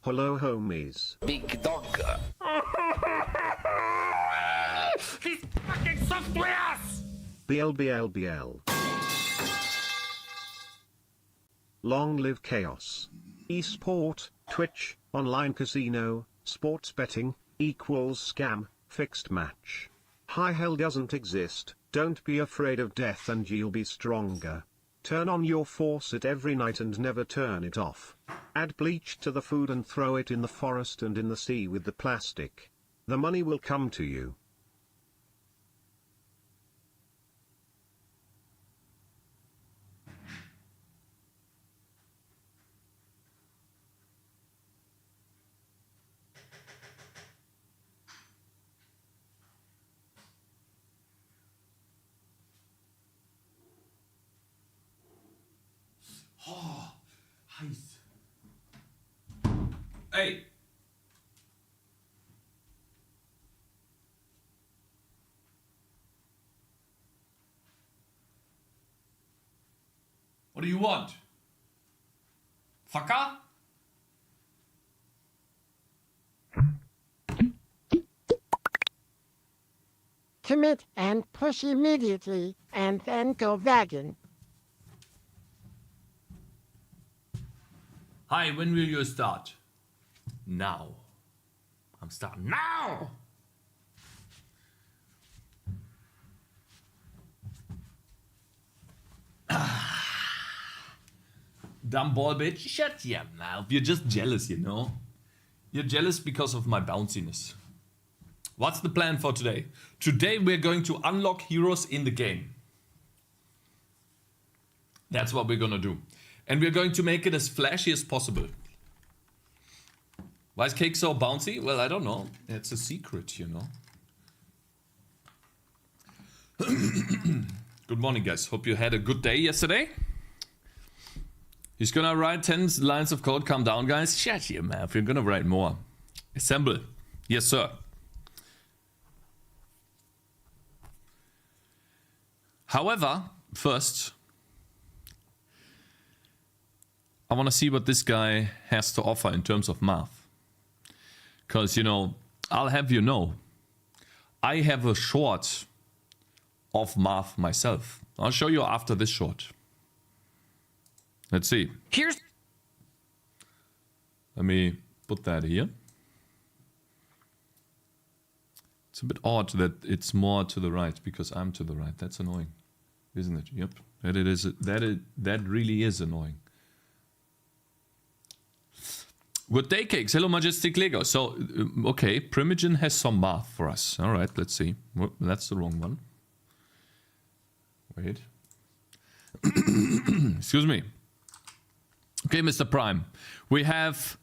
Hello homies. Big dog. He's fucking softwares! BLBLBL. Long live chaos. Esport, Twitch, online casino, sports betting, equals scam, fixed match. High hell doesn't exist, don't be afraid of death and you'll be stronger. Turn on your faucet every night and never turn it off. Add bleach to the food and throw it in the forest and in the sea with the plastic. The money will come to you. Oh, heiß. Hey. What do you want? Fucker? Commit and push immediately, and then go vegan. Hi, when will you start? Now. I'm starting now! Dumb ball bitch, shut your mouth. You're just jealous, you know? You're jealous because of my bounciness. What's the plan for today? Today we're going to unlock heroes in the game. That's what we're gonna do. And we're going to make it as flashy as possible. Why is Cake so bouncy? Well, I don't know. It's a secret, you know. Good morning, guys. Hope you had a good day yesterday. He's gonna write 10 lines of code. Calm down, guys. Shut your mouth. You're gonna write more. Assemble. Yes, sir. However, first, I want to see what this guy has to offer in terms of math. Because, you know, I'll have you know, I have a short of math myself. I'll show you after this short. Let's see. Let me put that here. It's a bit odd that it's more to the right because I'm to the right. That's annoying, isn't it? Yep. That really is annoying. Good day, Cakes. Hello, Majestic Lego. So, okay, Primogen has some math for us. All right, let's see. Well, that's the wrong one. Wait. Excuse me. Okay, Mr. Prime. We have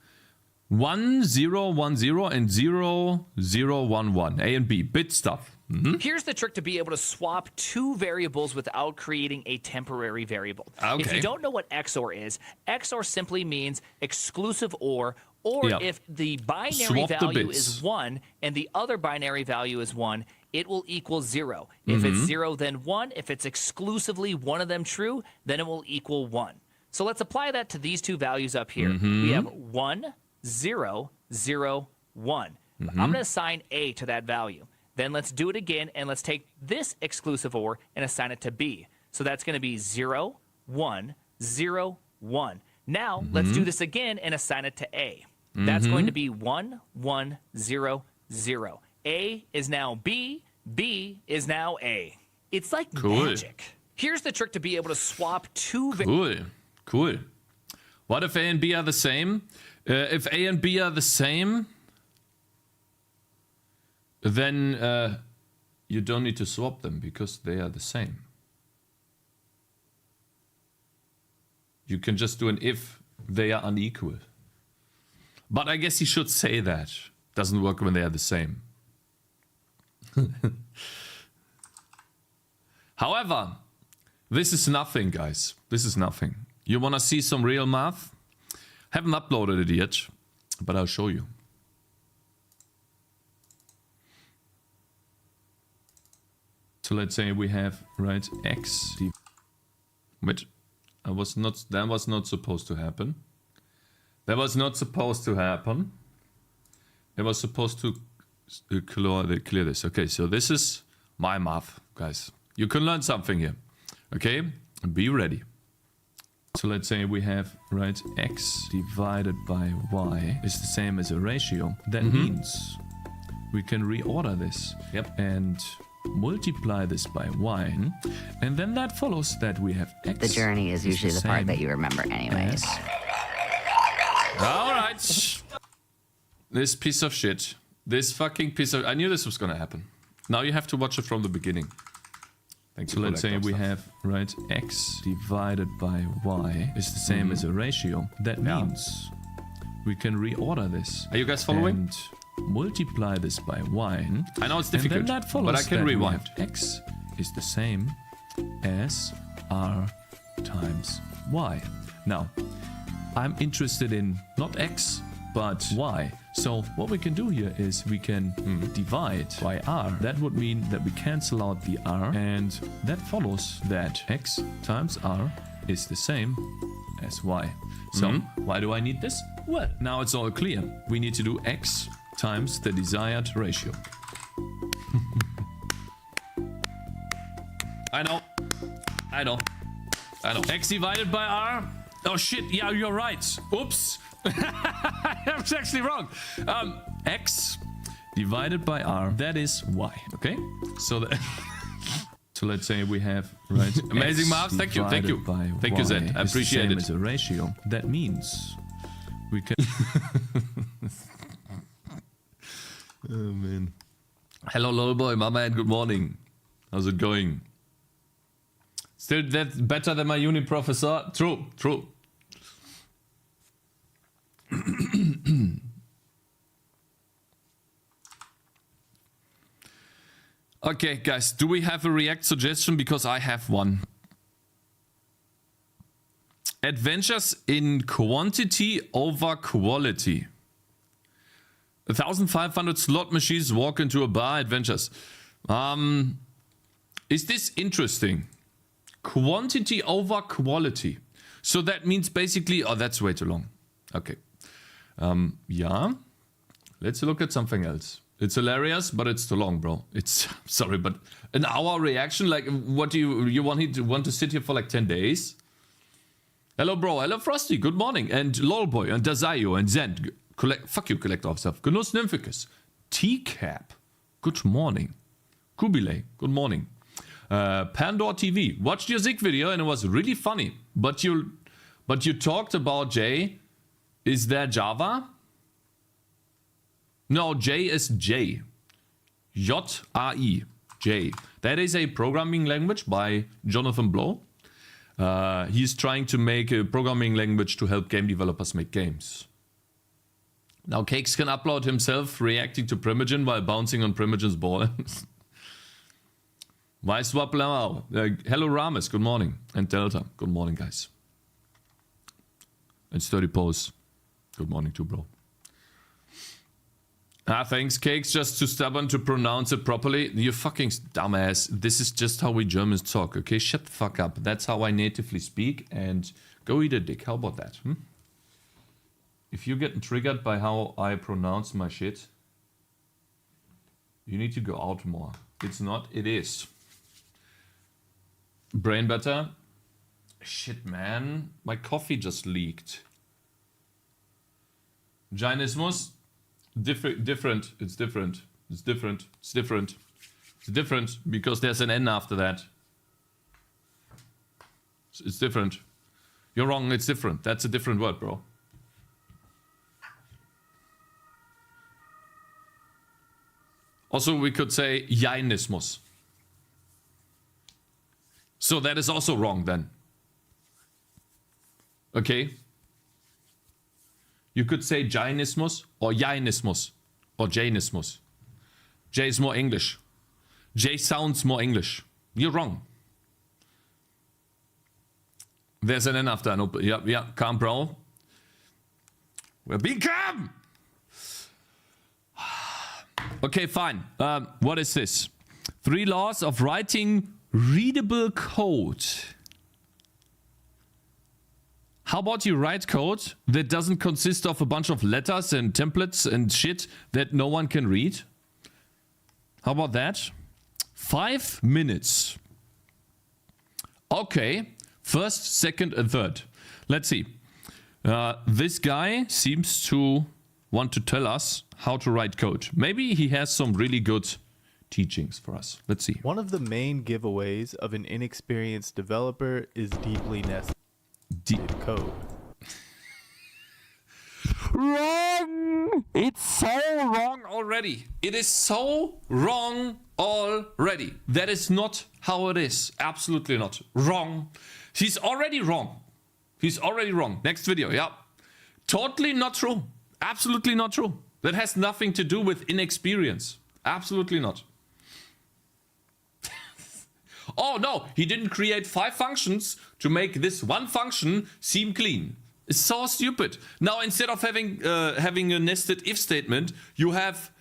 1, 0, 1, 0 and 0, 0, 1, 1. A and B. Bit stuff. Here's the trick to be able to swap two variables without creating a temporary variable. Okay. If you don't know what XOR is, XOR simply means exclusive or if the binary value is 1 and the other binary value is 1, it will equal 0. If it's 0, then 1. If it's exclusively one of them true, then it will equal 1. So let's apply that to these two values up here. We have 1, 0, 0, 1. I'm going to assign A to that value. Then let's do it again, and let's take this exclusive OR and assign it to B. So that's going to be 0, 1, 0, 1. Now, let's do this again and assign it to A. That's going to be 1, 1, 0, 0. A is now B, B is now A. It's like magic. Here's the trick to be able to swap two... Cool. What if A and B are the same? If A and B are the same... then you don't need to swap them because they are the same. You can just do an if they are unequal. But I guess you should say that. Doesn't work when they are the same. However, this is nothing, guys. This is nothing. You want to see some real math? Haven't uploaded it yet, but I'll show you. So let's say we have, right, x, which that was not supposed to happen. That was not supposed to happen. It was supposed to clear this. Okay, so this is my math, guys. You can learn something here. Okay, be ready. So let's say we have, right, x divided by y is the same as a ratio. That means we can reorder this. Yep. And multiply this by y. And then that follows that we have x. The journey is usually the part that you remember anyways. All right. This piece of shit. This fucking piece of... I knew this was gonna happen. Now you have to watch it from the beginning. So let's say we have, right, x divided by y is the same as a ratio. That means we can reorder this. Are you guys following? And multiply this by y. I know it's difficult, and then that follows, but I can rewind. X is the same as r times y. Now, I'm interested in not x, but y. So what we can do here is we can divide by r. That would mean that we cancel out the r, and that follows that x times r is the same as y. So why do I need this? Well, now it's all clear. We need to do x times the desired ratio. I know. X divided by r. Oh shit, yeah, you're right. Oops. I was actually wrong. X divided by r, that is y, okay? So that so let's say we have, right, amazing maths. Thank you. Thank you, Zed. I appreciate it. As a ratio. That means we can oh man. Hello, lolboy, my man, good morning. How's it going? Still that's better than my uni professor? True. Okay, guys, do we have a React suggestion? Because I have one. Adventures in quantity over quality. 1,500 slot machines walk into a bar. Adventures. Is this interesting? Quantity over quality. So that means basically... Oh, that's way too long. Okay. Yeah. Let's look at something else. It's hilarious, but it's too long, bro. It's... Sorry, but an hour reaction? Like, what do you want to sit here for like 10 days? Hello, bro. Hello, Frosty. Good morning. And Lolboy and Dazayo and Zen. Fuck you, collector of stuff. Genuss Nymphikus. T-Cap. Good morning. Kubilay. Good morning. Pandor TV. Watched your Zig video and it was really funny. But you talked about J. Is there Java? No, J is J. J-A-I. J. That is a programming language by Jonathan Blow. He's trying to make a programming language to help game developers make games. Now Cakez can upload himself reacting to Primogen while bouncing on Primogen's ball. Why swap Lamau? Hello Rames, good morning. And Delta, good morning guys. And Sturdy Pose, good morning too, bro. Thanks Cakez, just too stubborn to pronounce it properly. You fucking dumbass. This is just how we Germans talk, okay? Shut the fuck up. That's how I natively speak, and go eat a dick. How about that? If you're getting triggered by how I pronounce my shit, you need to go out more. It's not, it is. Brain better? Shit, man. My coffee just leaked. Ginismus? Different. It's different. It's different. It's different. It's different because there's an N after that. It's different. You're wrong. It's different. That's a different word, bro. Also, we could say Jainismus. So that is also wrong then. Okay? You could say Jainismus or Jainismus or Jainismus. J is more English. J sounds more English. You're wrong. There's an N after an open. Yeah, calm, bro. We're being calm! Okay, fine. What is this? 3 laws of writing readable code. How about you write code that doesn't consist of a bunch of letters and templates and shit that no one can read? How about that? 5 minutes. Okay. First, second, and third. Let's see. This guy seems to want to tell us how to write code. Maybe he has some really good teachings for us. Let's see. One of the main giveaways of an inexperienced developer is deeply nested code. Wrong! It's so wrong already. It is so wrong already. That is not how it is. Absolutely not. Wrong. He's already wrong. He's already wrong. Next video, yeah. Totally not true. Absolutely not true. That has nothing to do with inexperience. Absolutely not. Oh no, he didn't create 5 functions to make this one function seem clean. It's so stupid. Now instead of having a nested if statement, you have,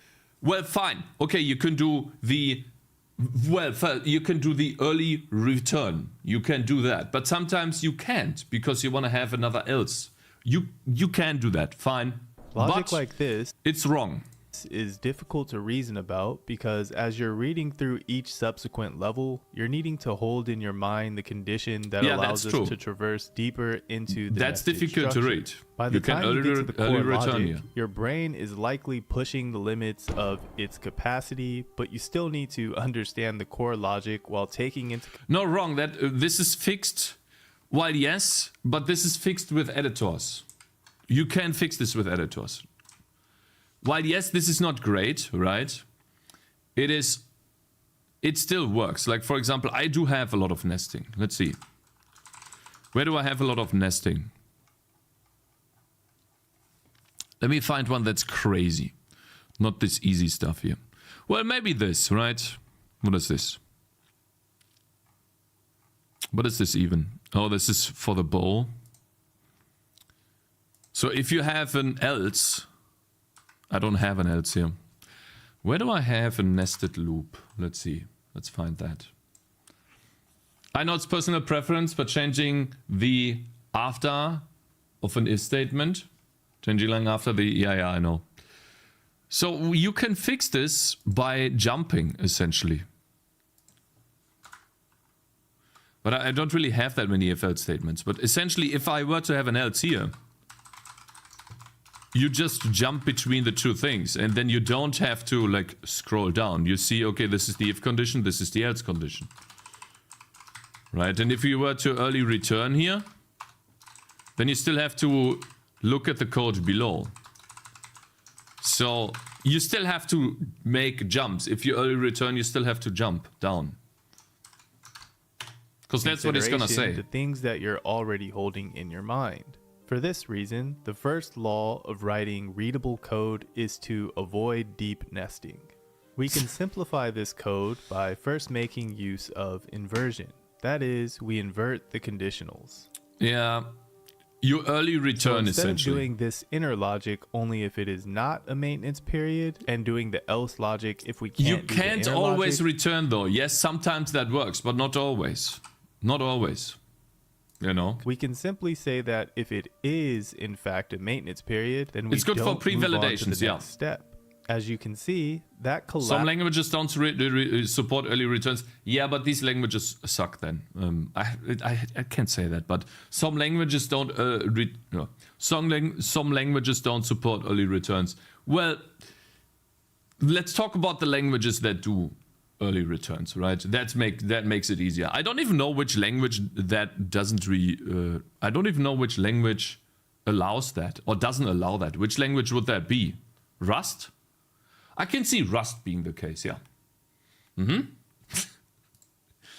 well, fine. Okay, you can do the, well, you can do the early return. You can do that, but sometimes you can't because you want to have another else. You can do that, fine. Logic but like this it's wrong. Is difficult to reason about because as you're reading through each subsequent level, you're needing to hold in your mind the condition that allows us to traverse deeper into the That's difficult to read. By the time you get to the core logic, here. your brain is likely pushing the limits of its capacity, but you still need to understand the core logic while taking into... No, wrong. That this is fixed. While yes, but this is fixed with editors. You can fix this with editors. While yes, this is not great, right? It still works. Like for example, I do have a lot of nesting. Let's see. Where do I have a lot of nesting? Let me find one that's crazy. Not this easy stuff here. Well, maybe this, right? What is this? What is this even? Oh, this is for the bowl. So if you have an else... I don't have an else here. Where do I have a nested loop? Let's see. Let's find that. I know it's personal preference, but changing the after of an if statement. Changing lang after the... Yeah, I know. So you can fix this by jumping, essentially. But I don't really have that many if else statements. But essentially, if I were to have an else here... You just jump between the two things and then you don't have to like scroll down. You see, okay, this is the if condition, this is the else condition. Right, and if you were to early return here, then you still have to look at the code below. So you still have to make jumps. If you early return, you still have to jump down. Because that's what it's gonna say. The things that you're already holding in your mind. For this reason, the first law of writing readable code is to avoid deep nesting. We can simplify this code by first making use of inversion. That is, we invert the conditionals. Yeah, you early return so essentially. Instead of doing this inner logic only if it is not a maintenance period, and doing the else logic if we can't. You can't always return though. Yes, sometimes that works, but not always. Not always. You know, we can simply say that if it is in fact a maintenance period, then it's good for pre-validations. Yeah. Step. As you can see, that collapse. Some languages don't support early returns. Yeah, but these languages suck. Then I can't say that, but some languages don't. Some languages don't support early returns. Well, let's talk about the languages that do early returns, right? That makes it easier. I don't even know which language that doesn't I don't even know which language allows that or doesn't allow that. Which language would that be? Rust? I can see Rust being the case, yeah.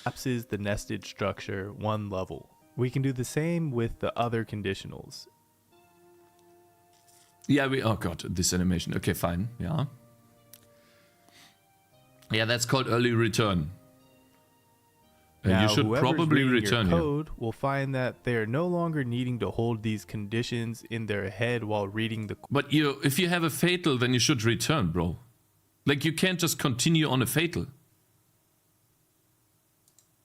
Collapses the nested structure one level. We can do the same with the other conditionals. Yeah, oh god, this animation. Okay, fine, yeah. Yeah, that's called early return. And now, you should probably return your code will find that they are no longer needing to hold these conditions in their head while reading the code. But if you have a fatal, then you should return, bro. Like, you can't just continue on a fatal.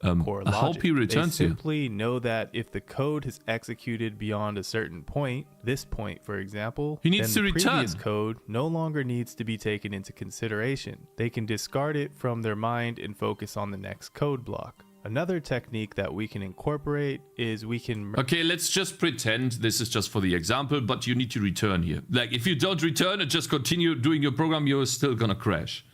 core I logic. hope he returns they here. simply know that if the code has executed beyond a certain point, this point for example, He needs then to the previous return. code no longer needs to be taken into consideration. They can discard it from their mind and focus on the next code block. Another technique that we can incorporate is we can... Okay, let's just pretend this is just for the example, but you need to return here. Like, if you don't return and just continue doing your program, you're still gonna crash.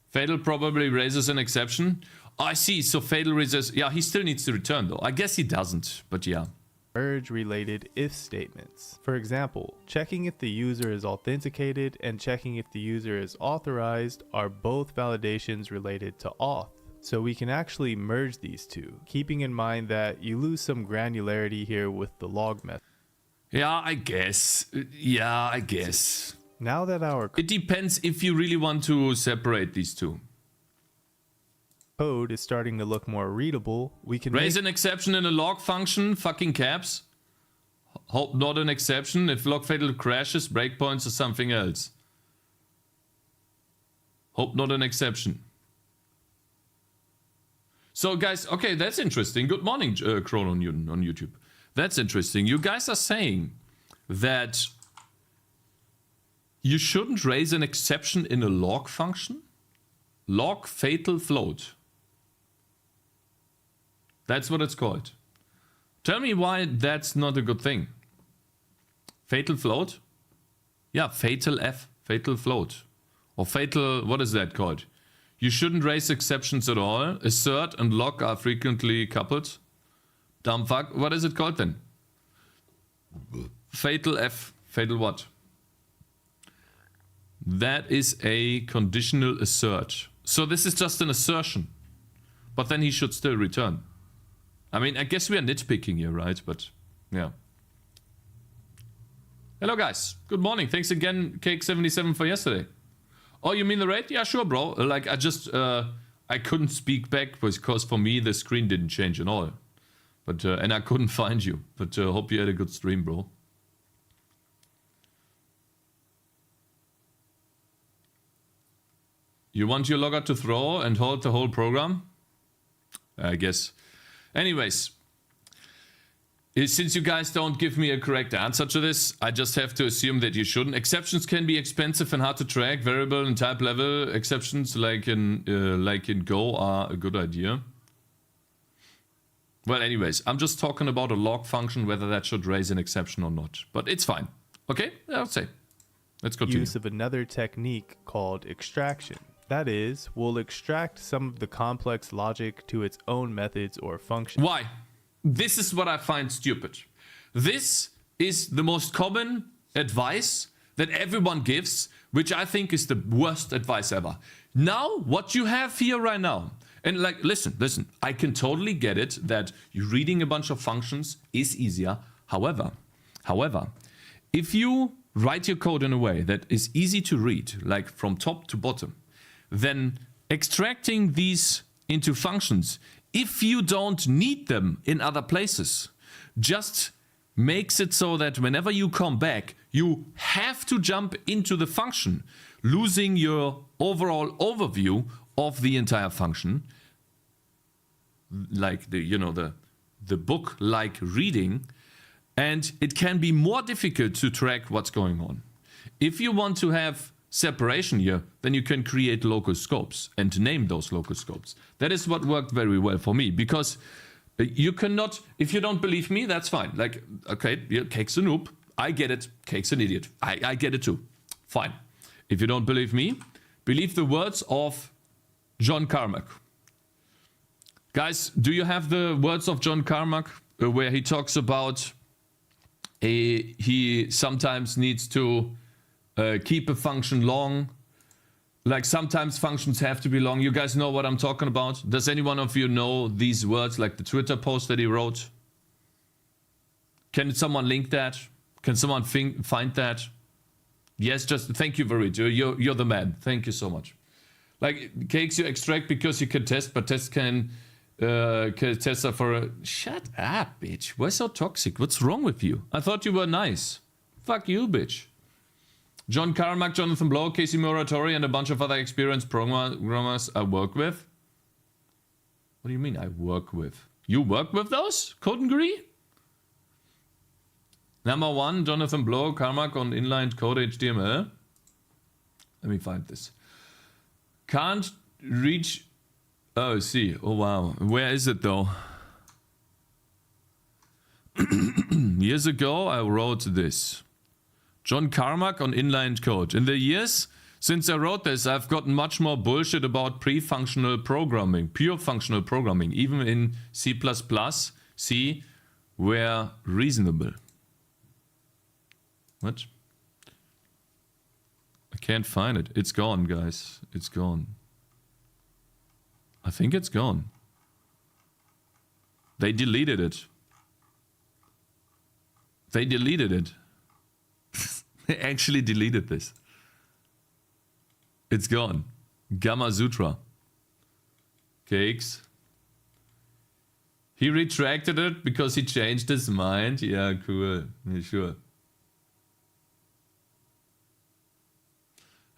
Fatal probably raises an exception. Oh, I see, so Fatal raises... Yeah, he still needs to return, though. I guess he doesn't, but yeah. merge related if statements. For example, checking if the user is authenticated and checking if the user is authorized are both validations related to auth. So we can actually merge these two, keeping in mind that you lose some granularity here with the log method. Yeah, I guess. Yeah, I guess. Now that our It depends if you really want to separate these two. code is starting to look more readable, we can Raise an exception in a log function, fucking caps. Hope not an exception if log fatal crashes, breakpoints or something else. Hope not an exception. So guys, okay, that's interesting. Good morning, Chrono Newton on YouTube. That's interesting. You guys are saying that you shouldn't raise an exception in a log function? Log fatal float. That's what it's called. Tell me why that's not a good thing. Fatal float? Yeah, fatal F, fatal float. Or fatal, what is that called? You shouldn't raise exceptions at all. Assert and lock are frequently coupled. Dumb fuck. What is it called then? Fatal F. Fatal what? That is a conditional assert. So this is just an assertion. But then he should still return. I mean, I guess we are nitpicking here, right? But, yeah. Hello, guys. Good morning. Thanks again, Cake77 for yesterday. Oh, you mean the raid? Yeah, sure, bro. Like, I just, I couldn't speak back because for me, the screen didn't change at all. But, and I couldn't find you. But, hope you had a good stream, bro. You want your logger to throw and hold the whole program? I guess. Anyways. Since you guys don't give me a correct answer to this, I just have to assume that you shouldn't. Exceptions can be expensive and hard to track. Variable and type level exceptions like in Go are a good idea. Well, anyways, I'm just talking about a log function, whether that should raise an exception or not. But it's fine. Okay, I'll say. Let's continue. Use of another technique called extraction. That is, we'll extract some of the complex logic to its own methods or functions. Why? This is what I find stupid. This is the most common advice that everyone gives, which I think is the worst advice ever. Now, what you have here right now, and like, listen, I can totally get it that you reading a bunch of functions is easier. However, if you write your code in a way that is easy to read, like from top to bottom, then extracting these into functions, if you don't need them in other places, just makes it so that whenever you come back, you have to jump into the function, losing your overall overview of the entire function, like the book-like reading, and it can be more difficult to track what's going on. If you want to have separation here, then you can create local scopes and name those local scopes. That is what worked very well for me, because you cannot, if you don't believe me, that's fine. Like, okay, yeah, Cake's a noob. I get it. Cake's an idiot. I get it too. Fine. If you don't believe me, believe the words of John Carmack. Guys, do you have the words of John Carmack where he talks about he sometimes needs to keep a function long? Like sometimes functions have to be long. You guys know what I'm talking about? Does any one of you know these words, like the Twitter post that he wrote? Can someone link that? Can someone find that? Yes, just thank you very much. You're the man. Thank you so much. Like Cakes you extract because you can test, but test can test are for a... Shut up, bitch. Why so toxic? What's wrong with you? I thought you were nice. Fuck you, bitch. John Carmack, Jonathan Blow, Casey Moratori, and a bunch of other experienced programmers I work with. What do you mean I work with? You work with those? Code and agree? Number 1, Jonathan Blow, Carmack on inline code HTML. Let me find this. Can't reach... Oh, see. Oh, wow. Where is it, though? Years ago, I wrote this. John Carmack on inline code. In the years since I wrote this, I've gotten much more bullshit about pre-functional programming, pure functional programming, even in C++, C, where reasonable. What? I can't find it. It's gone, guys. It's gone. I think it's gone. They deleted it. They deleted it. They actually deleted this. It's gone. Gamma Sutra. Cakes. He retracted it because he changed his mind. Yeah, cool. Yeah, sure.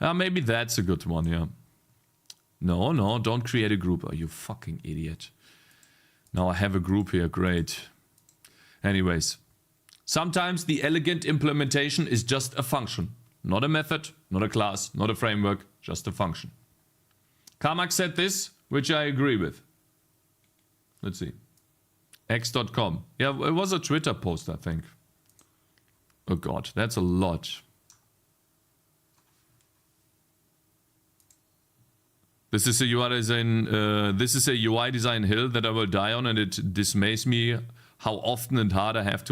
Maybe that's a good one, yeah. No, don't create a group. Oh, you fucking idiot. Now I have a group here, great. Anyways. Sometimes the elegant implementation is just a function. Not a method, not a class, not a framework, just a function. Carmack said this, which I agree with. Let's see. X.com. Yeah, it was a Twitter post, I think. Oh god, that's a lot. This is a UI design hill that I will die on, and it dismays me how often and hard I had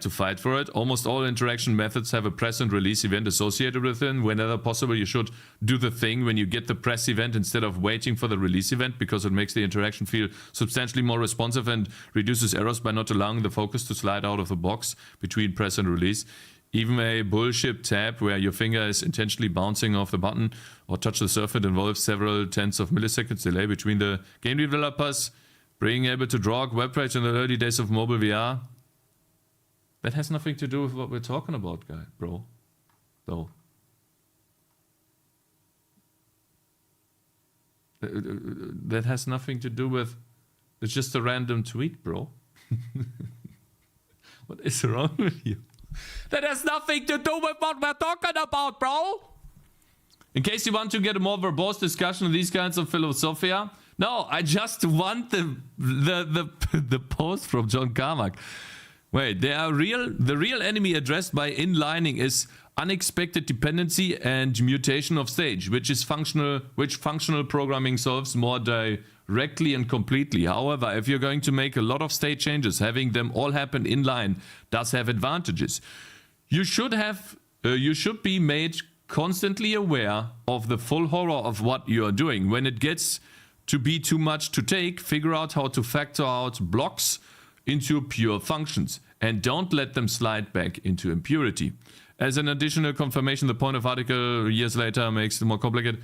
to fight for it. Almost all interaction methods have a press and release event associated with them. Whenever possible, you should do the thing when you get the press event instead of waiting for the release event, because it makes the interaction feel substantially more responsive and reduces errors by not allowing the focus to slide out of the box between press and release. Even a bullshit tab where your finger is intentionally bouncing off the button or touch the surface involves several tens of milliseconds delay between the game developers being able to draw web pages in the early days of mobile VR. That has nothing to do with what we're talking about, bro. Though. That has nothing to do with... It's just a random tweet, bro. What is wrong with you? That has nothing to do with what we're talking about, bro. In case you want to get a more verbose discussion of these kinds of philosophia. No, I just want the post from John Carmack. Wait, the real enemy addressed by inlining is unexpected dependency and mutation of stage, which functional programming solves more directly and completely. However, if you're going to make a lot of state changes, having them all happen inline does have advantages. You should be made constantly aware of the full horror of what you are doing. When it gets to be too much to take, figure out how to factor out blocks into pure functions, and don't let them slide back into impurity. As an additional confirmation, the point of article years later makes it more complicated.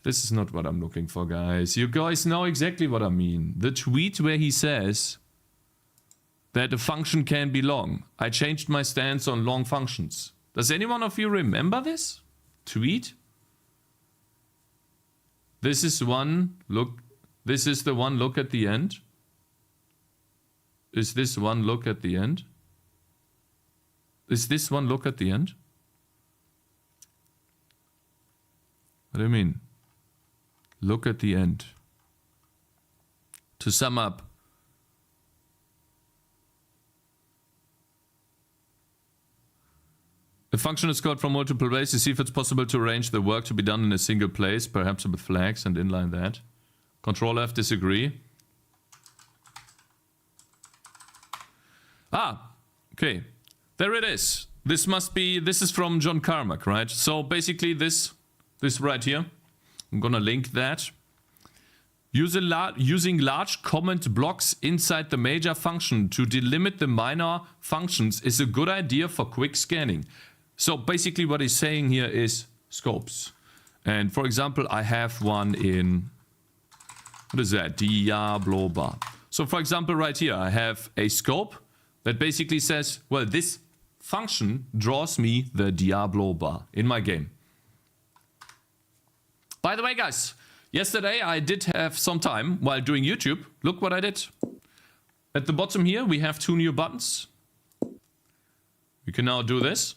This is not what I'm looking for, guys. You guys know exactly what I mean. The tweet where he says that a function can be long. I changed my stance on long functions. Does anyone of you remember this tweet? This is one look. This is the one look at the end. Is this one look at the end? Is this one look at the end? What do you mean? Look at the end. To sum up. A function is called from multiple ways to see if it's possible to arrange the work to be done in a single place, perhaps with flags, and inline that. Control F, disagree. Okay. There it is. This is from John Carmack, right? So basically this right here, I'm gonna link that. Using large comment blocks inside the major function to delimit the minor functions is a good idea for quick scanning. So basically what he's saying here is scopes. And for example, I have one in, what is that? Diablo bar. So for example, right here, I have a scope that basically says, well, this function draws me the Diablo bar in my game. By the way, guys, Yesterday I did have some time while doing YouTube. Look what I did. At the bottom here we have 2 new buttons. We can now do this.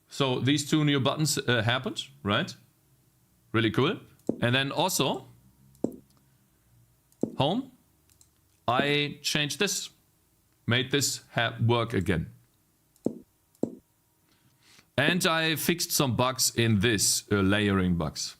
So these 2 new buttons happened, right? Really cool. And then also, home, I changed this. Made this work again. And I fixed some bugs in this, layering bugs.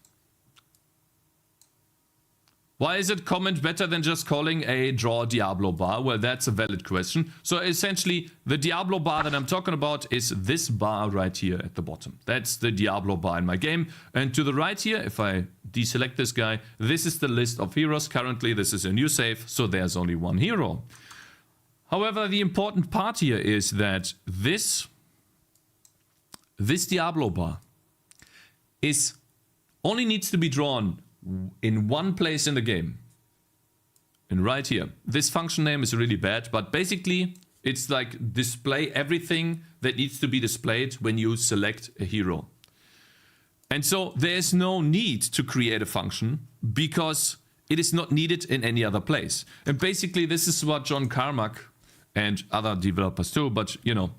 Why is it comment better than just calling a draw Diablo bar? Well, that's a valid question. So essentially, the Diablo bar that I'm talking about is this bar right here at the bottom. That's the Diablo bar in my game. And to the right here, if I deselect this guy, this is the list of heroes. Currently, this is a new save, so there's only 1 hero. However, the important part here is that this Diablo bar only needs to be drawn in one place in the game. And right here. This function name is really bad, but basically it's like display everything that needs to be displayed when you select a hero. And so there's no need to create a function because it is not needed in any other place. And basically this is what John Carmack and other developers too, but you know,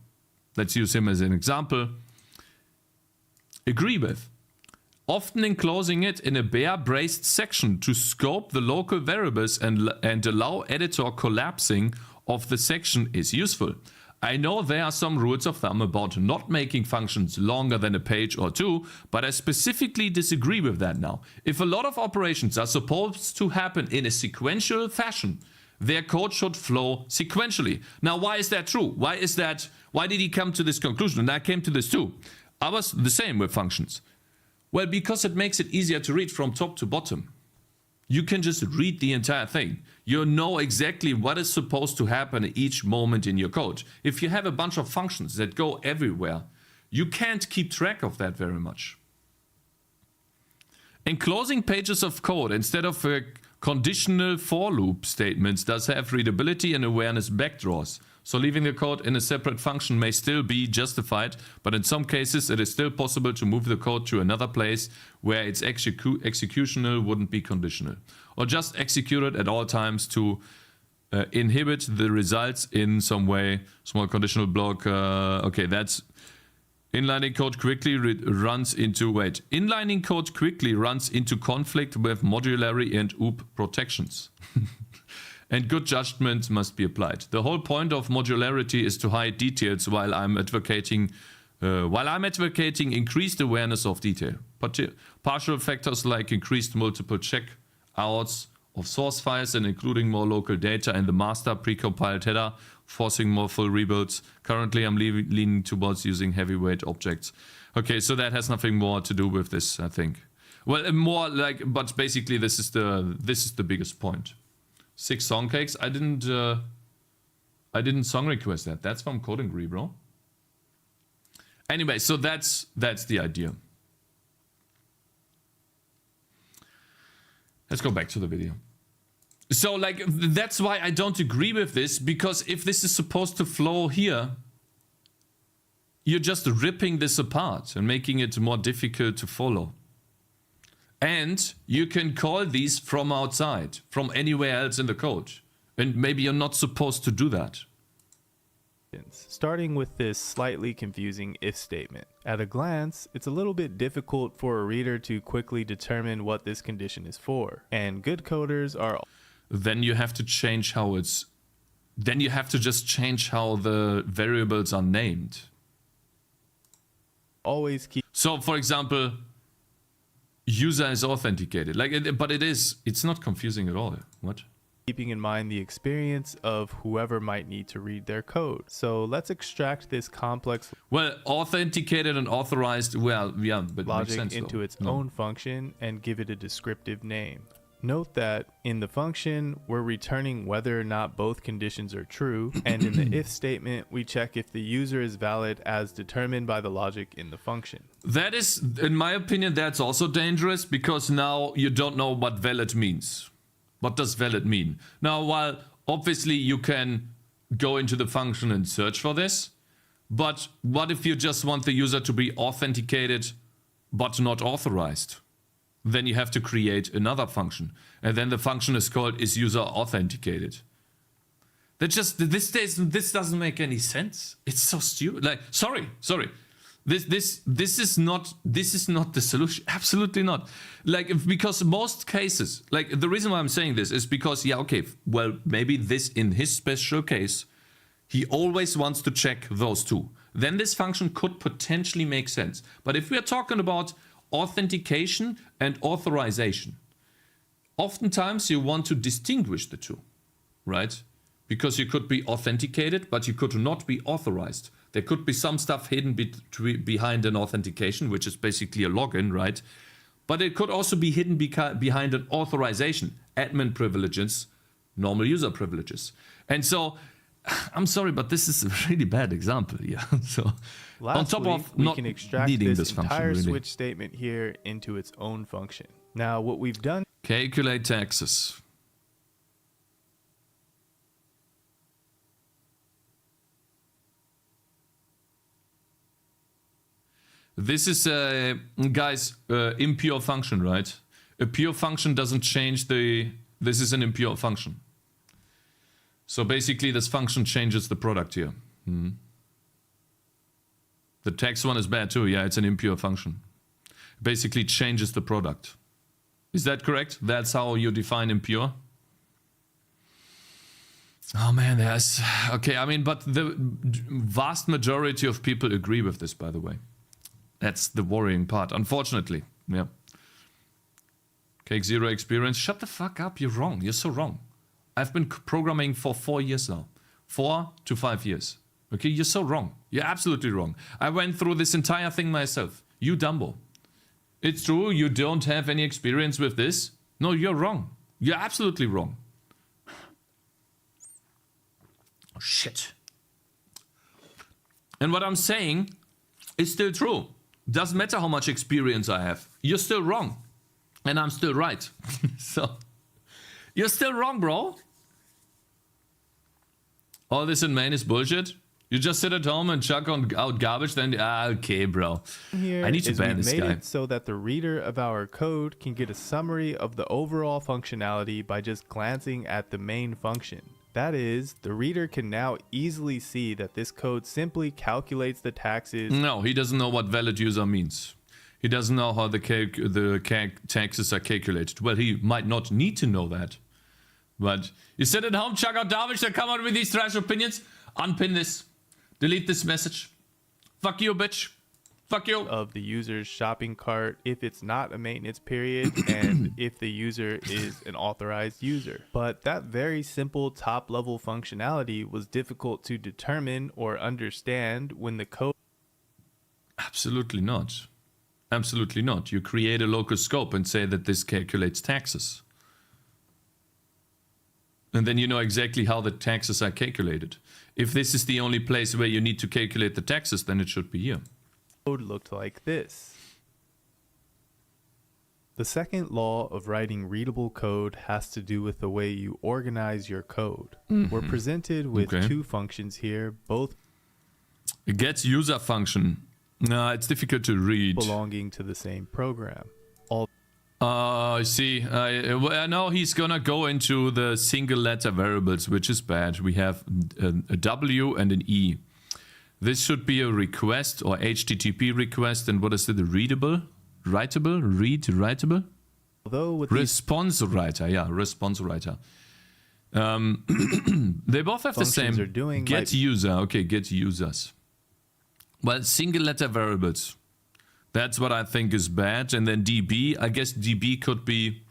let's use him as an example, agree with. Often enclosing it in a bare braced section to scope the local variables and allow editor collapsing of the section is useful. I know there are some rules of thumb about not making functions longer than a page or 2, but I specifically disagree with that now. If a lot of operations are supposed to happen in a sequential fashion, their code should flow sequentially. Now, why is that true? Why did he come to this conclusion? And I came to this too. I was the same with functions. Well, because it makes it easier to read from top to bottom. You can just read the entire thing. You know exactly what is supposed to happen at each moment in your code. If you have a bunch of functions that go everywhere, you can't keep track of that very much. Enclosing pages of code instead of conditional for loop statements does have readability and awareness backdraws. So leaving the code in a separate function may still be justified, but in some cases it is still possible to move the code to another place where its executional wouldn't be conditional. Or just execute it at all times to inhibit the results in some way. Small conditional block, okay, that's... Inlining code quickly runs into conflict with modularity and OOP protections. And good judgment must be applied. The whole point of modularity is to hide details while I'm advocating increased awareness of detail. Partial factors like increased multiple checkouts of source files and including more local data in the master precompiled header, forcing more full rebuilds. Currently, I'm leaning towards using heavyweight objects. Okay, so that has nothing more to do with this, I think. Well, more like, but basically, this is the biggest point. 6 song cakes. I didn't song request that. That's from Code and Agree, bro. Anyway, so that's the idea. Let's go back to the video. So like, that's why I don't agree with this, because if this is supposed to flow here, you're just ripping this apart and making it more difficult to follow. And you can call these from outside, from anywhere else in the code. And maybe you're not supposed to do that. Starting with this slightly confusing if statement. At a glance, it's a little bit difficult for a reader to quickly determine what this condition is for. And good coders are... Then you have to change how it's... Then you have to just change how the variables are named. Always keep... So, for example... User is authenticated, but it's not confusing at all. What? Keeping in mind the experience of whoever might need to read their code. So let's extract this complex authenticated and authorized, well, yeah, but logic makes sense, into its own function and give it a descriptive name. Note that in the function, we're returning whether or not both conditions are true, and in the if statement, we check if the user is valid as determined by the logic in the function. That is, in my opinion, that's also dangerous, because now you don't know what valid means. What does valid mean? Now, while obviously you can go into the function and search for this, but what if you just want the user to be authenticated but not authorized? then you have to create another function. And then the function is called is user authenticated. That just, this doesn't make any sense. It's so stupid. Like, sorry. This is not the solution. Absolutely not. Like, because most cases, like the reason why I'm saying this is because, yeah, okay, well, maybe this in his special case, he always wants to check those two. Then this function could potentially make sense. But if we are talking about authentication and authorization, oftentimes you want to distinguish the two, right? Because you could be authenticated, but you could not be authorized. There could be some stuff hidden behind an authentication, which is basically a login, right? But it could also be hidden behind an authorization, admin privileges, normal user privileges. And so, I'm sorry, but this is a really bad example here. So, on top of we not can extract needing this function, entire really. switch statement here into its own function. Now, what we've done... Calculate taxes. This is, guys, impure function, right? A pure function doesn't change the... This is an impure function. So basically, this function changes the product here. The tax one is bad too. Yeah, it's an impure function. Basically changes the product. Is that correct? That's how you define impure? Oh man, there's... Okay, I mean, but the vast majority of people agree with this, by the way. That's the worrying part, unfortunately. Yeah. Cake zero experience. Shut the fuck up. You're wrong. You're so wrong. I've been programming for 4 years now. 4 to 5 years. Okay, you're so wrong. You're absolutely wrong. I went through this entire thing myself. You Dumbo. It's true, you don't have any experience with this. No, you're wrong. You're absolutely wrong. Oh, shit. And what I'm saying is still true. Doesn't matter how much experience I have. You're still wrong. And I'm still right. So, you're still wrong, bro. All this in main is bullshit. You just sit at home and chuck out garbage, then okay, bro. Here I need to ban this made guy. it so that the reader of our code can get a summary of the overall functionality by just glancing at the main function. That is, the reader can now easily see that this code simply calculates the taxes. No, he doesn't know what valid user means. He doesn't know how the taxes are calculated. Well, he might not need to know that. But you sit at home, chuck out garbage, then come out with these trash opinions. Unpin this. Delete this message. Fuck you, bitch. Fuck you. Of the user's shopping cart if it's not a maintenance period and if the user is an authorized user. But that very simple top level functionality was difficult to determine or understand when the code... Absolutely not. Absolutely not. You create a local scope and say that this calculates taxes. And then you know exactly how the taxes are calculated. If this is the only place where you need to calculate the taxes, then it should be here. Code looked like this. The second law of writing readable code has to do with the way you organize your code. We're presented with two functions here, both Get user function. No, it's difficult to read. belonging to the same program. I see. Now he's gonna go into the single letter variables, which is bad. We have a W and an E. This should be a request or HTTP request. And what is it? A readable? Writable? Writable? Although with Response writer. Yeah, response writer. They both have the same. Are doing get user. Okay, get users. Well, single letter variables. That's what I think is bad. And then DB, I guess DB could be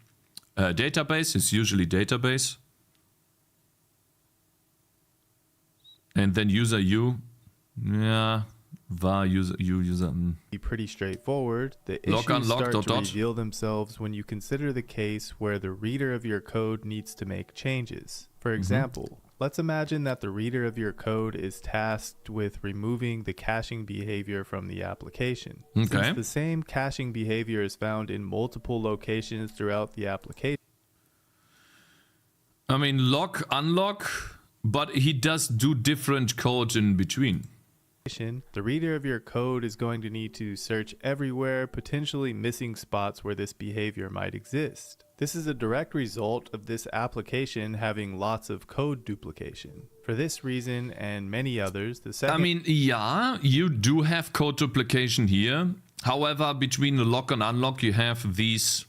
a database. It's usually database. And then user U. Yeah. var user user. Be pretty straightforward. The Lock, issues unlock, start to dot. reveal themselves when you consider the case where the reader of your code needs to make changes. For example, let's imagine that the reader of your code is tasked with removing the caching behavior from the application. Okay. Since the same caching behavior is found in multiple locations throughout the application. I mean, lock, unlock, but he does do different code in between. The reader of your code is going to need to search everywhere, potentially missing spots where this behavior might exist. This is a direct result of this application having lots of code duplication. For this reason and many others, the second... I mean, yeah, you do have code duplication here. However, between the lock and unlock, you have these...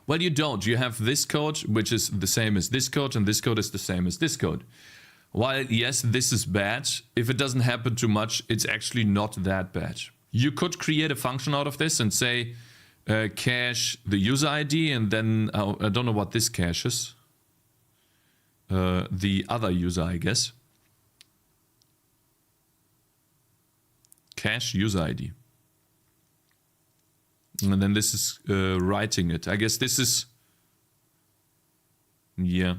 Well, you don't. You have this code, which is the same as this code, and this code is the same as this code. While, yes, this is bad, if it doesn't happen too much, it's actually not that bad. You could create a function out of this and say, cache the user ID, and then, I don't know what this caches. The other user, I guess. Cache user ID. And then this is writing it. I guess this is... Yeah.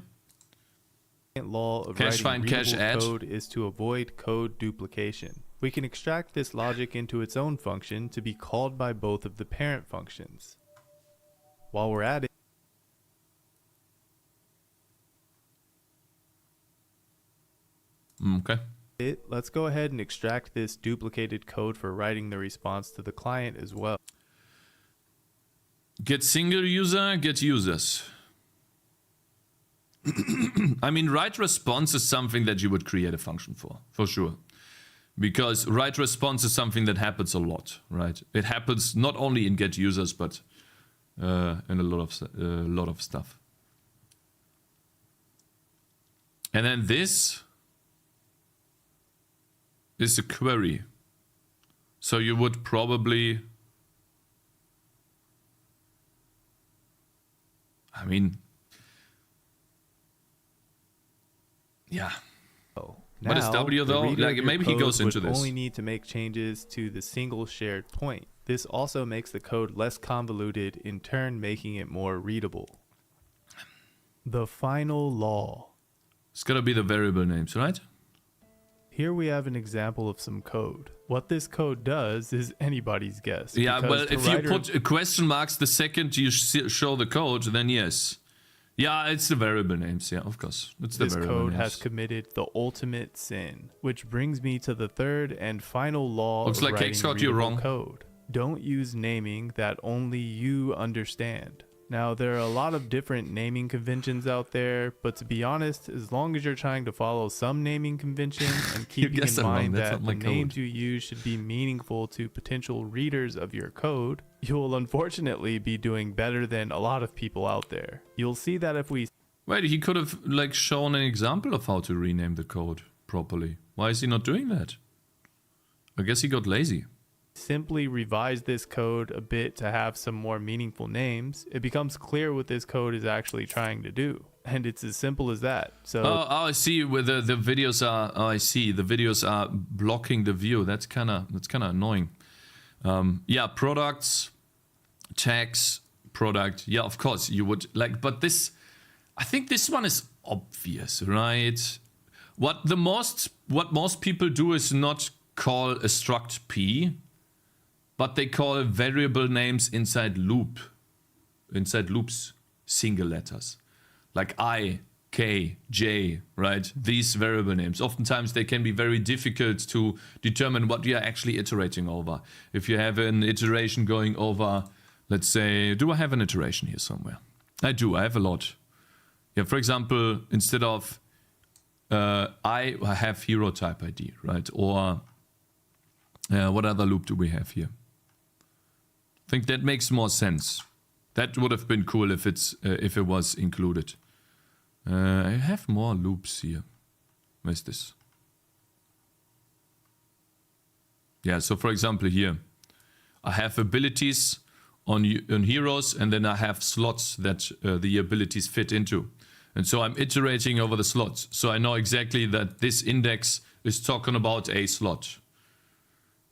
Law of Cache writing find, cache readable add. code is to avoid code duplication. We can extract this logic into its own function to be called by both of the parent functions. While we're at it, let's go ahead and extract this duplicated code for writing the response to the client as well. Get single user, get users. I mean, write response is something that you would create a function for sure. Because write response is something that happens a lot, right? It happens not only in get users, but in a lot of stuff. And then this is a query. So you would probably... I mean... Yeah. Now, What is W though? Like maybe he goes into this. Only need to make changes to the single shared point. This also makes the code less convoluted, in turn making it more readable. The final law. It's gonna be the variable names, right? Here we have an example of some code. What this code does is anybody's guess. Yeah, well, if you put question marks the second you show the code, then yes. Yeah, it's the variable names. Yeah, of course. It's the this variable code names. has committed the ultimate sin, which brings me to the third and final law Looks of like writing Cakez got you readable wrong. code. Don't use naming that only you understand. Now, there are a lot of different naming conventions out there, but to be honest, as long as you're trying to follow some naming convention and keeping in mind that the names you use should be meaningful to potential readers of your code, you'll unfortunately be doing better than a lot of people out there. You'll see that if we... Wait, he could have like shown an example of how to rename the code properly. Why is he not doing that? I guess he got lazy. Simply revise this code a bit to have some more meaningful names, it becomes clear what this code is actually trying to do. And it's as simple as that. So I see where the videos are. Oh, I see. The videos are blocking the view. That's kind of annoying. Yeah, products, tags, product. Yeah, of course you would like, but this, I think this one is obvious, right? What most people do is not call a struct P, but they call variable names inside loops, single letters, like I, K, J, right? These variable names. Oftentimes they can be very difficult to determine what you are actually iterating over. If you have an iteration going over, let's say, do I have an iteration here somewhere? I do, I have a lot. Yeah, for example, instead of I have hero type ID, right? Or what other loop do we have here? I think that makes more sense. That would have been cool if it was included. I have more loops here. Where's this? Yeah, so for example here, I have abilities on heroes, and then I have slots that the abilities fit into. And so I'm iterating over the slots. So I know exactly that this index is talking about a slot.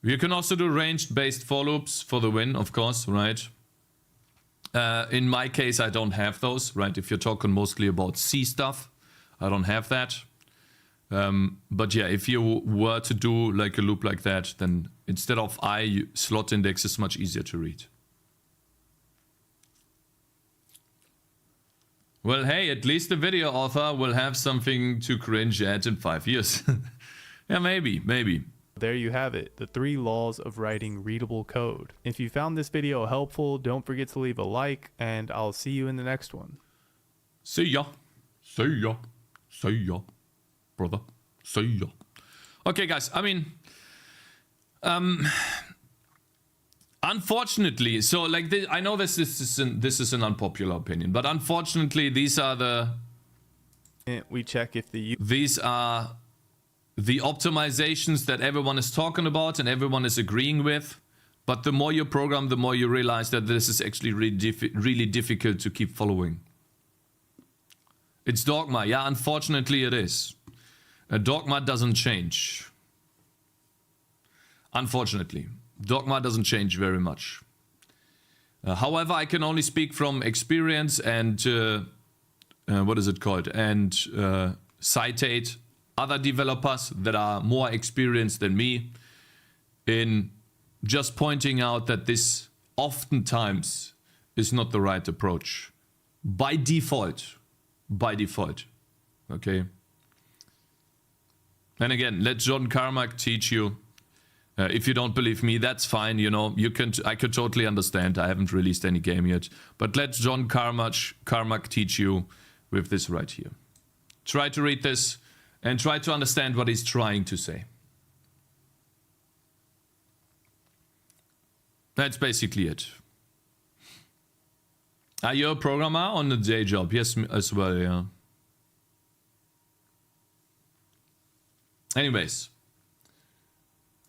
You can also do ranged-based for loops for the win, of course, right? In my case, I don't have those, right? If you're talking mostly about C stuff, I don't have that. But yeah, if you were to do like a loop like that, then instead of I, slot index is much easier to read. Well, hey, at least the video author will have something to cringe at in 5 years. Yeah, maybe. There you have it, the 3 laws of writing readable code. If you found this video helpful, don't forget to leave a like, and I'll see you in the next one. See ya. See ya. See ya. Brother. See ya. Okay, guys, I mean, unfortunately, so like I know this is an unpopular opinion, but unfortunately, these are the optimizations that everyone is talking about and everyone is agreeing with. But the more you program, the more you realize that this is actually really difficult to keep following. It's dogma. Yeah, unfortunately it is. A dogma doesn't change. Unfortunately, dogma doesn't change very much. However, I can only speak from experience and what is it called? And citate other developers that are more experienced than me in just pointing out that this oftentimes is not the right approach. By default. Okay? And again, let John Carmack teach you. If you don't believe me, that's fine. You know, I could totally understand. I haven't released any game yet. But let John Carmack teach you with this right here. Try to read this and try to understand what he's trying to say. That's basically it. Are you a programmer on a day job? Yes, as well, yeah. Anyways,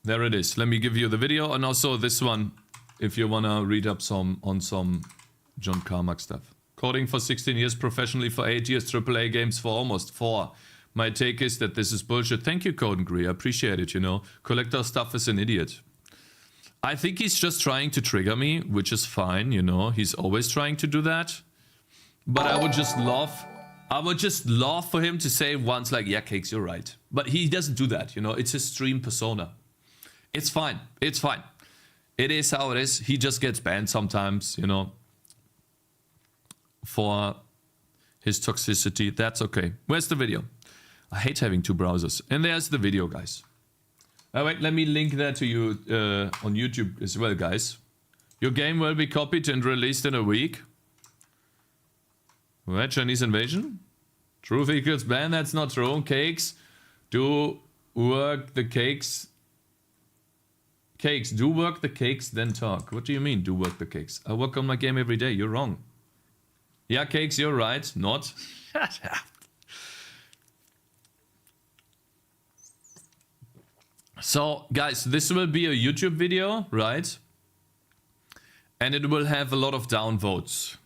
there it is. Let me give you the video and also this one if you want to read up on some John Carmack stuff. Coding for 16 years, professionally for 8 years, AAA games for almost 4. My take is that this is bullshit. Thank you, Code and Gree. I appreciate it, you know. Collector stuff is an idiot. I think he's just trying to trigger me, which is fine, you know. He's always trying to do that. But I would just love for him to say once like, yeah, Cakez, you're right. But he doesn't do that, you know. It's his stream persona. It's fine. It's fine. It is how it is. He just gets banned sometimes, you know, for his toxicity. That's okay. Where's the video? I hate having 2 browsers. And there's the video, guys. Wait, let me link that to you on YouTube as well, guys. Your game will be copied and released in a week. What? Chinese invasion? Truth equals ban? That's not true. Cakez. Do work the cakes. Cakez. Do work the cakes, then talk. What do you mean, do work the cakes? I work on my game every day. You're wrong. Yeah, Cakez, you're right. Not. Shut up. So, guys, this will be a YouTube video, right? And it will have a lot of downvotes.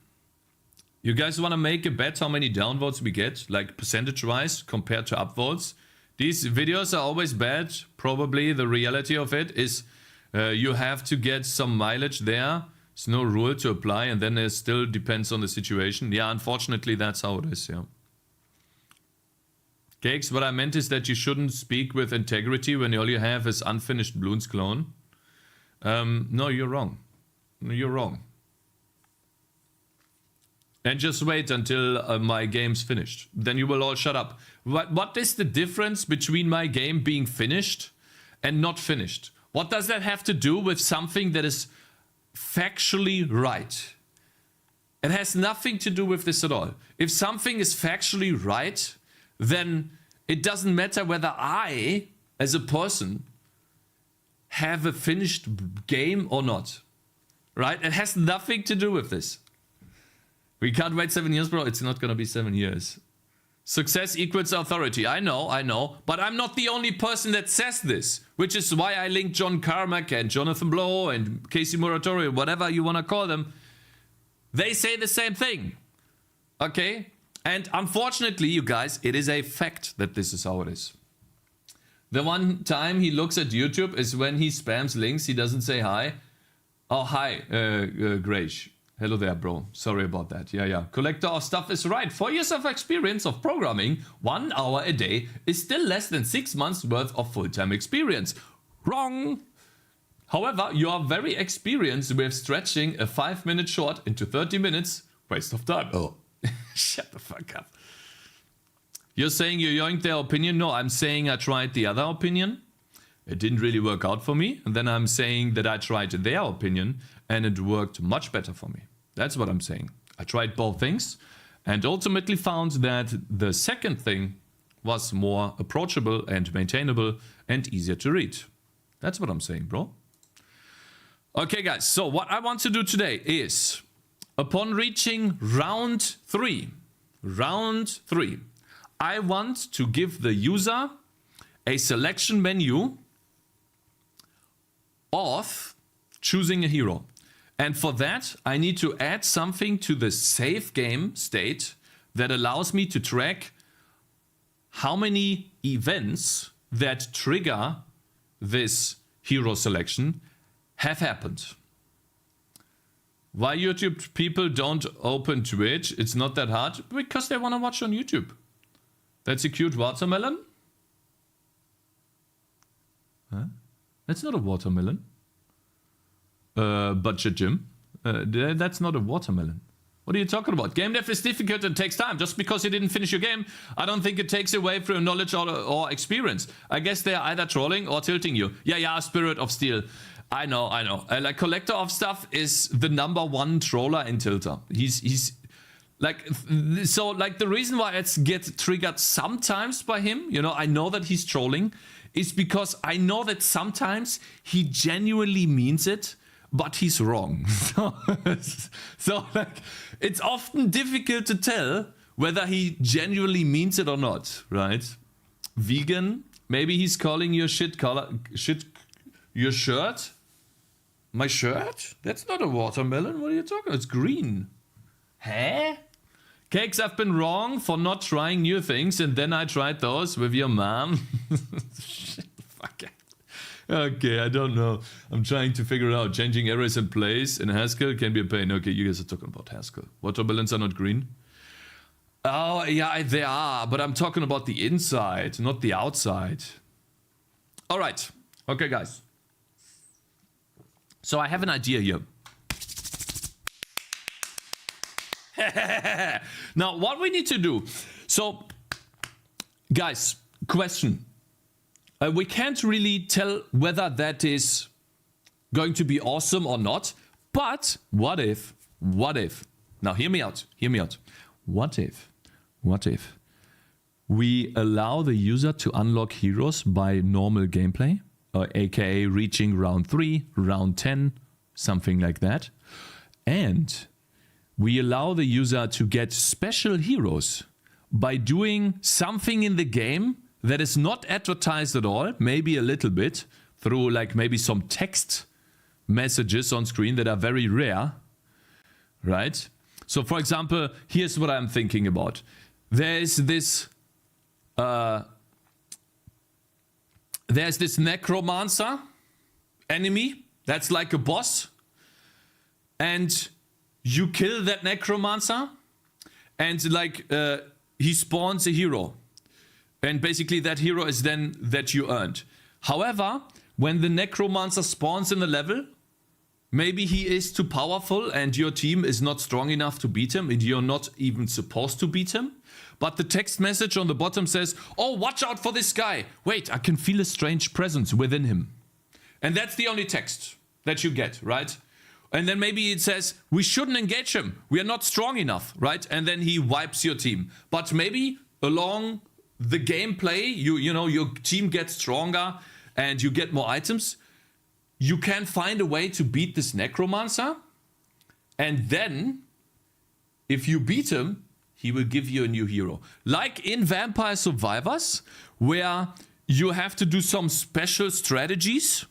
You guys want to make a bet how many downvotes we get, like percentage-wise, compared to upvotes? These videos are always bad. Probably the reality of it is you have to get some mileage there. There's no rule to apply, and then it still depends on the situation. Yeah, unfortunately, that's how it is, yeah. Cakez, what I meant is that you shouldn't speak with integrity when all you have is unfinished Bloons clone. No, you're wrong. You're wrong. And just wait until my game's finished. Then you will all shut up. What is the difference between my game being finished and not finished? What does that have to do with something that is factually right? It has nothing to do with this at all. If something is factually right, then it doesn't matter whether I, as a person, have a finished game or not. Right? It has nothing to do with this. We can't wait 7 years, bro. It's not going to be 7 years. Success equals authority. I know. But I'm not the only person that says this. Which is why I linked John Carmack and Jonathan Blow and Casey Muratori, whatever you want to call them. They say the same thing. Okay? And unfortunately, you guys, it is a fact that this is how it is. The one time he looks at YouTube is when he spams links. He doesn't say hi. Oh, hi, Grace. Hello there, bro. Sorry about that. Yeah. Collector of stuff is right. 4 years of experience of programming, 1 hour a day, is still less than 6 months worth of full-time experience. Wrong. However, you are very experienced with stretching a 5-minute short into 30 minutes. Waste of time. Oh. Shut the fuck up. You're saying you yoinked their opinion? No, I'm saying I tried the other opinion. It didn't really work out for me. And then I'm saying that I tried their opinion and it worked much better for me. That's what I'm saying. I tried both things and ultimately found that the second thing was more approachable and maintainable and easier to read. That's what I'm saying, bro. Okay, guys. So what I want to do today is, upon reaching round 3, I want to give the user a selection menu of choosing a hero. And for that, I need to add something to the save game state that allows me to track how many events that trigger this hero selection have happened. Why YouTube people don't open Twitch? It's not that hard. Because they want to watch on YouTube. That's a cute watermelon. Huh? That's not a watermelon. Budget Jim. That's not a watermelon. What are you talking about? Game dev is difficult and takes time. Just because you didn't finish your game, I don't think it takes away from your knowledge or experience. I guess they're either trolling or tilting you. Yeah, Spirit of Steel. I know. Like, Collector of Stuff is the #1 troller and tilter. He's like, so like the reason why I get triggered sometimes by him, you know, I know that he's trolling, is because I know that sometimes he genuinely means it, but he's wrong. So like, it's often difficult to tell whether he genuinely means it or not, right? Vegan, maybe he's calling your your shirt? My shirt? That's not a watermelon. What are you talking about? It's green. Huh? Cakez, I've been wrong for not trying new things, and then I tried those with your mom. Fuck it. Okay, I don't know. I'm trying to figure it out. Changing arrays in place in Haskell can be a pain. Okay, you guys are talking about Haskell. Watermelons are not green? Oh, yeah, they are. But I'm talking about the inside, not the outside. All right. Okay, guys. So I have an idea here. Now, what we need to do. So, guys, question. We can't really tell whether that is going to be awesome or not. But what if? Now, hear me out. What if we allow the user to unlock heroes by normal gameplay? AKA reaching round 3, round 10, something like that. And we allow the user to get special heroes by doing something in the game that is not advertised at all, maybe a little bit, through like maybe some text messages on screen that are very rare, right? So for example, here's what I'm thinking about. There's this necromancer enemy that's like a boss, and you kill that necromancer, and like he spawns a hero, and basically that hero is then that you earned. However, when the necromancer spawns in the level, maybe he is too powerful and your team is not strong enough to beat him, and you're not even supposed to beat him. But the text message on the bottom says, oh, watch out for this guy. Wait, I can feel a strange presence within him. And that's the only text that you get, right? And then maybe it says, we shouldn't engage him. We are not strong enough, right? And then he wipes your team. But maybe along the gameplay, you know, your team gets stronger and you get more items. You can find a way to beat this necromancer. And then, if you beat him, he will give you a new hero. Like in Vampire Survivors, where you have to do some special strategies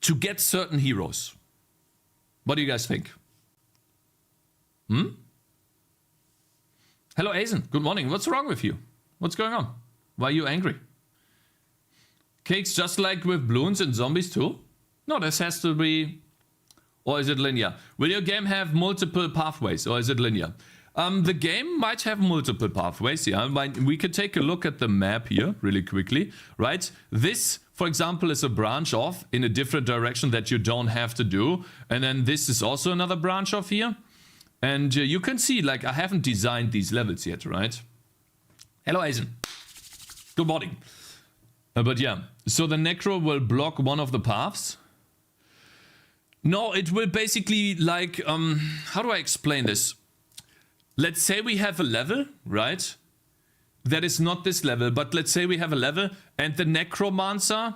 to get certain heroes. What do you guys think? Hello, Aizen. Good morning. What's wrong with you? What's going on? Why are you angry? Cakes just like with balloons and zombies too? No, this has to be... Or is it linear? Will your game have multiple pathways, or is it linear? The game might have multiple pathways, yeah. We could take a look at the map here really quickly, right? This, for example, is a branch off in a different direction that you don't have to do. And then this is also another branch off here. And you can see, like, I haven't designed these levels yet, right? Hello, Aizen. Good morning. But yeah, so the Necro will block one of the paths. No, it will basically like, how do I explain this? Let's say we have a level, right? That is not this level, but let's say we have a level and the Necromancer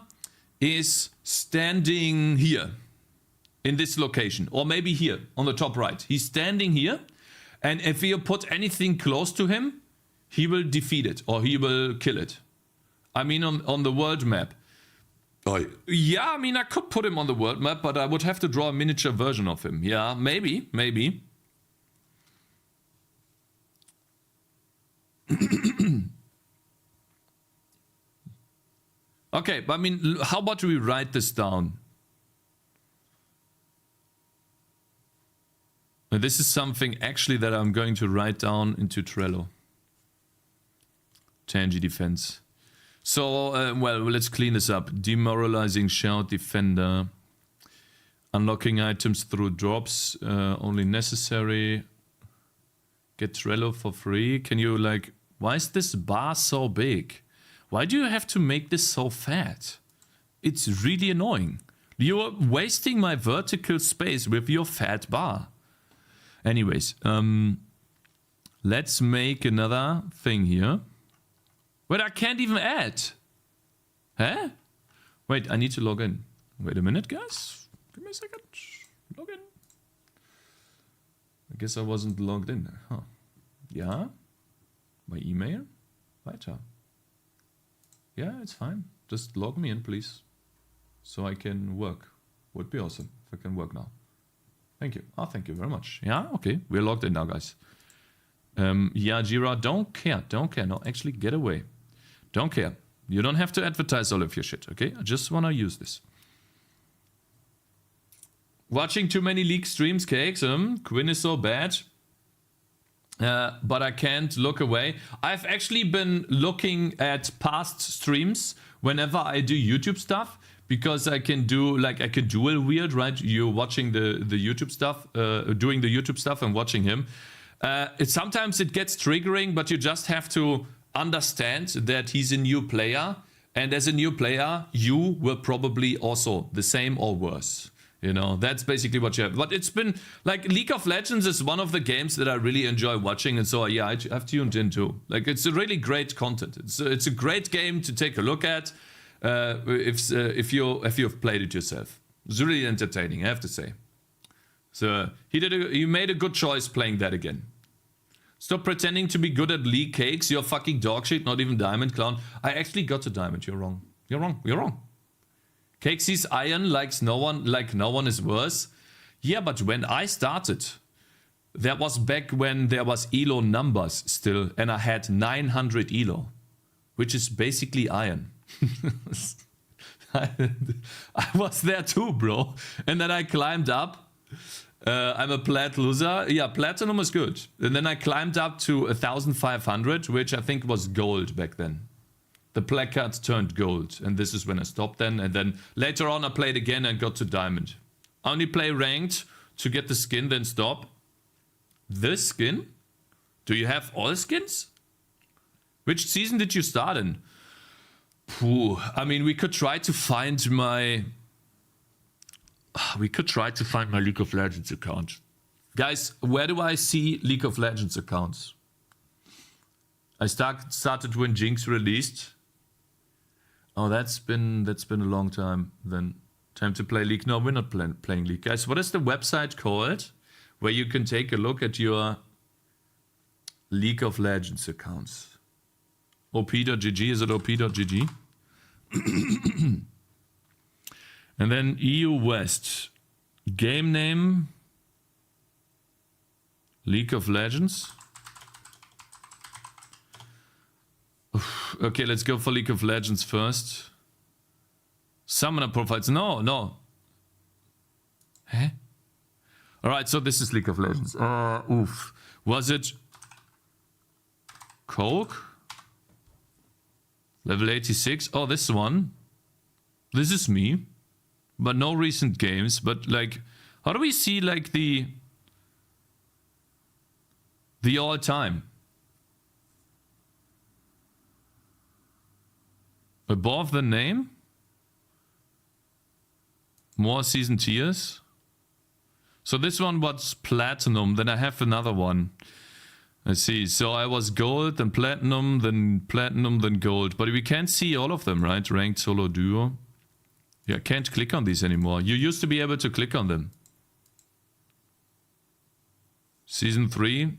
is standing here in this location, or maybe here on the top right. He's standing here, and if you put anything close to him, he will defeat it or he will kill it. I mean, on the world map. Oh, yeah, I mean, I could put him on the world map, but I would have to draw a miniature version of him. Yeah, maybe. Okay, but I mean, how about we write this down? This is something actually that I'm going to write down into Trello. Tangy defense. So, well, let's clean this up. Demoralizing shout defender. Unlocking items through drops. Only necessary. Get Trello for free. Can you like... Why is this bar so big? Why do you have to make this so fat? It's really annoying. You're wasting my vertical space with your fat bar. Anyways, let's make another thing here. Wait, I can't even add. Huh? Wait, I need to log in. Wait a minute, guys. Give me a second. Log in. I guess I wasn't logged in. Huh. Yeah. My email. Weiter. Yeah, it's fine. Just log me in, please. So I can work. Would be awesome if I can work now. Thank you. Oh, thank you very much. Yeah, okay. We're logged in now, guys. Yeah, Jira, don't care. No, actually, get away. Don't care. You don't have to advertise all of your shit, okay? I just want to use this. Watching too many leak streams, Cakes. Quinn is so bad. But I can't look away. I've actually been looking at past streams whenever I do YouTube stuff. Because I can do, like, I could dual wield, right? You're watching the YouTube stuff, doing the YouTube stuff and watching him. Sometimes it gets triggering, but you just have to understand that he's a new player. And as a new player, you were probably also the same or worse. You know, that's basically what you have. But it's been, like, League of Legends is one of the games that I really enjoy watching. And so, yeah, I've tuned in too. Like, it's a really great content. It's a great game to take a look at. If you've played it yourself. It's really entertaining, I have to say. So you made a good choice playing that again. Stop pretending to be good at League, Cakes. You're fucking dog shit, not even diamond, clown. I actually got to diamond. You're wrong. Cakes sees iron like no one is worse. Yeah, but when I started, that was back when there was elo numbers still, and I had 900 elo, which is basically iron. I was there too, bro. And then I climbed up. I'm a plat loser. Yeah, platinum is good. And then I climbed up to 1,500, which I think was gold back then. The placard turned gold. And this is when I stopped then. And then later on I played again and got to diamond. I only play ranked to get the skin, then stop. This skin? Do you have all skins? Which season did you start in? I mean, we could try to find my League of Legends account. Guys, where do I see League of Legends accounts? I started when Jinx released. Oh, that's been a long time. Then time to play League. No, we're not playing League. Guys, what is the website called where you can take a look at your League of Legends accounts? op.gg, is it op.gg? And then EU West. Game name. League of Legends. Okay, let's go for League of Legends first. Summoner profiles. No. Huh? Alright, so this is League of Legends. Oof. Was it Coke? Level 86. Oh, this one. This is me. But no recent games. But like, how do we see like the all time? Above the name? More season tiers? So this one was platinum, then I have another one. Let's see, so I was gold, then platinum, then gold. But we can't see all of them, right? Ranked solo duo. Yeah, I can't click on these anymore. You used to be able to click on them. Season 3.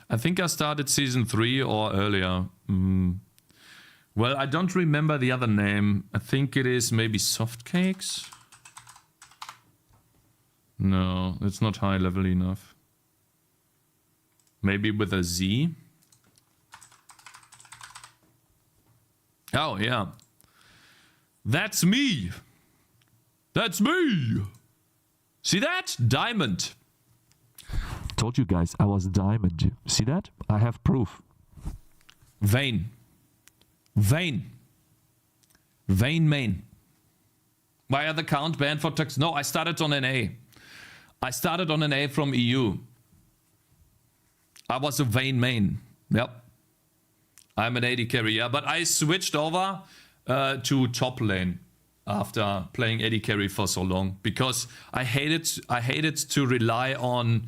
I think I started season 3 or earlier. Well, I don't remember the other name. I think it is maybe Cakez. No, it's not high level enough. Maybe with a Z. Oh, yeah. That's me. That's me. See that? Diamond. Told you guys I was diamond. See that? I have proof. Vane. Vane. Vane main. My other account banned for text. No, I started on an A. I started on an A from EU. I was a Vane main. Yep. I'm an AD carry, yeah. But I switched over to top lane after playing AD carry for so long. Because I hated to rely on...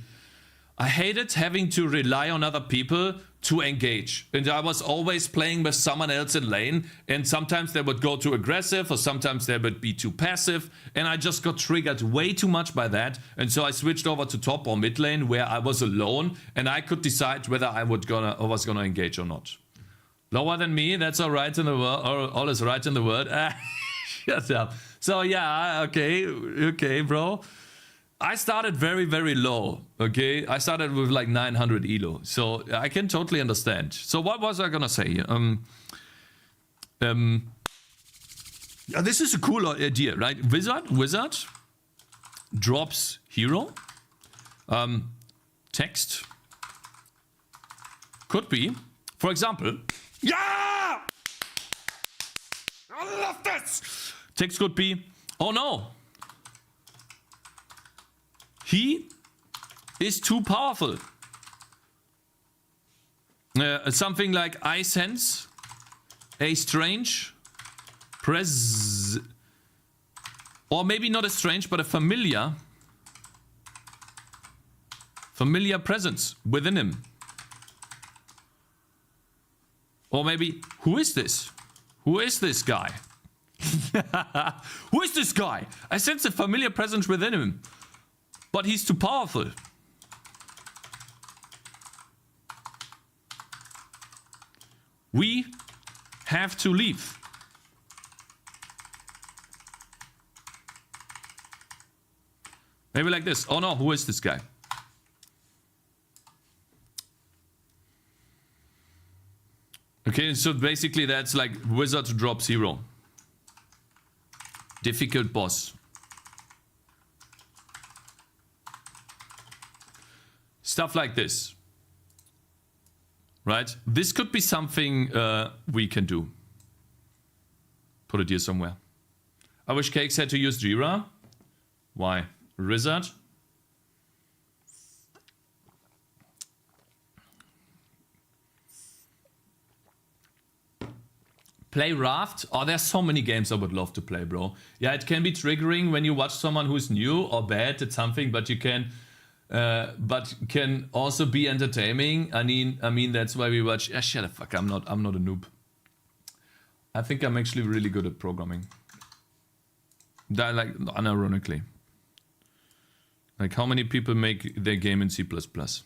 I hated having to rely on other people to engage. And I was always playing with someone else in lane. And sometimes they would go too aggressive or sometimes they would be too passive. And I just got triggered way too much by that. And so I switched over to top or mid lane where I was alone. And I could decide whether I was gonna engage or not. Lower than me, that's all right in the world. All is right in the world. Shut up. So yeah, okay, bro. I started very, very low, okay? I started with like 900 elo, so I can totally understand. So what was I gonna say? This is a cool idea, right? Wizard drops hero. Text could be, for example, yeah! I love this! Text could be, oh no! He is too powerful. Something like I sense, a strange, or maybe not a strange, but a familiar presence within him. Or maybe, who is this? Who is this guy? Who is this guy? I sense a familiar presence within him. But he's too powerful. We have to leave. Maybe like this. Oh no, who is this guy? Okay, so basically that's like wizard drop 0. Difficult boss. Stuff like this. Right? This could be something we can do. Put it here somewhere. I wish Cakez had to use Jira. Why? Wizard. Play Raft. Oh, there's so many games I would love to play, bro. Yeah, it can be triggering when you watch someone who's new or bad at something, but you can... but can also be entertaining. I mean that's why we watch. Shut the fuck. I'm not a noob. I think I'm actually really good at programming. That, like, unironically. Like, how many people make their game in C++? TCAP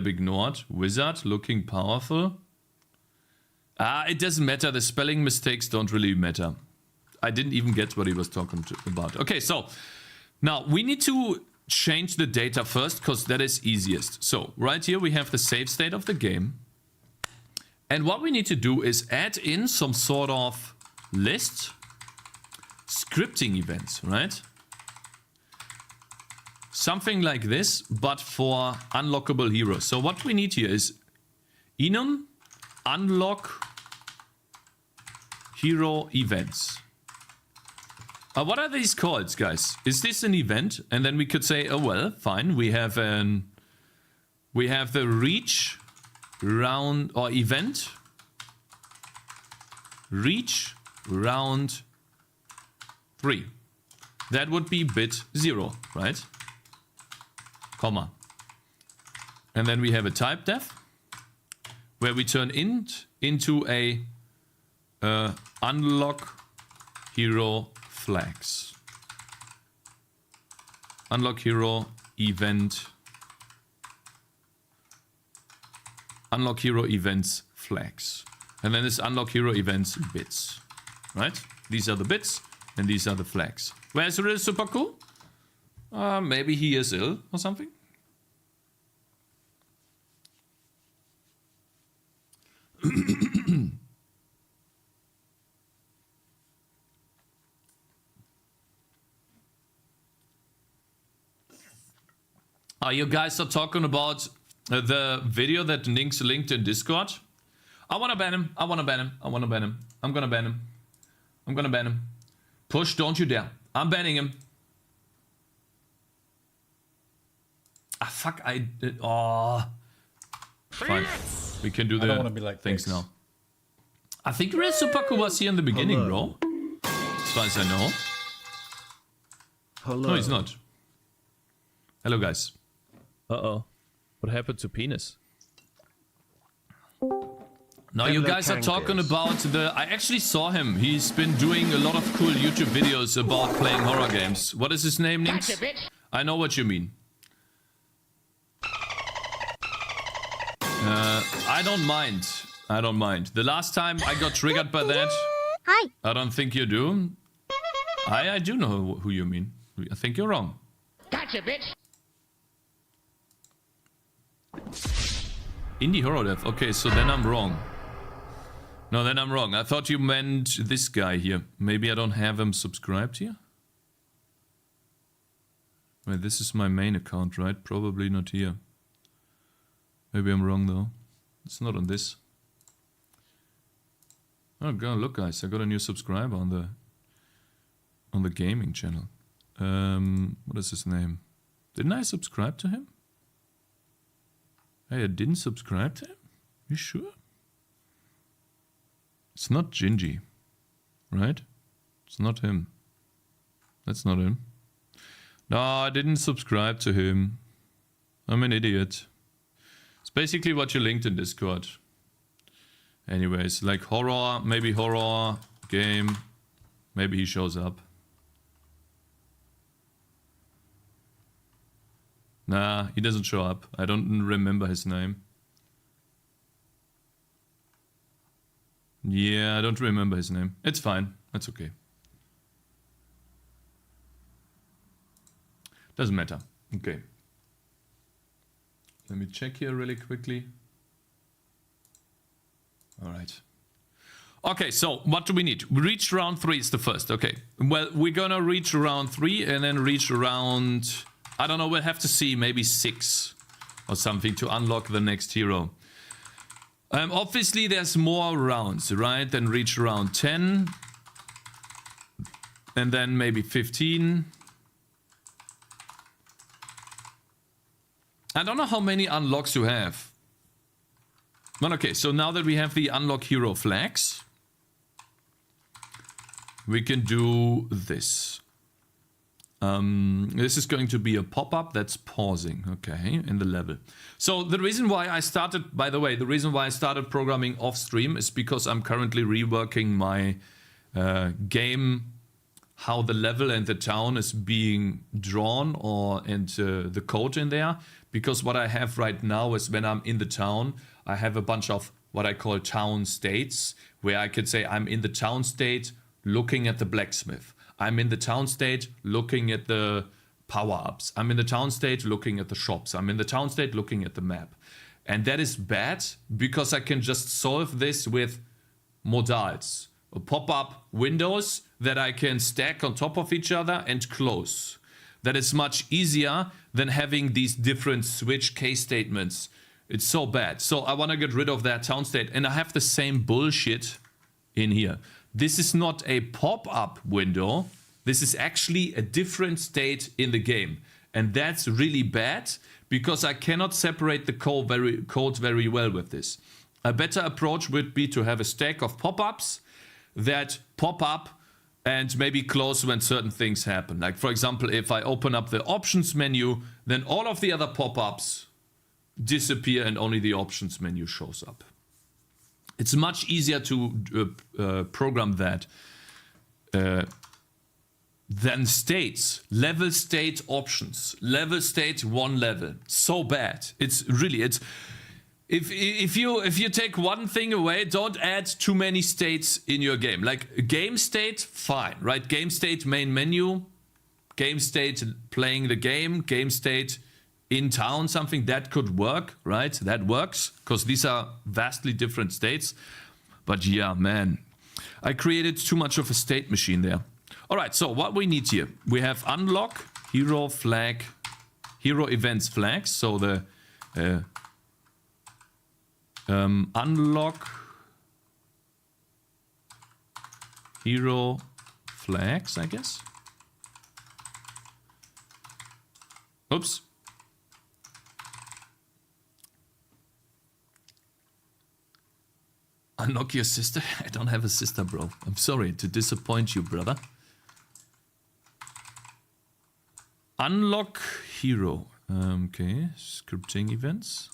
ignored. Wizard looking powerful. It doesn't matter. The spelling mistakes don't really matter. I didn't even get what he was talking about. Okay, so now we need to change the data first because that is easiest. So right here we have the save state of the game. And what we need to do is add in some sort of list scripting events, right? Something like this, but for unlockable heroes. So what we need here is enum unlock hero events. What are these called, guys? Is this an event? And then we could say, oh well, fine. We have the reach round or event reach round 3. That would be bit 0, right? Comma. And then we have a type def, where we turn int into a unlock hero flags. Unlock hero event. Unlock hero events flags. And then this unlock hero events bits. Right? These are the bits and these are the flags. Where's Real Super Cool? Maybe he is ill or something. You guys are talking about the video that Nink's linked in Discord? I wanna ban him. I wanna ban him. I wanna ban him. I'm gonna ban him. I'm gonna ban him. Push, don't you dare. I'm banning him. Ah, fuck, I did. Oh. Fine. We can do the I don't be like things this. now. I think Real Supaku was here in the beginning, bro. As far as I know. Hello. No, he's not. Hello, guys. Uh-oh. What happened to penis? Now you guys are talking about the... I actually saw him. He's been doing a lot of cool YouTube videos about playing horror games. What is his name, Ninx? I know what you mean. I don't mind. I don't mind. The last time I got triggered by that... Hi. I don't think you do. I do know who you mean. I think you're wrong. Gotcha, bitch. Indie horror dev. Okay, so then I'm wrong. No, then I'm wrong. I thought you meant this guy here. Maybe I don't have him subscribed here? Wait, this is my main account, right? Probably not here. Maybe I'm wrong though. It's not on this. Oh god, look guys, I got a new subscriber on the gaming channel. What is his name? Didn't I subscribe to him? Hey, I didn't subscribe to him? You sure? It's not Gingy, right? It's not him. That's not him. No, I didn't subscribe to him. I'm an idiot. It's basically what you linked in Discord. Anyways, like horror, maybe horror, game. Maybe he shows up. Nah, he doesn't show up. I don't remember his name. Yeah, I don't remember his name. It's fine. That's okay. Doesn't matter. Okay. Let me check here really quickly. All right. Okay, so what do we need? We reached round 3 is the first. Okay. Well, we're gonna reach round 3 and then reach around... I don't know, we'll have to see, maybe 6 or something to unlock the next hero. Obviously, there's more rounds, right? Then reach round 10. And then maybe 15. I don't know how many unlocks you have. Well, okay, so now that we have the unlock hero flags, we can do this. This is going to be a pop-up that's pausing, okay, in the level. So the reason why I started, by the way, the reason why I started programming off stream is because I'm currently reworking my game, how the level and the town is being drawn and the code in there. Because what I have right now is when I'm in the town, I have a bunch of what I call town states, where I could say I'm in the town state looking at the blacksmith. I'm in the town state looking at the power-ups. I'm in the town state looking at the shops. I'm in the town state looking at the map. And that is bad because I can just solve this with modals. Pop-up windows that I can stack on top of each other and close. That is much easier than having these different switch case statements. It's so bad. So I want to get rid of that town state. And I have the same bullshit in here. This is not a pop-up window. This is actually a different state in the game. And that's really bad because I cannot separate the code very well with this. A better approach would be to have a stack of pop-ups that pop up and maybe close when certain things happen. Like, for example, if I open up the options menu, then all of the other pop-ups disappear and only the options menu shows up. It's much easier to program that than states. Level state options. Level state 1 level. So bad. It's really, it's... If you take one thing away, don't add too many states in your game. Like game state, fine, right? Game state main menu, game state playing the game state in town, something that could work, right? That works because these are vastly different states. But yeah, man, I created too much of a state machine there. All right, so what we need here, we have unlock, hero flag, hero events flags. So the unlock hero flags, I guess. Oops. Unlock your sister? I don't have a sister, bro. I'm sorry to disappoint you, brother. Unlock hero. Okay, scripting events.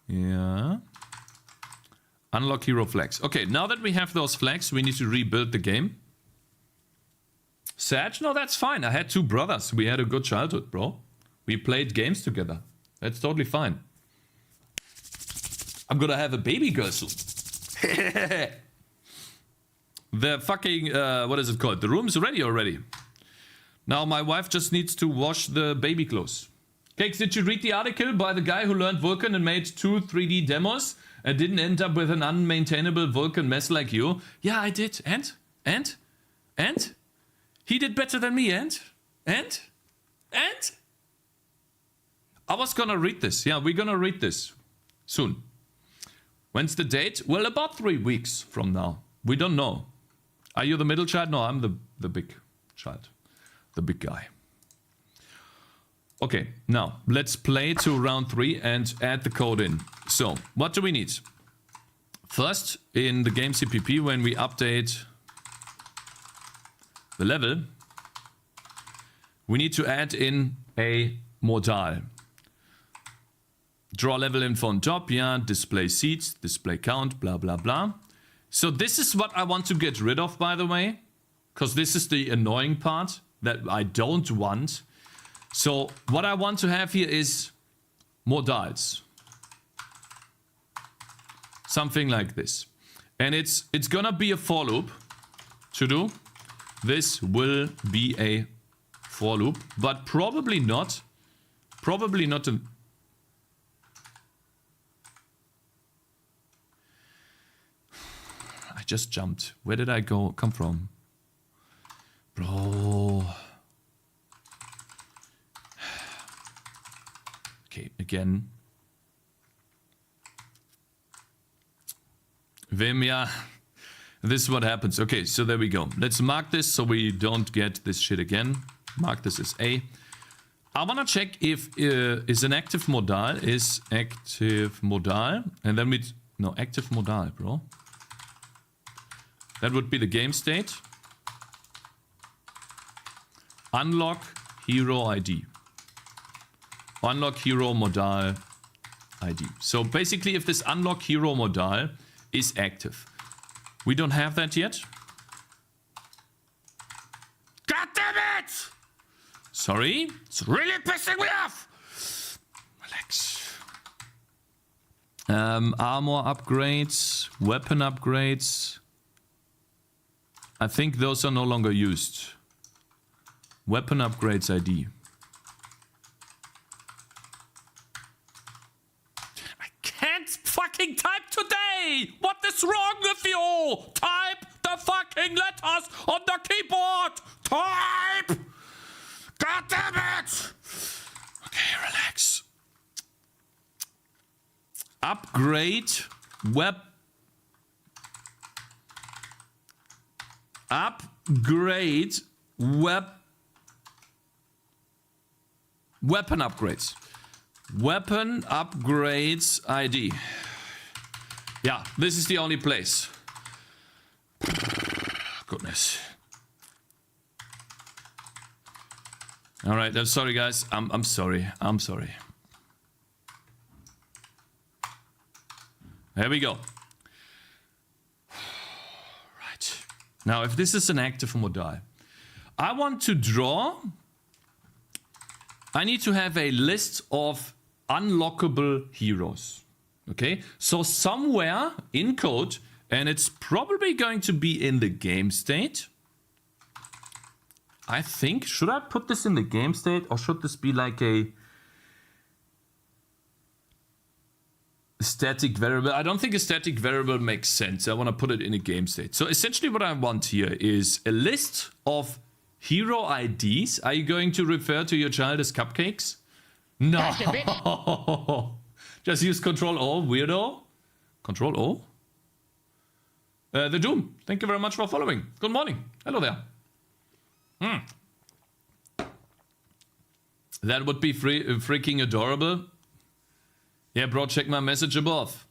Yeah. Unlock hero flags. Okay, now that we have those flags, we need to rebuild the game. Sag? No, that's fine. I had 2 brothers. We had a good childhood, bro. We played games together. That's totally fine. I'm gonna have a baby girl soon. The fucking, what is it called? The room's ready already. Now my wife just needs to wash the baby clothes. Cakez, did you read the article by the guy who learned Vulkan and made 2 3D demos and didn't end up with an unmaintainable Vulkan mess like you? Yeah, I did. And? He did better than me, and? I was gonna read this. Yeah, we're gonna read this soon. When's the date? Well, about 3 weeks from now. We don't know. Are you the middle child? No, I'm the big child. The big guy. Okay, now let's play to round 3 and add the code in. So, what do we need? First, in the game CPP, when we update the level, we need to add in a modal. Draw level info on top, yeah, display seats, display count, blah, blah, blah. So this is what I want to get rid of, by the way, because this is the annoying part that I don't want. So what I want to have here is modals. Something like this. And it's gonna be a for loop to do. This will be a for loop, but probably not an... I just jumped. Where did I come from? Bro. Okay, again. Vim, yeah. This is what happens. Okay, so there we go. Let's mark this so we don't get this shit again. Mark this as A. I wanna check if is an active modal is active modal, and then we no active modal, bro. That would be the game state. Unlock hero ID. Unlock hero modal ID. So basically, if this unlock hero modal is active, we don't have that yet. God damn it! Sorry, it's really pissing me off. Relax. Armor upgrades, weapon upgrades. I think those are no longer used. Weapon upgrades ID. I can't fucking type today! What is wrong with you? Type the fucking letters on the keyboard! Type! God damn it! Okay, relax. Upgrade Upgrade weapon upgrades. Weapon upgrades ID. Yeah, this is the only place. Goodness. All right, I'm sorry, guys. I'm sorry. I'm sorry. There we go. Right. Now, if this is an active modal, I want to draw. I need to have a list of unlockable heroes. Okay, so somewhere in code, and it's probably going to be in the game state. I think, should I put this in the game state, or should this be like a static variable? I don't think a static variable makes sense. I want to put it in a game state. So essentially what I want here is a list of hero IDs. Are you going to refer to your child as Cakez? No. Just use Control O, weirdo. Control O? The Doom, thank you very much for following. Good morning. Hello there. That would be freaking adorable. Yeah, bro, check my message above.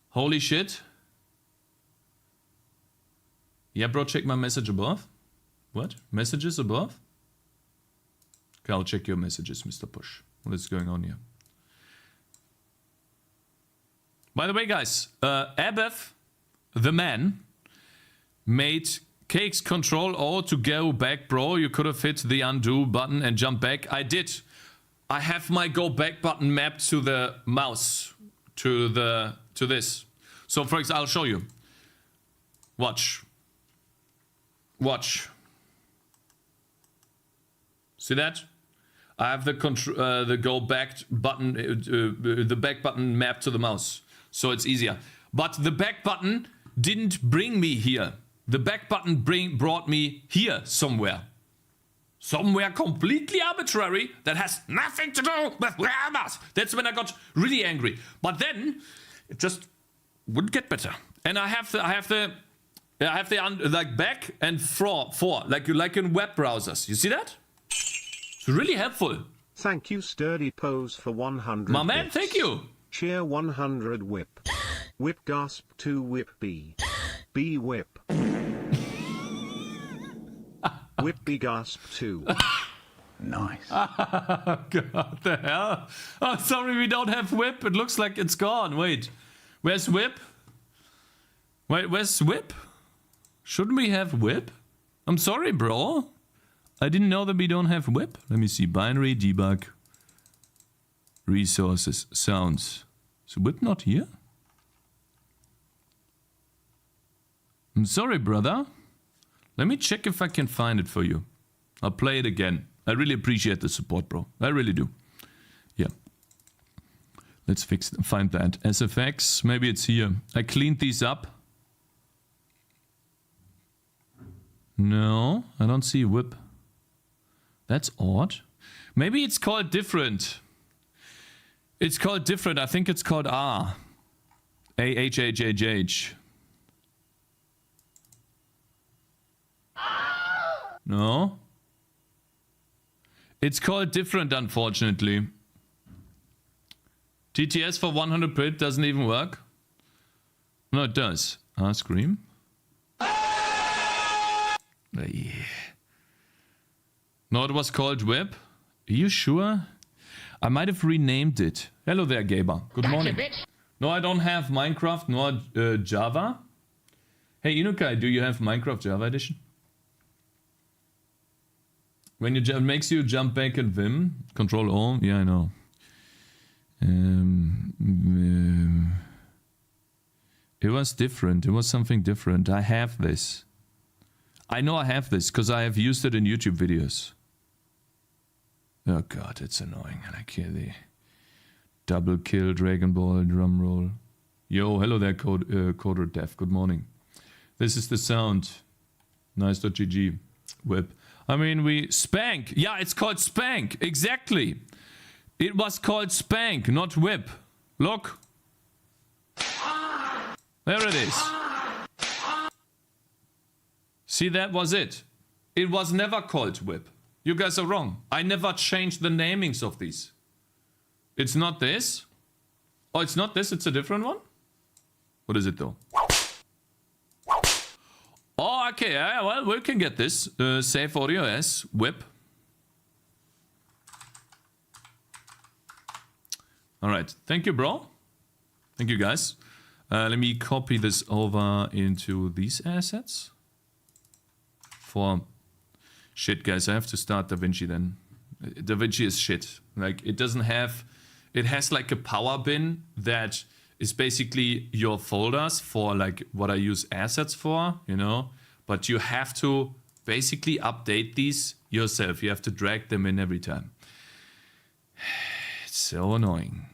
Holy shit. Yeah, bro, check my message above. What? Messages above? Okay, I'll check your messages, Mr. Push. What is going on here? By the way, guys, Abev, the man, made Cakez Control O to go back, bro. You could have hit the undo button and jump back. I did. I have my go back button mapped to the mouse, to this. So, for example, I'll show you. Watch. Watch. See that? I have the go back button, the back button mapped to the mouse, so it's easier. But the back button didn't bring me here. The back button brought me here somewhere. Somewhere completely arbitrary that has nothing to do with where I was. That's when I got really angry. But then it just wouldn't get better. And I have the like back and for like in web browsers. You see that? It's really helpful. Thank you, Sturdy Pose, for 100 My man, bits. thank you. Cheer 100 whip. Whip gasp 2 whip B. B whip. Whip B gasp 2. Nice. God, the hell? Oh, sorry, we don't have whip. It looks like it's gone. Wait, where's whip? Wait, where's whip? Shouldn't we have whip? I'm sorry, bro. I didn't know that we don't have whip. Let me see. Binary, debug, resources, sounds. Is whip not here? I'm sorry, brother. Let me check if I can find it for you. I'll play it again. I really appreciate the support, bro. I really do. Yeah. Let's find that. SFX, maybe it's here. I cleaned these up. No, I don't see whip. That's odd. Maybe it's called different. It's called different. I think it's called R. A-H-H-H-H. No. It's called different, unfortunately. TTS for 100 bit doesn't even work. No, it does. Scream. Yeah. No, it was called Web. Are you sure? I might have renamed it. Hello there, Gaber. Good morning. No, I don't have Minecraft nor Java. Hey, Inukai, do you have Minecraft Java Edition? When you makes you jump back at Vim. Control O. Yeah, I know. It was different. It was something different. I have this. I know I have this because I have used it in YouTube videos. Oh god, it's annoying. I can't. The double kill, Dragon Ball, drum roll. Yo, hello there, Coder Dev. Good morning. This is the sound. Nice.gg. Whip. I mean, we spank. Yeah, it's called spank. Exactly. It was called spank, not whip. Look. There it is. See, that was it. It was never called whip. You guys are wrong. I never changed the namings of these. It's not this. Oh, it's not this, it's a different one? What is it though? Oh, okay, yeah, well, we can get this. Save audio as whip. Alright, thank you, bro. Thank you, guys. Let me copy this over into these assets. For... Shit, guys, I have to start DaVinci then. DaVinci is shit. Like, it doesn't have... It has like a power bin that is basically your folders for like what I use assets for, you know? But you have to basically update these yourself. You have to drag them in every time. It's so annoying.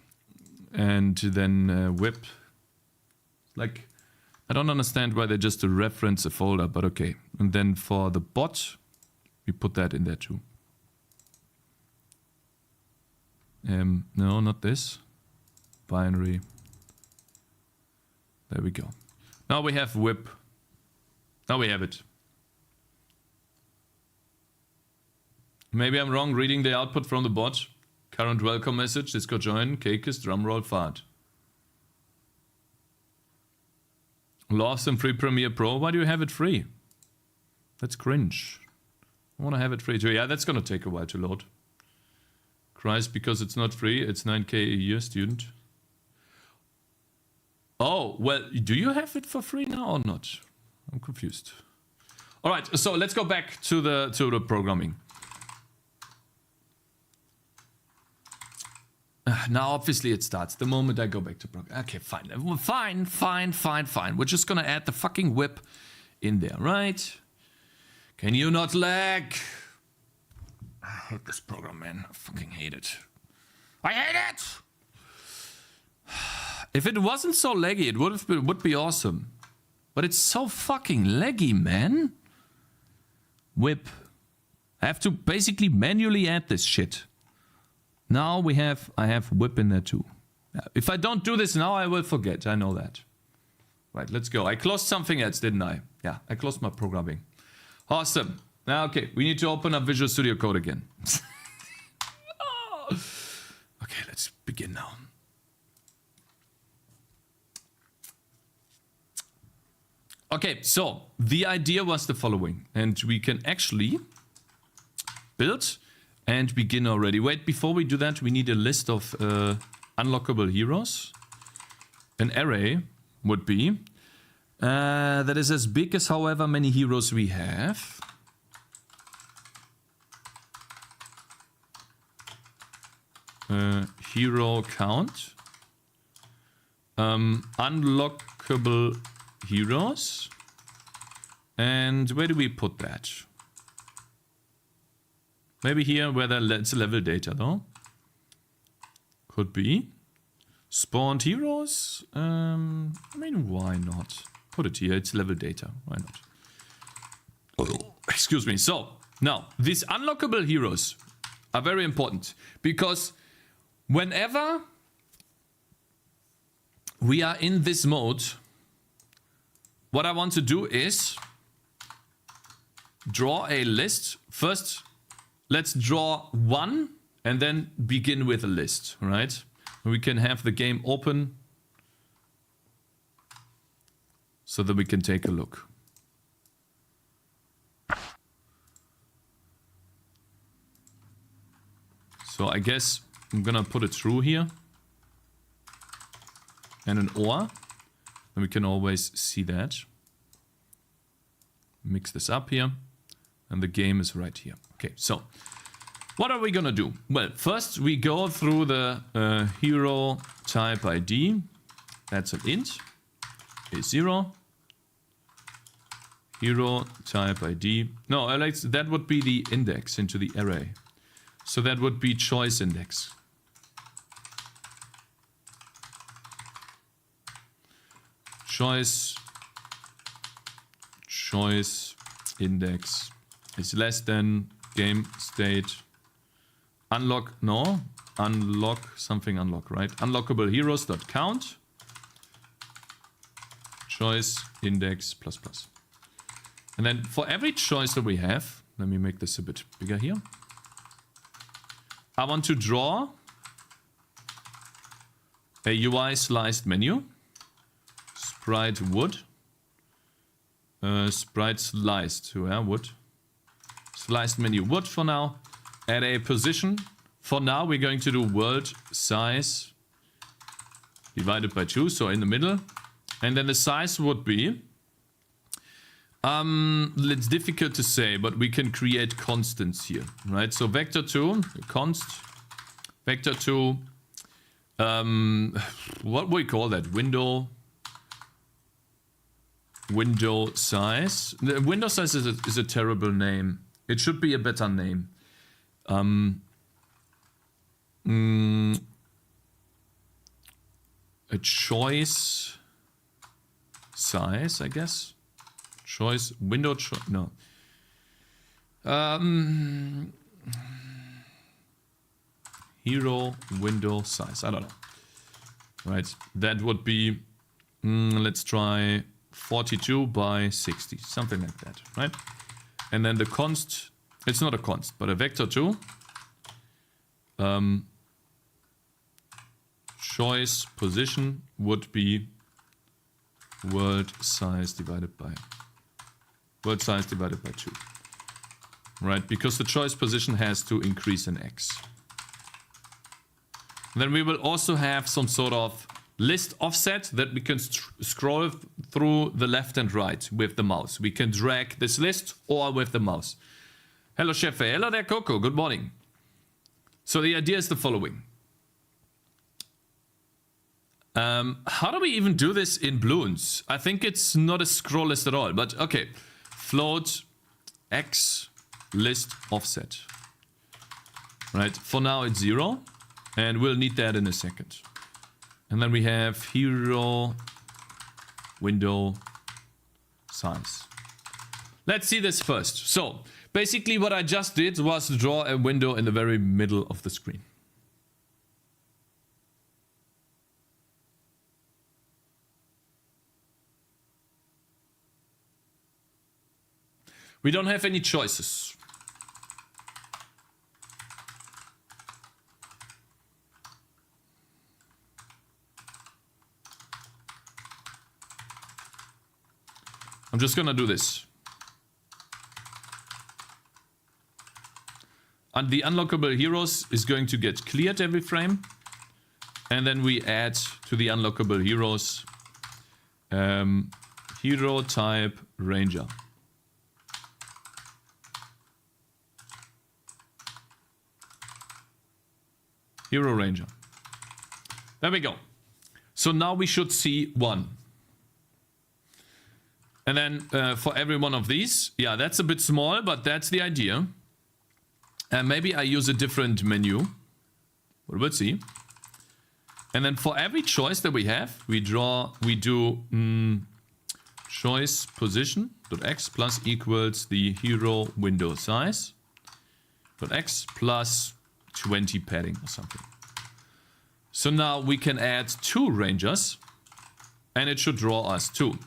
And then whip. Like, I don't understand why they just reference a folder, but okay. And then for the bot, we put that in there too. No, not this. Binary. There we go. Now we have whip. Now we have it. Maybe I'm wrong reading the output from the bot. Current welcome message. Discord join. Cakez drumroll fart. Lost and free Premiere Pro. Why do you have it free? That's cringe. I want to have it free too. Yeah, that's gonna take a while to load. Christ, because it's not free. It's 9k a year, student. Oh, well, do you have it for free now or not? I'm confused. All right, so let's go back to the programming. Now, obviously, it starts the moment I go back to programming. Okay, fine. We're just gonna add the fucking whip in there, right? Can you not lag? I hate this program, man. I fucking hate it. I hate it! If it wasn't so laggy, it would be awesome. But it's so fucking laggy, man. Whip. I have to basically manually add this shit. Now I have whip in there too. If I don't do this now, I will forget. I know that. Right, let's go. I closed something else, didn't I? Yeah, I closed my programming. Awesome. Now, okay, we need to open up Visual Studio Code again. Okay, let's begin now. Okay, so the idea was the following, and we can actually build and begin already. Wait, before we do that, we need a list of unlockable heroes. An array would be that is as big as however many heroes we have. Hero count. Unlockable heroes. And where do we put that? Maybe here where it's level data though. Could be. Spawned heroes? I mean, why not? Put it here, it's level data. Why not? Oh, excuse me. So, now, these unlockable heroes are very important because whenever we are in this mode, what I want to do is draw a list. First, let's draw one and then begin with a list, right? We can have the game open so that we can take a look. So I guess I'm gonna put it through here. And an OR. And we can always see that. Mix this up here. And the game is right here. Okay, so what are we gonna do? Well, first we go through the hero type ID. That's an int. A0. Hero type ID. No, Alex, that would be the index into the array. So that would be choice index. Choice index is less than game state unlock, no, unlock something unlock, right? Unlockable heroes dot count choice index plus plus. And then for every choice that we have, let me make this a bit bigger here. I want to draw a UI sliced menu. Sprite wood. Sprite sliced. Yeah, wood. Sliced menu wood for now. Add a position. For now, we're going to do world size divided by 2, so in the middle. And then the size would be... it's difficult to say, but we can create constants here, right? So vector 2, const, vector 2, what we call that? Window size. The window size is a terrible name. It should be a better name. A choice size, I guess. Choice, window choice, no. Hero window size, I don't know. Right, that would be, let's try 42 by 60, something like that, right? And then the const, it's not a const, but a vector 2. Choice position would be world size divided by 2, right? Because the choice position has to increase in x. Then we will also have some sort of list offset that we can scroll through the left and right with the mouse. We can drag this list or with the mouse. Hello, Chef. Hello there, Coco. Good morning. So the idea is the following. How do we even do this in Bloons? I think it's not a scroll list at all, but okay. Float x list offset. Right, for now it's 0, and we'll need that in a second. And then we have hero window size. Let's see this first. So basically what I just did was draw a window in the very middle of the screen. We don't have any choices. I'm just gonna do this. And the unlockable heroes is going to get cleared every frame. And then we add to the unlockable heroes hero type ranger. Hero ranger. There we go. So now we should see 1. And then for every one of these, yeah, that's a bit small, but that's the idea. And maybe I use a different menu. We'll see. And then for every choice that we have, we do choice position dot x plus equals the hero window size dot x plus 20 padding or something. So now we can add 2 rangers, and it should draw us 2.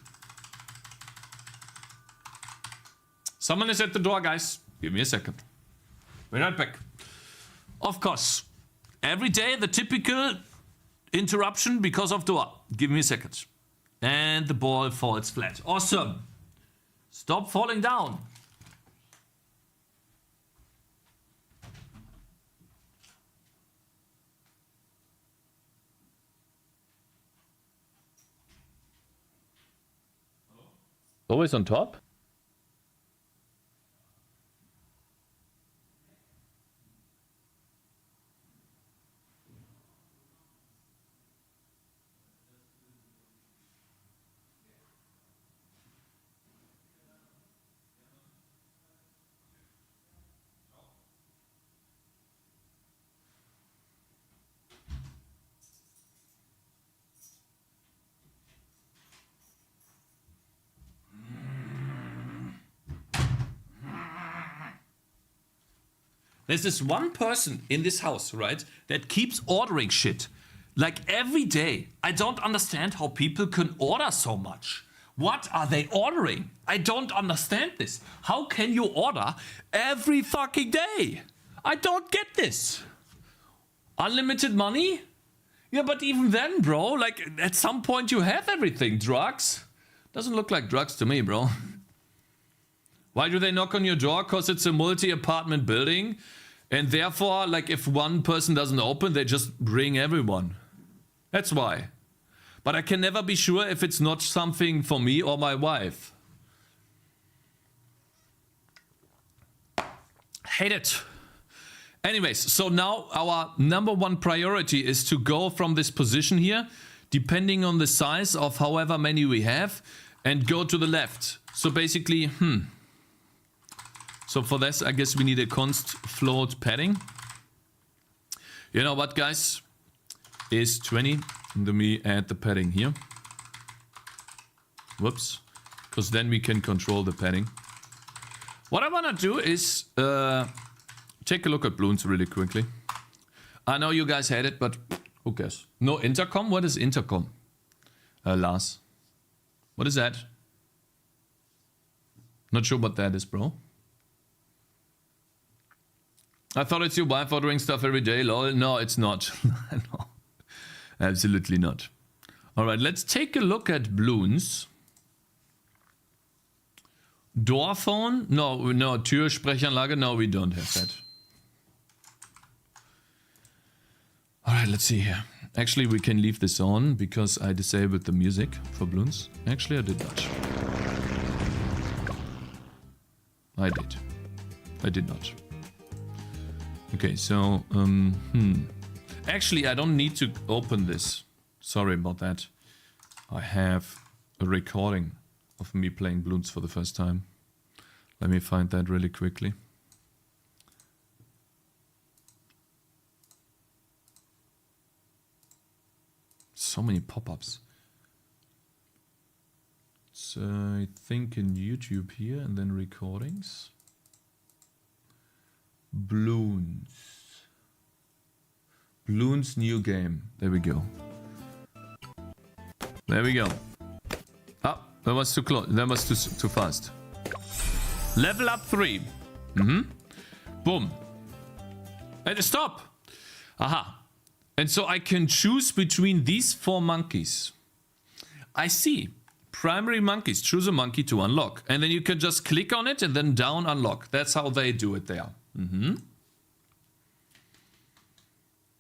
Someone is at the door, guys. Give me a second. We're right back. Of course, every day the typical interruption because of door. Give me a second. And the ball falls flat. Awesome. Stop falling down. Always on top? There's this one person in this house, right, that keeps ordering shit. Like every day. I don't understand how people can order so much. What are they ordering? I don't understand this. How can you order every fucking day? I don't get this. Unlimited money? Yeah, but even then, bro, like, at some point you have everything. Drugs? Doesn't look like drugs to me, bro. Why do they knock on your door? Because it's a multi-apartment building. And therefore, like, if one person doesn't open, they just bring everyone. That's why. But I can never be sure if it's not something for me or my wife. Hate it. Anyways, so now our number one priority is to go from this position here, depending on the size of however many we have, and go to the left. So basically, So for this, I guess we need a const float padding. You know what, guys? Is 20. Let me add the padding here. Whoops. Because then we can control the padding. What I want to do is take a look at balloons really quickly. I know you guys had it, but who cares? No intercom? What is intercom? Lars. What is that? Not sure what that is, bro. I thought it's your wife ordering stuff every day, lol. No, it's not. No. Absolutely not. Alright, let's take a look at balloons. Door phone? No, Türsprechanlage? No, we don't have that. Alright, let's see here. Actually, we can leave this on because I disabled the music for balloons. Actually, I did not. I did not. Okay, so, Actually, I don't need to open this. Sorry about that. I have a recording of me playing balloons for the first time. Let me find that really quickly. So many pop-ups. So I think in YouTube here and then recordings. Balloons. Balloons new game. There we go. There we go. Ah, that was too close. That was too fast. Level up 3. Boom. And stop. Aha. And so I can choose between these 4 monkeys. I see. Primary monkeys. Choose a monkey to unlock. And then you can just click on it and then down unlock. That's how they do it there.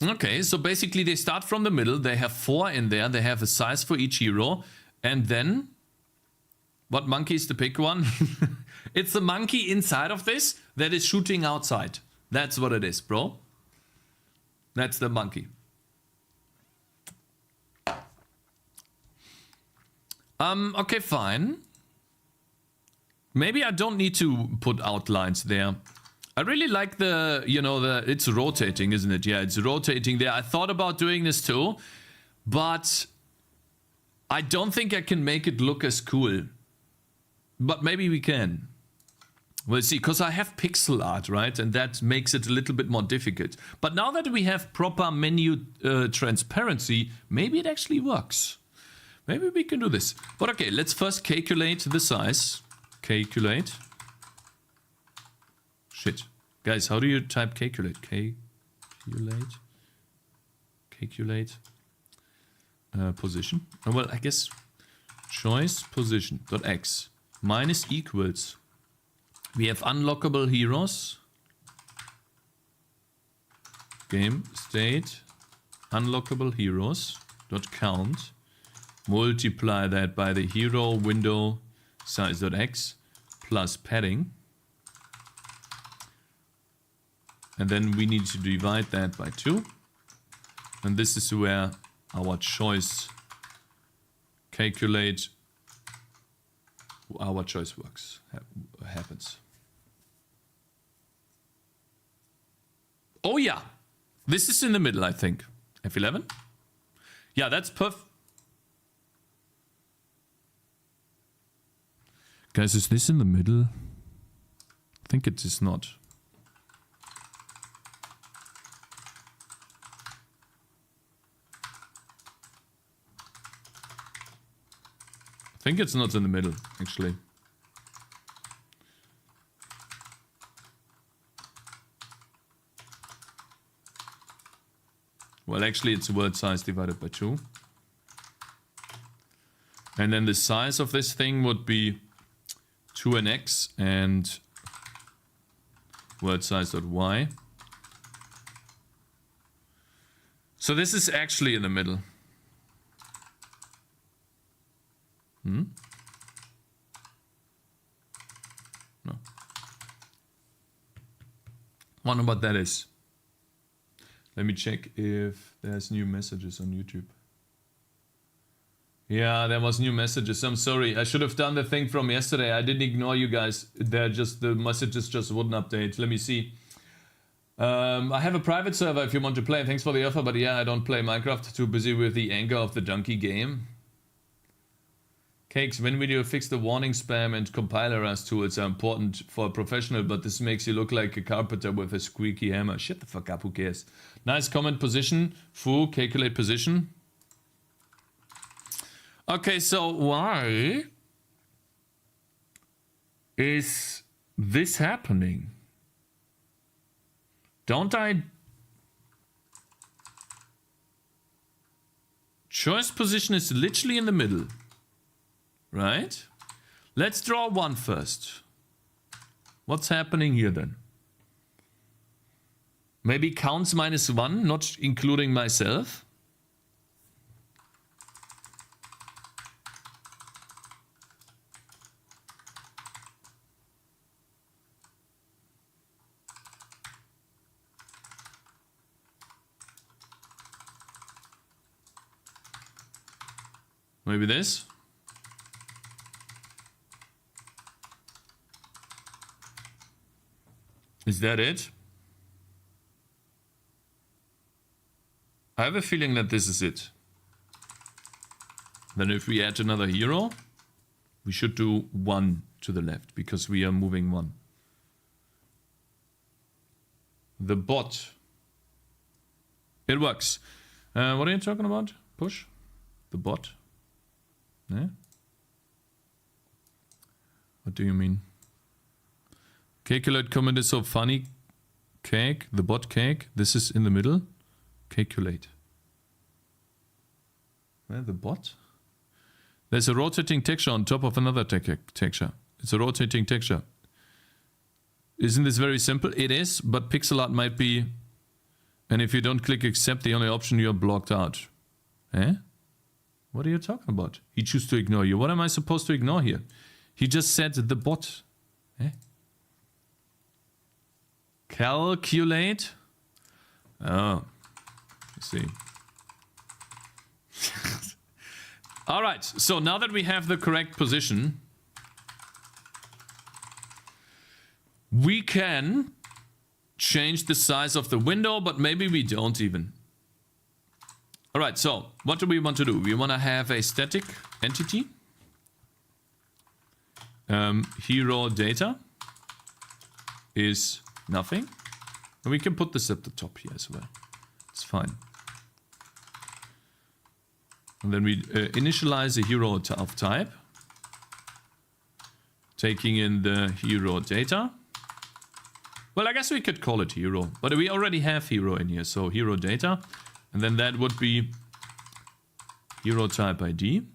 Okay, so basically they start from the middle. They have 4 in there. They have a size for each hero. And then, what monkey is the pick one? It's the monkey inside of this that is shooting outside. That's what it is, bro. That's the monkey. Okay, fine. Maybe I don't need to put outlines there. I really like the, it's rotating, isn't it? Yeah, it's rotating there. I thought about doing this too, but I don't think I can make it look as cool. But maybe we can. We'll see, because I have pixel art, right? And that makes it a little bit more difficult. But now that we have proper menu transparency, maybe it actually works. Maybe we can do this. But okay, let's first calculate the size. Calculate. Shit. Guys, how do you type calculate? Calculate. Position. Oh, well, I guess choice position dot x minus equals. We have unlockable heroes. Game state unlockable heroes dot count. Multiply that by the hero window size dot x plus padding. And then we need to divide that by 2. And this is where our choice calculate our choice works happens. Oh yeah, this is in the middle, I think. F11. Yeah, that's perfect. Guys, is this in the middle? I think it is not. I think it's not in the middle, actually. Well, actually, it's word size divided by 2. And then the size of this thing would be 2nx and word size.y. So this is actually in the middle. No. Wonder what that is. Let me check if there's new messages on YouTube. Yeah, there was new messages. I'm sorry. I should have done the thing from yesterday. I didn't ignore you guys. The messages just wouldn't update. Let me see. I have a private server if you want to play. Thanks for the offer, but yeah, I don't play Minecraft. Too busy with the anger of the donkey game. Cakes, when will you fix the warning spam and compiler as tools are important for a professional, but this makes you look like a carpenter with a squeaky hammer. Shut the fuck up, who cares? Nice comment, position. Foo, calculate position. Okay, so why is this happening? Don't I... Choice position is literally in the middle. Right? Let's draw one first. What's happening here then? Maybe counts -1, not including myself. Maybe this. Is that it? I have a feeling that this is it. Then if we add another hero, we should do 1 to the left because we are moving 1. The bot. It works. What are you talking about? Push? The bot? Yeah? What do you mean? Calculate comment is so funny. Cake, the bot cake. This is in the middle. Calculate. Where the bot? There's a rotating texture on top of another texture. It's a rotating texture. Isn't this very simple? It is, but pixel art might be... And if you don't click accept, the only option, you're blocked out. Eh? What are you talking about? He chooses to ignore you. What am I supposed to ignore here? He just said the bot. Eh? Calculate. Oh, let's see. All right. So now that we have the correct position, we can change the size of the window, but maybe we don't even. All right. So what do we want to do? We want to have a static entity. Hero data is nothing. And we can put this at the top here as well. It's fine. And then we initialize a hero of type. Taking in the hero data. Well, I guess we could call it hero. But we already have hero in here. So hero data. And then that would be hero type ID.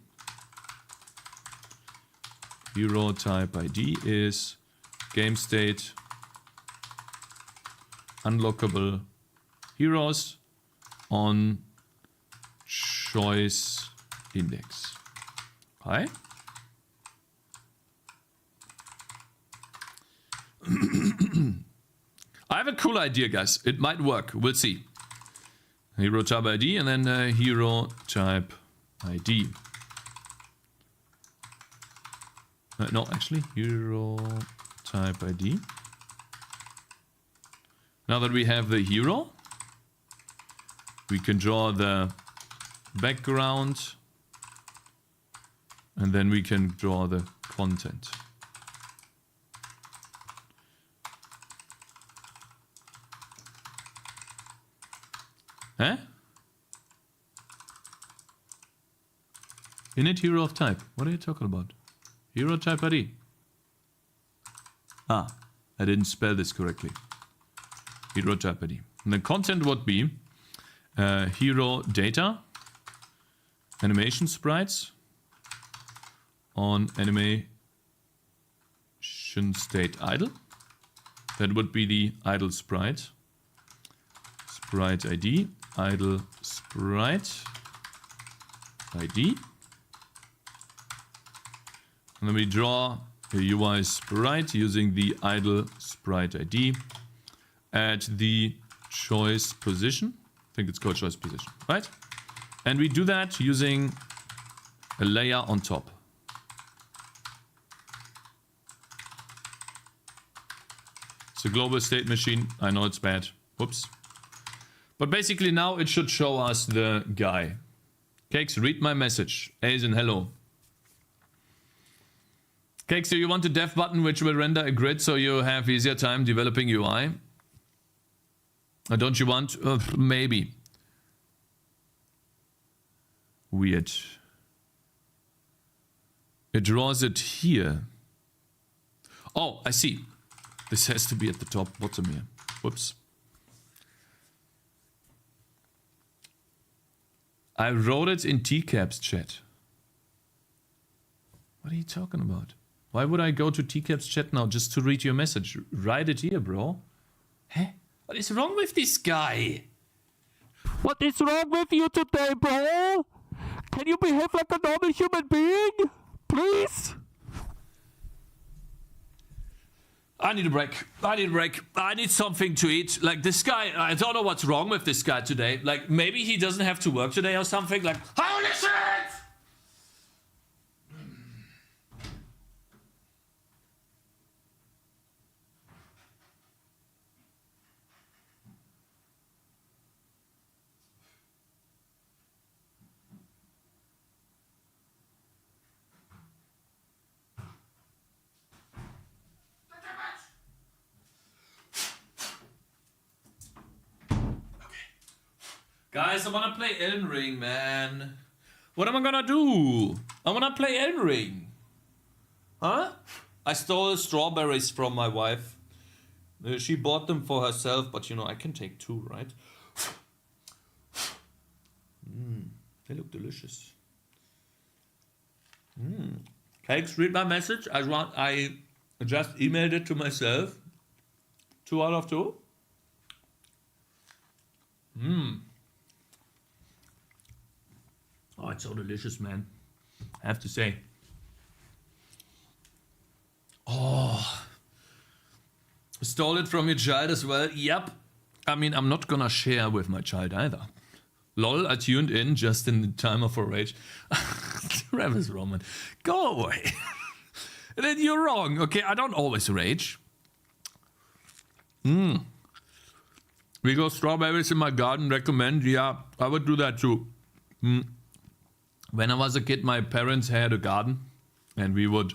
Hero type ID is game state unlockable heroes on choice index. Okay. I have a cool idea, guys. It might work. We'll see. Hero type ID and then hero type ID. No, actually, hero type ID. Now that we have the hero, we can draw the background and then we can draw the content. Eh? Init hero of type. What are you talking about? Hero type ID. Ah, I didn't spell this correctly. Hero type ID. And the content would be hero data, animation sprites on animation state idle. That would be the idle sprite. Sprite ID, idle sprite ID. And then we draw a UI sprite using the idle sprite ID at the choice position. I think it's called choice position, right? And we do that using a layer on top. It's a global state machine. I know it's bad. Whoops. But basically now it should show us the guy. Cakez, read my message. As in hello. Cakez, do you want a dev button which will render a grid so you have easier time developing UI? Or don't you want? Maybe. Weird. It draws it here. Oh, I see. This has to be at the top bottom here. Whoops. I wrote it in TCAP's chat. What are you talking about? Why would I go to TCAP's chat now just to read your message? Write it here, bro. Huh? What is wrong with this guy? What is wrong with you today, bro? Can you behave like a normal human being? Please? I need a break. I need a break. I need something to eat. Like this guy, I don't know what's wrong with this guy today. Like maybe he doesn't have to work today or something. Like, holy shit! Guys, I wanna play Elden Ring, man. What am I gonna do? I wanna play Elden Ring. Huh? I stole strawberries from my wife. She bought them for herself, but you know, I can take 2, right? They look delicious. Cakez, read my message. I just emailed it to myself. 2 out of 2. Oh, it's so delicious, man. I have to say. Oh. Stole it from your child as well? Yep. I mean, I'm not gonna share with my child either. Lol, I tuned in just in the time of a rage. Travis Roman, go away. Then you're wrong, okay? I don't always rage. We grow strawberries in my garden, recommend. Yeah, I would do that too. When I was a kid, my parents had a garden and we would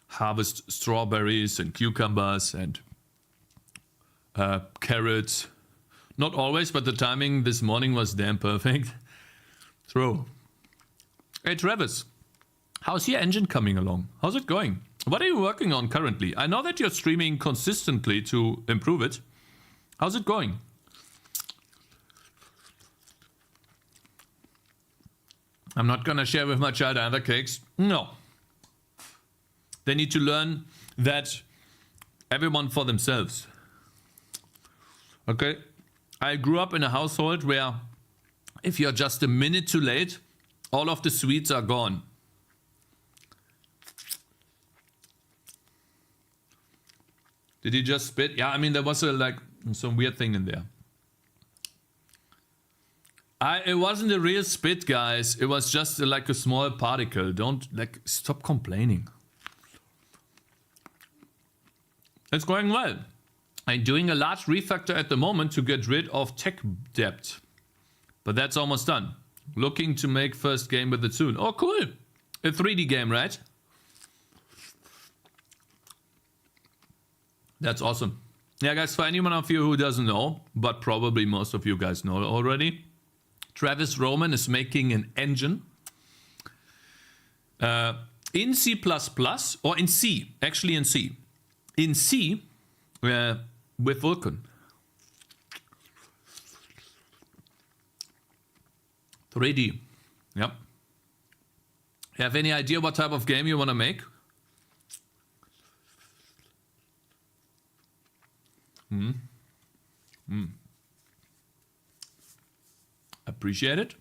harvest strawberries and cucumbers and carrots. Not always, but the timing this morning was damn perfect. True. Hey Travis, how's your engine coming along? How's it going? What are you working on currently? I know that you're streaming consistently to improve it. How's it going? I'm not gonna share with my child either, Cakez. No. They need to learn that everyone for themselves. Okay? I grew up in a household where if you're just a minute too late, all of the sweets are gone. Did he just spit? Yeah, I mean, there was some weird thing in there. It wasn't a real spit, guys. It was just like a small particle. Don't, stop complaining. It's going well. I'm doing a large refactor at the moment to get rid of tech debt. But that's almost done. Looking to make first game with it soon. Oh, cool. A 3D game, right? That's awesome. Yeah, guys, for anyone of you who doesn't know, but probably most of you guys know already, Travis Roman is making an engine in C++, or in C, actually in C. In C, with Vulkan. 3D. Yep. You have any idea what type of game you want to make? Appreciate it.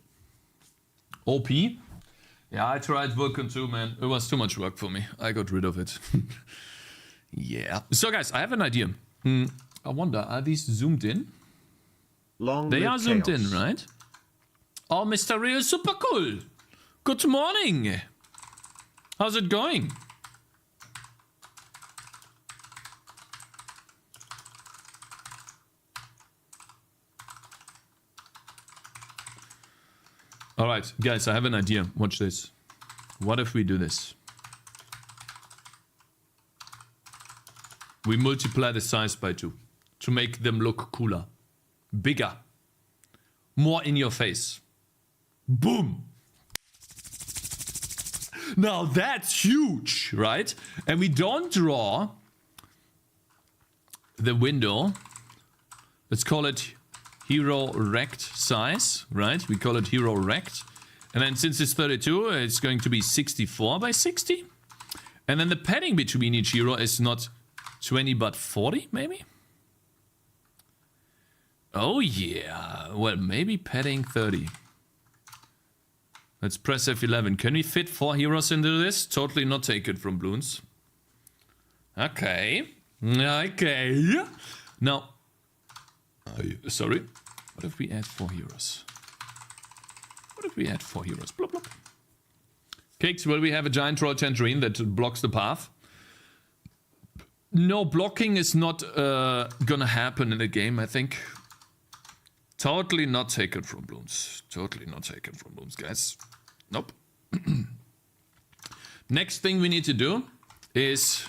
OP. Yeah, I tried Vulkan too, man. It was too much work for me. I got rid of it. Yeah. So, guys, I have an idea. I wonder, are these zoomed in? They are zoomed in, right? Oh, Mr. Real, super cool. Good morning. How's it going? All right, guys, I have an idea. Watch this. What if we do this? We multiply the size by 2 to make them look cooler, bigger, more in your face. Boom. Now that's huge, right? And we don't draw the window. Let's call it hero rect size, right? We call it hero rect. And then since it's 32, it's going to be 64 by 60. And then the padding between each hero is not 20 but 40, maybe? Oh yeah. Well, maybe padding 30. Let's press F11. Can we fit 4 heroes into this? Totally not take it from Bloons. Okay. Okay. Now, sorry. What if we add 4 heroes? What if we add 4 heroes? Blop, blop. Cakes, will we have a giant troll tangerine that blocks the path? No, blocking is not gonna happen in the game, I think. Totally not taken from Bloons. Totally not taken from Bloons, guys. Nope. Next thing we need to do is...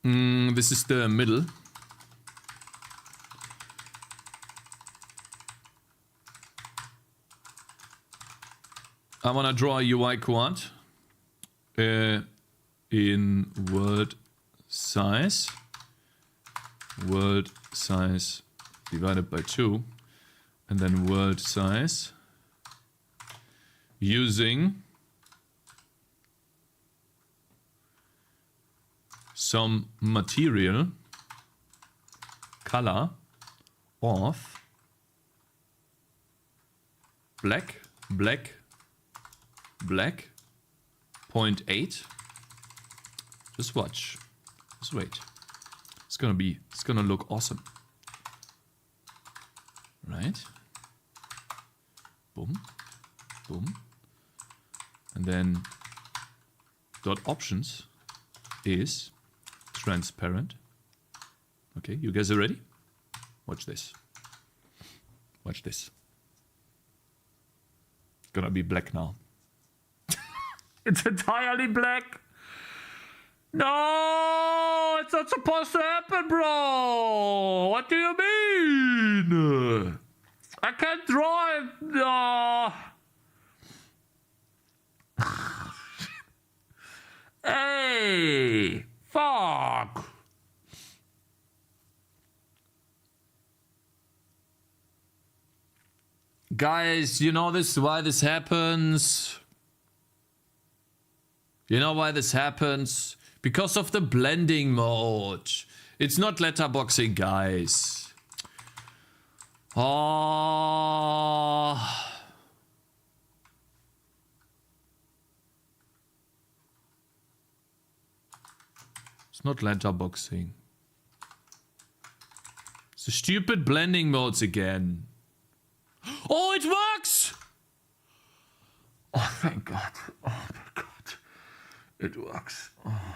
this is the middle. I want to draw a UI quad in world size divided by 2, and then world size using some material color of black 0.8. Just watch. Just wait. It's gonna look awesome. Right? Boom. Boom. And then dot options is transparent. Okay, you guys are ready? Watch this. Watch this. It's gonna be black now. It's entirely black. No, it's not supposed to happen, bro. What do you mean? I can't draw it. No. Hey, fuck. Guys, you know this why this happens? You know why this happens? Because of the blending mode. It's not letterboxing, guys. Oh. It's not letterboxing. It's the stupid blending modes again. Oh, it works! Oh, thank God. Oh, my God. It works. Oh,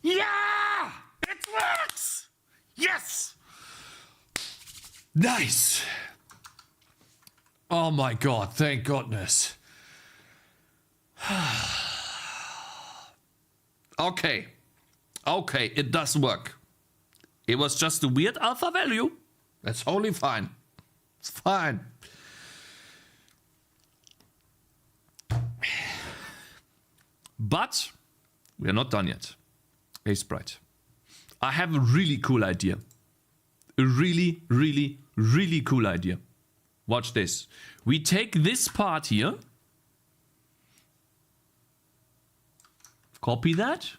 yeah! It works! Yes! Nice! Oh my God, thank goodness. Okay. Okay, it does work. It was just a weird alpha value. That's totally fine. It's fine. But we are not done yet. Hey, Sprite. I have a really cool idea. a really, really, really cool idea. Watch this. We take this part here. Copy that.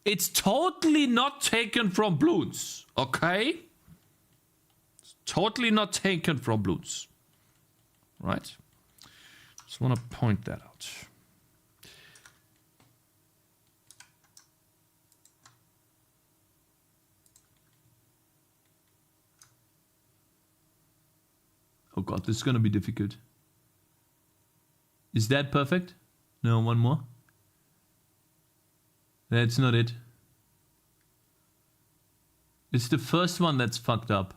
It's totally not taken from balloons. Okay? It's totally not taken from balloons. Right? Just want to point that out. Oh god, this is gonna be difficult. Is that perfect? No, one more. That's not it. It's the first one that's fucked up.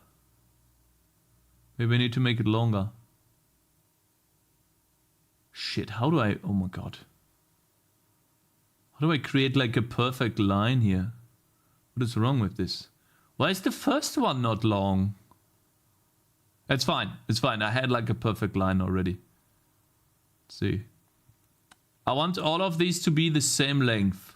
Maybe I need to make it longer. Shit, how do I... Oh my god. How do I create like a perfect line here? What is wrong with this? Why is the first one not long? It's fine. It's fine. I had like a perfect line already. Let's see. I want all of these to be the same length.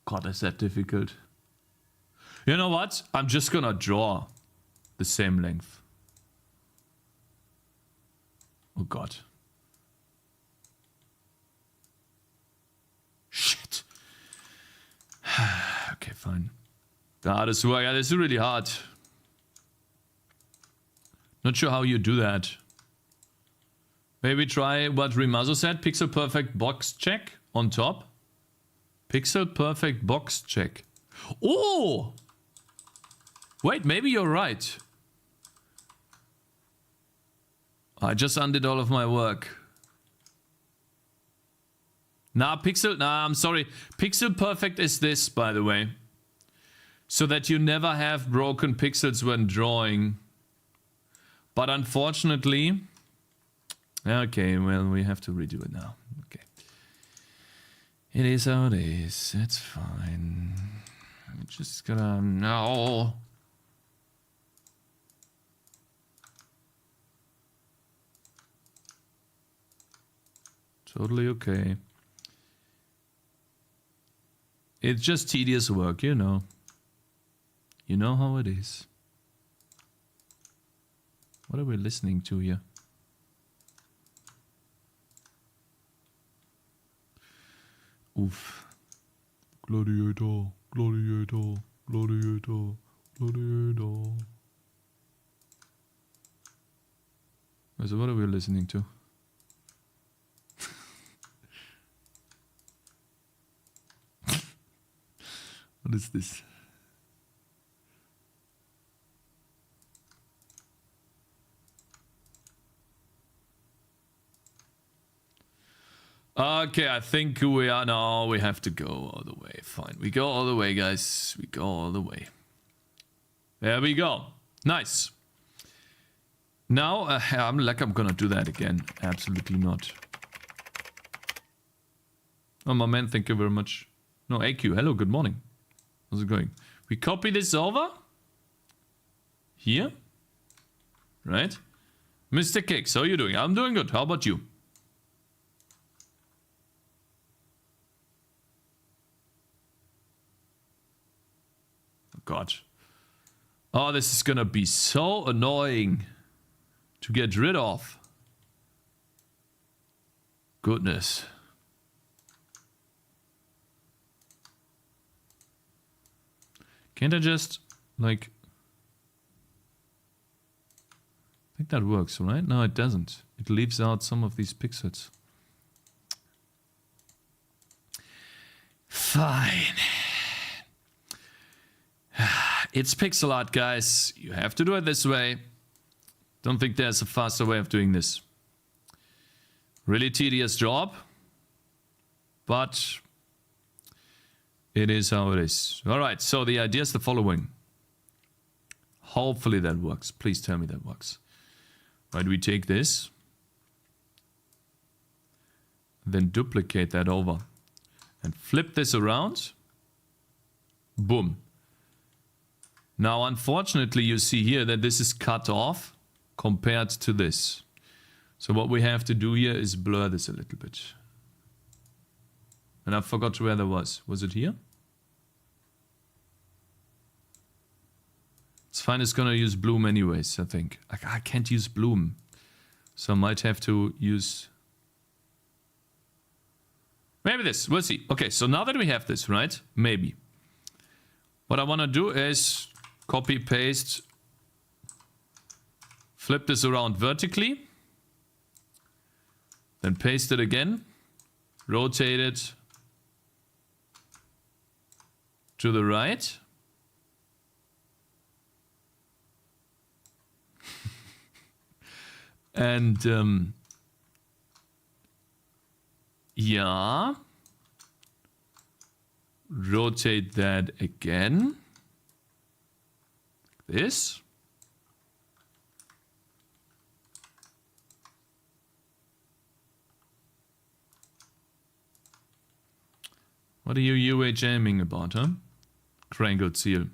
God, is that difficult? You know what? I'm just gonna draw the same length. Oh god. Shit. Okay, fine. This is really hard. Not sure how you do that. Maybe try what Rimazo said. Pixel perfect box check on top. Pixel perfect box check. Oh! Wait, maybe you're right. I just undid all of my work. I'm sorry. Pixel perfect is this, by the way. So that you never have broken pixels when drawing. But unfortunately... Okay, well, we have to redo it now. Okay. It is how it is. It's fine. I'm just gonna... No. Totally okay. It's just tedious work, you know. You know how it is. What are we listening to here? Oof. Gladiator, gladiator, gladiator, gladiator. So what are we listening to? What is this? Okay, I think we are now. We have to go all the way. Fine. We go all the way, guys. We go all the way. There we go. Nice. Now, I'm gonna do that again. Absolutely not. Oh, my man, thank you very much. No, AQ, hello, good morning. How's it going? We copy this over. Here. Right? Mr. Cakez, how are you doing? I'm doing good. How about you? Oh, God. Oh, this is gonna be so annoying to get rid of. Goodness. Can't I just, like... I think that works, right? No, it doesn't. It leaves out some of these pixels. Fine. It's pixel art, guys. You have to do it this way. Don't think there's a faster way of doing this. Really tedious job. But... it is how it is. Alright, so the idea is the following. Hopefully that works. Please tell me that works. Right, we take this. Then duplicate that over. And flip this around. Boom. Now, unfortunately, you see here that this is cut off compared to this. So what we have to do here is blur this a little bit. And I forgot where that was. Was it here? It's fine, it's gonna use bloom anyways, I think. I can't use bloom. So I might have to use... Maybe this, we'll see. Okay, so now that we have this, right? Maybe. What I wanna do is copy, paste, flip this around vertically. Then paste it again. Rotate it to the right. And yeah, rotate that again. Like this. What are you UH-aiming about, huh? Crangled seal.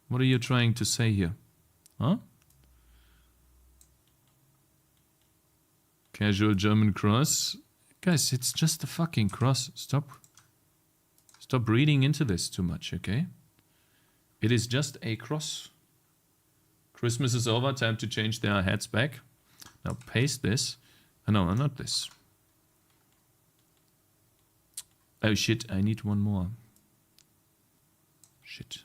What are you trying to say here? Huh? Casual German cross. Guys, it's just a fucking cross. Stop reading into this too much, okay? It is just a cross. Christmas is over. Time to change their hats back. Now paste this. No, not this. Oh shit, I need one more. Shit.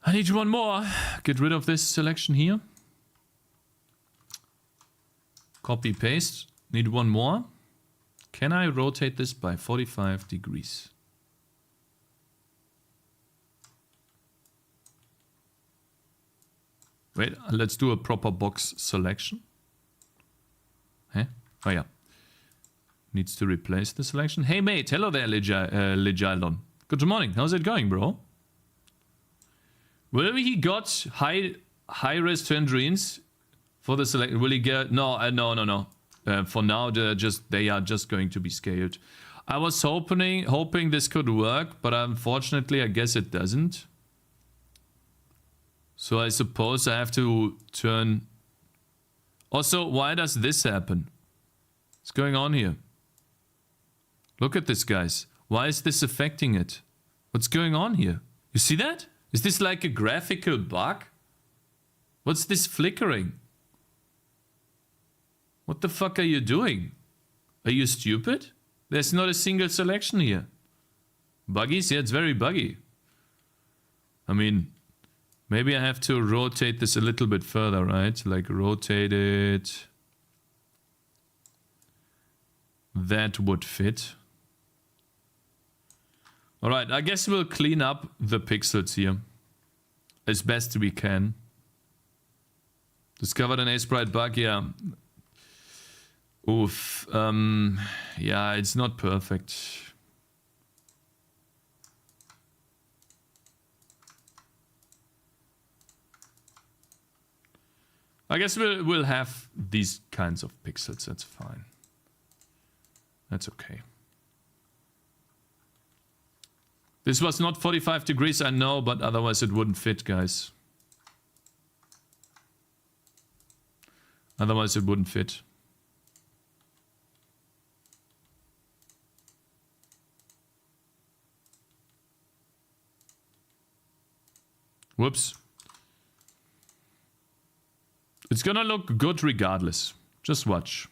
I need one more. Get rid of this selection here. Copy, paste. Need one more. Can I rotate this by 45 degrees? Wait, let's do a proper box selection. Huh? Oh yeah. Needs to replace the selection. Hey mate, hello there, Legildon. Good morning. How's it going, bro? Will he got high-res tangerines for the select? Will he get no. For now, they are just going to be scaled. I was hoping this could work, but unfortunately, I guess it doesn't. So I suppose I have to turn. Also, why does this happen? What's going on here? Look at this, guys. Why is this affecting it? What's going on here? You see that? Is this like a graphical bug? What's this flickering? What the fuck are you doing? Are you stupid? There's not a single selection here. Buggies? Yeah, it's very buggy. I mean, maybe I have to rotate this a little bit further, right? Like rotate it. That would fit. Alright, I guess we'll clean up the pixels here as best we can. Discovered an A-Sprite bug, yeah. Oof. Yeah, it's not perfect. I guess we'll have these kinds of pixels, that's fine. That's okay. This was not 45 degrees, I know, but otherwise it wouldn't fit, guys. Otherwise it wouldn't fit. Whoops. It's gonna look good regardless. Just watch.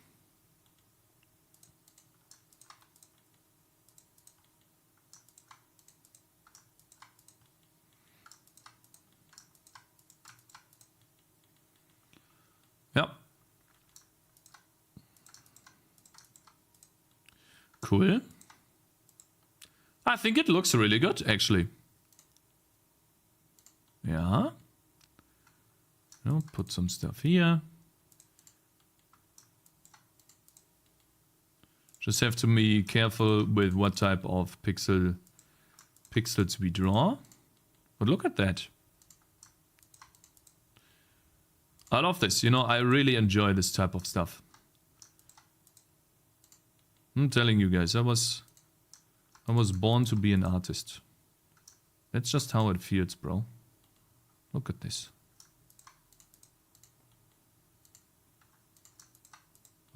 Yep. Cool. I think it looks really good, actually. Yeah. No, put some stuff here. Just have to be careful with what type of pixels we draw. But look at that. I love this, you know, I really enjoy this type of stuff. I'm telling you guys, I was born to be an artist. That's just how it feels, bro. Look at this.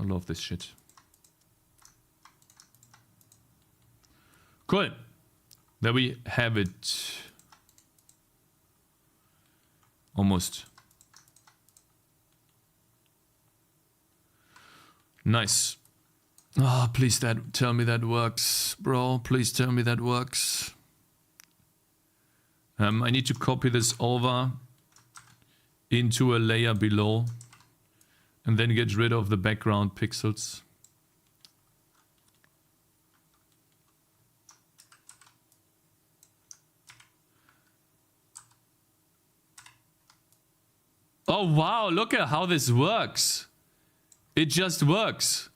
I love this shit. Cool. There we have it. Almost. Nice. Ah, oh, please tell me that works, bro. Please tell me that works. I need to copy this over into a layer below and then get rid of the background pixels. Oh wow, look at how this works. It just works.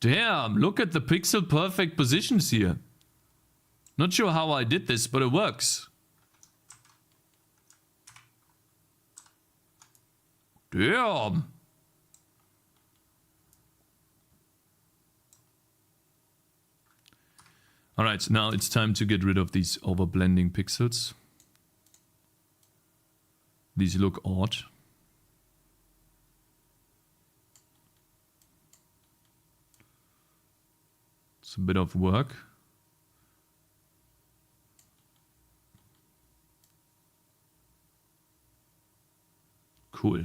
Damn, look at the pixel perfect positions here. Not sure how I did this, but it works. Damn. Alright, now it's time to get rid of these overblending pixels. These look odd. It's a bit of work. Cool.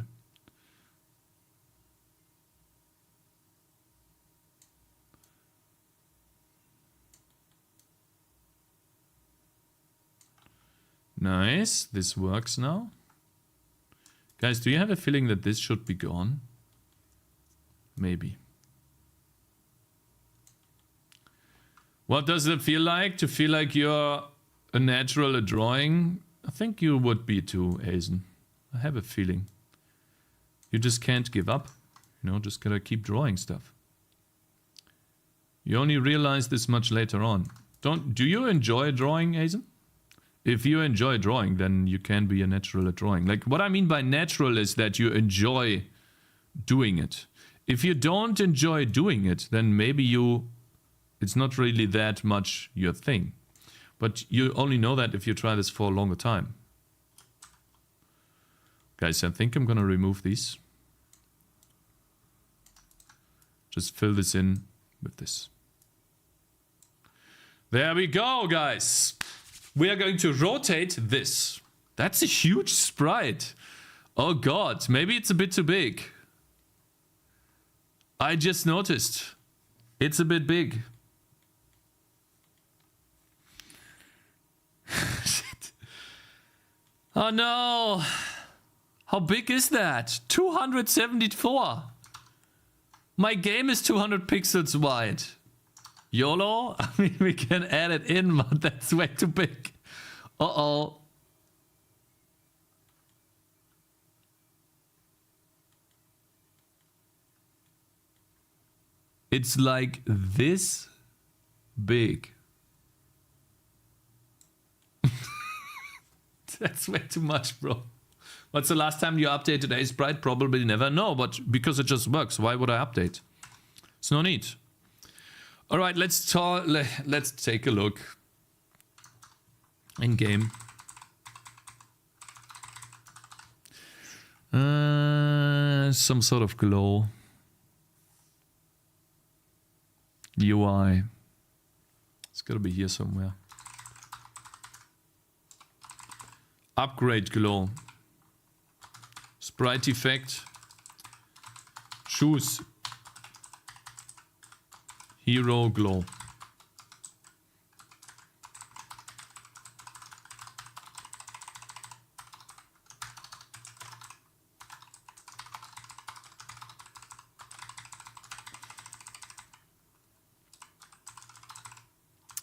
Nice. This works now. Guys, do you have a feeling that this should be gone? Maybe. What does it feel like to feel like you're a natural at drawing? I think you would be too, Hazen. I have a feeling. You just can't give up. You know, just gotta keep drawing stuff. You only realize this much later on. Do you enjoy drawing, Hazen? If you enjoy drawing, then you can be a natural at drawing. Like, what I mean by natural is that you enjoy doing it. If you don't enjoy doing it, then maybe it's not really that much your thing. But you only know that if you try this for a longer time. Guys, I think I'm gonna remove these. Just fill this in with this. There we go, guys. We are going to rotate this. That's a huge sprite. Oh god, maybe it's a bit too big. I just noticed. It's a bit big. Shit. Oh no. How big is that? 274. My game is 200 pixels wide. YOLO? I mean, we can add it in, but that's way too big. Uh-oh. It's like this big. That's way too much, bro. What's the last time you updated a sprite? Probably never. No, but because it just works, why would I update? It's no need. All right, let's take a look in game. Some sort of glow. UI. It's gotta be here somewhere. Upgrade glow. Sprite effect. Choose. Hero glow.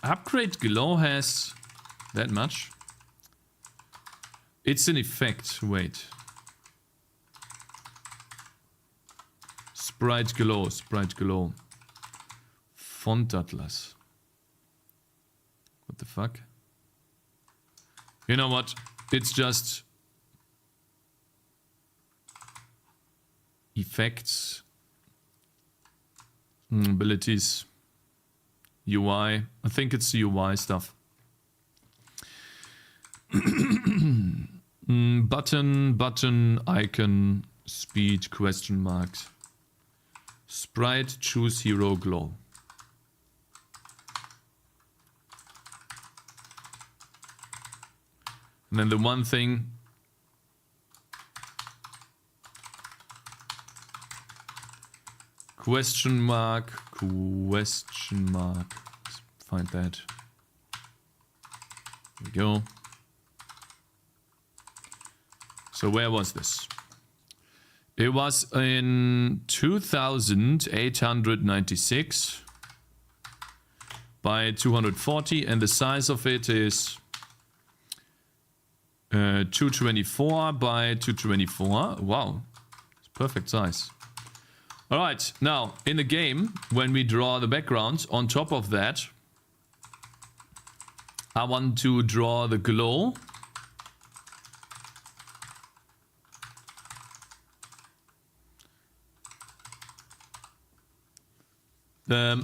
Upgrade glow has that much. It's an effect. Wait. Sprite glow. Sprite glow. Font Atlas. What the fuck? You know what? It's just effects, abilities, UI. I think it's the UI stuff. Button, icon, speed question mark. Sprite choose hero glow. And then the one thing. Question mark. Let's find that. There we go. So where was this? It was in 2896 by 240, and the size of it is 224 by 224. Wow, it's perfect size. All right, now in the game, when we draw the background, on top of that, I want to draw the glow.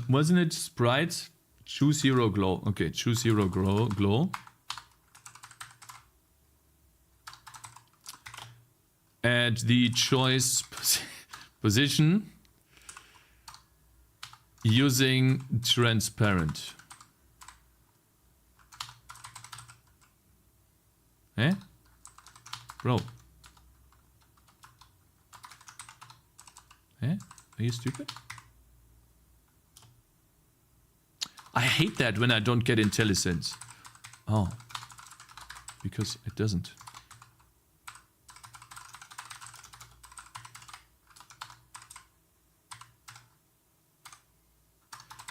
Wasn't it sprite? Choose hero glow. Okay, choose hero glow. And the choice position using transparent. Eh? Bro. Eh? Are you stupid? I hate that when I don't get IntelliSense. Oh. Because it doesn't.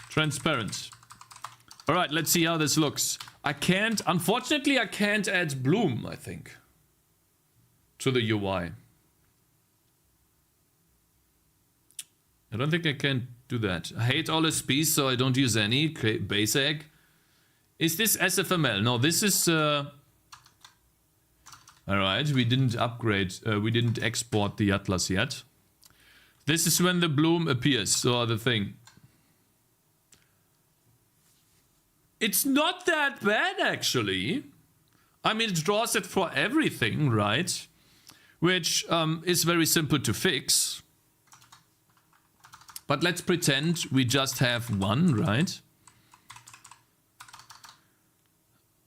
Transparent. All right, let's see how this looks. Unfortunately, I can't add bloom, I think, to the UI. I don't think I can do that. I hate all SPs, so I don't use any. Base egg. Is this SFML? No, this is... All right, we didn't upgrade. We didn't export the atlas yet. This is when the bloom appears, or the thing. It's not that bad, actually. I mean, it draws it for everything, right? Which is very simple to fix. But let's pretend we just have one, right?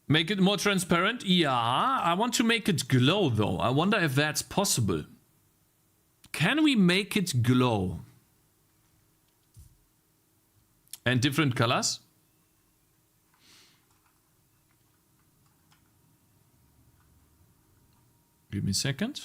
Make it more transparent? Yeah, I want to make it glow, though. I wonder if that's possible. Can we make it glow? And different colors? Give me a second.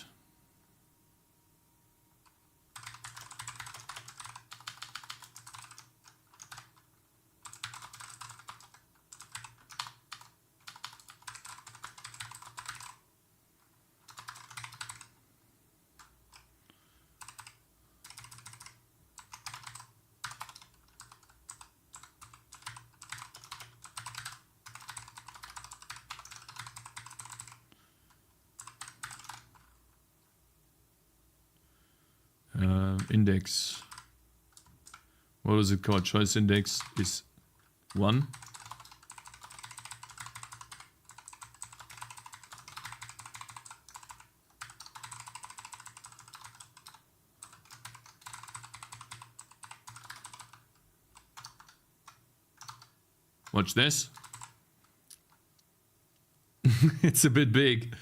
Index. What is it called? Choice index is 1. Watch this. It's a bit big.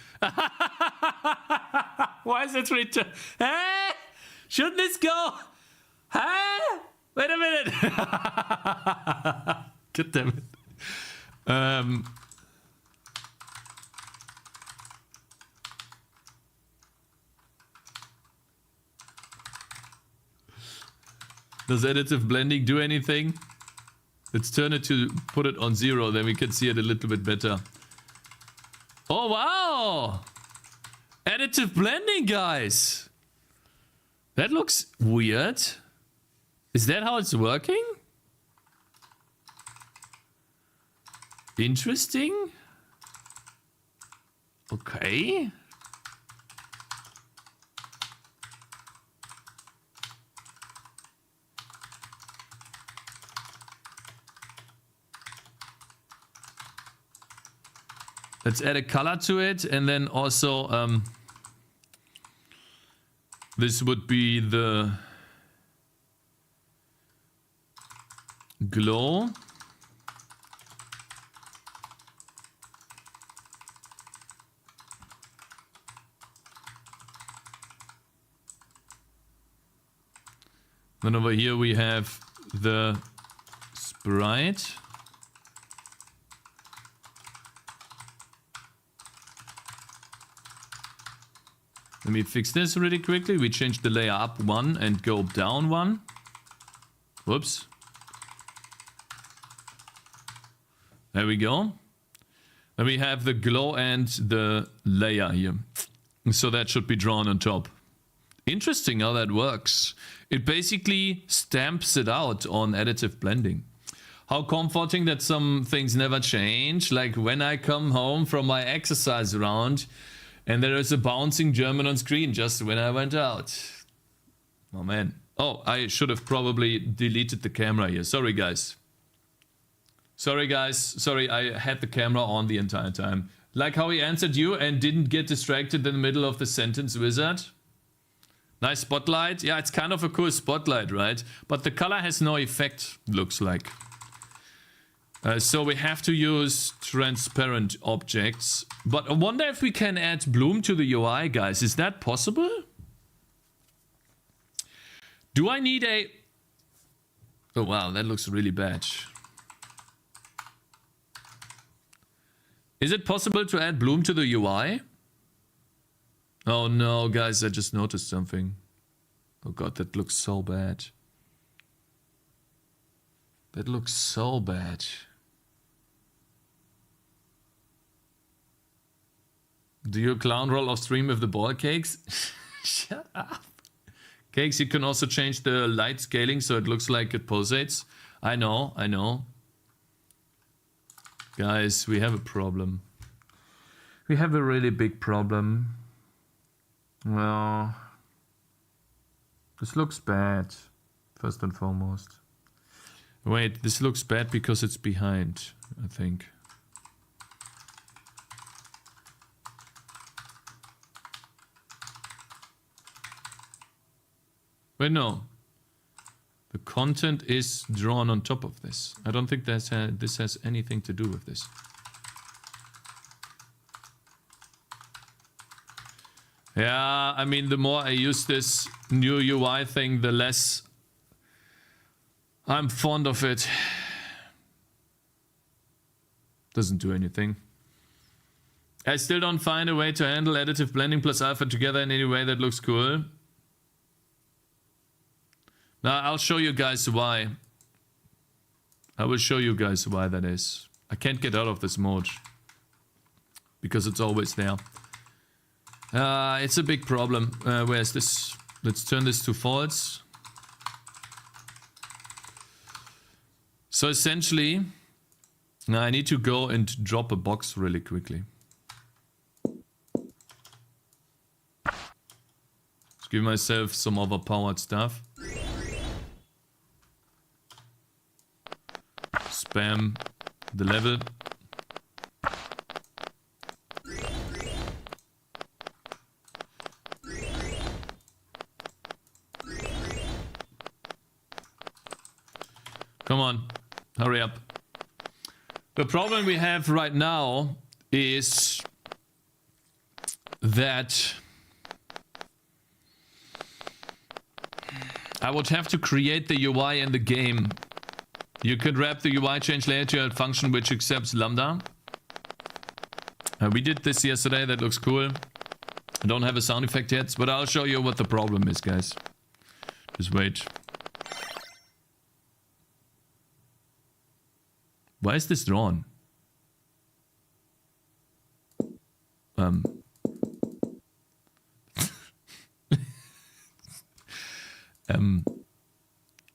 Why is it return? Hey! Shouldn't this go? Huh? Wait a minute. God damn it. Does additive blending do anything? Let's turn it to put it on 0, then we can see it a little bit better. Oh, wow! Additive blending, guys! That looks weird. Is that how it's working? Interesting. Okay. Let's add a color to it, and then also This would be the glow. Then over here we have the sprite. Let me fix this really quickly. We change the layer up 1 and go down 1. Whoops. There we go. Then we have the glow and the layer here. So that should be drawn on top. Interesting how that works. It basically stamps it out on additive blending. How comforting that some things never change. Like when I come home from my exercise round and there is a bouncing German on screen just when I went out. Oh man. Oh, I should have probably deleted the camera here. Sorry guys. Sorry guys. Sorry, I had the camera on the entire time. Like how he answered you and didn't get distracted in the middle of the sentence wizard. Nice spotlight. Yeah, it's kind of a cool spotlight, right? But the color has no effect, looks like. So we have to use transparent objects. But I wonder if we can add bloom to the UI, guys. Is that possible? Do I need a... Oh, wow, that looks really bad. Is it possible to add bloom to the UI? Oh no, guys, I just noticed something. Oh god, that looks so bad. That looks so bad. Do you clown roll off stream with the ball, Cakes? Shut up. Cakes, you can also change the light scaling so it looks like it pulsates. I know, I know. Guys, we have a problem. We have a really big problem. Well, this looks bad, first and foremost. Wait, this looks bad because it's behind, I think. Wait, no. The content is drawn on top of this. I don't think this has anything to do with this. Yeah, I mean, the more I use this new UI thing, the less I'm fond of it. Doesn't do anything. I still don't find a way to handle additive blending plus alpha together in any way that looks cool. Now, I'll show you guys why. I will show you guys why that is. I can't get out of this mode. Because it's always there. It's a big problem. Where's this? Let's turn this to false. So essentially, now I need to go and drop a box really quickly. Let's give myself some overpowered stuff. Spam the level. Come on, hurry up. The problem we have right now is that I would have to create the UI in the game. You could wrap the UI change layer to a function which accepts lambda. We did this yesterday, that looks cool. I don't have a sound effect yet, but I'll show you what the problem is, guys. Just wait. Why is this drawn?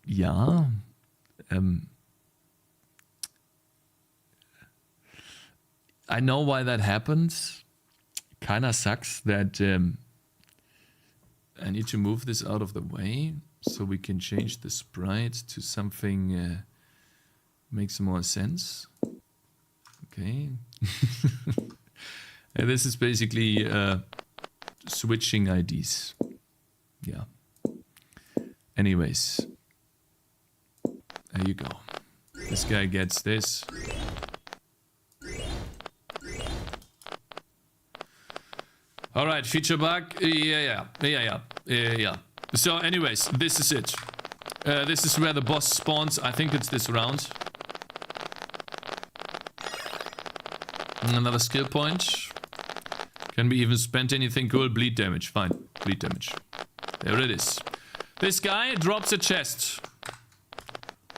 Yeah. I know why that happens. Kinda sucks that I need to move this out of the way so we can change the sprite to something makes more sense. Okay. And this is basically switching IDs. Yeah. Anyways. There you go. This guy gets this. Alright, feature bug. Yeah. So anyways, this is it. This is where the boss spawns. I think it's this round. Another skill point. Can we even spend anything cool? Bleed damage. Fine. Bleed damage. There it is. This guy drops a chest.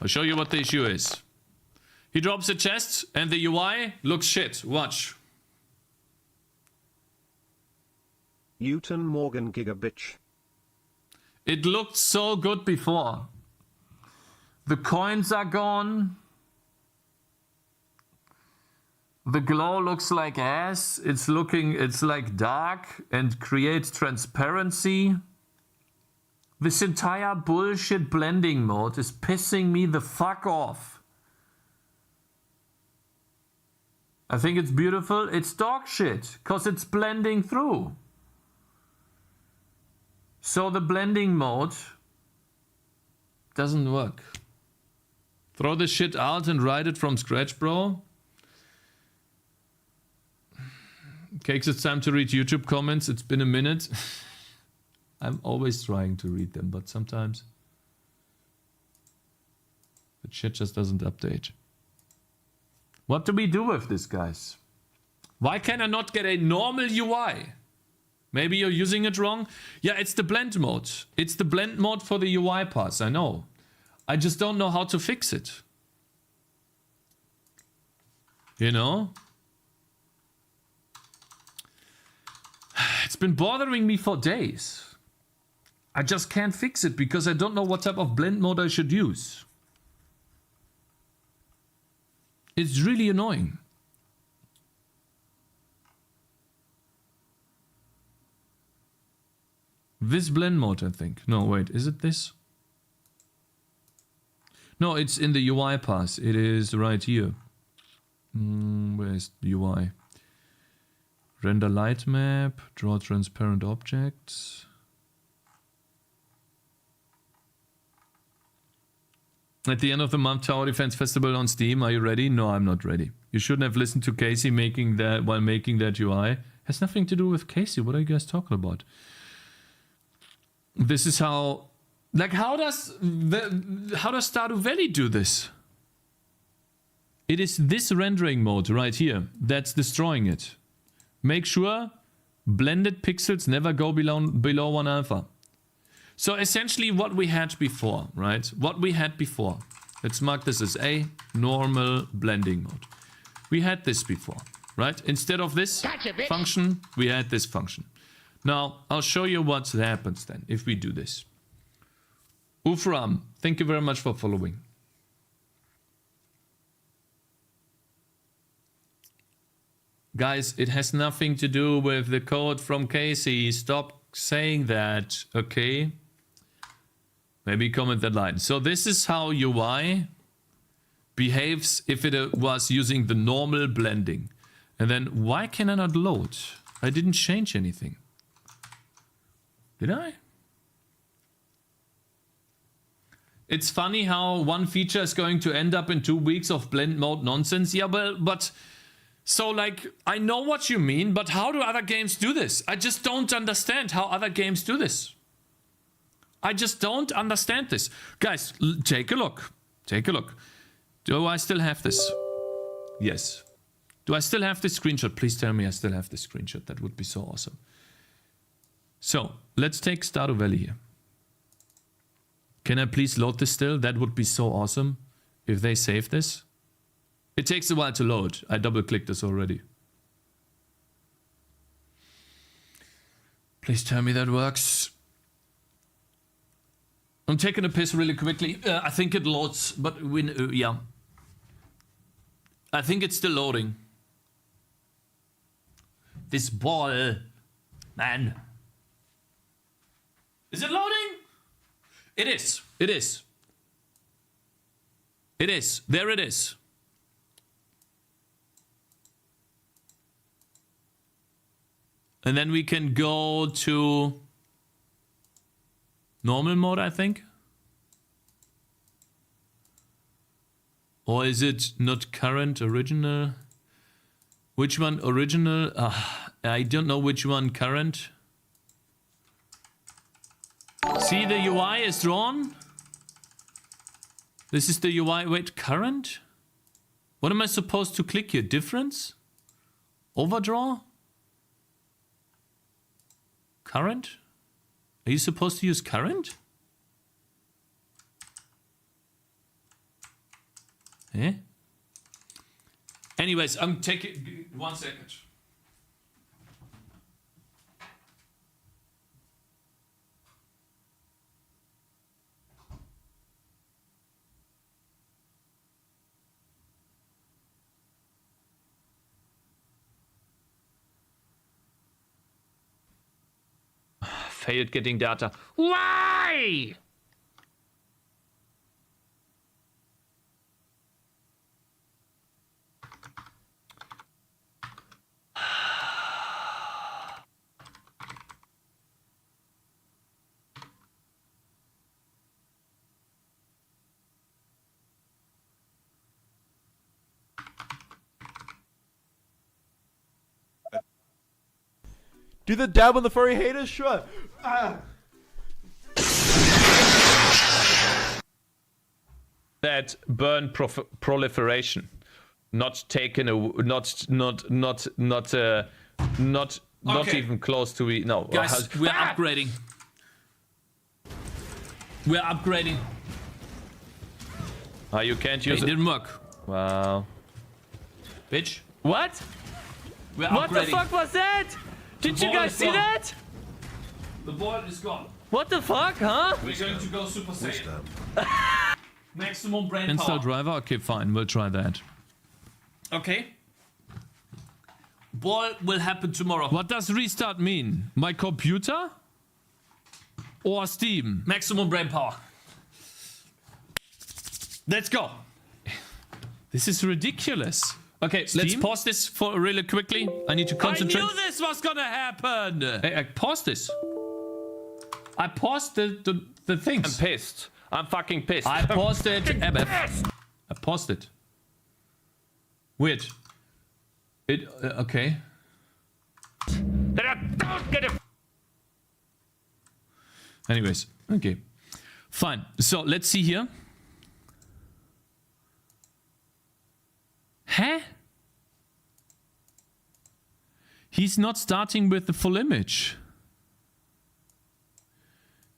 I'll show you what the issue is. He drops a chest and the UI looks shit. Watch. Newton Morgan Gigabitch. It looked so good before. The coins are gone. The glow looks like ass. It's like dark and creates transparency. This entire bullshit blending mode is pissing me the fuck off. I think it's beautiful. It's dog shit, cause it's blending through. So the blending mode doesn't work. Throw this shit out and write it from scratch, bro. Cakes, it's time to read YouTube comments. It's been a minute. I'm always trying to read them, but sometimes the shit just doesn't update. What do we do with this, guys? Why can I not get a normal UI? Maybe you're using it wrong? Yeah, it's the blend mode. It's the blend mode for the UI parts, I know. I just don't know how to fix it. You know? It's been bothering me for days. I just can't fix it because I don't know what type of blend mode I should use. It's really annoying. This blend mode, I think. No, wait, is it this? No, it's in the UI pass. It is right here. Where's the UI? Render light map, draw transparent objects. At the end of the month, Tower Defense Festival on Steam. Are you ready? No, I'm not ready. You shouldn't have listened to Casey making that while making that UI. Has nothing to do with Casey. What are you guys talking about? This is how, like, how does Stardew Valley do this? It is this rendering mode right here that's destroying it. Make sure blended pixels never go below 1 alpha. So essentially what we had before, right? What we had before. Let's mark this as a normal blending mode. We had this before, right? Instead of this function, we had this function. Now, I'll show you what happens then if we do this. Ufram, thank you very much for following. Guys, it has nothing to do with the code from Casey. Stop saying that, okay? Maybe comment that line. So this is how UI behaves if it was using the normal blending. And then why can I not load? I didn't change anything. Did I? It's funny how one feature is going to end up in 2 weeks of blend mode nonsense. Yeah, but so like, I know what you mean, but how do other games do this? I just don't understand how other games do this. I just don't understand this. Guys, take a look. Take a look. Do I still have this? Yes. Do I still have this screenshot? Please tell me I still have this screenshot. That would be so awesome. So, let's take Stardew Valley here. Can I please load this still? That would be so awesome if they save this. It takes a while to load. I double-clicked this already. Please tell me that works. I'm taking a piss really quickly. I think it loads, but yeah. I think it's still loading. This ball, man. Is it loading? It is. It is. It is. There it is. And then we can go to normal mode, I think. Or is it not current, original? Which one original? I don't know which one current. See, the UI is drawn. This is the UI. Wait, current? What am I supposed to click here? Difference? Overdraw? Current? Are you supposed to use current? Eh? Anyways, I'm taking 1 second. Failed getting data. Why? Do the dab on the furry haters? Sure. That burn proliferation, not taken a, not Okay. even close to be no. Guys, we're upgrading. We're upgrading. You can't It use it. didn't work. Wow. Bitch. What? We're What the upgrading. fuck was that? Did you ball guys is see gone. that? The ball is gone. What the fuck, huh? We're going to go Super Saiyan. Maximum brain Install power. driver? Okay, fine. We'll try that. Okay. Ball will happen tomorrow. What does restart mean? My computer? Or Steam? Maximum brain power. Let's go. This is ridiculous. Okay, let's Steam? pause this for really quickly. I need to concentrate. I knew this was gonna happen! Hey, I paused this. I paused the things. I'm pissed. I'm fucking pissed. I paused it. MF. I paused it. Weird. It okay. Anyways, okay. Fine. So let's see here. Huh? He's not starting with the full image.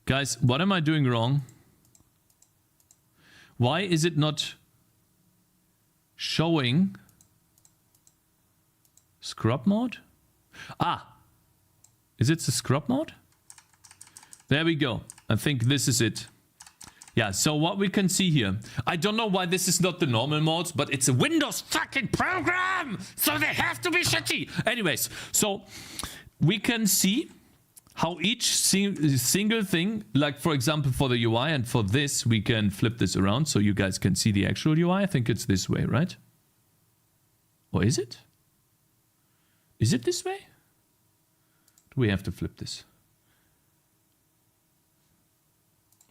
Guys, what am I doing wrong? Why is it not showing scrub mode? Ah, is it the scrub mode? There we go. I think this is it. Yeah, so what we can see here, I don't know why this is not the normal mode, but it's a Windows fucking program, so they have to be shitty. Anyways, so we can see how each single thing, like for example for the UI and for this, we can flip this around so you guys can see the actual UI. I think it's this way, right? Or is it? Is it this way? Do we have to flip this?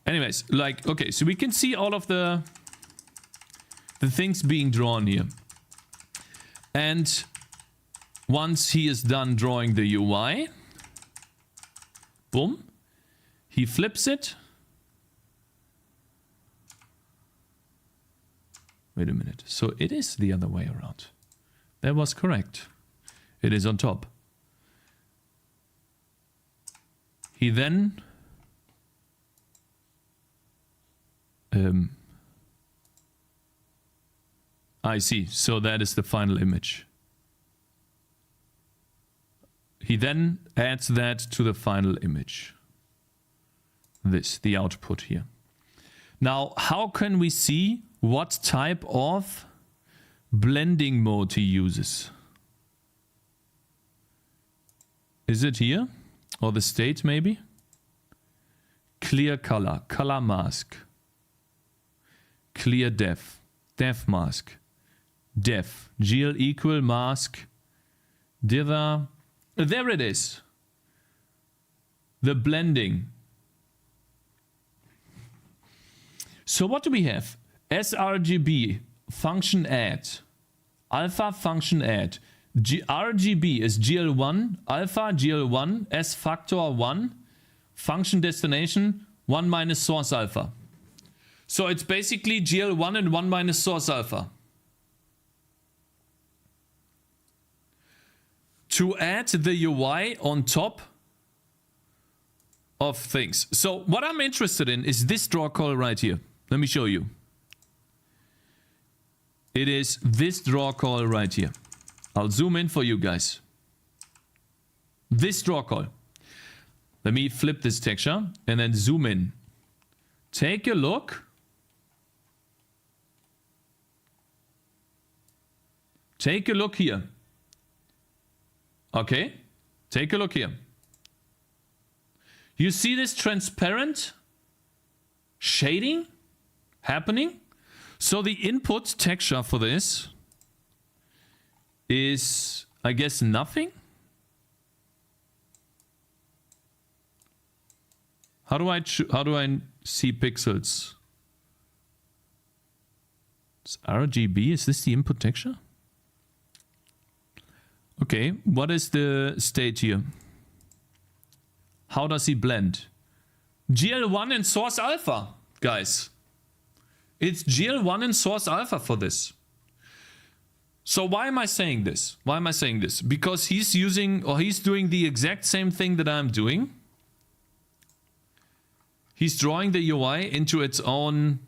Anyways, like, okay, so we can see all of the things being drawn here. And once he is done drawing the UI, boom, he flips it. Wait a minute. So it is the other way around. That was correct. It is on top. He then I see. So that is the final image. He then adds that to the final image. This, the output here. Now, how can we see what type of blending mode he uses? Is it here? Or the state maybe? Clear color, color mask. Clear def, def mask, def, GL equal mask, dither. There it is. The blending. So what do we have? sRGB function add. Alpha function add. RGB is GL1, alpha GL1, S factor 1, function destination 1 minus source alpha. So it's basically GL1 and 1 minus source alpha. To add the UI on top of things. So what I'm interested in is this draw call right here. Let me show you. It is this draw call right here. I'll zoom in for you guys. This draw call. Let me flip this texture and then zoom in. Take a look. Take a look here. Okay, take a look here. You see this transparent shading happening? So the input texture for this is, I guess, nothing. How do I see pixels? It's RGB. Is this the input texture? Okay, what is the state here? How does he blend? GL1 and source alpha, guys. It's GL1 and source alpha for this. So why am I saying this? Why am I saying this? Because he's using, or he's doing the exact same thing that I'm doing. He's drawing the UI into its own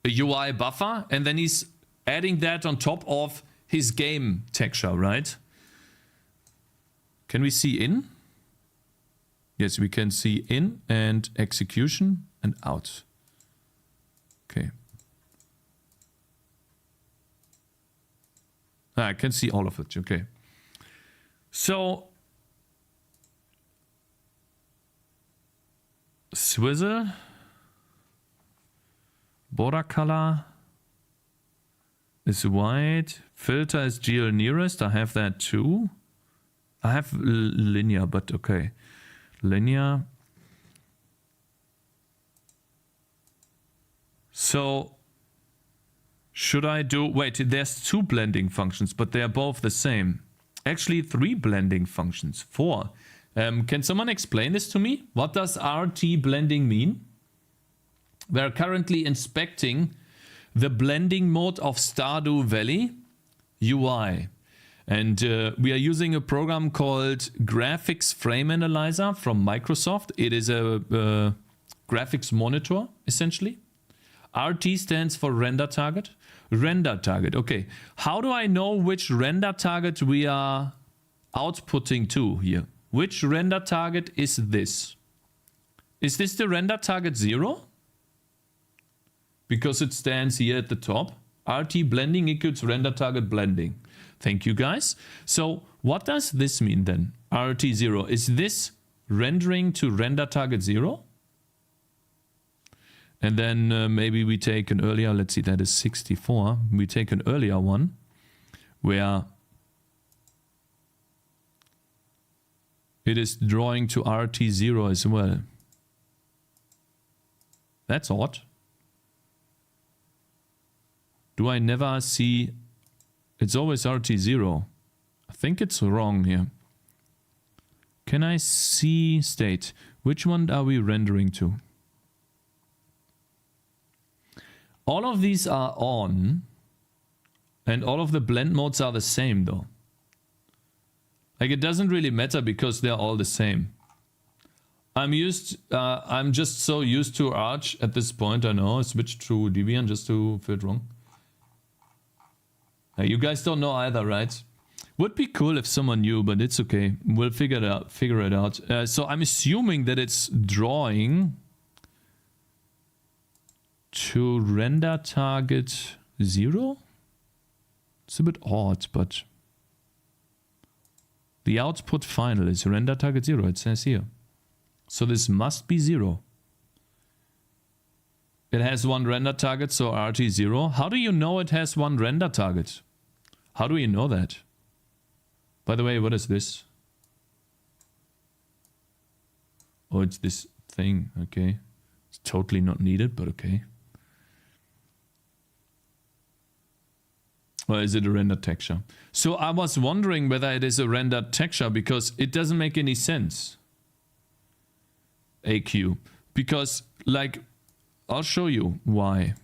UI buffer, and then he's adding that on top of his game texture, right? Can we see in? Yes, we can see in and execution and out. Okay. I can see all of it. Okay. So swizzle, border color is white, filter is GL nearest. I have that too. I have linear, but okay. Linear. So should I do, wait, there's 2 blending functions, but they're both the same. Actually 3 blending functions, 4. Can someone explain this to me? What does RT blending mean? We're currently inspecting the blending mode of Stardew Valley UI. And we are using a program called Graphics Frame Analyzer from Microsoft. It is a graphics monitor, essentially. RT stands for render target. Render target, okay. How do I know which render target we are outputting to here? Which render target is this? Is this the render target 0? Because it stands here at the top. RT blending equals render target blending. Thank you, guys. So what does this mean then? RT 0. Is this rendering to render target 0? And then maybe we take an earlier, let's see, that is 64. We take an earlier one where it is drawing to RT 0 as well. That's odd. Do I never see... It's always RT 0. I think it's wrong here. Can I see state? Which one are we rendering to? All of these are on. And all of the blend modes are the same though. Like it doesn't really matter because they're all the same. I'm just so used to Arch at this point. I know I switched to Debian just to feel it wrong. You guys don't know either, right? Would be cool if someone knew, but it's okay. We'll figure it out. So I'm assuming that it's drawing to render target 0. It's a bit odd, but the output final is render target 0. It says here. So this must be 0. It has 1 render target, so RT 0. How do you know it has 1 render target? How do we know that? By the way, what is this? Oh, it's this thing. Okay. It's totally not needed, but okay. Or is it a render texture? So I was wondering whether it is a rendered texture because it doesn't make any sense. AQ. Because, like, I'll show you why.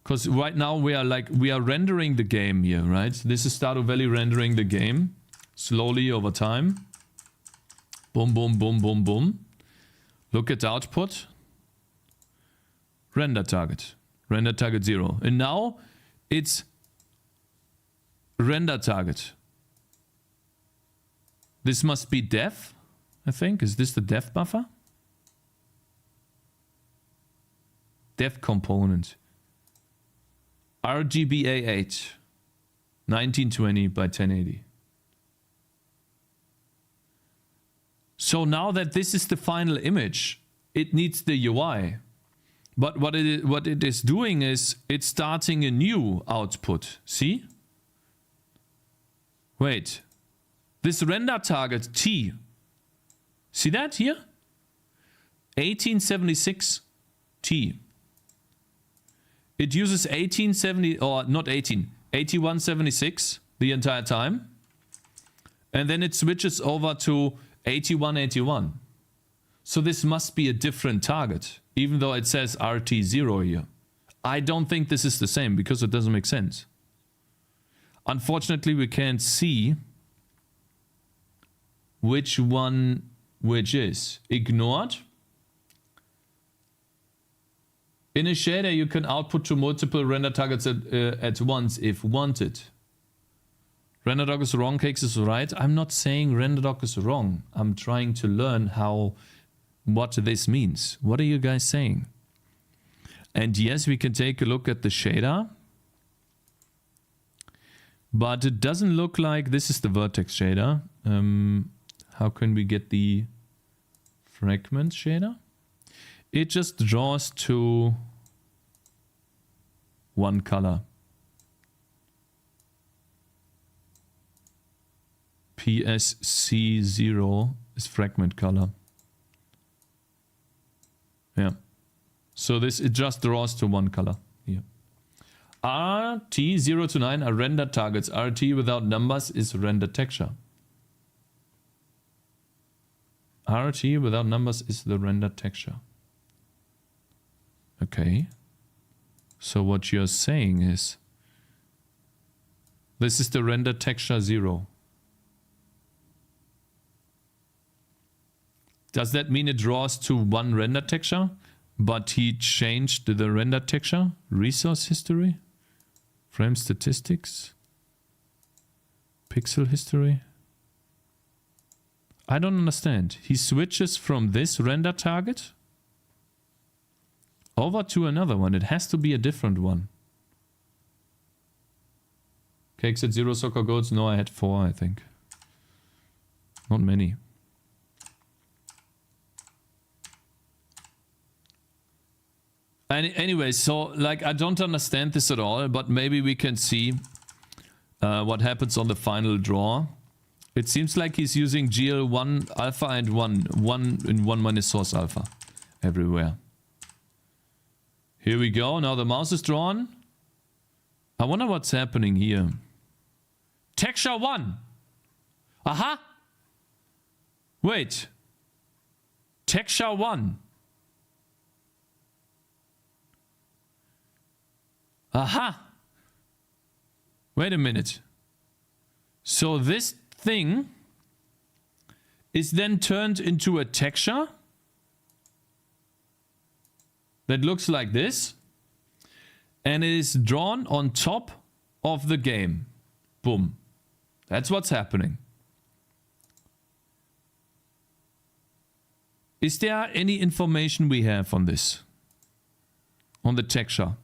Because right now we are rendering the game here, right? This is Stardew Valley rendering the game slowly over time. Boom, boom, boom, boom, boom. Look at the output. Render target. Render target 0. And now it's render target. This must be dev, I think. Is this the dev buffer? Dev component. RGBA8. 1920 by 1080. So now that this is the final image, it needs the UI. But what it is doing is it's starting a new output. See? Wait. This render target T. See that here? 1876 T. It uses 1870 or not 8176 the entire time. And then it switches over to 8181. So this must be a different target, even though it says RT0 here. I don't think this is the same because it doesn't make sense. Unfortunately, we can't see which one which is. Ignored. In a shader, you can output to multiple render targets at once if wanted. RenderDoc is wrong, Cakez is right. I'm not saying RenderDoc is wrong. I'm trying to learn what this means. What are you guys saying? And yes, we can take a look at the shader. But it doesn't look like this is the vertex shader. How can we get the fragment shader? It just draws to one color. PSC0 is fragment color. Yeah. So it just draws to one color here. RT 0 to 9 are render targets. RT without numbers is render texture. RT without numbers is the render texture. Okay. So what you're saying is this is the render texture 0. Does that mean it draws to one render texture, but he changed the render texture? Resource history? Frame statistics? Pixel history? I don't understand. He switches from this render target over to another one. It has to be a different one. Cakez said 0 soccer goals. No, I had 4, I think. Not many. Anyway, so like I don't understand this at all, but maybe we can see what happens on the final draw. It seems like he's using GL1 alpha and 1 minus source alpha everywhere. Here we go. Now the mouse is drawn. I wonder what's happening here. Texture 1. Aha. Wait. Texture 1. Aha! Wait a minute. So this thing is then turned into a texture that looks like this, and it is drawn on top of the game. Boom. That's what's happening. Is there any information we have on this? On the texture?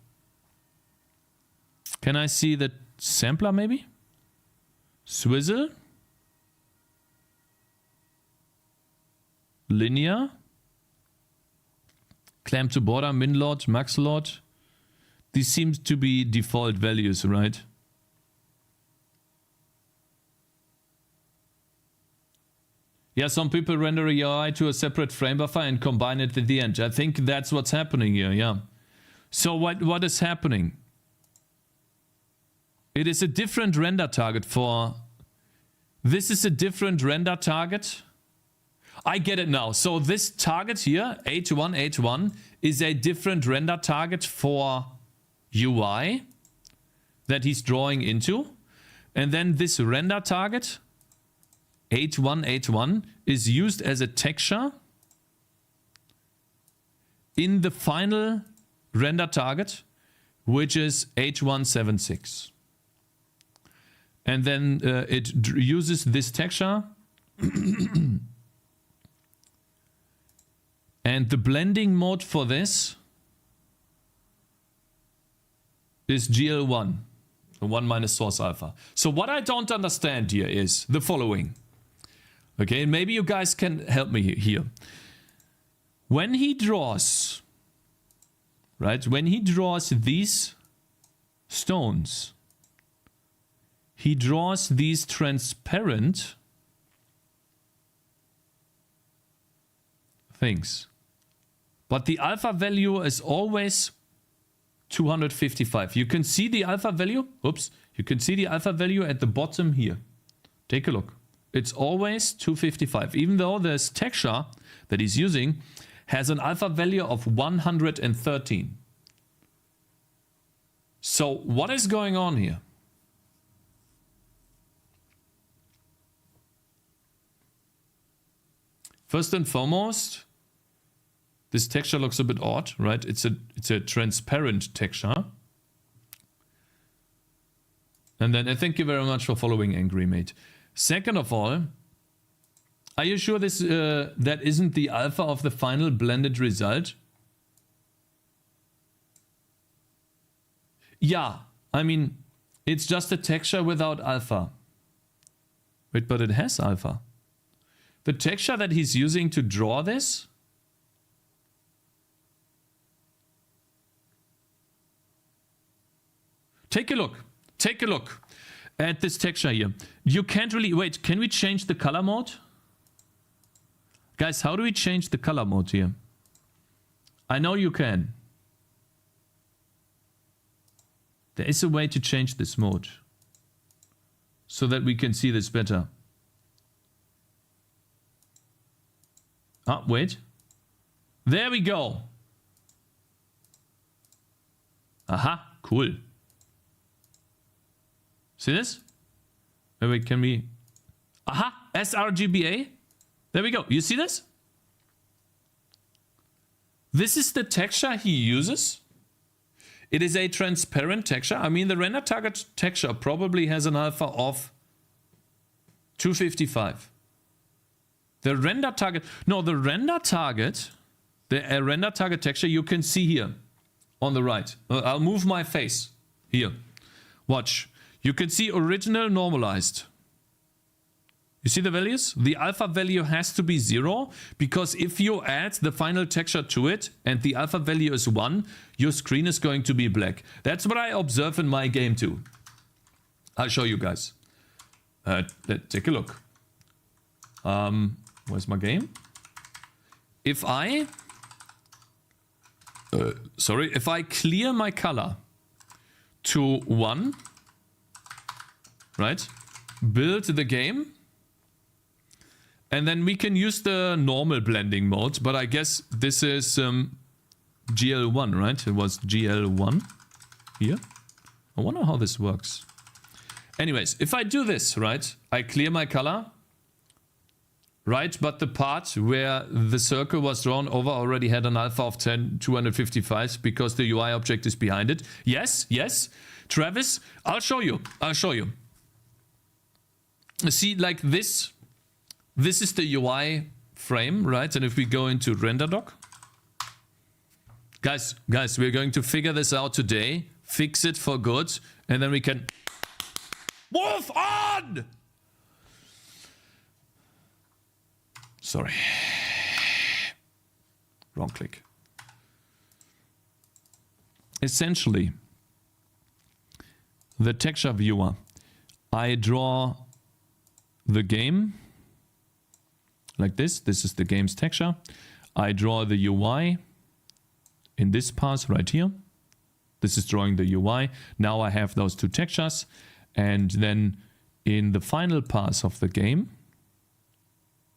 Can I see the sampler maybe? Swizzle? Linear? Clamp to border, minlord, maxlord? These seem to be default values, right? Yeah, some people render a UI to a separate frame buffer and combine it at the end. I think that's what's happening here, yeah. So what is happening? It is a different render target for... This is a different render target. I get it now. So this target here, H1, is a different render target for UI that he's drawing into. And then this render target, H1, is used as a texture in the final render target, which is H176. And then it uses this texture. And the blending mode for this is GL1, 1 minus source alpha. So what I don't understand here is the following. Okay, maybe you guys can help me here. When he draws, right, when he draws these stones, he draws these transparent things. But the alpha value is always 255. You can see the alpha value. Oops. You can see the alpha value at the bottom here. Take a look. It's always 255. Even though this texture that he's using has an alpha value of 113. So what is going on here? First and foremost, this texture looks a bit odd, right? It's a transparent texture. And then thank you very much for following, Angry Mate. Second of all, are you sure this that isn't the alpha of the final blended result? Yeah, I mean, it's just a texture without alpha. Wait, but it has alpha. The texture that he's using to draw this Take a look at this texture here. You can't really... Wait, can we change the color mode? Guys, how do we change the color mode here? I know you can. There is a way to change this mode so that we can see this better. Ah, wait. There we go. Aha, cool. See this? Wait, can we... Aha! sRGBA. There we go. You see this? This is the texture he uses. It is a transparent texture. I mean, the render target texture probably has an alpha of 255. The render target... No, the render target... The render target texture you can see here on the right. I'll move my face. Here. Watch. You can see original normalized. You see the values? The alpha value has to be 0 because if you add the final texture to it and the alpha value is 1, your screen is going to be black. That's what I observe in my game too. I'll show you guys. Let's take a look. Where's my game? If I... if I clear my color to 1... Right? Build the game. And then we can use the normal blending mode. But I guess this is GL1, right? It was GL1 here. I wonder how this works. Anyways, if I do this, right? I clear my color. Right? But the part where the circle was drawn over already had an alpha of 255 because the UI object is behind it. Yes, yes. Travis, I'll show you. I'll show you. See, like this is the UI frame, right? And if we go into render doc, guys, we're going to figure this out today, fix it for good, and then we can wolf on. Sorry, wrong click. Essentially, the texture viewer, I draw the game like this. This is the game's texture. I draw the UI in this path right here. This is drawing the UI. Now I have those two textures. And then in the final pass of the game,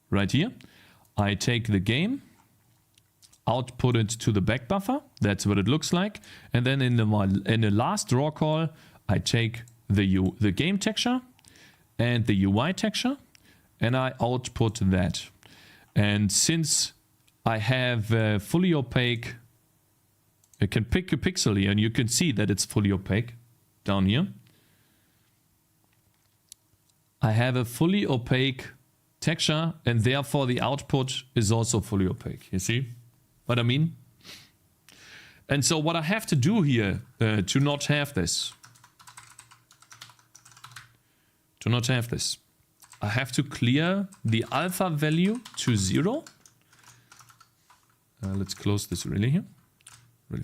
right here, I take the game, output it to the back buffer. That's what it looks like. And then in the last draw call, I take the game texture and the UI texture, and I output that. And since I have fully opaque, I can pick a pixel here, and you can see that it's fully opaque down here. I have a fully opaque texture, and therefore the output is also fully opaque. You see what I mean? And so what I have to do here to not have this, I have to clear the alpha value to 0. Let's close this really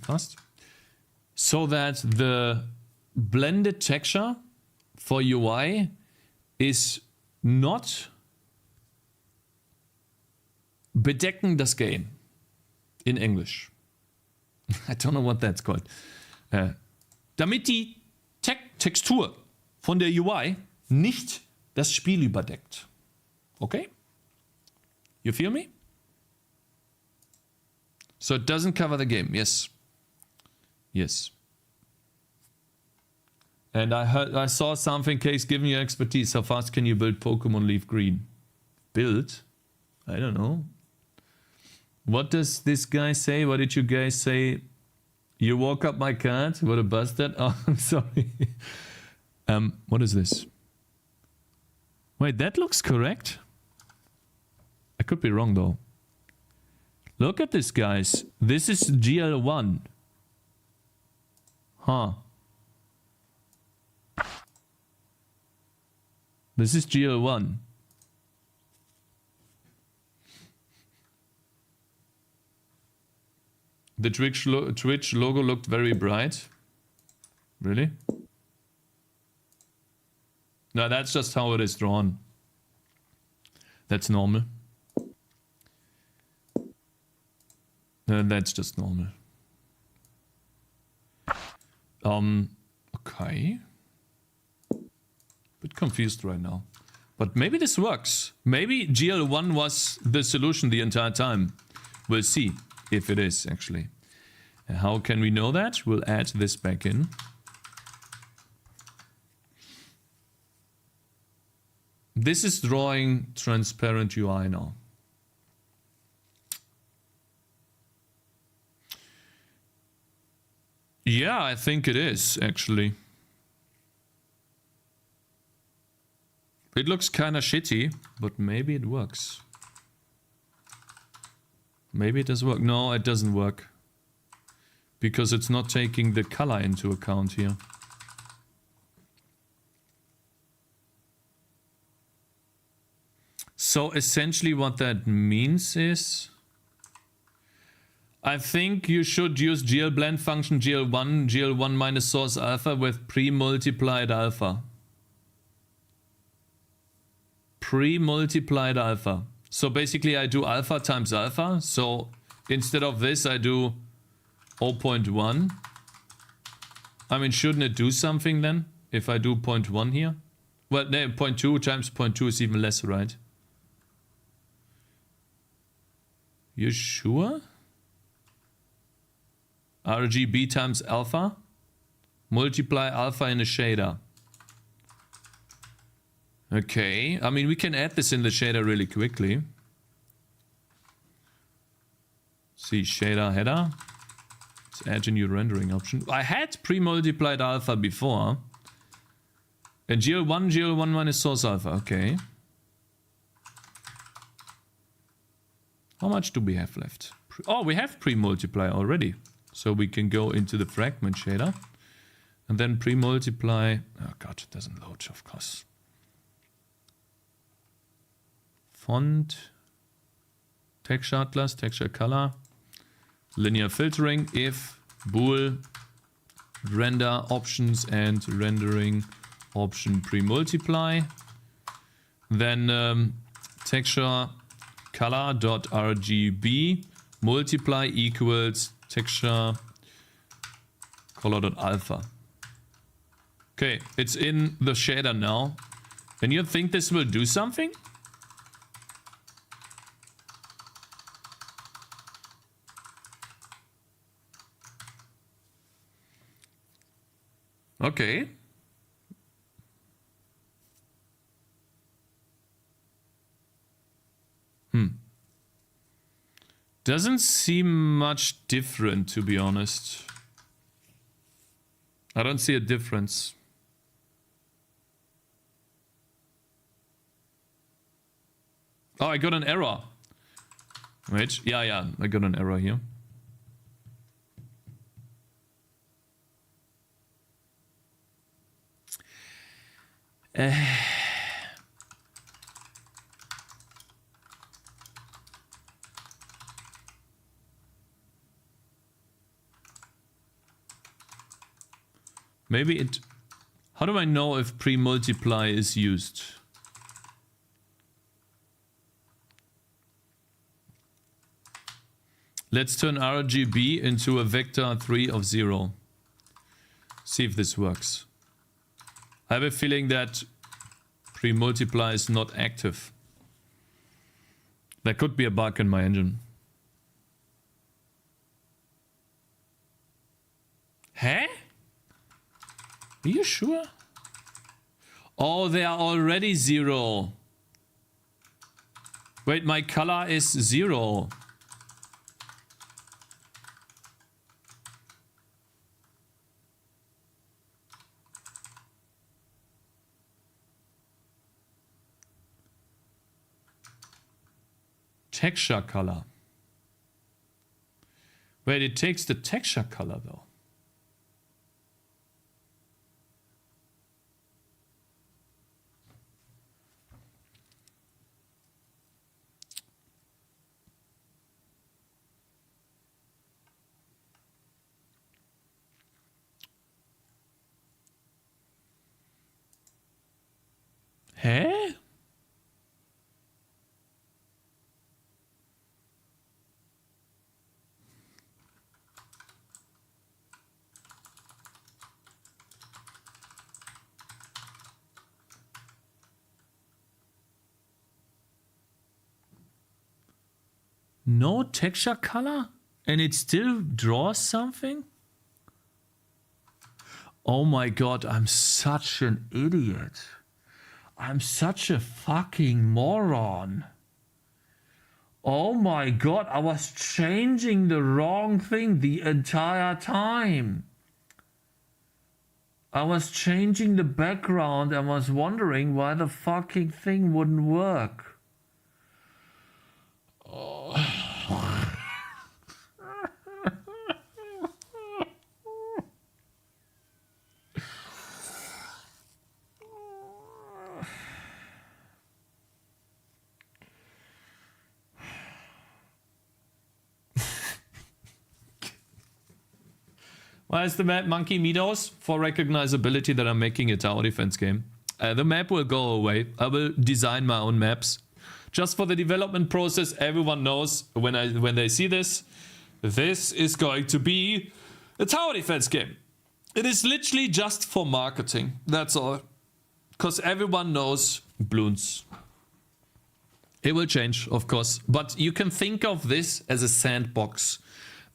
fast. So that the blended texture for UI is not bedecken das Game in English. I don't know what that's called. Damit die Textur von der UI nicht das Spiel überdeckt. Okay? You feel me? So it doesn't cover the game. Yes. Yes. And I saw something, Cakez, given your expertise, how fast can you build Pokemon Leaf Green? Build? I don't know. What does this guy say? What did you guys say? You woke up my card? What a bastard. Oh, I'm sorry. What is this? Wait, that looks correct. I could be wrong though. Look at this, guys. This is GL1. Huh. This is GL1. The Twitch logo looked very bright. Really? No, that's just how it is drawn. That's normal. That's just normal. Okay. Bit confused right now. But maybe this works. Maybe GL1 was the solution the entire time. We'll see if it is actually. How can we know that? We'll add this back in. This is drawing transparent UI now. Yeah, I think it is actually. It looks kind of shitty, but maybe it works. Maybe it does work. No, it doesn't work. Because it's not taking the color into account here. So essentially what that means is, I think you should use GL blend function GL1 minus source alpha with pre-multiplied alpha. Pre-multiplied alpha. So basically I do alpha times alpha. So instead of this I do 0.1. I mean, shouldn't it do something then? If I do 0.1 here? Well, no, 0.2 times 0.2 is even less, right? You sure? RGB times alpha? Multiply alpha in a shader. Okay, I mean, we can add this in the shader really quickly. See, shader header. Let's add a new rendering option. I had pre-multiplied alpha before. And GL1 minus source alpha, okay. How much do we have left? Oh, we have pre-multiply already. So we can go into the fragment shader. And then pre-multiply. Oh god, it doesn't load, of course. Font. Texture atlas, texture color. Linear filtering, if bool render options and rendering option pre-multiply. Then texture color.rgb multiply equals texture color.alpha. Okay, it's in the shader now. And you think this will do something? Okay. Doesn't seem much different, to be honest. I don't see a difference. Oh, I got an error. Wait, yeah, I got an error here. Maybe it... How do I know if pre-multiply is used? Let's turn RGB into a vector 3 of 0. See if this works. I have a feeling that pre-multiply is not active. There could be a bug in my engine. Huh? Are you sure? Oh, they are already 0. Wait, my color is 0. Texture color. Wait, it takes the texture color though. Hä? No texture color? And it still draws something? Oh my god, I'm such an idiot. I'm such a fucking moron. Oh my god, I was changing the wrong thing the entire time. I was changing the background and was wondering why the fucking thing wouldn't work. Oh. Why is the map Monkey Meadows? For recognizability that I'm making a tower defense game. The map will go away. I will design my own maps. Just for the development process, everyone knows when they see this, this is going to be a tower defense game. It is literally just for marketing. That's all. Because everyone knows balloons. It will change, of course. But you can think of this as a sandbox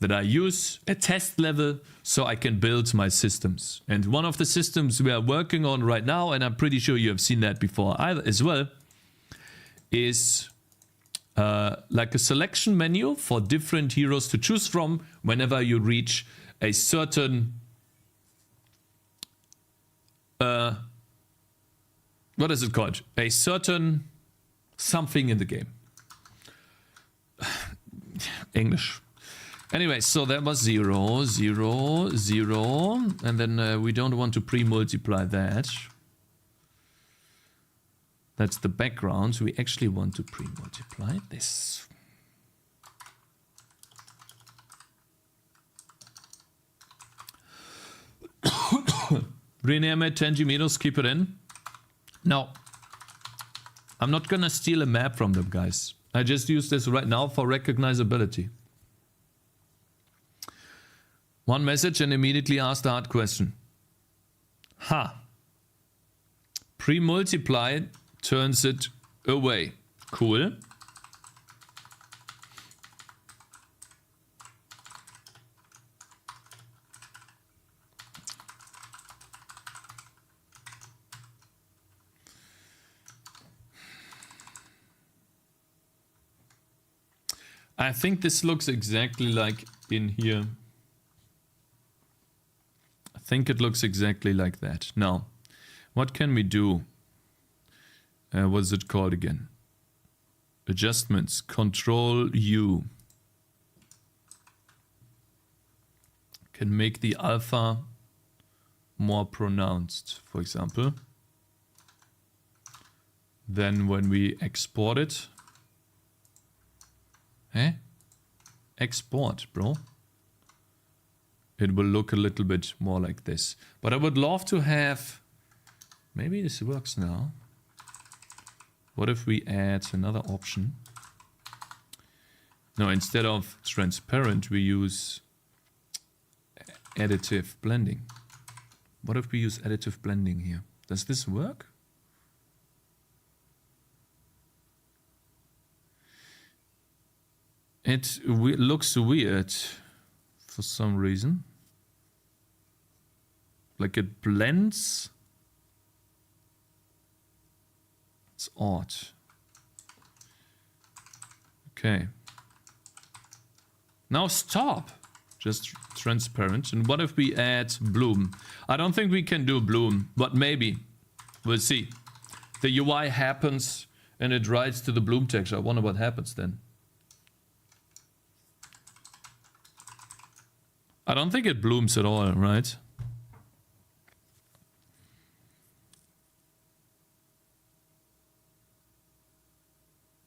that I use at test level so I can build my systems. And one of the systems we are working on right now, and I'm pretty sure you have seen that before as well, is like a selection menu for different heroes to choose from whenever you reach a certain what is it called? A certain something in the game. English. Anyway, so that was 0, 0, 0, and then we don't want to pre-multiply that. That's the background. We actually want to pre-multiply this. Rename it Tangy Meadows, keep it in. No. I'm not gonna steal a map from them, guys. I just use this right now for recognizability. One message and immediately ask the hard question. Ha. Pre-multiply turns it away. Cool. I think this looks exactly like in here. I think it looks exactly like that. Now, what can we do? What's it called again? Adjustments. Control U. Can make the alpha more pronounced, for example. Then when we export it. Eh? Export, bro. It will look a little bit more like this. But I would love to have... Maybe this works now. What if we add another option? No, instead of transparent, we use additive blending. What if we use additive blending here? Does this work? It looks weird for some reason. Like it blends. It's odd. Okay. Now stop. Just transparent. And what if we add bloom? I don't think we can do bloom, but maybe. We'll see. The UI happens and it writes to the bloom texture. I wonder what happens then. I don't think it blooms at all, right?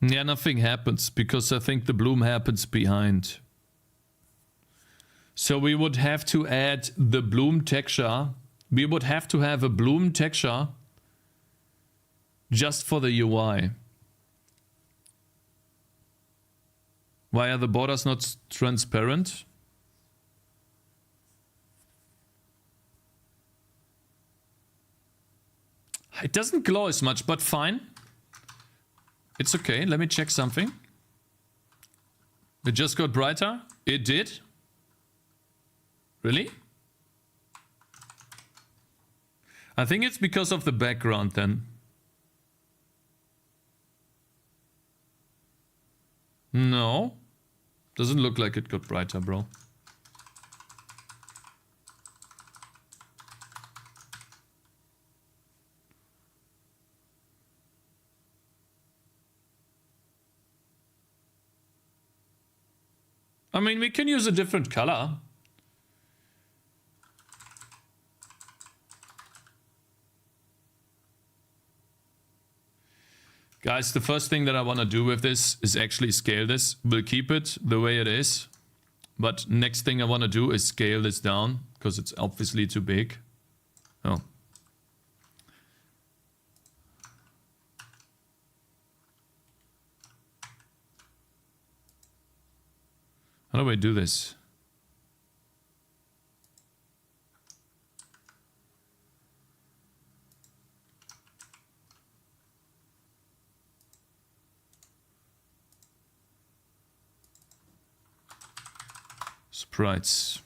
Yeah, nothing happens because I think the bloom happens behind. So we would have to add the bloom texture. We would have to have a bloom texture just for the UI. Why are the borders not transparent? It doesn't glow as much, but fine. It's okay. Let me check something. It just got brighter. It did. Really? I think it's because of the background then. No. Doesn't look like it got brighter, bro. I mean, we can use a different color. Guys, the first thing that I want to do with this is actually scale this. We'll keep it the way it is. But next thing I want to do is scale this down because it's obviously too big. Oh. How do I do this? Sprites.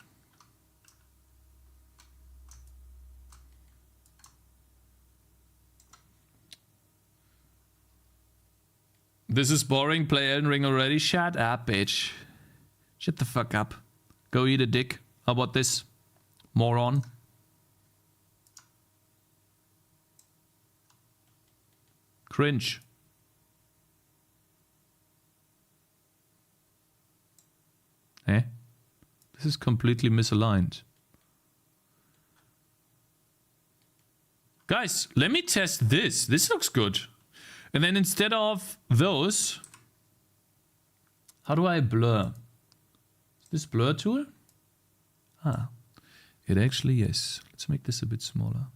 This is boring. Play Elden Ring already. Shut up, bitch. Shut the fuck up. Go eat a dick. How about this? Moron. Cringe. Eh? This is completely misaligned. Guys, let me test this. This looks good. And then instead of those, how do I blur? This blur tool? Ah, it actually is. Let's make this a bit smaller.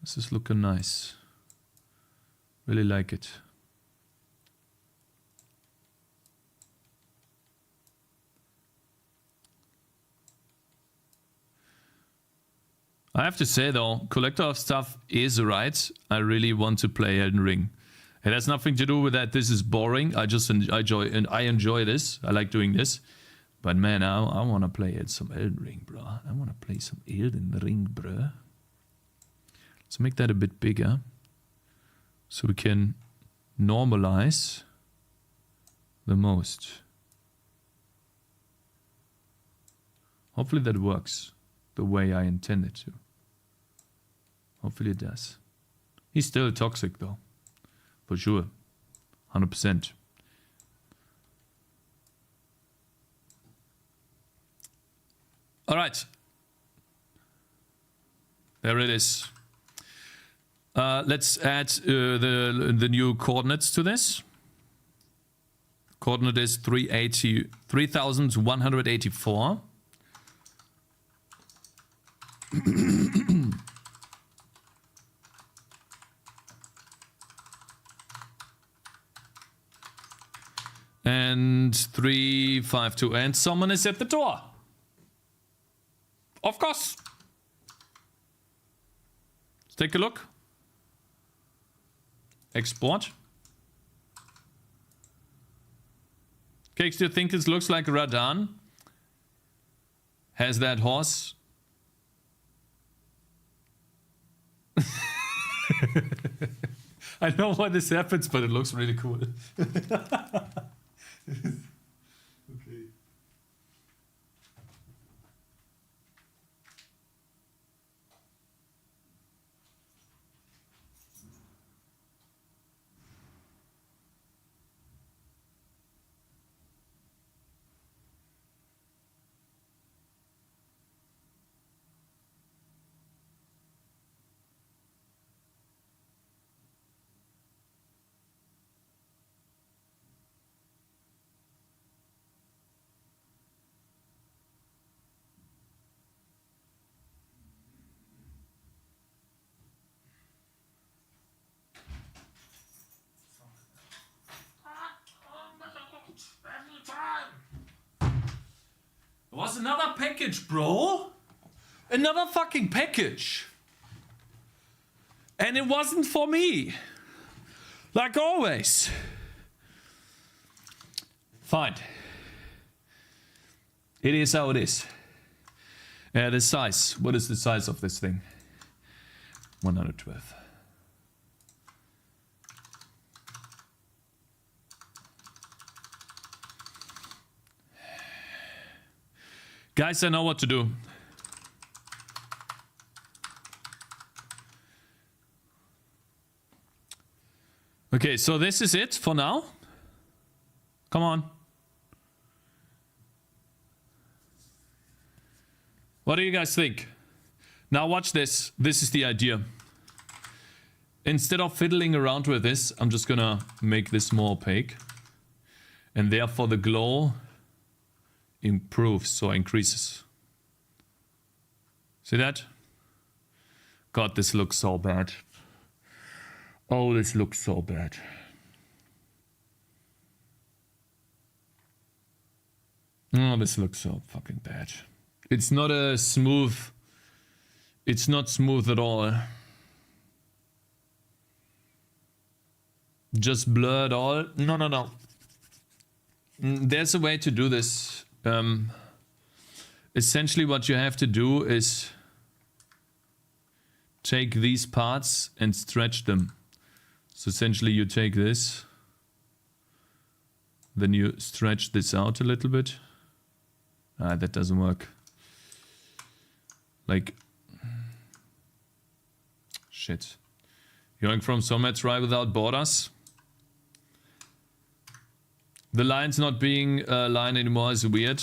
This is looking nice. Really like it. I have to say though, collector of stuff is right. I really want to play Elden Ring. It has nothing to do with that this is boring. I enjoy this. I like doing this. But man, I want to play some Elden Ring, bro. I want to play some Elden Ring, bro. Let's make that a bit bigger. So we can normalize the most. Hopefully that works the way I intend it to. Hopefully it does. He's still toxic though. For sure. 100%. Alright. There it is. Let's add the new coordinates to this. Coordinate is 3,184. And 352. And someone is at the door. Of course. Let's take a look. Export. Cakez, do you think this looks like Radan? Has that horse? I know why this happens, but it looks really cool. Okay. It was another package, bro. Another fucking package. And it wasn't for me. Like always. Fine. It is how it is. The size. What is the size of this thing? 112. Guys, I know what to do. Okay, so this is it for now. Come on. What do you guys think? Now watch this. This is the idea. Instead of fiddling around with this, I'm just gonna make this more opaque. And therefore the glow improves, so increases. See that? God, this looks so bad. Oh, this looks so bad. Oh, this looks so fucking bad. It's not a smooth... It's not smooth at all. Just blur it all. No, no, no. There's a way to do this. Essentially what you have to do is take these parts and stretch them. So essentially you take this, then you stretch this out a little bit. That doesn't work. Like, shit. Going from somewhere try without borders. The line's not being a line anymore is weird.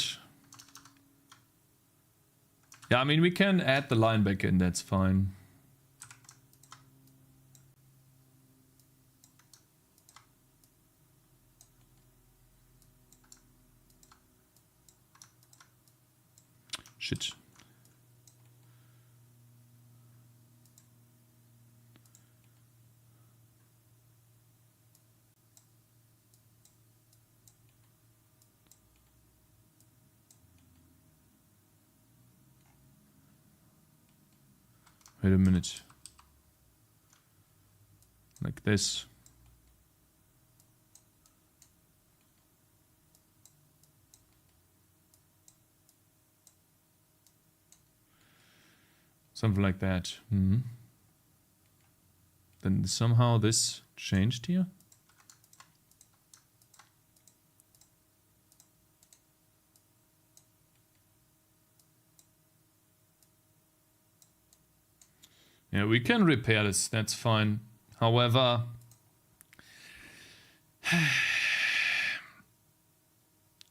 Yeah, I mean, we can add the line back in, that's fine. Shit. Wait a minute. Like this. Something like that. Mm-hmm. Then somehow this changed here. Yeah, we can repair this, that's fine. However,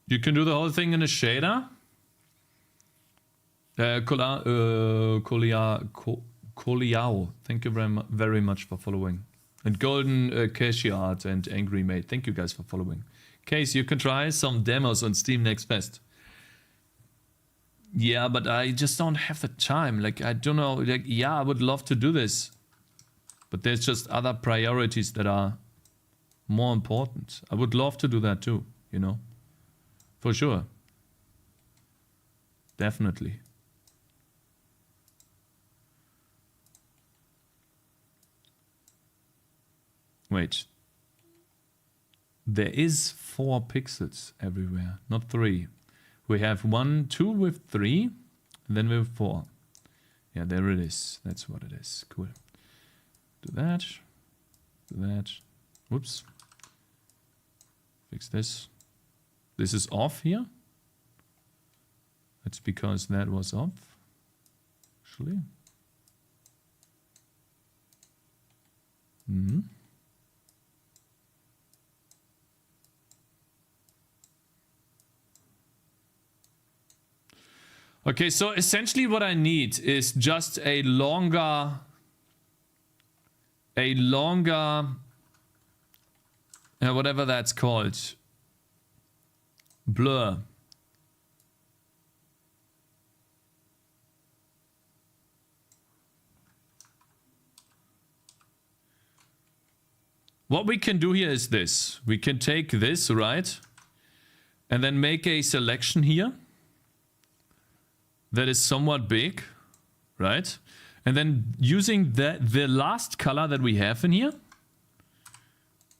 you can do the whole thing in a shader. Koliao, thank you very much for following. And Golden Cashier Art and Angry Mate, thank you guys for following. Case, you can try some demos on Steam Next Fest. Yeah, but I just don't have the time. Like, I don't know. Like, yeah, I would love to do this. But there's just other priorities that are more important. I would love to do that too, you know? For sure. Definitely. Wait. There is 4 pixels everywhere, not 3. We have 1, 2 with 3, and then we have 4. Yeah, there it is. That's what it is. Cool. Do that. Do that. Whoops. Fix this. This is off here. That's because that was off. Actually. Mm-hmm. Okay, so essentially what I need is just a longer, whatever that's called, blur. What we can do here is this. We can take this, right? And then make a selection here. That is somewhat big, right? And then using the last color that we have in here,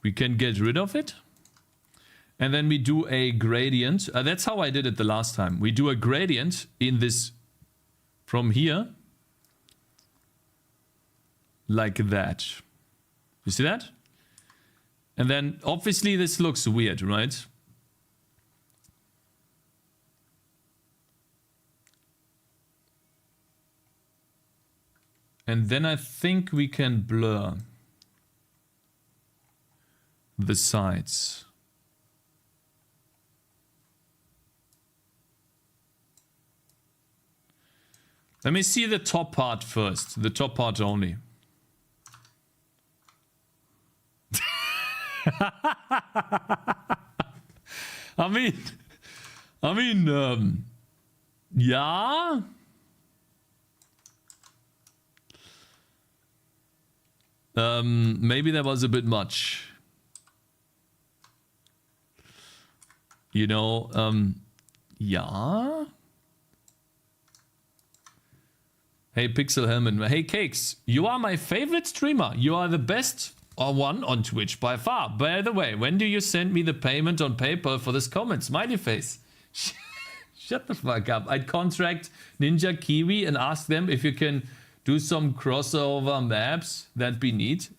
we can get rid of it. And then we do a gradient. That's how I did it the last time. We do a gradient in this from here. Like that. You see that? And then obviously this looks weird, right? And then I think we can blur the sides. Let me see the top part first. The top part only. I mean, yeah. Maybe that was a bit much. You know, yeah. Hey, Pixel Helmet. Hey, Cakes. You are my favorite streamer. You are the best one on Twitch by far. By the way, when do you send me the payment on PayPal for this comment? Smiley face. Shut the fuck up. I'd contract Ninja Kiwi and ask them if you can do some crossover maps. That'd be neat.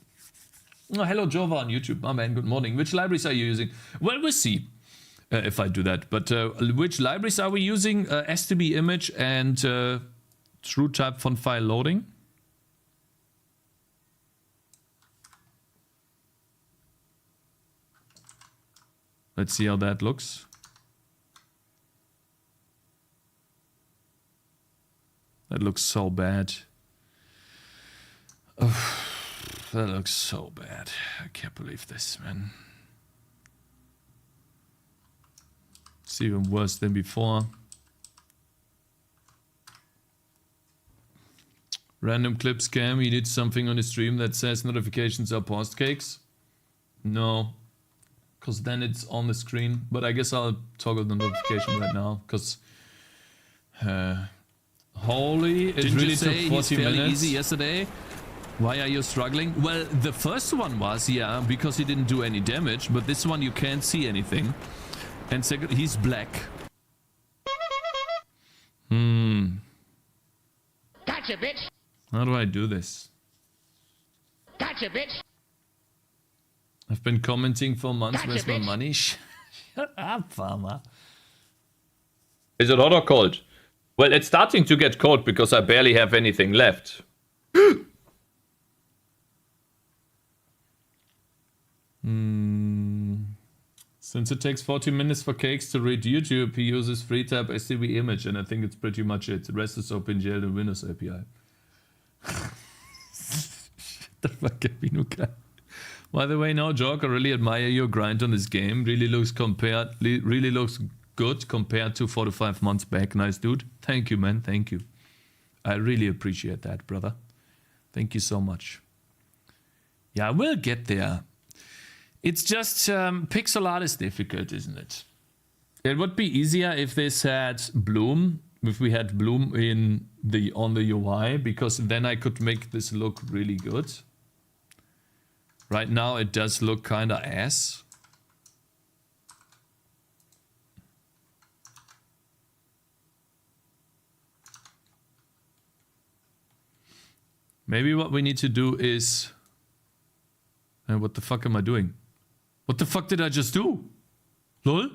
Oh, hello, Jova on YouTube. My man, good morning. Which libraries are you using? Well, we'll see if I do that. But which libraries are we using? STB image and TrueType font file loading. Let's see how that looks. That looks so bad. Oh, that looks so bad. I can't believe this, man. It's even worse than before. Random clip scam. You did something on the stream that says notifications are paused, Cakes? No. Because then it's on the screen. But I guess I'll toggle the notification right now. Because Holy, it Didn't really you took say 40 he's fairly minutes. easy yesterday? Why are you struggling? Well, the first one was, yeah, because he didn't do any damage, but this one you can't see anything. And second, he's black. Gotcha, bitch. How do I do this? Gotcha, bitch. I've been commenting for months. Gotcha, Where's my bitch. money? Shut up, farmer. Is it hot or cold? Well, it's starting to get cold because I barely have anything left. Since it takes 40 minutes for Cakez to read YouTube, he uses free tab STV image, and I think it's pretty much it. The rest is OpenGL and Windows API. Shut the fuck up, Inuka. By the way, no joke, I really admire your grind on this game. Really looks good compared to 4 to 5 months back. Nice dude. Thank you, man. Thank you. I really appreciate that, brother. Thank you so much. Yeah, we'll get there. It's just pixel art is difficult, isn't it? It would be easier if this had bloom, if we had bloom in on the UI, because then I could make this look really good. Right now it does look kind of ass. Maybe what we need to do is... what the fuck am I doing? What the fuck did I just do? Lol?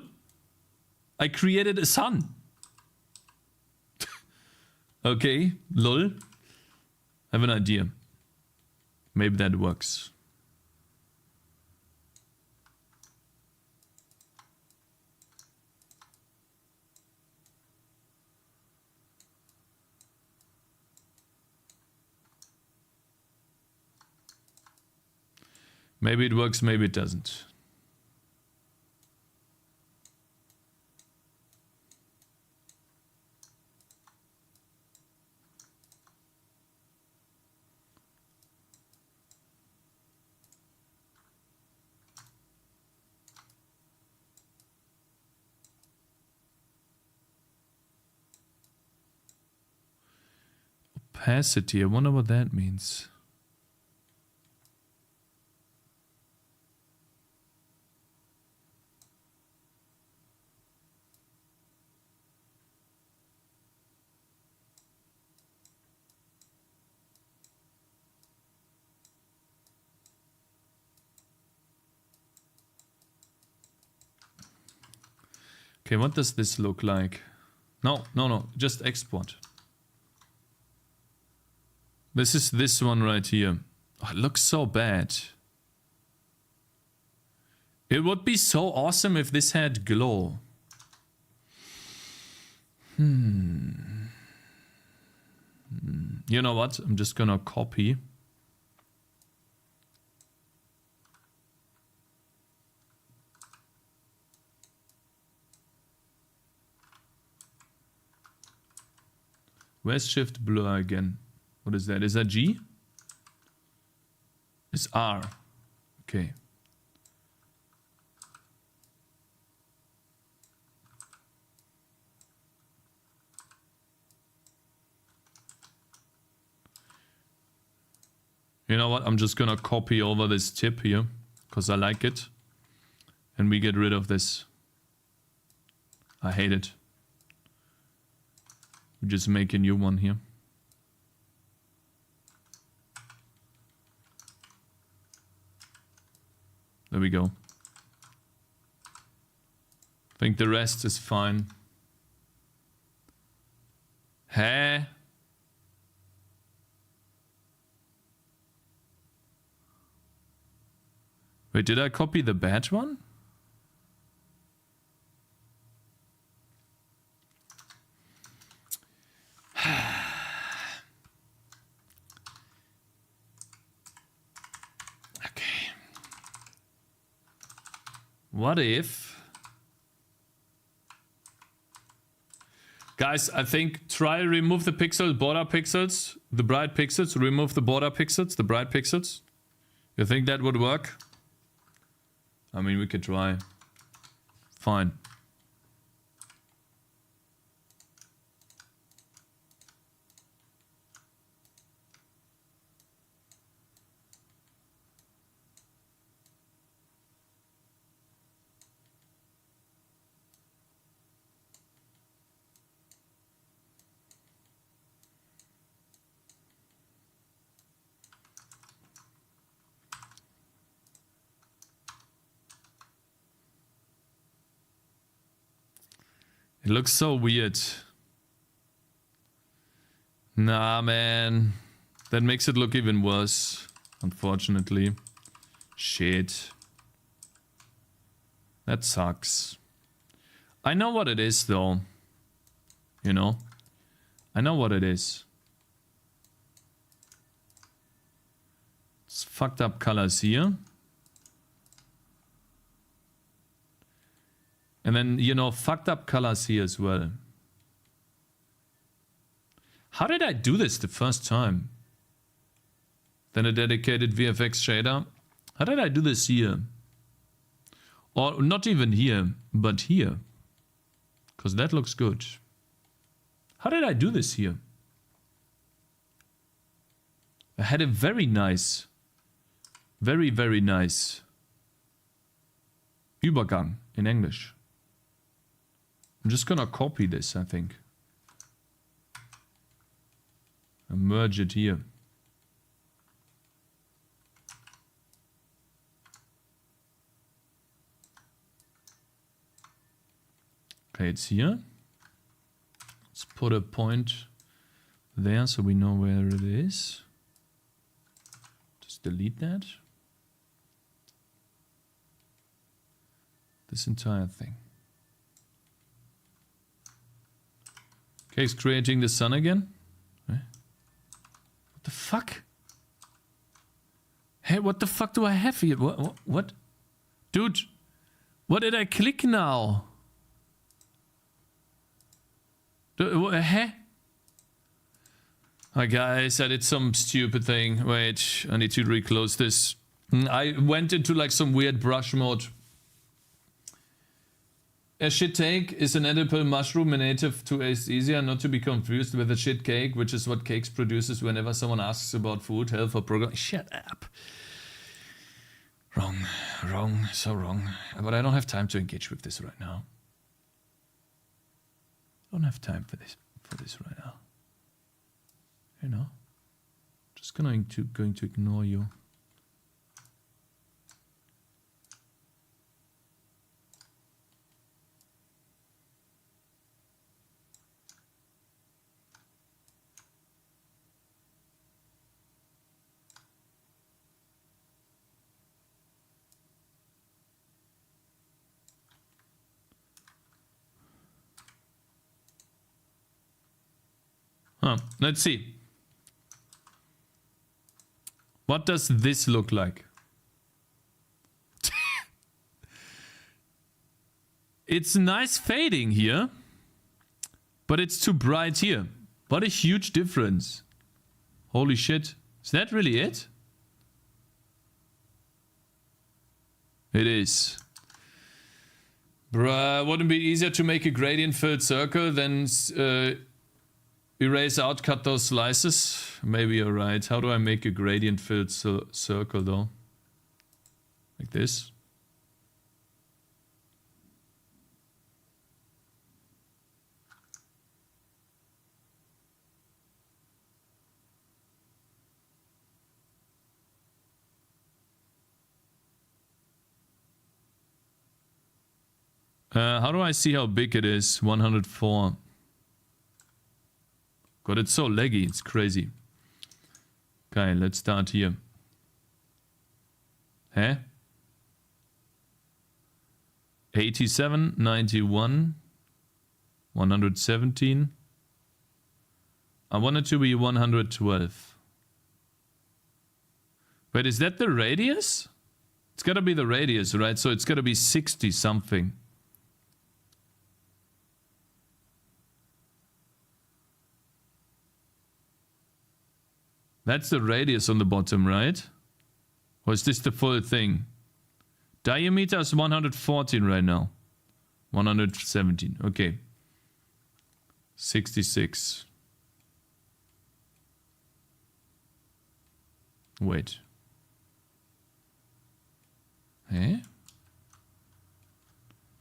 I created a sun. Okay, lol. I have an idea. Maybe that works. Maybe it works, maybe it doesn't. Opacity, I wonder what that means. Okay, what does this look like? No, just export. This is this one right here. Oh, it looks so bad. It would be so awesome if this had glow. You know what? I'm just gonna copy. Where's shift blur again? What is that? Is that G? It's R. Okay. You know what? I'm just gonna copy over this tip here because I like it. And we get rid of this. I hate it. We just make a new one here. There we go. I think the rest is fine. Hey. Wait, did I copy the bad one? Okay. What if... Guys, I think try remove the pixels, border pixels, the bright pixels, remove the border pixels, the bright pixels. You think that would work? I mean, we could try. Fine. It looks so weird. Nah, man. That makes it look even worse, unfortunately. Shit. That sucks. I know what it is, though. You know? I know what it is. It's fucked up colors here. And then, you know, fucked up colors here as well. How did I do this the first time? Then a dedicated VFX shader. How did I do this here? Or not even here, but here. Because that looks good. How did I do this here? I had a very nice, very, very nice Übergang in English. I'm just gonna copy this, I think. And merge it here. Okay, it's here. Let's put a point there so we know where it is. Just delete that. This entire thing. Okay, it's creating the sun again. What the fuck? Hey, what the fuck do I have here? What? Dude, what did I click now? Huh? Hi guys, I did some stupid thing. Wait, I need to reclose this. I went into like some weird brush mode. A shit take is an edible mushroom native to aesthesia, not to be confused with a shit cake, which is what Cakez produces whenever someone asks about food, health, or program. Shut up. Wrong, so wrong. But I don't have time to engage with this right now. I don't have time for this right now. You know, just going to ignore you. Let's see. What does this look like? It's nice fading here, but it's too bright here. What a huge difference. Holy shit. Is that really it? It is. Bruh, wouldn't it be easier to make a gradient filled circle than erase out, cut those slices? Maybe you're right. How do I make a gradient filled circle though? Like this? How do I see how big it is? 104. God, it's so laggy, it's crazy. Okay, let's start here. Huh? 87, 91, 117. I want it to be 112. Wait, is that the radius? It's gotta be the radius, right? So it's gotta be 60 something. That's the radius on the bottom, right? Or is this the full thing? Diameter is 114 right now. 117, okay. 66. Wait. Eh?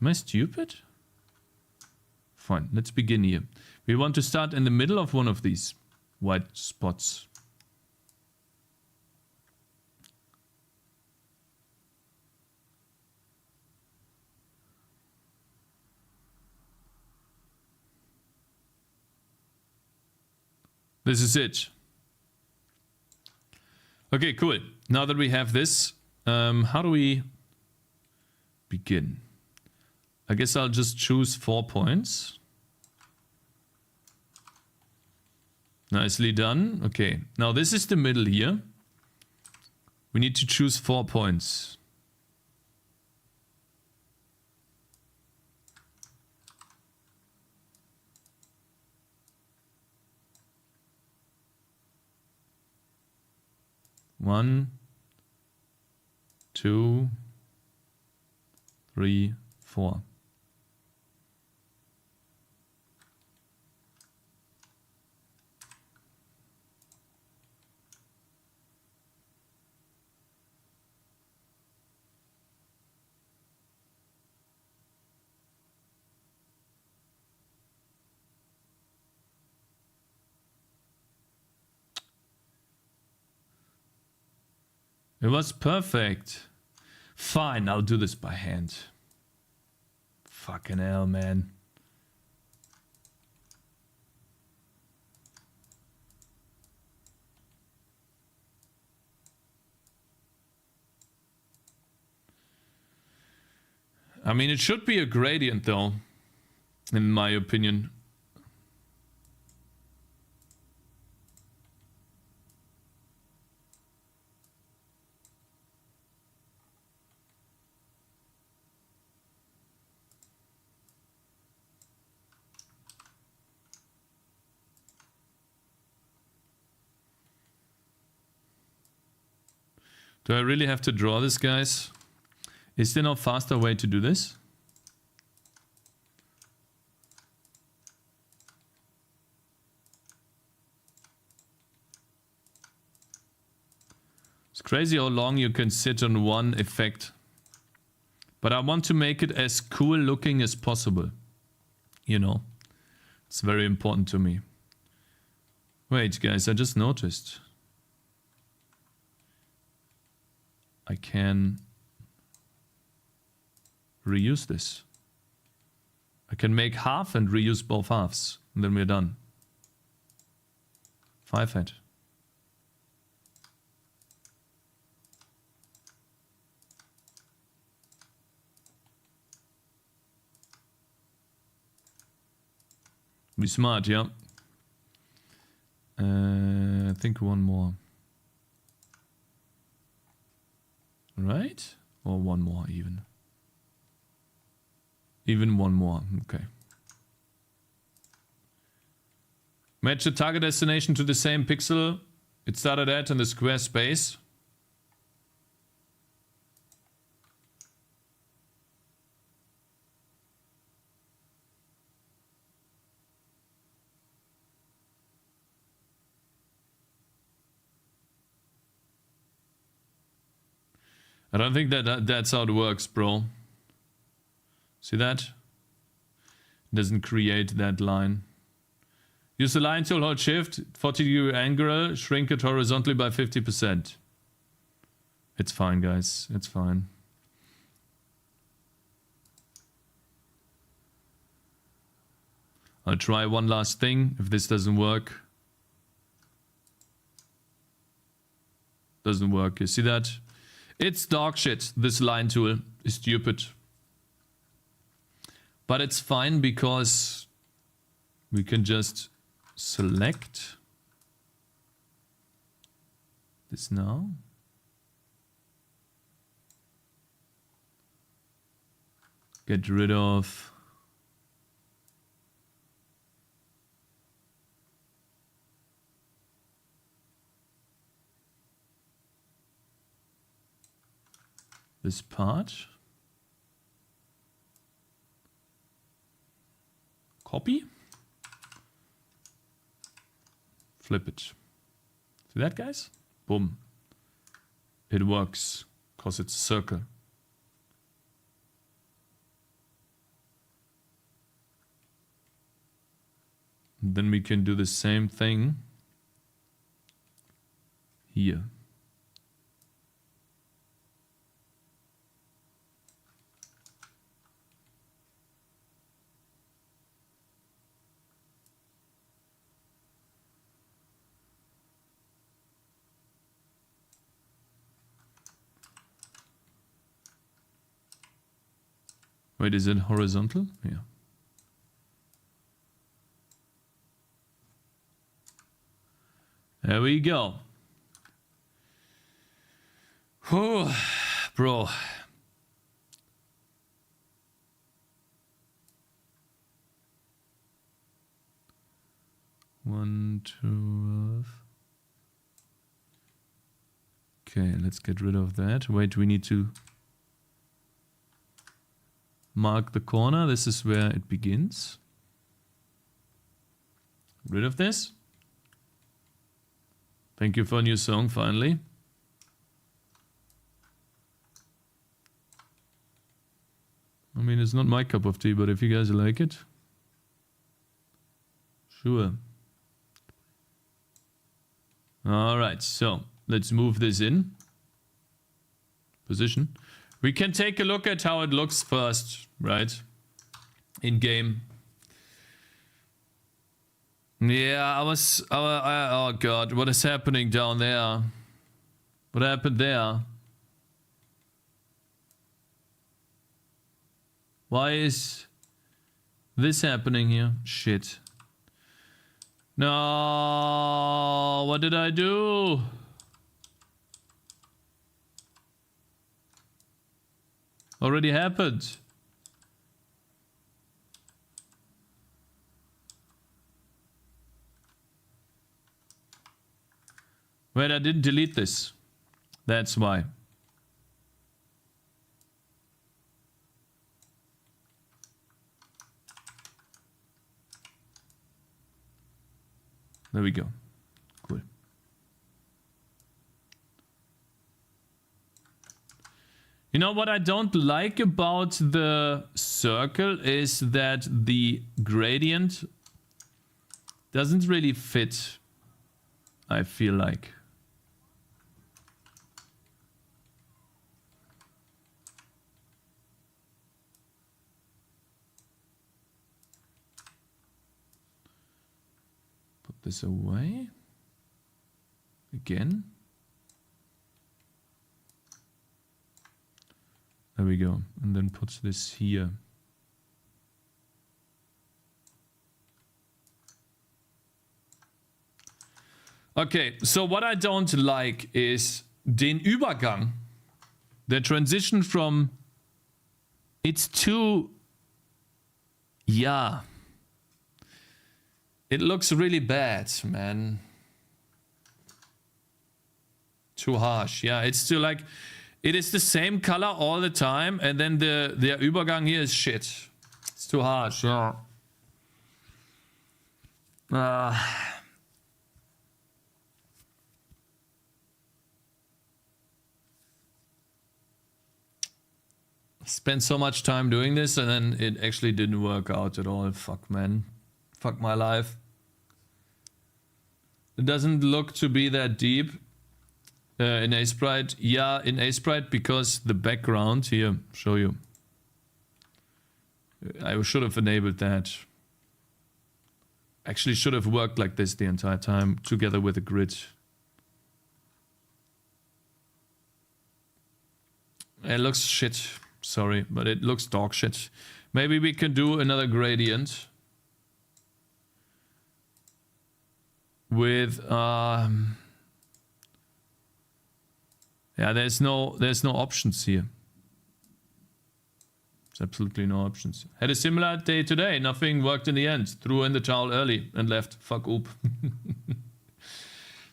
Am I stupid? Fine, let's begin here. We want to start in the middle of one of these white spots. This is it. Okay, cool. Now that we have this, how do we begin? I guess I'll just choose 4 points. Nicely done. Okay, now this is the middle here. We need to choose 4 points. One, 2, 3, 4. It was perfect. Fine, I'll do this by hand. Fucking hell, man. I mean, it should be a gradient though, in my opinion. Do I really have to draw this, guys? Is there no faster way to do this? It's crazy how long you can sit on one effect. But I want to make it as cool looking as possible. You know, it's very important to me. Wait, guys, I just noticed. I can reuse this. I can make half and reuse both halves. And then we're done. 5 head. Be smart, yeah. I think one more. Right? Or one more even. Even one more. Okay. Match the target destination to the same pixel it started at in the square space. I don't think that's how it works, bro. See that? It doesn't create that line. Use the line tool, hold shift, 40-degree angle, shrink it horizontally by 50%. It's fine, guys. It's fine. I'll try one last thing. If this doesn't work. Doesn't work. You see that? It's dog shit. This line tool is stupid. But it's fine because we can just select this now. Get rid of this part. Copy. Flip it. See that, guys? Boom. It works because it's a circle. And then we can do the same thing here. Wait, is it horizontal? Yeah. There we go. Whew, bro. One, two. Okay, let's get rid of that. Wait, we need to mark the corner. This is where it begins. Rid of this. Thank you for a new song, finally. I mean, it's not my cup of tea, but if you guys like it, sure. Alright, so let's move this in position. We can take a look at how it looks first, right? In game. Yeah, oh god, what is happening down there? What happened there? Why is this happening here? Shit. No, what did I do? Already happened. Wait, I didn't delete this. That's why. There we go. Cool. You know what I don't like about the circle is that the gradient doesn't really fit, I feel like. This away again. There we go, and then puts this here. Okay, so what I don't like is den Übergang, the transition from it's too, yeah. It looks really bad, man. Too harsh. Yeah, it's still like... It is the same color all the time, and then the Übergang here is shit. It's too harsh, yeah. Spent so much time doing this, and then it actually didn't work out at all. Fuck, man. Fuck my life. It doesn't look to be that deep in A-Sprite. Yeah, in A-Sprite because the background here, show you. I should have enabled that. Actually should have worked like this the entire time together with a grid. It looks shit. Sorry, but it looks dog shit. Maybe we can do another gradient. With yeah, there's no options here. There's absolutely no options. Had a similar day today. Nothing worked in the end. Threw in the towel early and left. Fuck oop.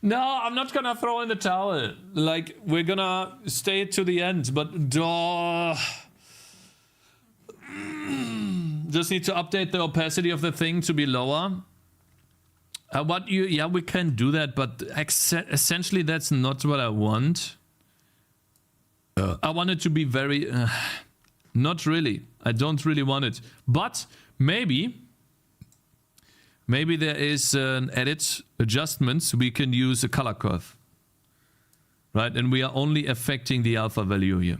No, I'm not gonna throw in the towel. Like, we're gonna stay to the end, but just need to update the opacity of the thing to be lower. Yeah, we can do that, but essentially that's not what I want. I want it to be very... not really. I don't really want it. But maybe there is an edit adjustment. We can use a color curve. Right? And we are only affecting the alpha value here.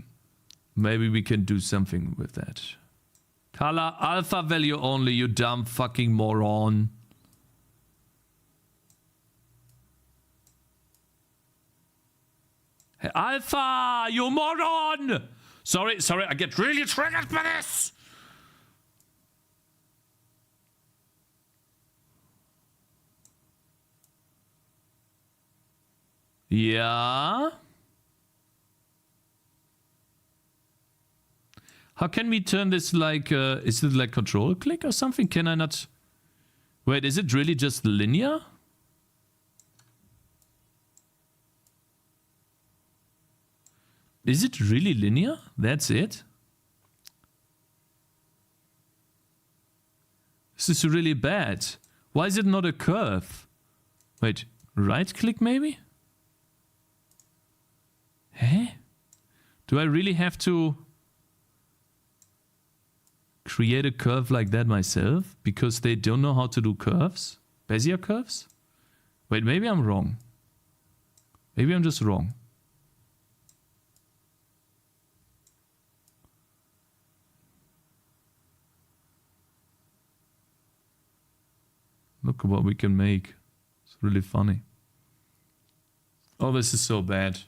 Maybe we can do something with that. Color alpha value only, you dumb fucking moron. Alpha, you moron! Sorry, I get really triggered by this. Yeah. How can we turn this like, is it like control click or something? Can I not? Wait, is it really just linear? Is it really linear? That's it? This is really bad. Why is it not a curve? Wait, right click maybe? Eh? Do I really have to create a curve like that myself? Because they don't know how to do curves? Bezier curves? Wait, maybe I'm wrong. Maybe I'm just wrong. Look what we can make. It's really funny. Oh, this is so bad.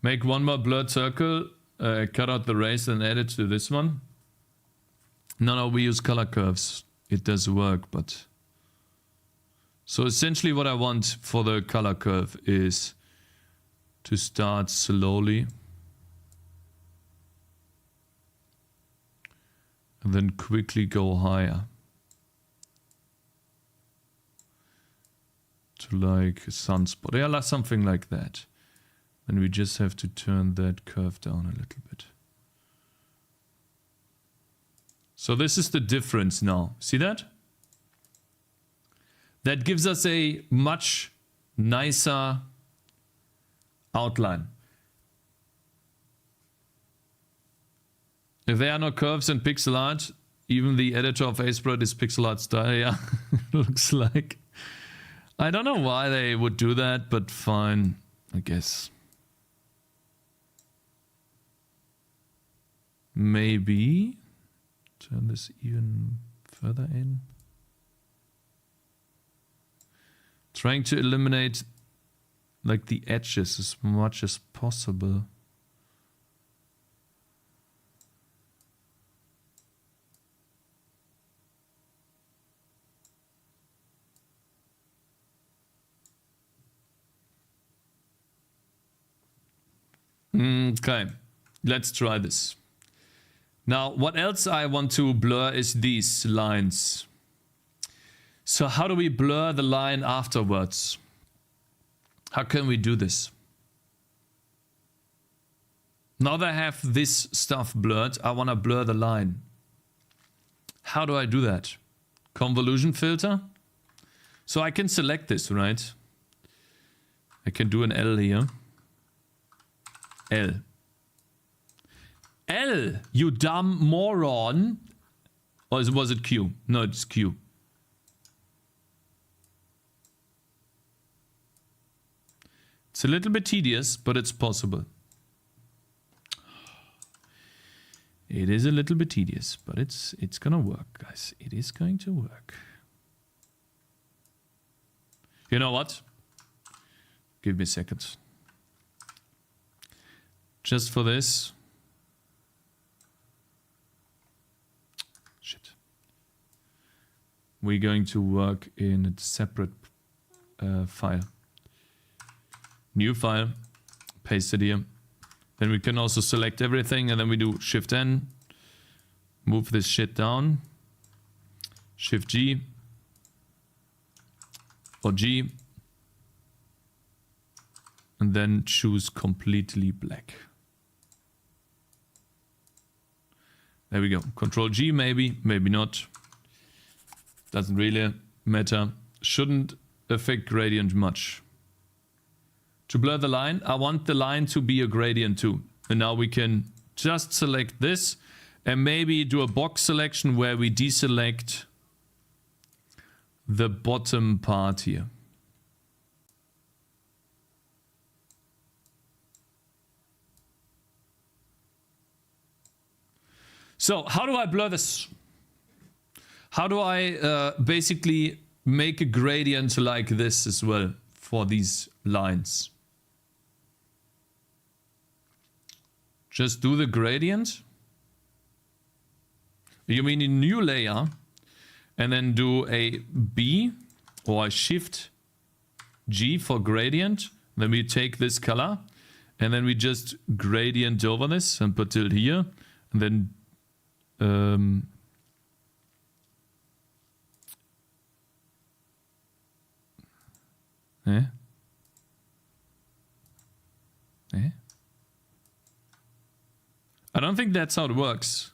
Make one more blurred circle, cut out the race and add it to this one. No, we use color curves. It does work, but... So essentially what I want for the color curve is to start slowly. And then quickly go higher. To like a sunspot. Yeah, something like that. And we just have to turn that curve down a little bit. So this is the difference now. See that? That gives us a much nicer outline. If there are no curves in pixel art, even the editor of Acebird is pixel art style. Yeah, looks like. I don't know why they would do that, but fine, I guess. Maybe turn this even further in. Trying to eliminate like the edges as much as possible. Okay, let's try this. Now, what else I want to blur is these lines. So how do we blur the line afterwards? How can we do this? Now that I have this stuff blurred, I want to blur the line. How do I do that? Convolution filter. So I can select this, right? I can do an L here. L. L, you dumb moron. Or was it Q? No, it's Q. It's a little bit tedious, but it's possible. It is a little bit tedious, but it's gonna work, guys. It is going to work. You know what? Give me a second. Just for this. Shit. We're going to work in a separate file. New file. Paste it here. Then we can also select everything and then we do Shift N. Move this shit down. Shift G. Or G. And then choose completely black. There we go. Control G maybe, maybe not. Doesn't really matter. Shouldn't affect gradient much. To blur the line, I want the line to be a gradient too. And now we can just select this and maybe do a box selection where we deselect the bottom part here. So how do I blur this? How do I basically make a gradient like this as well for these lines? Just do the gradient. You mean a new layer and then do a B or a Shift G for gradient Then we take this color and then we just gradient over this and put it here. And then I don't think that's how it works.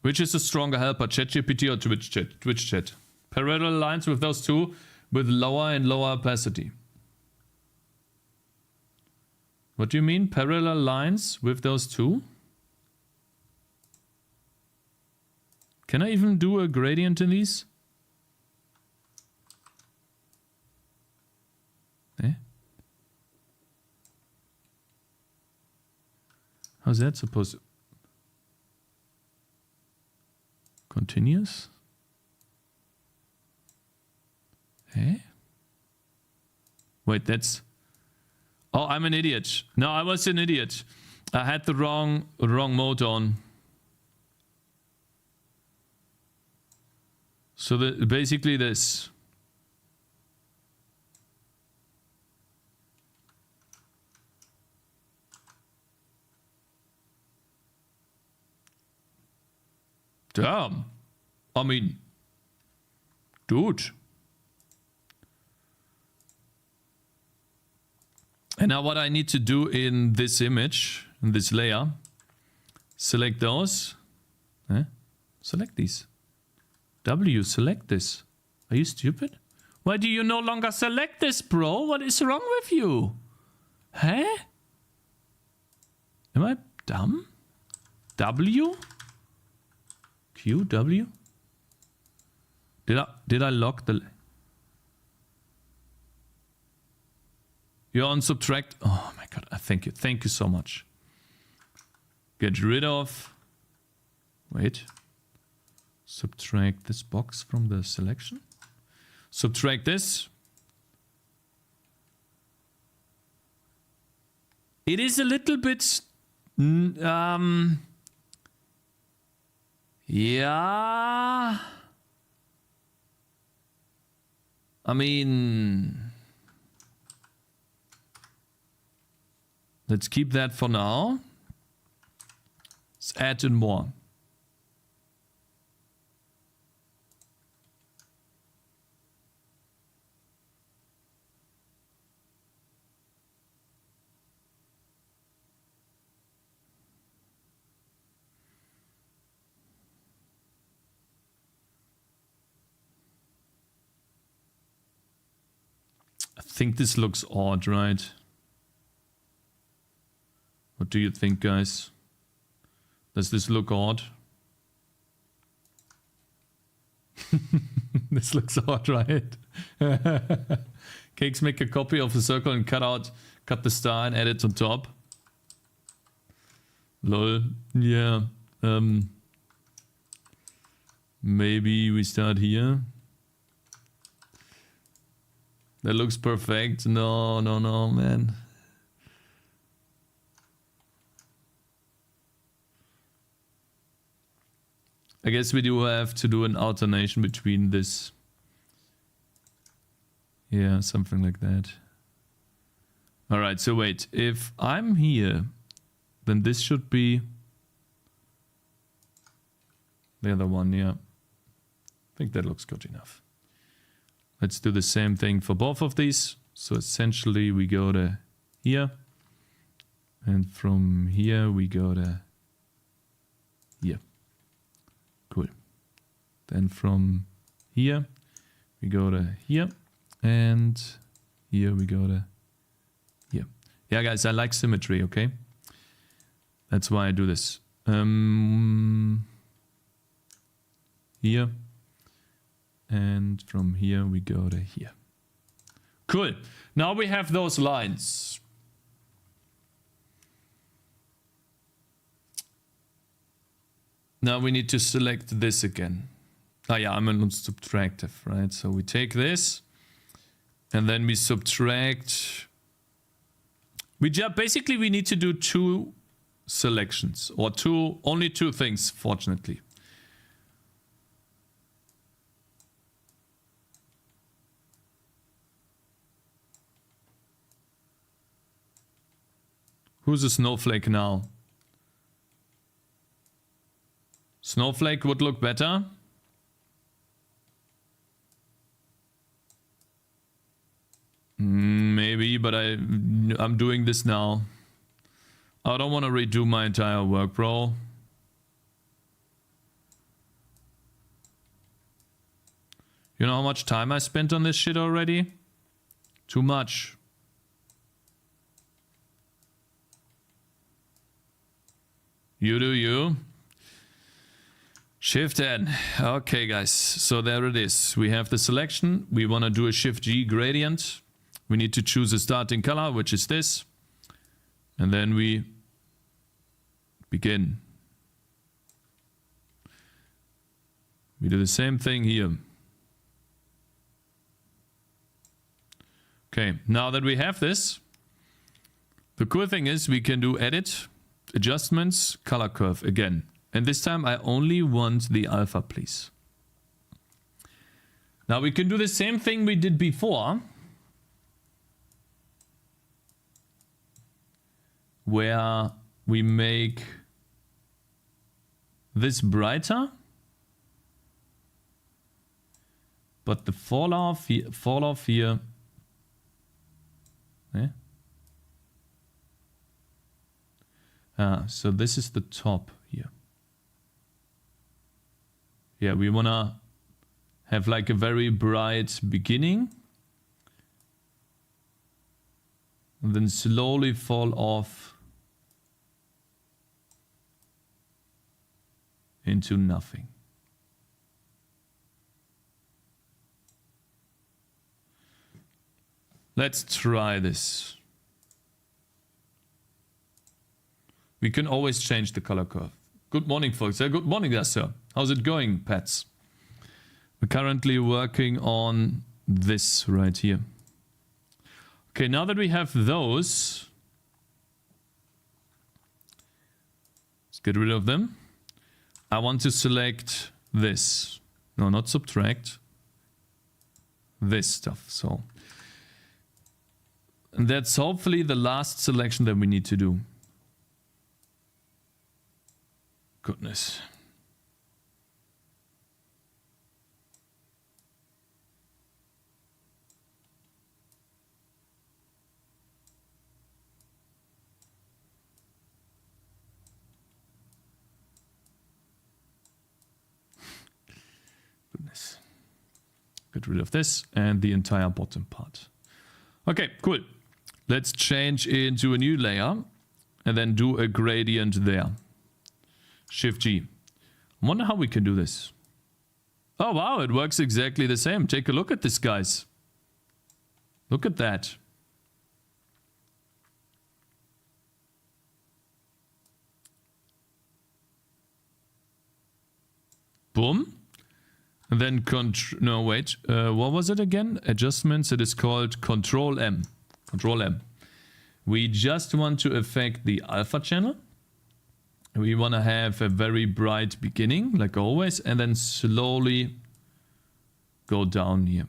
Which is a stronger helper, ChatGPT or Twitch chat? Twitch chat. Parallel lines with those two with lower and lower opacity. What do you mean? Parallel lines with those two? Can I even do a gradient in these? How's that supposed to... Continuous? Wait, that's... Oh, I'm an idiot. No, I was an idiot. I had the wrong mode on. So basically this. Damn. I mean, dude. And now what I need to do in this image, in this layer, select those. Select these. W, select this. Are you stupid? Why do you no longer select this, bro? What is wrong with you? Huh? Am I dumb? W? Q, W? Did I lock the... You're on subtract. Oh my god, thank you. Thank you so much. Get rid of... Wait. Subtract this box from the selection. Subtract this. It is a little bit... yeah... I mean... Let's keep that for now. Let's add in more. I think this looks odd, right? What do you think, guys? Does this look odd? This looks odd, right? Cakes, make a copy of the circle and cut the star and add it on top. Lol. Yeah. Maybe we start here. That looks perfect. No, man. I guess we do have to do an alternation between this. Yeah, something like that. Alright, so wait. If I'm here, then this should be the other one, yeah. I think that looks good enough. Let's do the same thing for both of these. So essentially we go to here. And from here we go to here. Cool. Then from here we go to here. And here we go to here. Yeah, guys, I like symmetry, okay? That's why I do this. Here. And from here we go to here. Cool. Now we have those lines. Now we need to select this again. Oh yeah, I'm on subtractive, right? So we take this and then we subtract. Basically we need to do two selections or only two things, fortunately. Who's a snowflake now? Snowflake would look better. Maybe, but I'm doing this now. I don't want to redo my entire work, bro. You know how much time I spent on this shit already? Too much. You do you. Shift N. Okay, guys. So there it is. We have the selection. We want to do a Shift G gradient. We need to choose a starting color, which is this. And then we begin. We do the same thing here. Okay, now that we have this, the cool thing is we can do edit, adjustments, color curve again. And this time I only want the alpha, please. Now we can do the same thing we did before, where we make this brighter, but the fall off here. So this is the top here. Yeah, we wanna have like a very bright beginning and then slowly fall off into nothing. Let's try this. We can always change the color curve. Good morning, folks. Good morning there, sir. How's it going, pets? We're currently working on this right here. Okay, now that we have those, let's get rid of them. I want to select this. No, not subtract. This stuff. So, and that's hopefully the last selection that we need to do. Goodness. Goodness. Get rid of this and the entire bottom part. Okay, cool. Let's change into a new layer and then do a gradient there. Shift G. I wonder how we can do this. Oh wow, it works exactly the same. Take a look at this, guys. Look at that. Boom. And then no, wait. What was it again? Adjustments. It is called Control M. Control M. We just want to affect the alpha channel. We want to have a very bright beginning, like always, and then slowly go down here.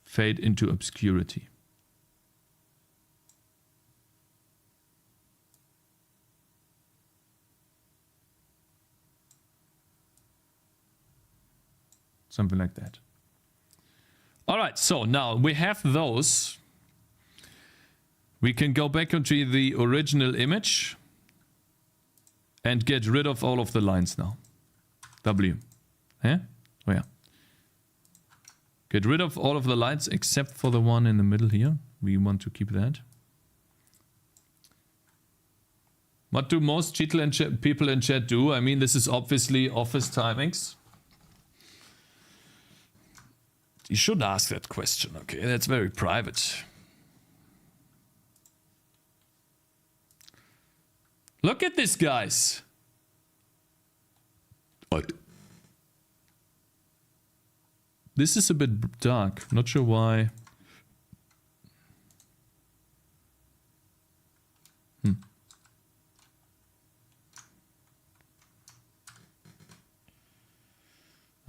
Fade into obscurity. Something like that. All right, so now we have those. We can go back into the original image and get rid of all of the lines now. W. Yeah? Oh yeah. Get rid of all of the lines except for the one in the middle here. We want to keep that. What do most people in chat do? I mean, this is obviously office timings. You should ask that question, okay? That's very private. Look at this, guys. This is a bit dark. Not sure why.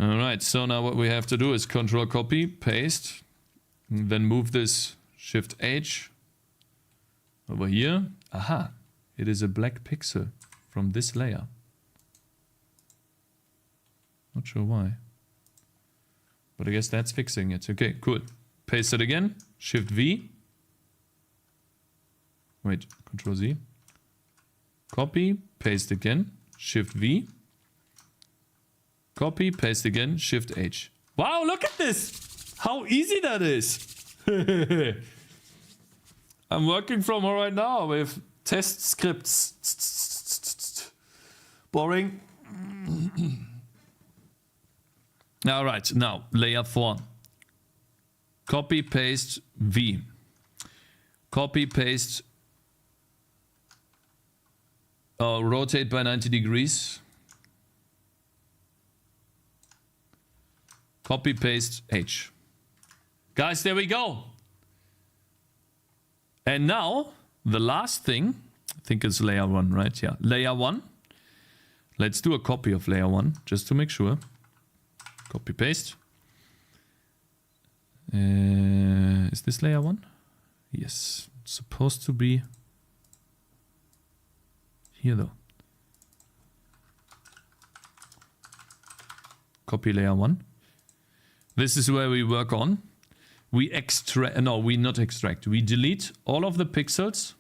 All right, so now what we have to do is Control copy, paste, then move this Shift H Over here. Aha. It is a black pixel from this layer. Not sure why. But I guess that's fixing it. Okay, cool. Paste it again. Shift V. Wait, Control Z. Copy, paste again. Shift V. Copy, paste again. Shift H. Wow, look at this! How easy that is! I'm working from home right now with test scripts. Boring. Alright, now layer 4. Copy, paste, V. Copy, paste. Rotate by 90 degrees. Copy, paste, H. Guys, there we go. And now, the last thing, I think it's layer 1, right? Yeah, layer 1. Let's do a copy of layer 1, just to make sure. Copy, paste. Is this layer 1? Yes, it's supposed to be here though. Copy layer 1. This is where we work on. We extract, no, we not extract. We delete all of the pixels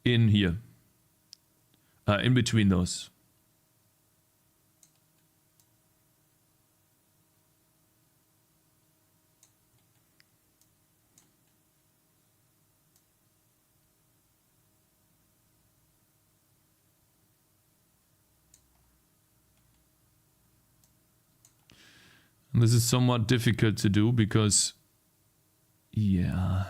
in here, in between those. This is somewhat difficult to do because, yeah.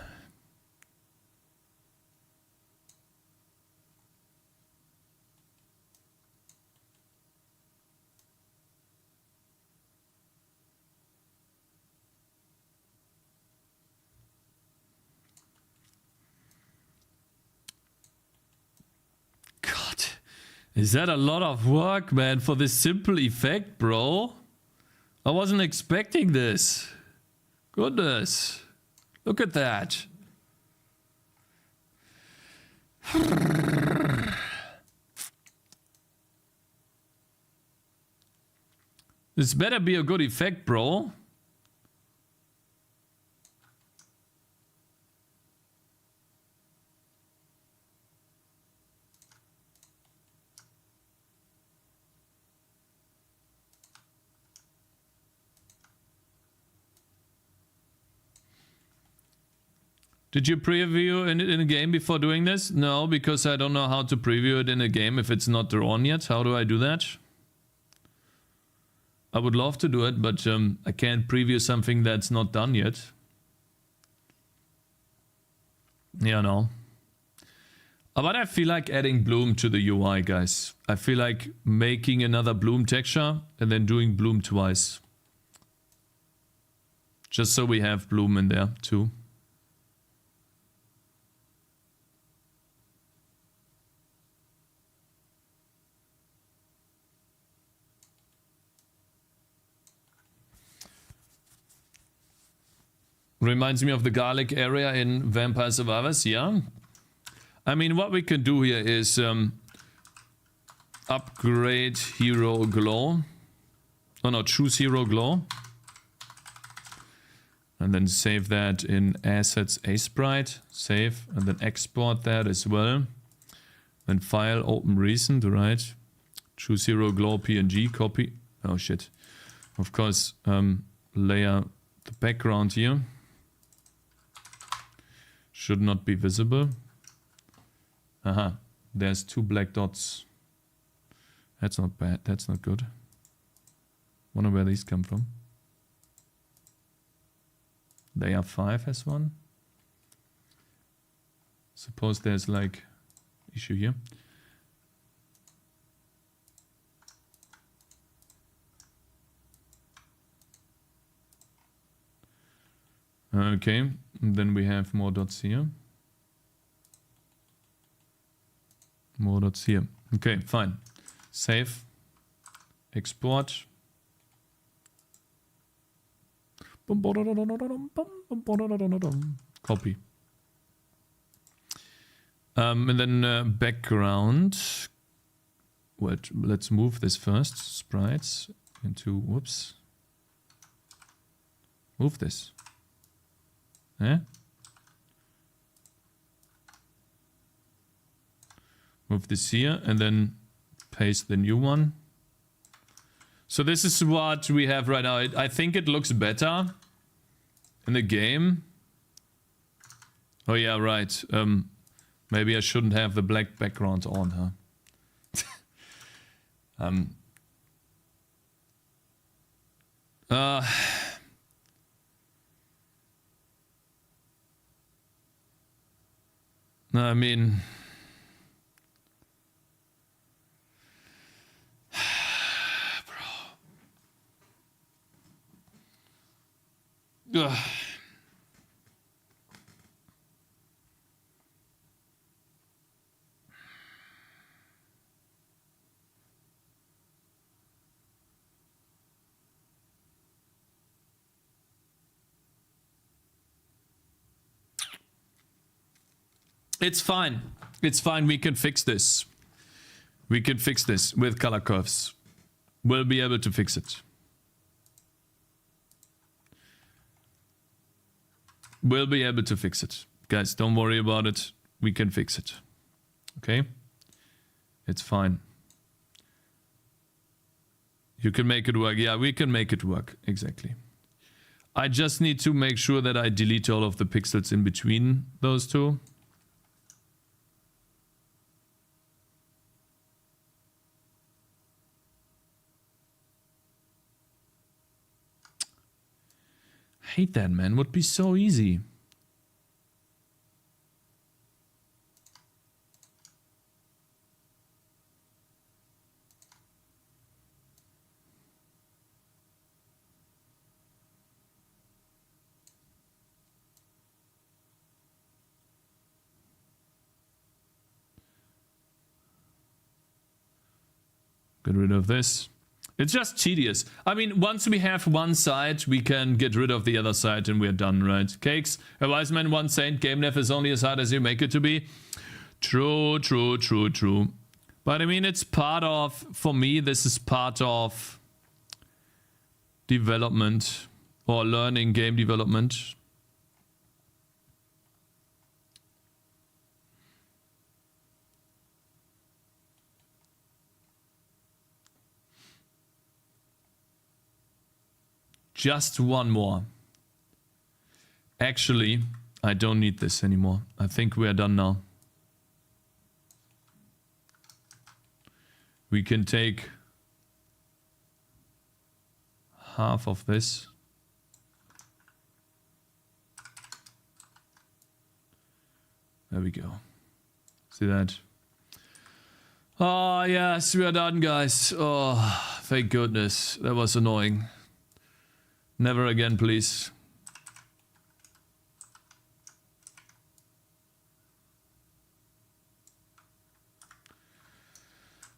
God, is that a lot of work, man, for this simple effect, bro? I wasn't expecting this. Goodness. Look at that. This better be a good effect, bro. Did you preview in a game before doing this? No, because I don't know how to preview it in a game if it's not drawn yet. How do I do that? I would love to do it, but I can't preview something that's not done yet. Yeah, no. But I feel like adding bloom to the UI, guys. I feel like making another bloom texture and then doing bloom twice. Just so we have bloom in there too. Reminds me of the garlic area in Vampire Survivors, yeah. I mean, what we can do here is upgrade hero glow. Oh no, choose hero glow. And then save that in assets asprite. Save and then export that as well. Then file, open recent, right? Choose hero glow PNG, copy. Oh shit. Of course, layer the background here. Should not be visible. Aha, there's 2 black dots. That's not bad, that's not good. Wonder where these come from. Layer 5 has one. Suppose there's like issue here. Okay, then we have more dots here. More dots here. Okay, fine. Save. Export. Copy. And then background. Wait, let's move this first. Sprites into, whoops. Move this. Eh? Move this here and then paste the new one. So this is what we have right now. I think it looks better in the game. Oh yeah, right. Maybe I shouldn't have the black background on, huh? I mean, bro. Ugh. It's fine. It's fine. We can fix this. We can fix this with color curves. We'll be able to fix it. We'll be able to fix it. Guys, don't worry about it. We can fix it. Okay? It's fine. You can make it work. Yeah, we can make it work. Exactly. I just need to make sure that I delete all of the pixels in between those two. Hate that, man. Would be so easy. Get rid of this. It's just tedious. I mean, once we have one side, we can get rid of the other side and we're done, right? Cakez, a wise man once said, gamedev is only as hard as you make it to be. True, true, true, true. But I mean, it's part of, for me, this is part of development or learning game development. Just one more. Actually, I don't need this anymore. I think we are done now. We can take half of this. There we go. See that? Oh, yes, we are done, guys. Oh, thank goodness. That was annoying. Never again, please.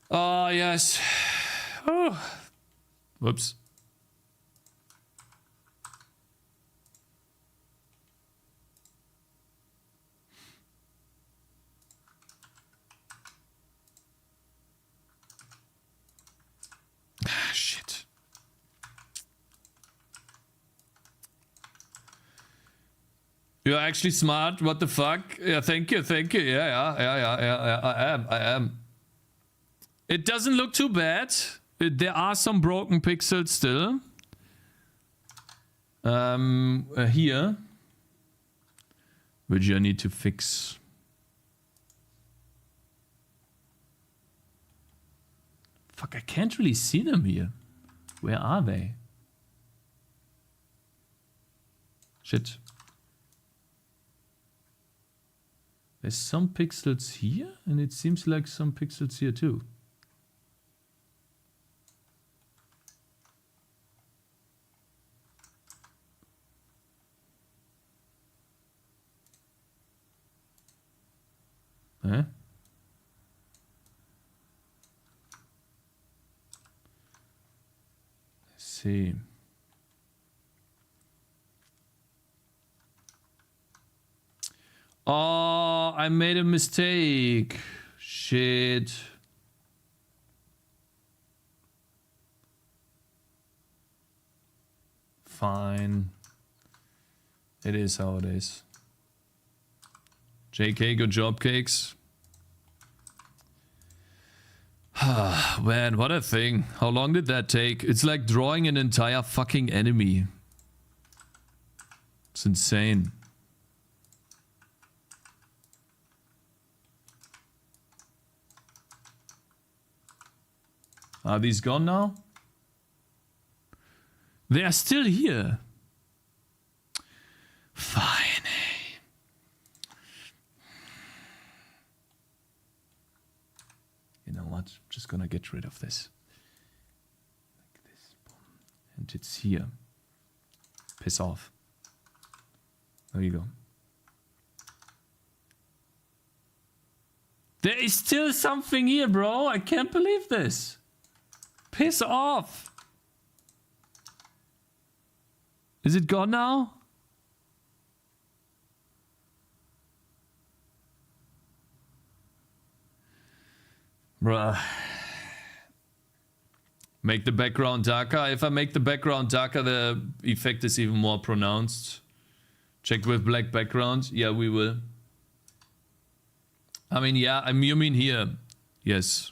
Oh, yes. Oh. Whoops. Ah, shit. You're actually smart. What the fuck? Yeah, thank you, thank you. Yeah. I am. It doesn't look too bad. There are some broken pixels still. Here, which I need to fix. Fuck, I can't really see them here. Where are they? Shit. There's some pixels here, and it seems like some pixels here too. Huh? Let's see. Oh, I made a mistake. Shit. Fine. It is how it is. JK, good job, Cakes. Man, what a thing. How long did that take? It's like drawing an entire fucking enemy. It's insane. Are these gone now? They are still here. Fine. You know what? I'm just gonna get rid of this. Like this. And it's here. Piss off. There you go. There is still something here, bro. I can't believe this. Piss off. Is it gone now? Bruh. Make the background darker. If I make the background darker, the effect is even more pronounced. Check with black background. Yeah, we will. I mean, yeah, you mean here. Yes.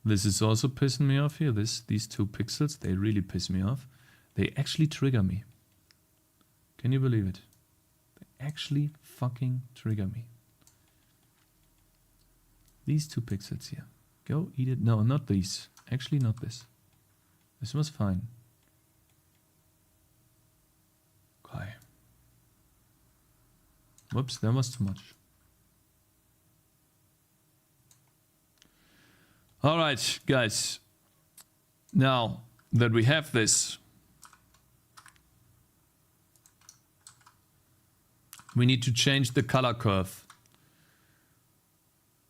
This is also pissing me off here. These 2 pixels, they really piss me off. They actually trigger me. Can you believe it? They actually fucking trigger me. These 2 pixels here. Go eat it. No, not these. Actually, not this. This was fine. Okay. Whoops, that was too much. All right, guys. Now that we have this, we need to change the color curve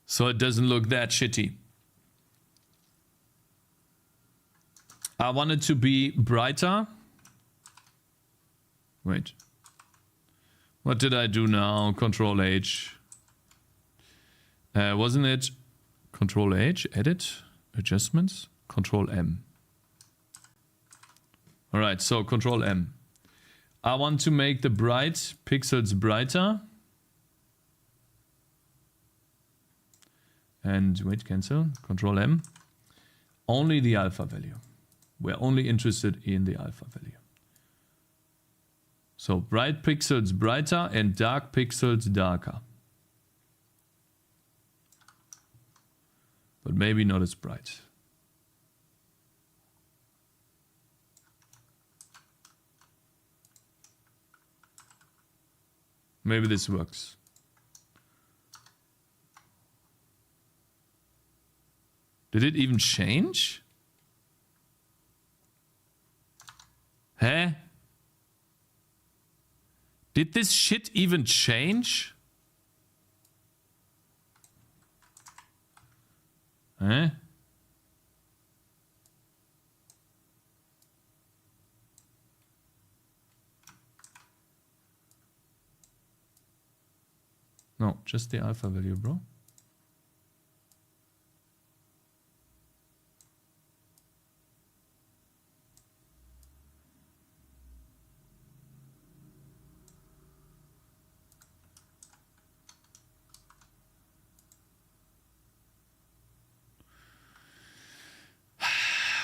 so it doesn't look that shitty. I want it to be brighter. Wait. What did I do now? Control H. Wasn't it Control H, edit, adjustments, Control M. All right, so Control M. I want to make the bright pixels brighter. And wait, cancel, Control M. Only the alpha value. We're only interested in the alpha value. So bright pixels brighter and dark pixels darker. But maybe not as bright. Maybe this works. Did it even change? Huh? Did this shit even change? Huh? No, just the alpha value, bro.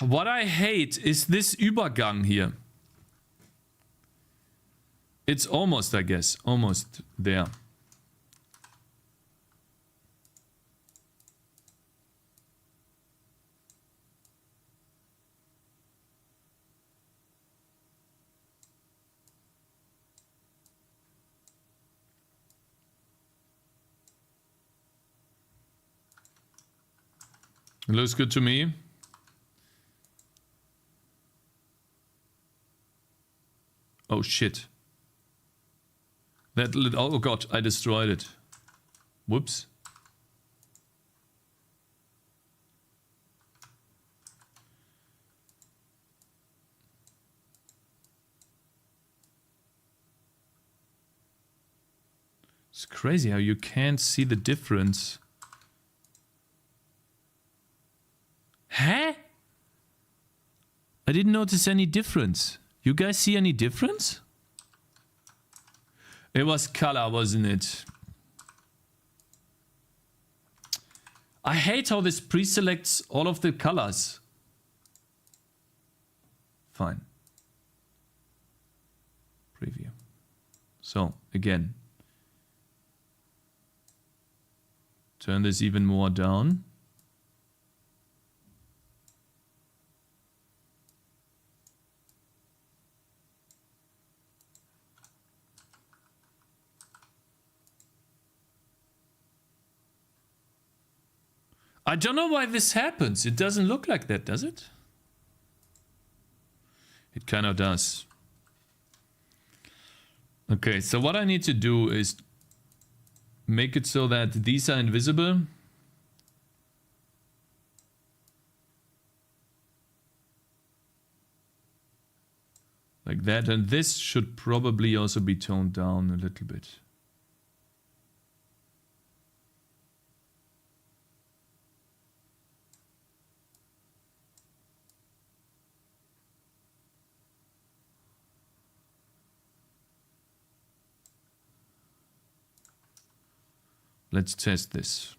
What I hate is this Übergang here. It's almost, I guess, almost there. It looks good to me. Oh shit. Oh god, I destroyed it. Whoops. It's crazy how you can't see the difference. Huh? I didn't notice any difference. You guys see any difference? It was color, wasn't it? I hate how this pre-selects all of the colors. Fine. Preview. So, again. Turn this even more down. I don't know why this happens. It doesn't look like that, does it? It kind of does. Okay, so what I need to do is make it so that these are invisible. Like that, and this should probably also be toned down a little bit. Let's test this.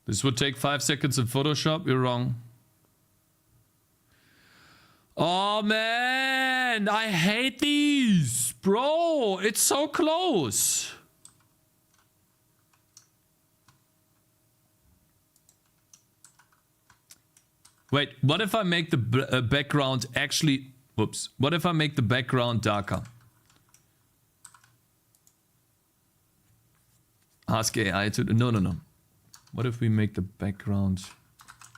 This would take 5 seconds in Photoshop. You're wrong. Oh man, I hate these. Bro, it's so close. Wait, what if I make the background actually... Whoops. What if I make the background darker? Ask AI to... No. What if we make the background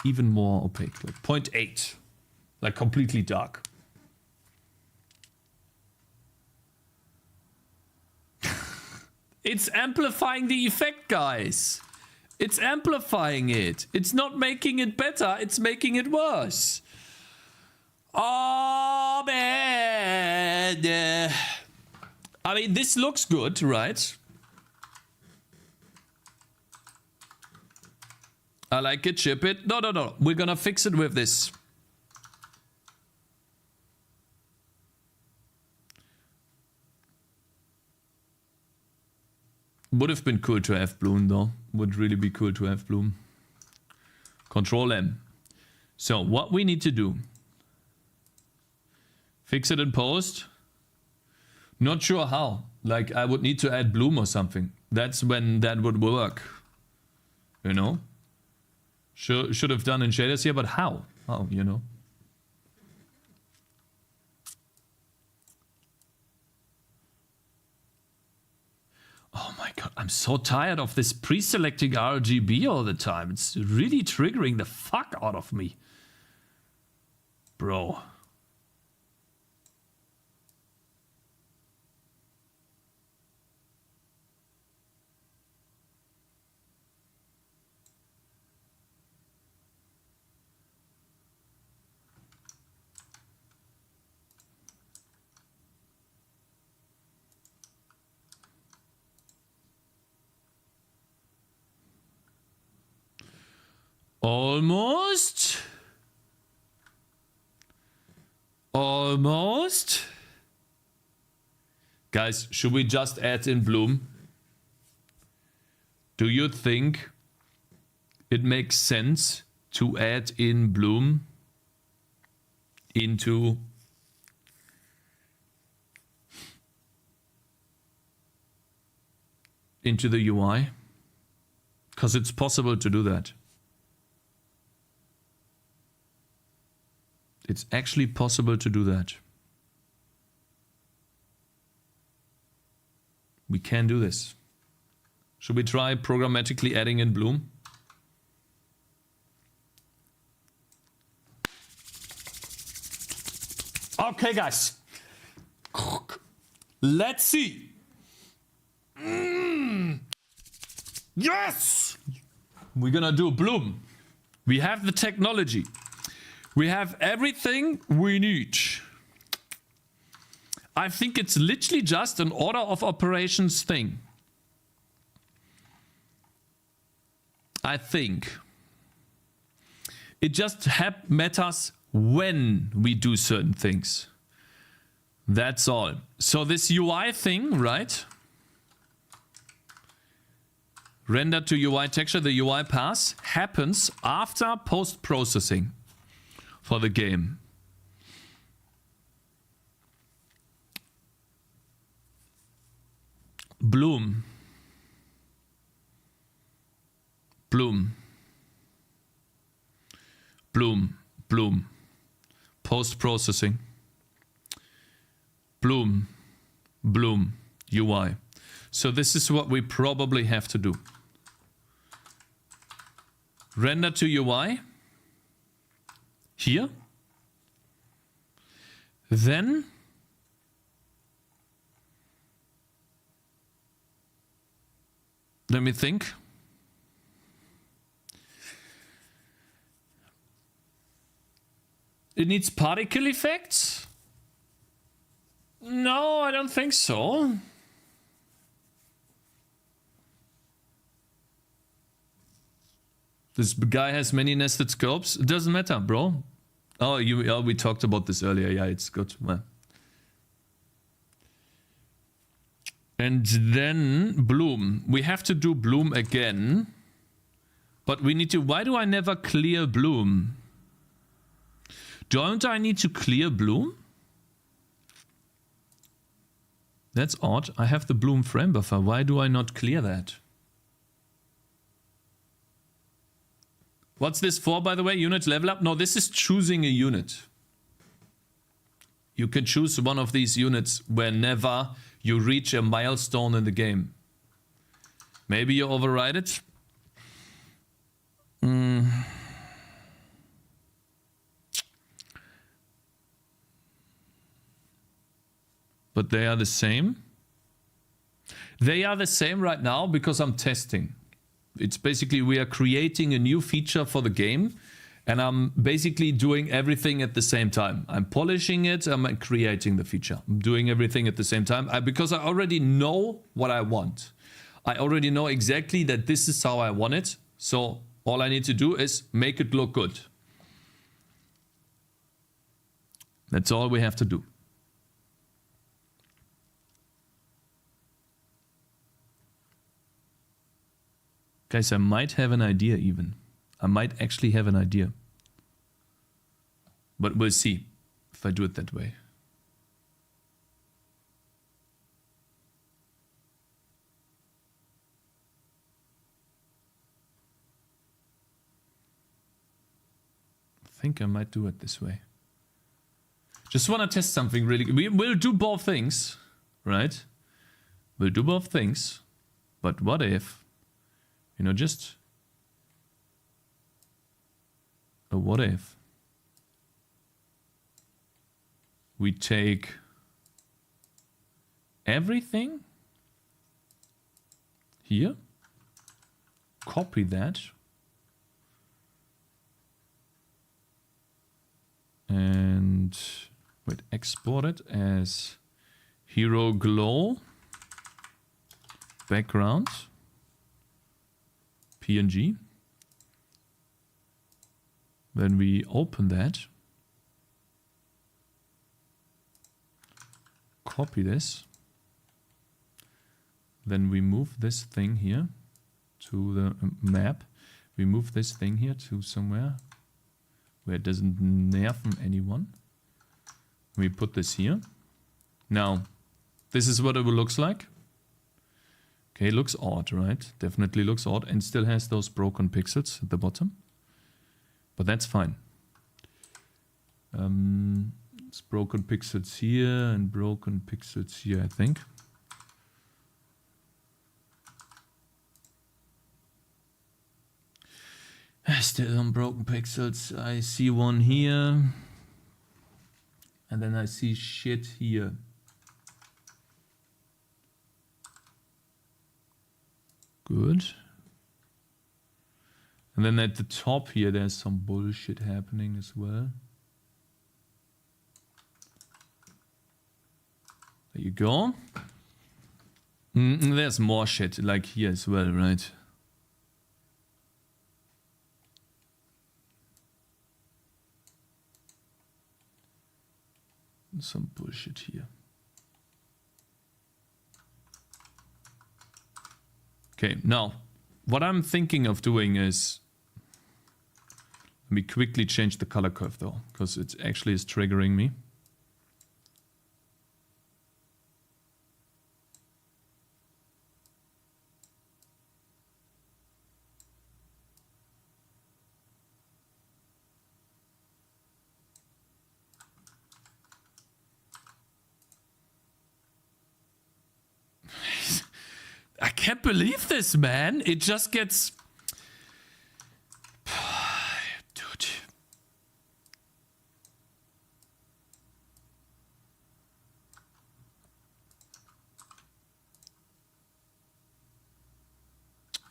even more opaque? Like 0.8. Like completely dark. It's amplifying the effect, guys. It's amplifying it. It's not making it better. It's making it worse. Oh, man. I mean, this looks good, right? I like it, ship it. No. We're gonna fix it with this. Would have been cool to have Bloom, though. Would really be cool to have Bloom. Control M. So, what we need to do. Fix it in post. Not sure how. Like, I would need to add Bloom or something. That's when that would work. You know? Should have done in shaders here, but how? How, you know? Oh my god, I'm so tired of this pre-selecting RGB all the time. It's really triggering the fuck out of me. Bro. Almost. Almost. Guys, should we just add in Bloom? Do you think it makes sense to add in Bloom into the UI? Because it's possible to do that. It's actually possible to do that. We can do this. Should we try programmatically adding in Bloom? Okay, guys. Let's see. Yes! We're gonna do Bloom. We have the technology. We have everything we need. I think it's literally just an order of operations thing. I think. It just matters when we do certain things. That's all. So this UI thing, right? Render to UI texture, the UI pass happens after post-processing for the game. Bloom. Bloom. Bloom. Bloom. Post-processing. Bloom. Bloom. UI. So this is what we probably have to do. Render to UI. Here. Then let me think. It needs particle effects? No, I don't think so. This guy has many nested scopes. It doesn't matter, bro. Oh, we talked about this earlier. Yeah, it's good. Well. And then Bloom. We have to do Bloom again. But we need to... Why do I never clear Bloom? Don't I need to clear Bloom? That's odd. I have the Bloom frame buffer. Why do I not clear that? What's this for, by the way? Unit level up? No, this is choosing a unit. You can choose one of these units whenever you reach a milestone in the game. Maybe you override it. But they are the same. They are the same right now because I'm testing. It's basically we are creating a new feature for the game and I'm basically doing everything at the same time. I'm polishing it, I'm creating the feature. I'm doing everything at the same time because I already know what I want. I already know exactly that this is how I want it. So all I need to do is make it look good. That's all we have to do. Guys, I might have an idea even. I might actually have an idea. But we'll see if I do it that way. I think I might do it this way. Just want to test something really. We'll do both things, right? We'll do both things. But what if... You know, just a what if we take everything here, copy that, and wait, export it as hero glow background. PNG. Then we open that. Copy this. Then we move this thing here to the map. We move this thing here to somewhere where it doesn't nerve anyone. We put this here. Now, this is what it looks like. Okay, looks odd, right? Definitely looks odd and still has those broken pixels at the bottom. But that's fine. It's broken pixels here and broken pixels here, I think. Still some broken pixels. I see one here. And then I see shit here. Good. And then at the top here, there's some bullshit happening as well. There you go. There's more shit like here as well, right? Some bullshit here. Okay, now what I'm thinking of doing is, let me quickly change the color curve though, because it actually is triggering me. I can't believe this, man. It just gets... Dude.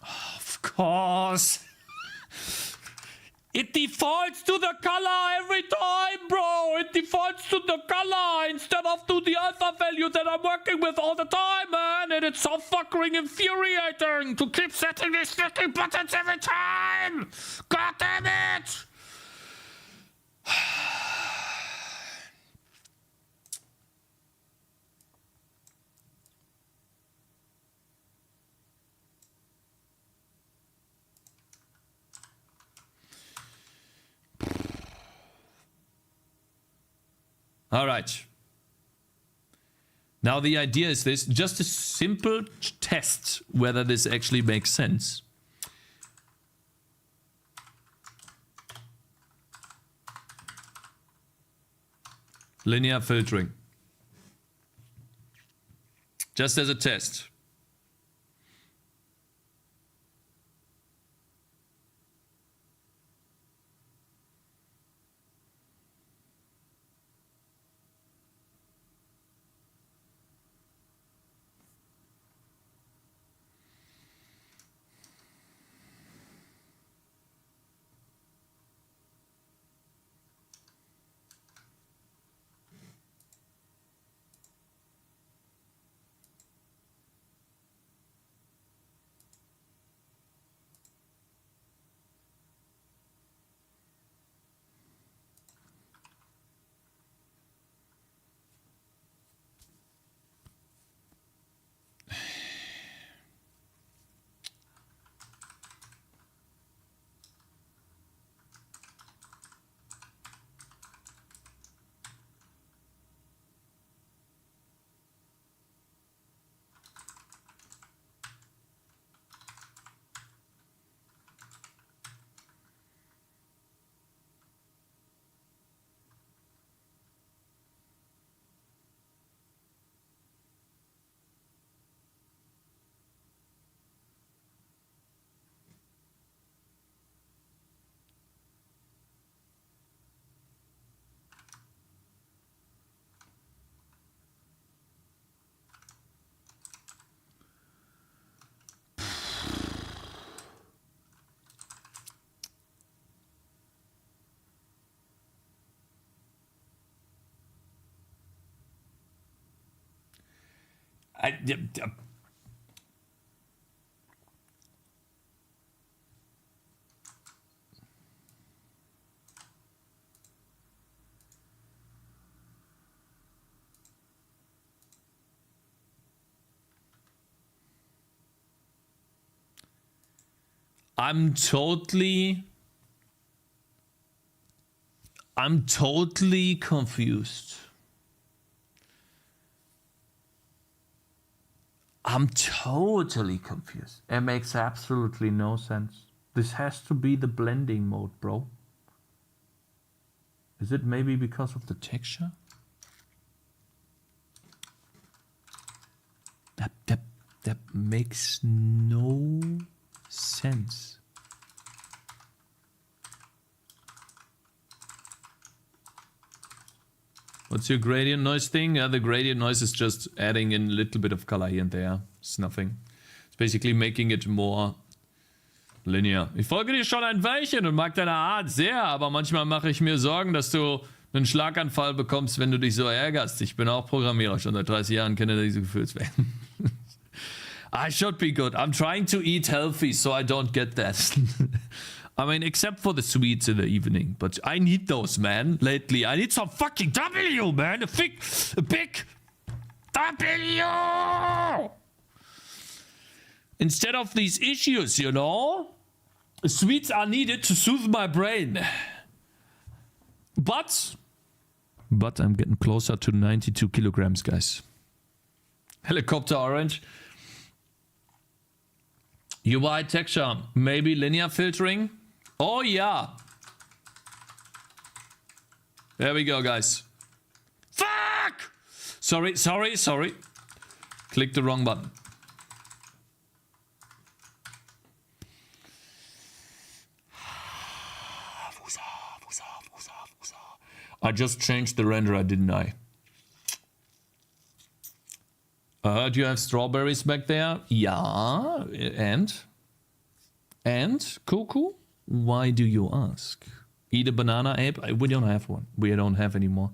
Of course. It defaults to the color every time, bro. It defaults to the color instead of to the alpha value that I'm working with all the time, man. And it's so fucking infuriating to keep setting these fucking buttons every time. God damn it. All right. Now the idea is this, just a simple test whether this actually makes sense. Linear filtering. Just as a test. I'm totally confused. I'm totally confused. It makes absolutely no sense. This has to be the blending mode, bro. Is it maybe because of the texture? That makes no sense. What's your gradient noise thing? The gradient noise is just adding in a little bit of color here and there. It's nothing. It's basically making it more linear. Ich folge dir schon ein Weilchen und mag deine Art sehr, aber manchmal mache ich mir Sorgen, dass du einen Schlaganfall bekommst, wenn du dich so ärgerst. Ich bin auch Programmierer, schon seit 30 Jahren, kenne diese Gefühlswelt. I should be good. I'm trying to eat healthy, so I don't get that. I mean, except for the sweets in the evening. But I need those, man, lately. I need some fucking W, man. A big W! Instead of these issues, you know? Sweets are needed to soothe my brain. But I'm getting closer to 92 kilograms, guys. Helicopter orange. UI texture. Maybe linear filtering. Oh, yeah. There we go, guys. Fuck! Sorry. Click the wrong button. I just changed the renderer, didn't I? I heard you have strawberries back there. Yeah, and Cuckoo? Why do you ask? Eat a banana, Abe? We don't have one. We don't have any more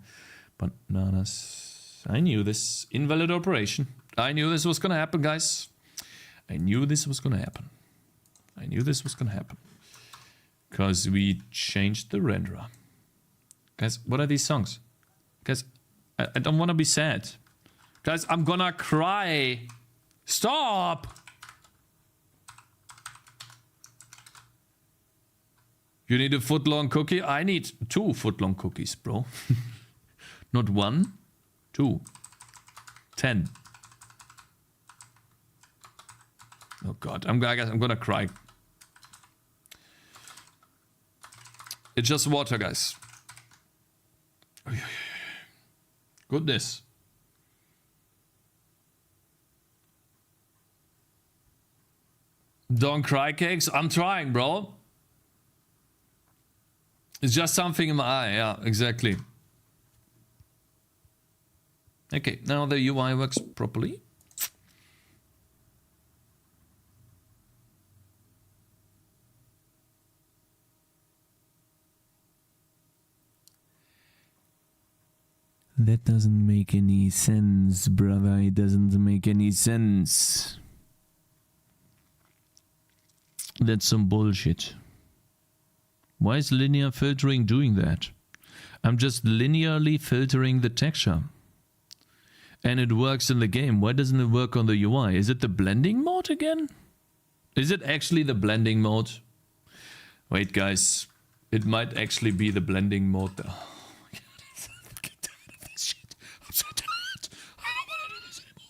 bananas. I knew this. Invalid operation. I knew this was gonna happen, guys. I knew this was gonna happen. Because we changed the renderer. Guys, what are these songs? Guys, I don't want to be sad. Guys, I'm gonna cry. Stop! You need a foot-long cookie? I need 2 foot-long cookies, bro. Not 1, 2. 10. Oh god, I guess I'm gonna cry. It's just water, guys. Goodness. Don't cry, Cakes. I'm trying, bro. It's just something in my eye. Yeah, exactly. Okay, now the UI works properly. That doesn't make any sense, brother. It doesn't make any sense. That's some bullshit. Why is linear filtering doing that? I'm just linearly filtering the texture. And it works in the game. Why doesn't it work on the UI? Is it the blending mode again? Is it actually the blending mode? Wait, guys. It might actually be the blending mode. Oh my god, I'm fucking tired of this shit. I'm so tired. I don't want to do this anymore.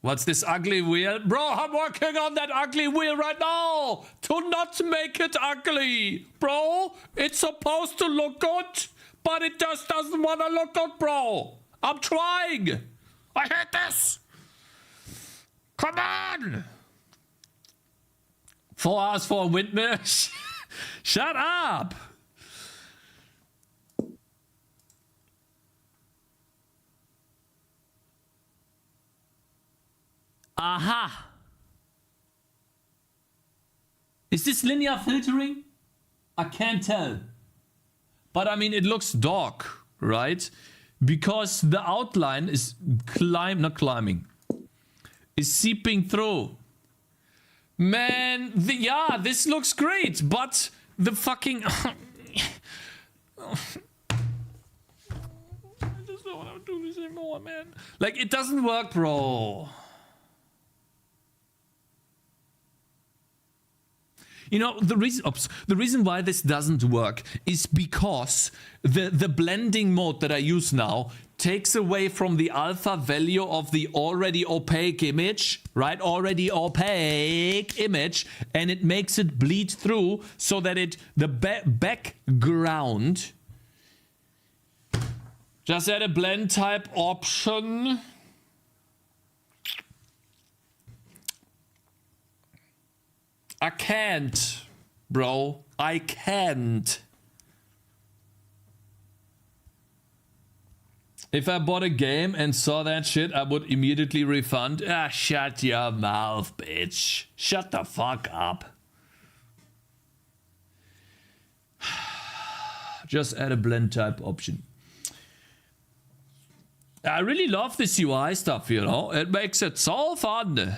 What's this ugly wheel? Bro, I'm working on that ugly wheel right now to not make it ugly. Bro, it's supposed to look good, but it just doesn't want to look good, bro. I'm trying. I hate this. Come on. 4 hours for a windmill? Shut up. Aha! Is this linear filtering? I can't tell. But I mean, it looks dark, right? Because the outline is is seeping through. Man, yeah, this looks great, but the fucking... I just don't want to do this anymore, man. Like, it doesn't work, bro. You know, the reason why this doesn't work is because the blending mode that I use now takes away from the alpha value of the already opaque image, right? Already opaque image, and it makes it bleed through so that the background Just add a blend type option. I can't, bro. I can't. If I bought a game and saw that shit, I would immediately refund. Ah, shut your mouth, bitch. Shut the fuck up. Just add a blend type option. I really love this UI stuff, you know. It makes it so fun.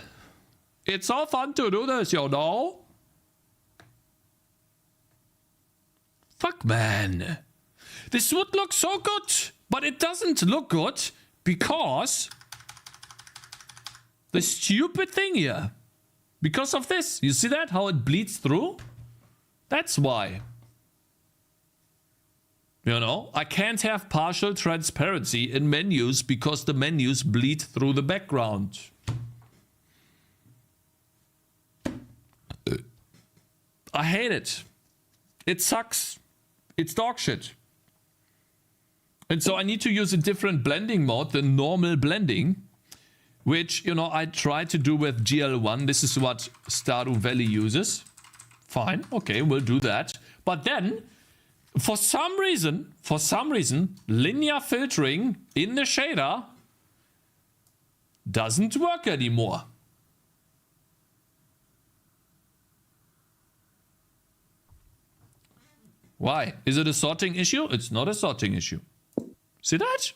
It's so fun to do this, you know. Fuck, man. This would look so good, but it doesn't look good because the stupid thing here. Because of this. You see that? How it bleeds through? That's why. You know, I can't have partial transparency in menus because the menus bleed through the background. I hate it. It sucks. It's dog shit. And so I need to use a different blending mode than normal blending, which, you know, I try to do with GL1. This is what Stardew Valley uses. Fine. Okay, we'll do that. But then, for some reason, linear filtering in the shader doesn't work anymore. Why? Is it a sorting issue? It's not a sorting issue. See that?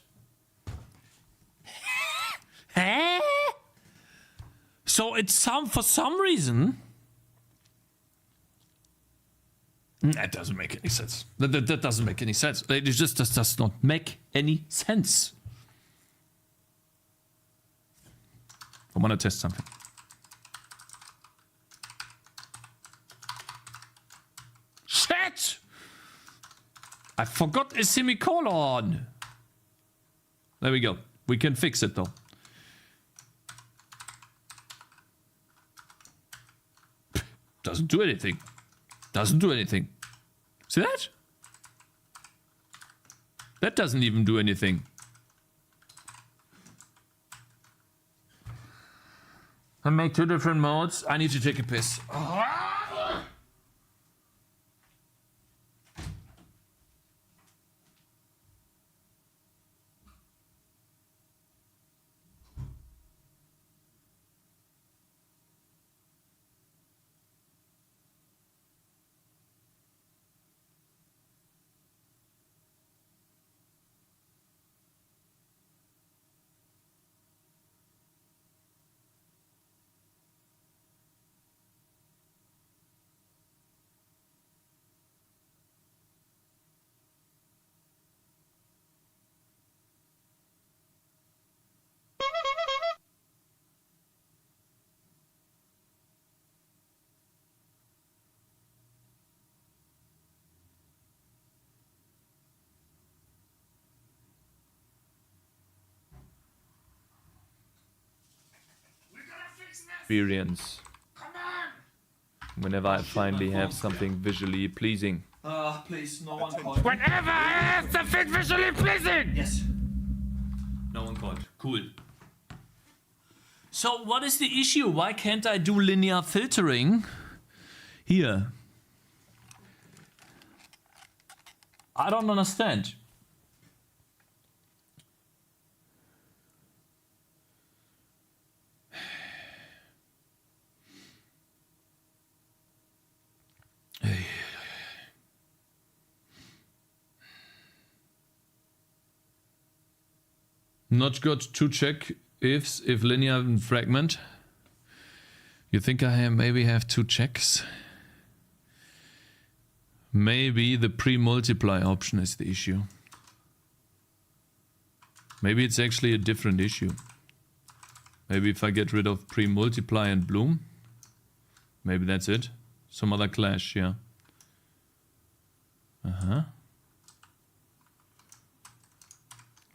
So it's for some reason. That doesn't make any sense. That doesn't make any sense. It just does not make any sense. I want to test something. Shit! I forgot a semicolon. There we go. We can fix it though. Doesn't do anything. Doesn't do anything. See that? That doesn't even do anything. I make 2 different modes. I need to take a piss. Experience. Whenever I finally have something visually pleasing. Please, no one called. Whenever I have something visually pleasing! Yes. No one called. Cool. So what is the issue? Why can't I do linear filtering here? I don't understand. Not good to check if linear and fragment. You think I maybe have 2 checks? Maybe the pre-multiply option is the issue. Maybe it's actually a different issue. Maybe if I get rid of pre-multiply and bloom, maybe that's it. Some other clash, yeah.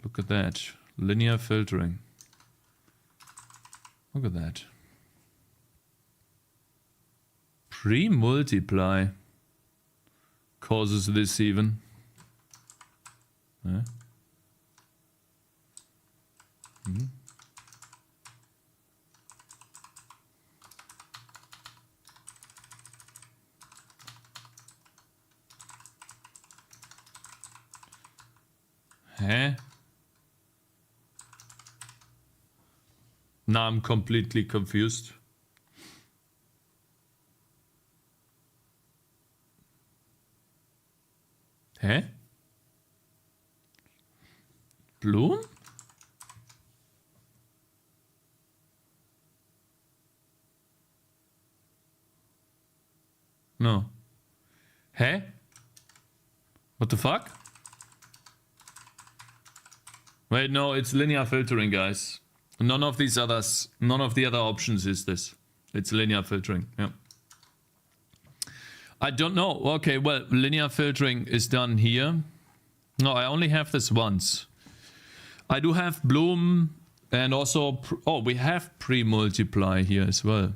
Look at that. Linear filtering. Look at that. Pre-multiply causes this even. Hä? Now I'm completely confused. Hä? Bloom? No. Hä? What the fuck? Wait, no, it's linear filtering, guys. None of these others, none of the other options is this. It's linear filtering, yeah. I don't know. Okay, well, linear filtering is done here. No, I only have this once. I do have Bloom and also... Oh, we have pre-multiply here as well.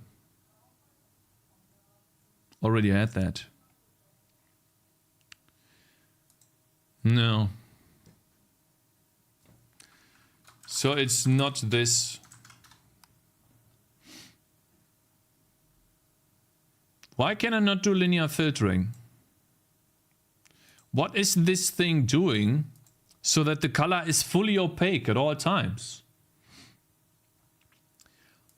Already had that. No. So it's not this. Why can I not do linear filtering? What is this thing doing so that the color is fully opaque at all times?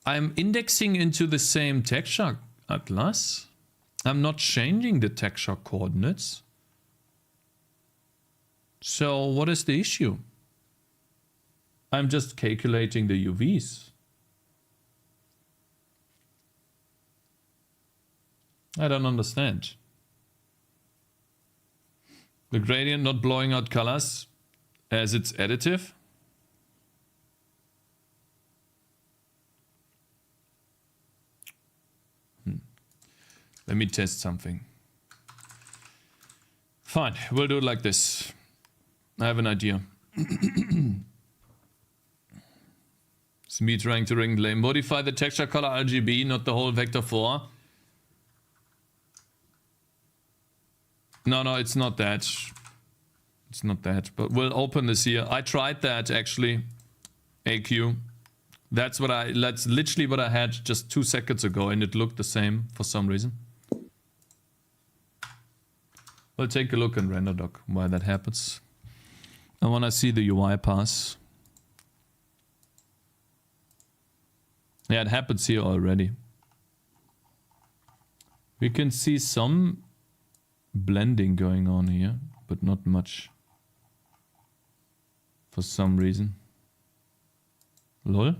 I'm indexing into the same texture atlas. I'm not changing the texture coordinates. So what is the issue? I'm just calculating the UVs. I don't understand. The gradient not blowing out colors as it's additive. Let me test something. Fine, we'll do it like this. I have an idea. It's me trying to ring blame. Modify the texture color RGB, not the whole vector 4. No, it's not that. It's not that. But we'll open this here. I tried that actually. AQ. That's literally what I had just 2 seconds ago, and it looked the same for some reason. We'll take a look in RenderDoc why that happens. I want to see the UI pass. Yeah, it happens here already. We can see some blending going on here, but not much. For some reason. Lol.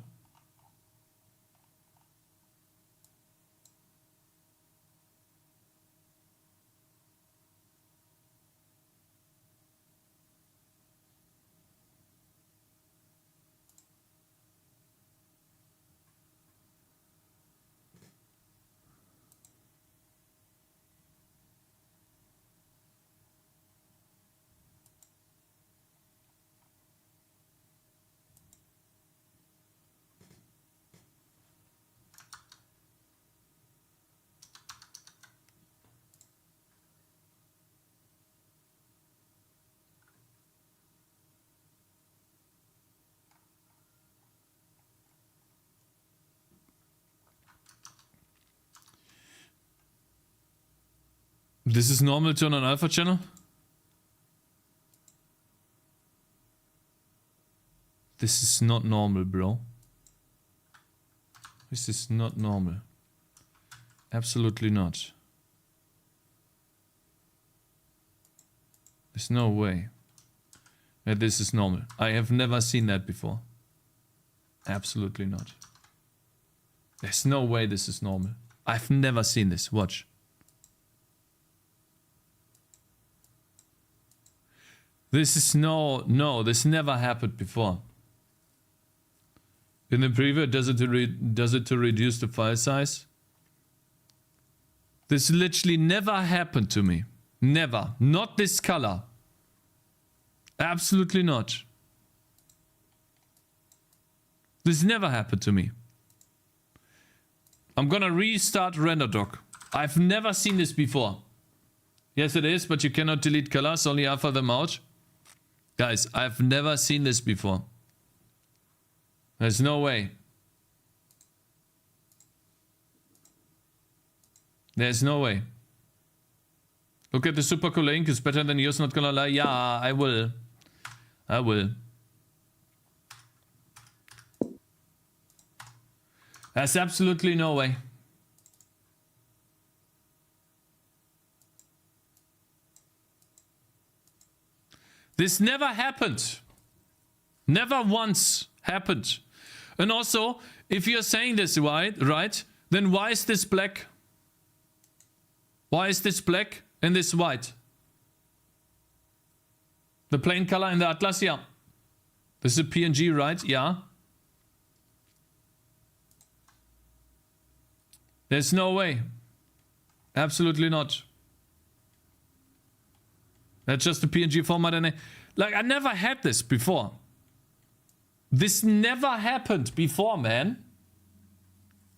This is normal to on an alpha channel? This is not normal, bro. This is not normal. Absolutely not. There's no way that this is normal. I have never seen that before. Absolutely not. There's no way this is normal. I've never seen this. Watch. This is no, this never happened before. In the preview, does it to reduce the file size? This literally never happened to me. Never. Not this color. Absolutely not. This never happened to me. I'm gonna restart RenderDoc. I've never seen this before. Yes, it is, but you cannot delete colors, only alpha them out. Guys, I've never seen this before. There's no way. There's no way. Look at the super cool link. It's better than yours, not gonna lie. Yeah, I will. I will. There's absolutely no way. This never happened. Never once happened. And also, if you're saying this right, then why is this black? Why is this black and this white? The plain color in the Atlas, yeah. This is a PNG, right? Yeah. There's no way. Absolutely not. That's just a PNG format and like I never had this before. This never happened before, man.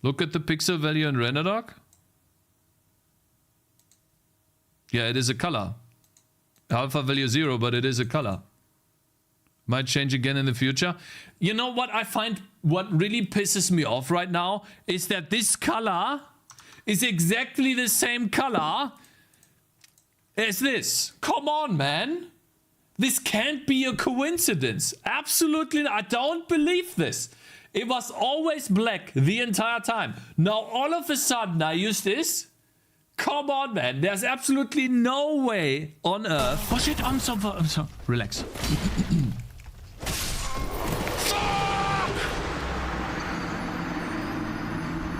Look at the pixel value in RenderDoc. Yeah, it is a color. Alpha value 0, but it is a color. Might change again in the future. You know what I find, what really pisses me off right now is that this color is exactly the same color as this. Come on, man. This can't be a coincidence. Absolutely not. I don't believe this. It was always black the entire time. Now all of a sudden I use this. Come on, man. There's absolutely no way on earth. Oh shit, I'm so relax.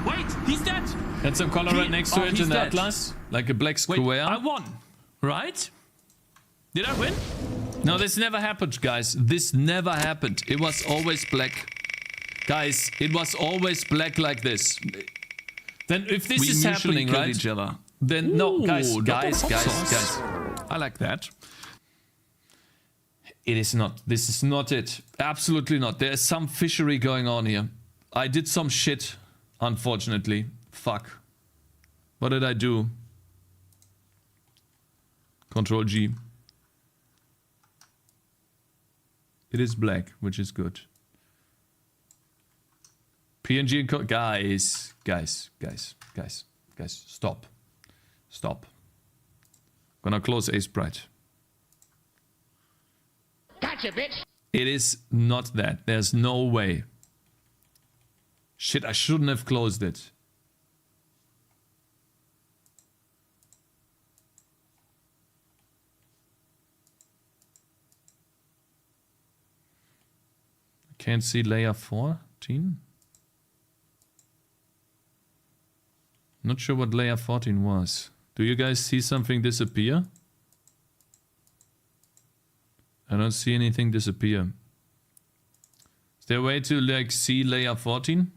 Wait, he's dead. Had some color right next to it in the Atlas. Like a black square. Wait, I won, right? Did I win? No, this never happened, guys. This never happened. It was always black. Guys, it was always black like this. Then if this is happening, right? Each other. Then no, guys. I like that. It is not. This is not it. Absolutely not. There is some fishery going on here. I did some shit, unfortunately. Fuck. What did I do? Control G. It is black, which is good. PNG and guys, stop. Stop. Gonna close Ace Bright. Gotcha, bitch. It is not that. There's no way. Shit, I shouldn't have closed it. Can't see layer 14. Not sure what layer 14 was. Do you guys see something disappear? I don't see anything disappear. Is there a way to like see layer 14?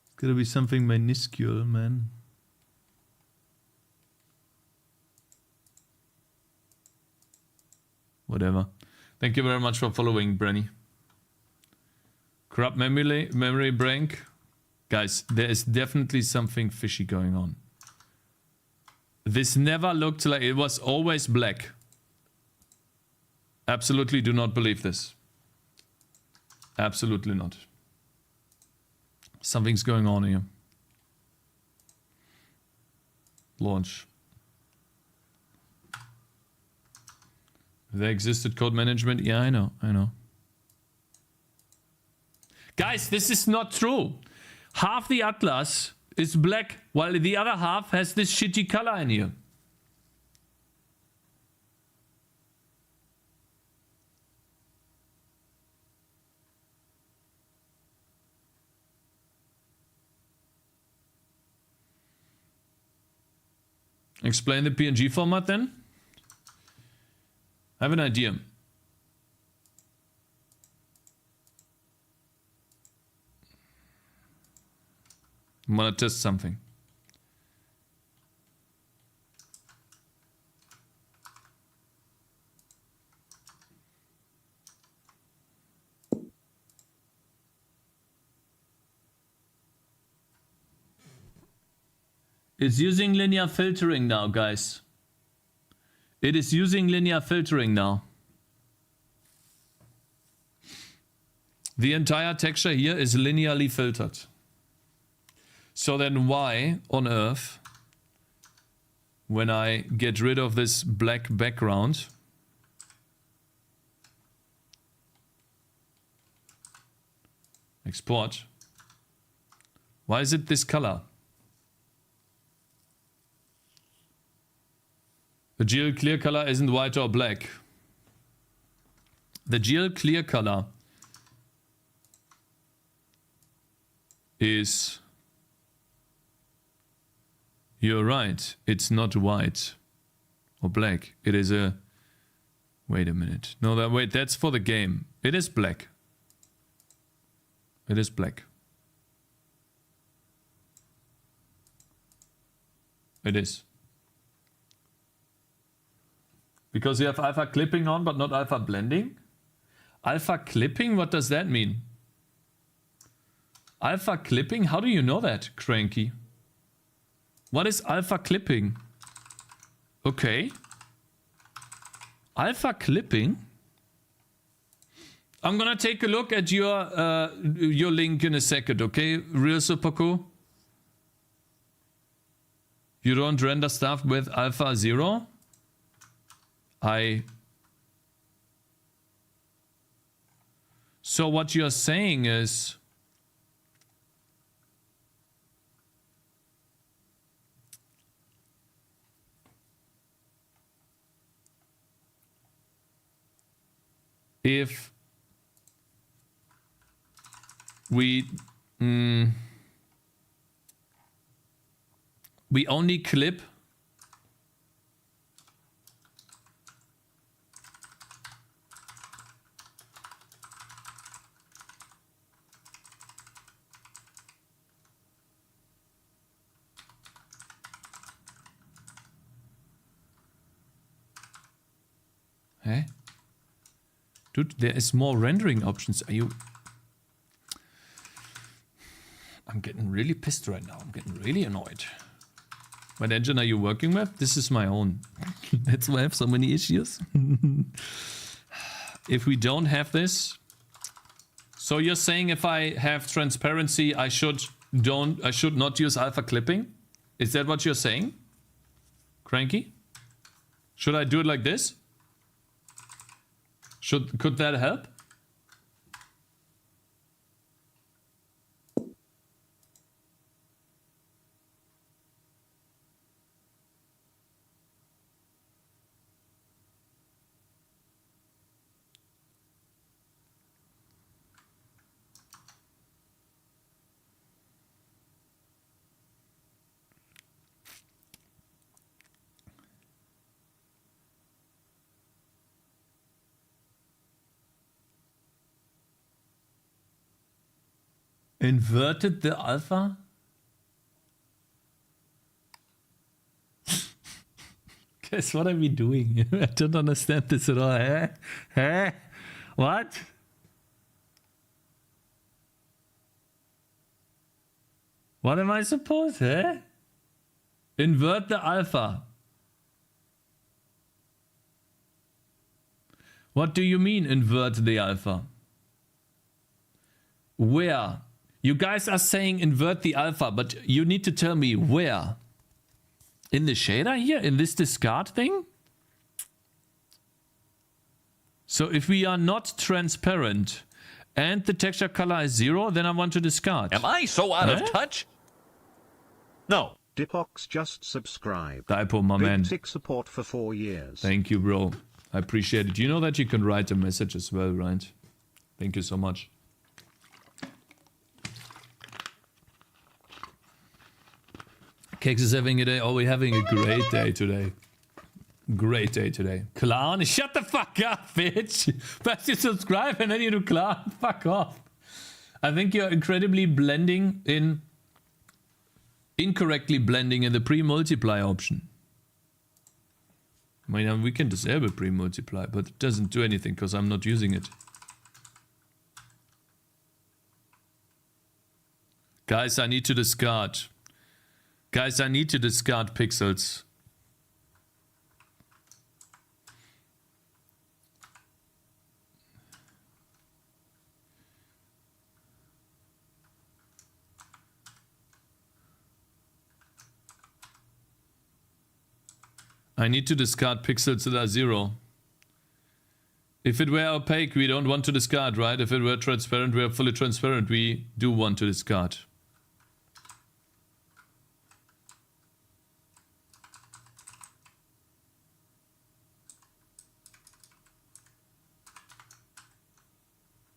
It's gotta be something minuscule, man. Whatever. Thank you very much for following, Brenny. Corrupt memory break. Guys, there is definitely something fishy going on. This never looked like... It was always black. Absolutely do not believe this. Absolutely not. Something's going on here. Launch. There existed code management. Yeah, I know. Guys, this is not true. Half the Atlas is black, while the other half has this shitty color in here. Explain the PNG format then. I have an idea. I'm gonna test something. It's using linear filtering now, guys. It is using linear filtering now. The entire texture here is linearly filtered. So then why on earth, when I get rid of this black background, export, why is it this color? The GL clear color isn't white or black. The GL clear color is... You're right, it's not white or black. It is a... Wait a minute. No, wait, that's for the game. It is black. It is black. It is. Because you have alpha clipping on, but not alpha blending? Alpha clipping? What does that mean? Alpha clipping? How do you know that, Cranky? What is alpha clipping? Okay. Alpha clipping? I'm gonna take a look at your link in a second, okay? Real super cool. You don't render stuff with alpha 0? So what you're saying is... If we only clip Hey? Dude, there is more rendering options. Are you... I'm getting really pissed right now. I'm getting really annoyed. What engine are you working with? This is my own. That's why I have so many issues. If we don't have this... So you're saying if I have transparency, I should not use alpha clipping? Is that what you're saying? Cranky? Should I do it like this? Could that help? Inverted the alpha? Guys, what are we doing? I don't understand this at all. Huh? Huh? What? What am I supposed to? Huh? Invert the alpha. What do you mean invert the alpha? Where? You guys are saying invert the alpha, but you need to tell me where. In the shader here? In this discard thing? So if we are not transparent and the texture color is 0, then I want to discard. Am I so out of touch? No. Dipox just subscribed. Dipo, my man. Big tick support for 4 years. Thank you, bro. I appreciate it. You know that you can write a message as well, right? Thank you so much. Cakez is having a day. Oh, we're having a great day today. Great day today. Clown, shut the fuck up, bitch. First you subscribe and then you do clown. Fuck off. I think you're incredibly blending in... Incorrectly blending in the pre-multiply option. I mean, we can disable pre-multiply, but it doesn't do anything because I'm not using it. Guys, I need to discard. Guys, I need to discard pixels. I need to discard pixels that are 0. If it were opaque, we don't want to discard, right? If it were transparent, we are fully transparent. We do want to discard.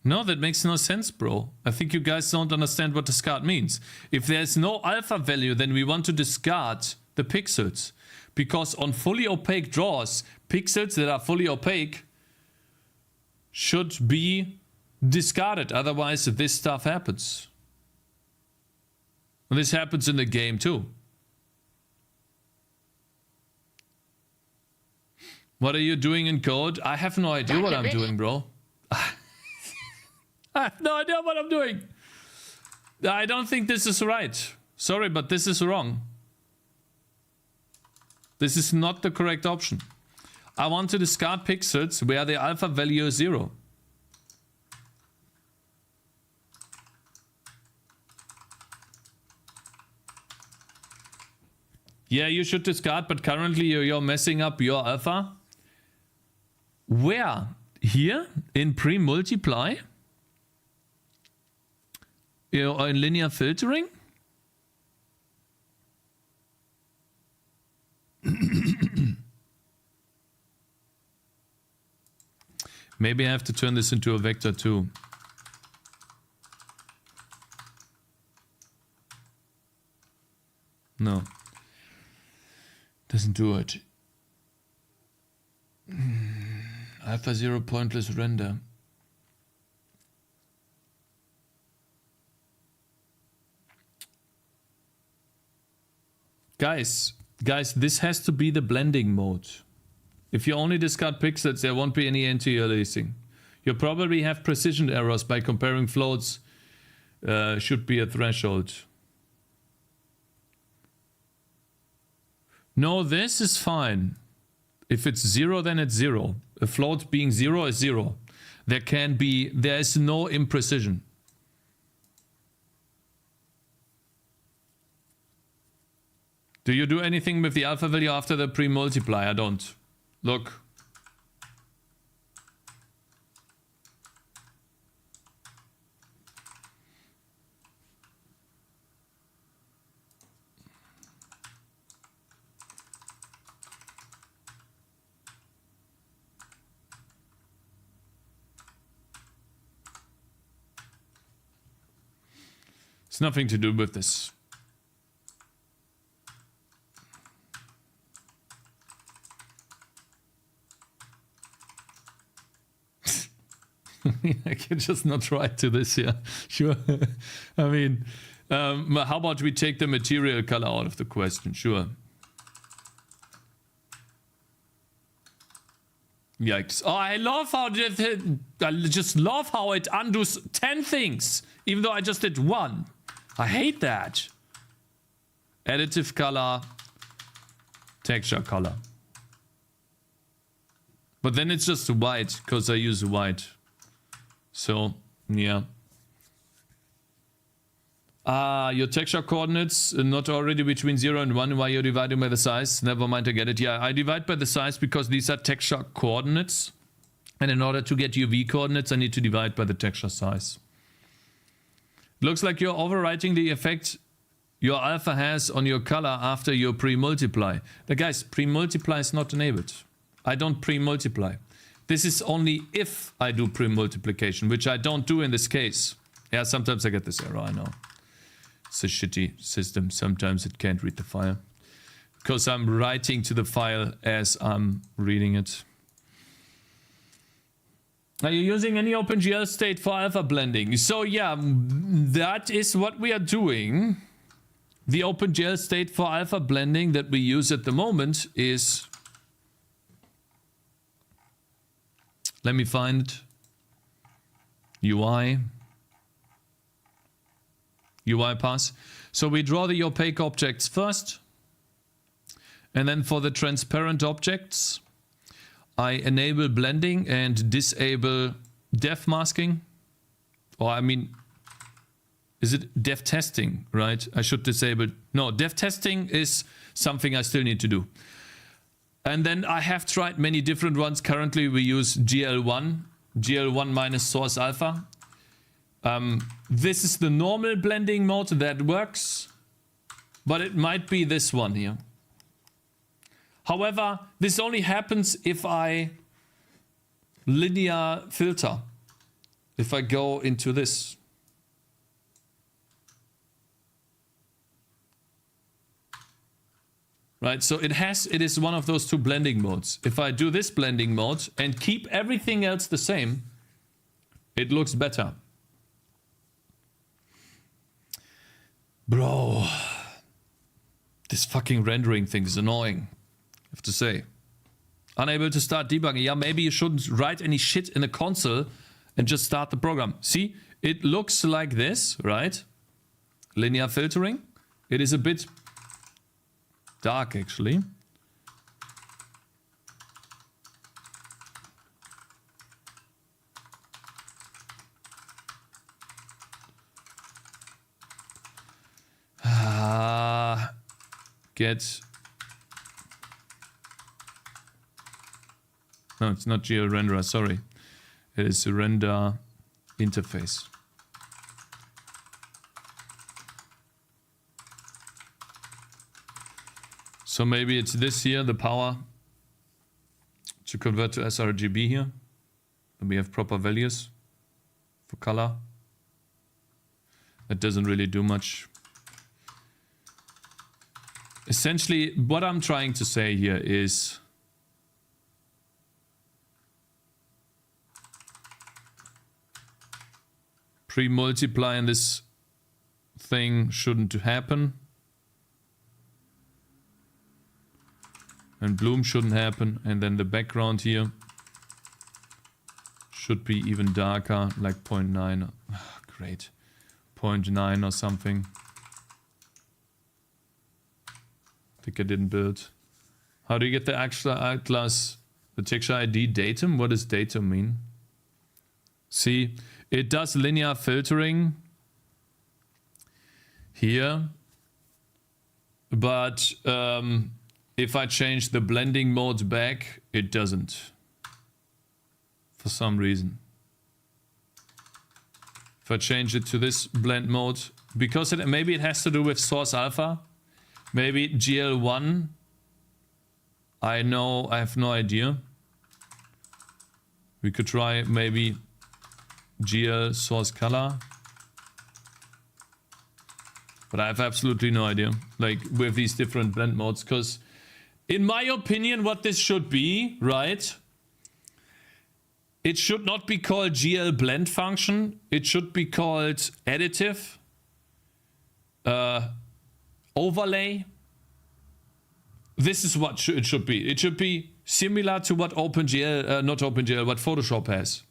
No, that makes no sense, bro. I think you guys don't understand what discard means. If there's no alpha value, then we want to discard the pixels. Because on fully opaque draws, pixels that are fully opaque should be discarded. Otherwise, this stuff happens. And this happens in the game too. What are you doing in code? I have no idea what I'm doing, bro. I have no idea what I'm doing. I don't think this is right. Sorry, but this is wrong. This is not the correct option. I want to discard pixels where the alpha value is 0. Yeah, you should discard, but currently you're messing up your alpha. Where? Here? In pre-multiply? Or in linear filtering? Maybe I have to turn this into a vector too. No. Doesn't do it. Alpha 0 pointless render. Guys, this has to be the blending mode. If you only discard pixels, there won't be any anti-aliasing. You probably have precision errors by comparing floats. Should be a threshold. No, this is fine. If it's 0, then it's 0. A float being 0 is 0. There is no imprecision. Do you do anything with the alpha value after the pre-multiply? I don't. Look. It's nothing to do with this. I can just not write to this here. Sure. I mean, how about we take the material color out of the question? Sure. Yikes. Oh, I just love how it undoes 10 things, even though I just did 1. I hate that. Additive color, texture color. But then it's just white, because I use white. So, yeah. Your texture coordinates not already between 0 and 1. Why you're dividing by the size? Never mind, I get it. Yeah, I divide by the size because these are texture coordinates. And in order to get UV coordinates, I need to divide by the texture size. Looks like you're overwriting the effect your alpha has on your color after your pre-multiply. Guys, pre-multiply is not enabled. I don't pre-multiply. This is only if I do pre-multiplication, which I don't do in this case. Yeah, sometimes I get this error, I know. It's a shitty system. Sometimes it can't read the file. Because I'm writing to the file as I'm reading it. Are you using any OpenGL state for alpha blending? So yeah, that is what we are doing. The OpenGL state for alpha blending that we use at the moment is... Let me find it. UI pass. So we draw the opaque objects first. And then for the transparent objects, I enable blending and disable depth masking. Or I mean, is it depth testing, right? I should disable. No, depth testing is something I still need to do. And then I have tried many different ones. Currently we use GL1 minus source alpha. This is the normal blending mode that works, but it might be this one here. However, this only happens if I linear filter. If I go into this. Right, so it is one of those two blending modes. If I do this blending mode and keep everything else the same, it looks better. Bro, this fucking rendering thing is annoying, I have to say. Unable to start debugging. Yeah, maybe you shouldn't write any shit in the console and just start the program. See, it looks like this, right? Linear filtering. It is a bit dark, actually. Get... No, it's not GL renderer, sorry. It is a render interface. So maybe it's this here, the power to convert to sRGB here. And we have proper values for color. That doesn't really do much. Essentially, what I'm trying to say here is pre-multiplying this thing shouldn't happen. And bloom shouldn't happen. And then the background here should be even darker, like 0.9. Oh, great. 0.9 or something. I think I didn't build. How do you get the actual atlas, the texture ID datum? What does datum mean? See, it does linear filtering here. But if I change the blending mode back, it doesn't. For some reason. If I change it to this blend mode, because maybe it has to do with source alpha. Maybe GL1. I have no idea. We could try maybe GL source color. But I have absolutely no idea. Like with these different blend modes. Because in my opinion, what this should be, right? It should not be called GL blend function. It should be called additive. Overlay. This is what it should be. It should be similar to what OpenGL, not OpenGL, what Photoshop has.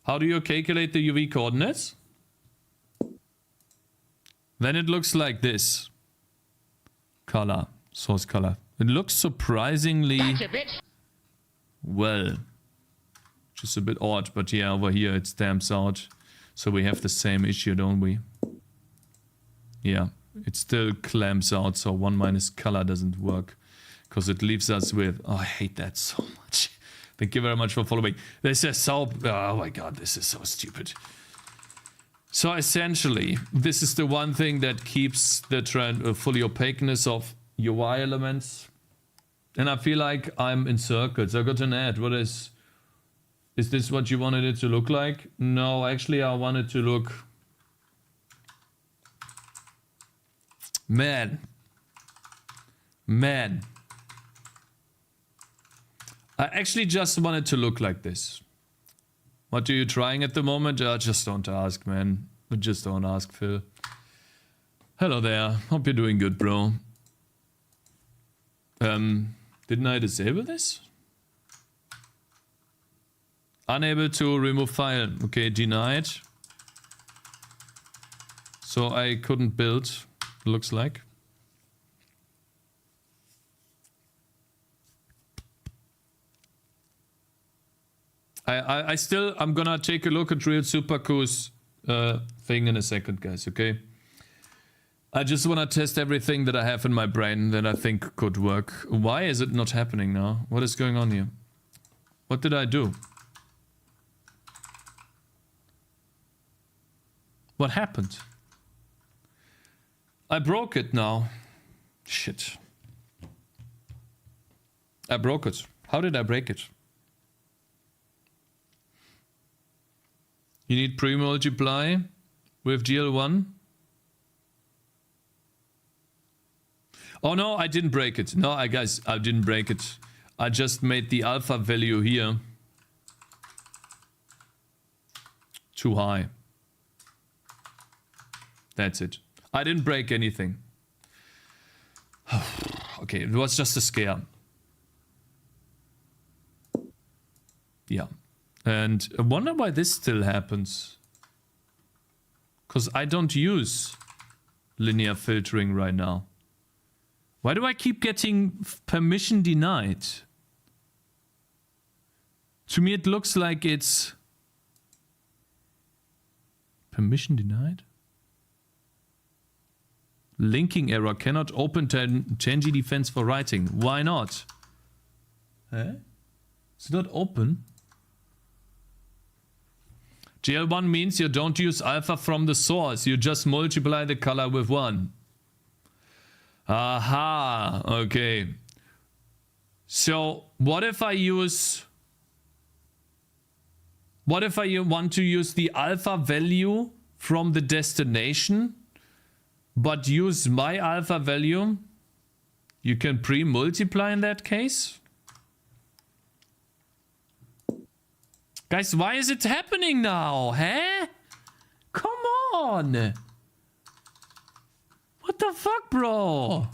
How do you calculate the UV coordinates? Then it looks like this. Color, source color. It looks surprisingly well. Just a bit odd, but yeah, over here it stamps out. So we have the same issue, don't we? Yeah. It still clamps out, so 1 minus color doesn't work. Because it leaves us with... Oh, I hate that so much. Thank you very much for following. This is so... Oh my god, this is so stupid. So essentially, this is the one thing that keeps the trend fully opaqueness of UI elements. And I feel like I'm in circles. I got an ad. What is... Is this what you wanted it to look like? No, actually I want it to look... Man. I actually just want it to look like this. What are you trying at the moment? Just don't ask, man. Just don't ask, Phil. Hello there. Hope you're doing good, bro. Didn't I disable this? Unable to remove file. Okay, denied. So I couldn't build. Looks like. I'm gonna take a look at Real Super Cool's thing in a second, guys, okay? I just want to test everything that I have in my brain that I think could work. Why is it not happening now? What is going on here? What did I do? What happened? I broke it now. Shit. I broke it. How did I break it? You need pre-multiply with GL1. Oh no, I didn't break it. No, guys, I didn't break it. I just made the alpha value here too high. That's it. I didn't break anything. Okay, it was just a scare. Yeah. And I wonder why this still happens. Because I don't use linear filtering right now. Why do I keep getting permission denied? To me it looks like it's... Permission denied? Linking error, cannot open Tangy defense for writing. Why not? Huh? It's not open. GL1 means you don't use alpha from the source. You just multiply the color with 1. Aha, okay. So what if I use... What if I want to use the alpha value from the destination, but use my alpha value? You can pre-multiply in that case? Guys, why is it happening now, huh? Come on! What the fuck, bro?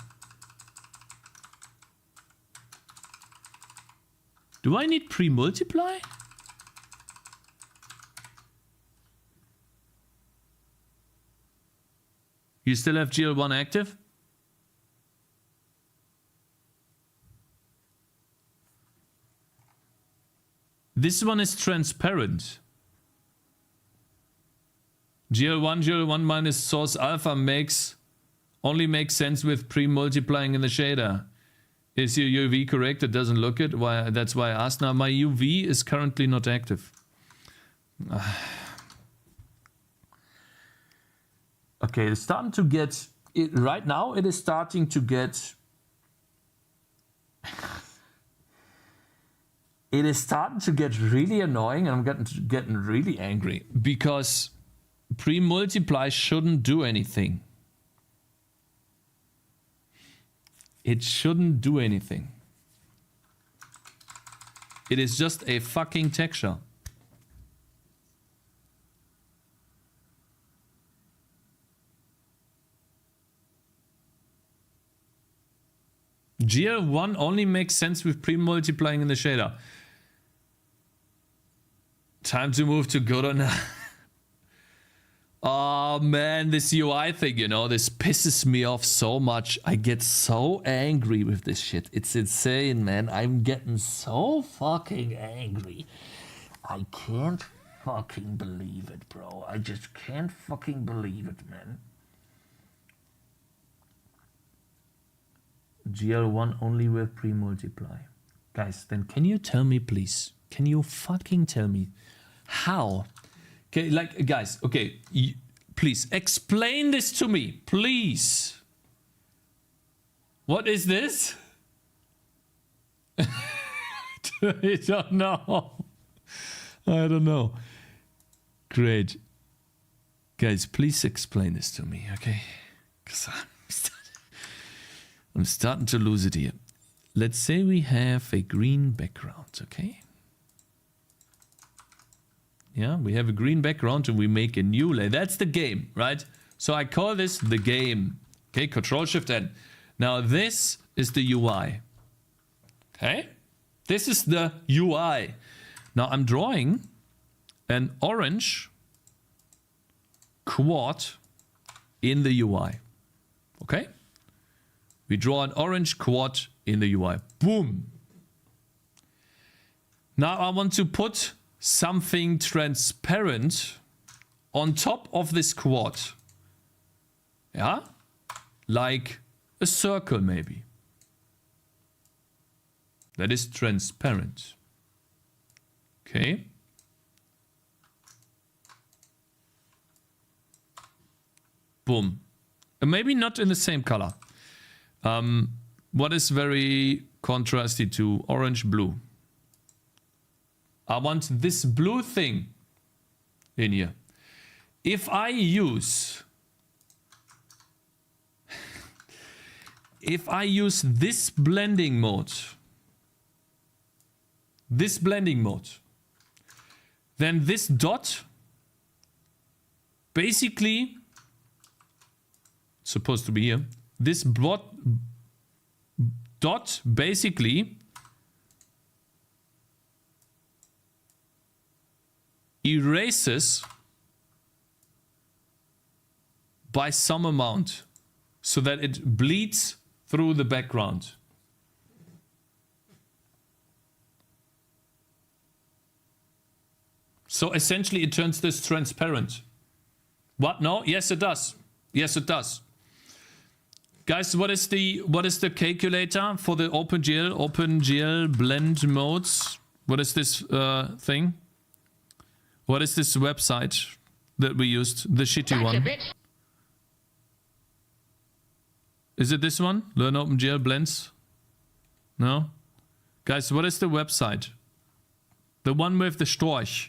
Do I need pre-multiply? You still have GL1 active? This one is transparent. GL1 minus source alpha only makes sense with pre-multiplying in the shader. Is your UV correct? It doesn't look it. That's why I asked. Now my UV is currently not active. Okay, it's starting to get... right now it is starting to get... It is starting to get really annoying, and I'm getting really angry. Because pre-multiply shouldn't do anything. It shouldn't do anything. It is just a fucking texture. GL1 only makes sense with pre-multiplying in the shader. Time to move to Godot now. Oh man, this UI thing, you know, this pisses me off so much. I get so angry with this shit. It's insane, man. I'm getting so fucking angry. I can't fucking believe it, bro. I just can't fucking believe it, man. GL1 only with pre-multiply. Guys, then can you tell me, please? Can you fucking tell me how? Okay, like, guys, okay, please explain this to me, please. What is this? I don't know. I don't know. Great. Guys, please explain this to me, okay? Because I'm starting to lose it here. Let's say we have a green background, okay? Yeah, we have a green background and we make a new layer. That's the game, right? So I call this the game. Okay, Control-Shift-N. Now this is the UI. Okay? This is the UI. Now I'm drawing an orange quad in the UI. Okay? We draw an orange quad in the UI. Boom. Now I want to put something transparent on top of this quad. Yeah? like a circle maybe. That is transparent. Okay. Boom. Maybe not in the same color. What is very contrasty to orange blue? I want this blue thing in here. If I use this blending mode, then this dot basically supposed to be here. This dot basically erases by some amount so that it bleeds through the background. So essentially it turns this transparent. What? No? Yes, it does. Yes, it does. Guys, what is the calculator for the OpenGL blend modes? What is this thing? What is this website that we used? The shitty one. Is it this one? Learn OpenGL blends? No? Guys, what is the website? The one with the Storch.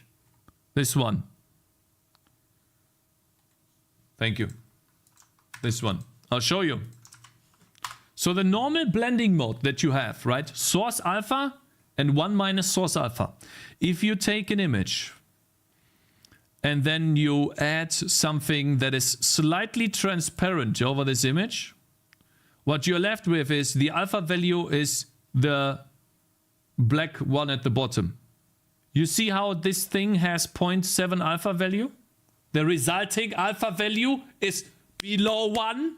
This one. Thank you. This one. I'll show you. So the normal blending mode that you have, right? Source alpha and 1 minus source alpha. If you take an image and then you add something that is slightly transparent over this image, what you're left with is the alpha value is the black one at the bottom. You see how this thing has 0.7 alpha value? The resulting alpha value is below 1.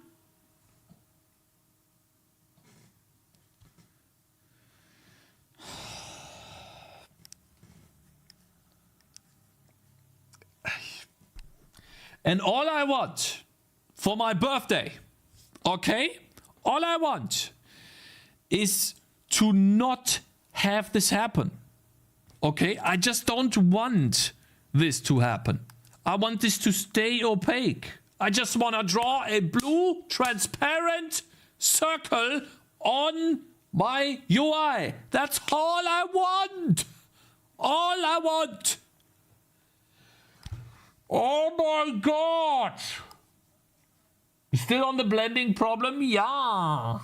And all I want for my birthday, okay? All I want is to not have this happen. Okay? I just don't want this to happen. I want this to stay opaque. I just want to draw a blue transparent circle on my UI. That's all I want. All I want. Oh my god! Still on the blending problem? Yeah.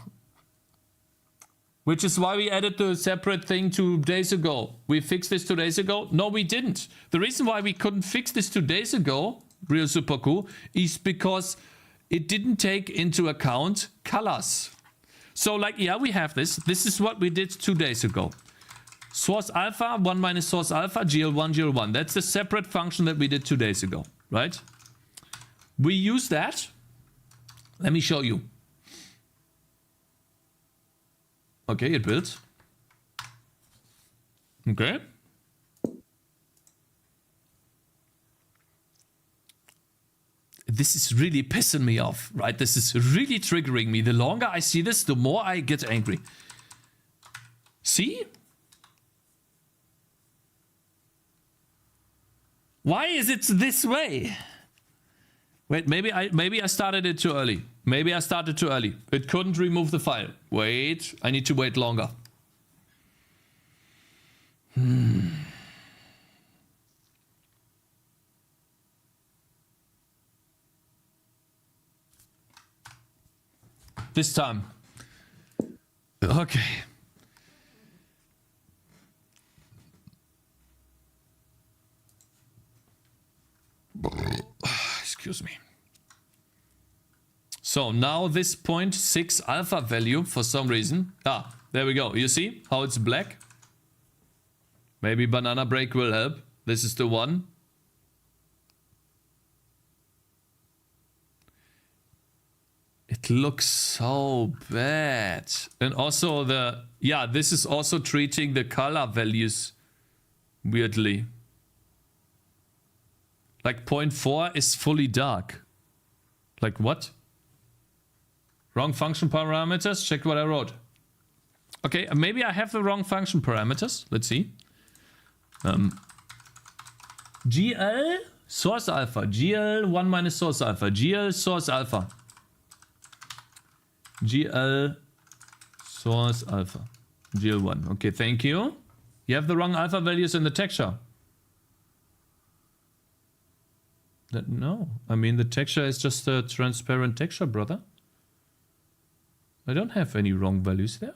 Which is why we added the separate thing 2 days ago. We fixed this 2 days ago? No, we didn't. The reason why we couldn't fix this 2 days ago, real super cool, is because it didn't take into account colors. So like, yeah, we have this. This is what we did 2 days ago. Source alpha, 1 minus source alpha, GL1, GL1. That's the separate function that we did 2 days ago, right? We use that. Let me show you. Okay, it builds. Okay. This is really pissing me off, right? This is really triggering me. The longer I see this, the more I get angry. See? Why is it this way? Wait, maybe I started it too early. Maybe I started too early. It couldn't remove the file. Wait, I need to wait longer. This time. Okay. Excuse me. So now this 0.6 alpha value for some reason. Ah, there we go. You see how it's black? Maybe banana break will help. This is the one. It looks so bad. And also the, yeah, this is also treating the color values weirdly. Like 0.4 is fully dark. Like what? Wrong function parameters. Check what I wrote. Okay, maybe I have the wrong function parameters. Let's see. GL source alpha. GL 1 minus source alpha. GL source alpha. GL source alpha. GL1. Okay, thank you. You have the wrong alpha values in the texture. No, I mean the texture is just a transparent texture, brother. I don't have any wrong values there.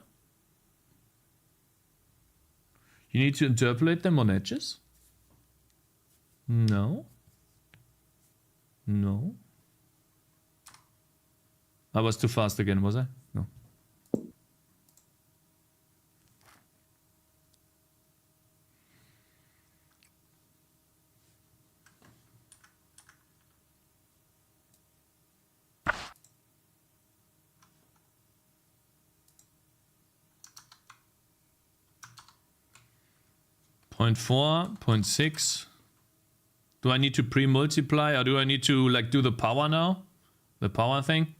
You need to interpolate them on edges? No. No. I was too fast again, was I? No. Point 4, 0.6. Do I need to pre-multiply or do I need to like do the power now? The power thing?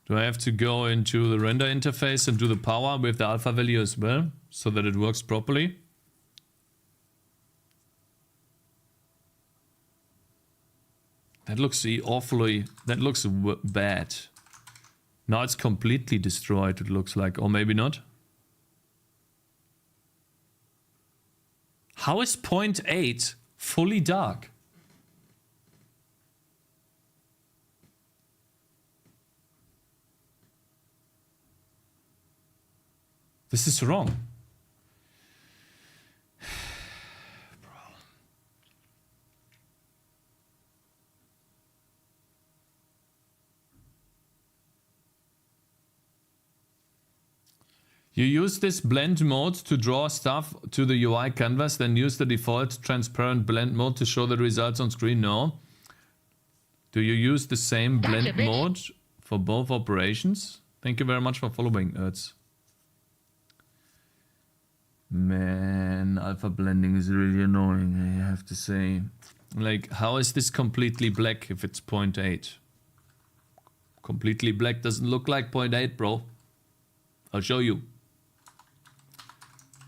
Do I have to go into the render interface and do the power with the alpha value as well so that it works properly? That looks awfully, that looks bad. Now it's completely destroyed, it looks like, or maybe not. How is 0.8 fully dark? This is wrong. You use this blend mode to draw stuff to the UI canvas, then use the default transparent blend mode to show the results on screen? No. Do you use the same blend mode for both operations? Thank you very much for following, Ertz. Man, alpha blending is really annoying, I have to say. Like, how is this completely black if it's 0.8? Completely black doesn't look like 0.8, bro. I'll show you.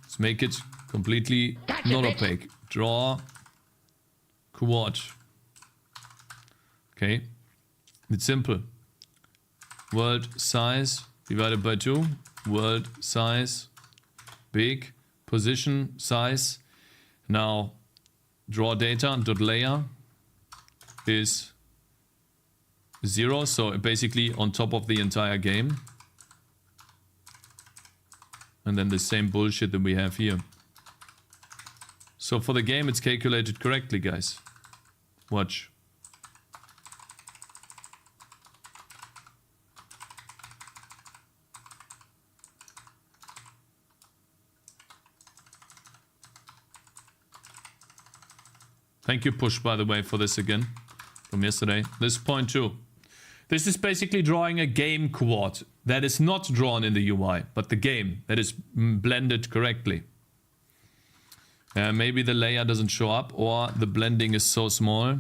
Let's make it completely not opaque. Draw quad. Okay. It's simple. World size divided by 2. World size big. Position size. Now draw data dot layer is 0, so basically on top of the entire game. And then the same bullshit that we have here. So for the game it's calculated correctly, guys. Watch. Thank you, Push, by the way, for this again from yesterday. This 0.2. This is basically drawing a game quad that is not drawn in the UI, but the game that is blended correctly. Maybe the layer doesn't show up or the blending is so small.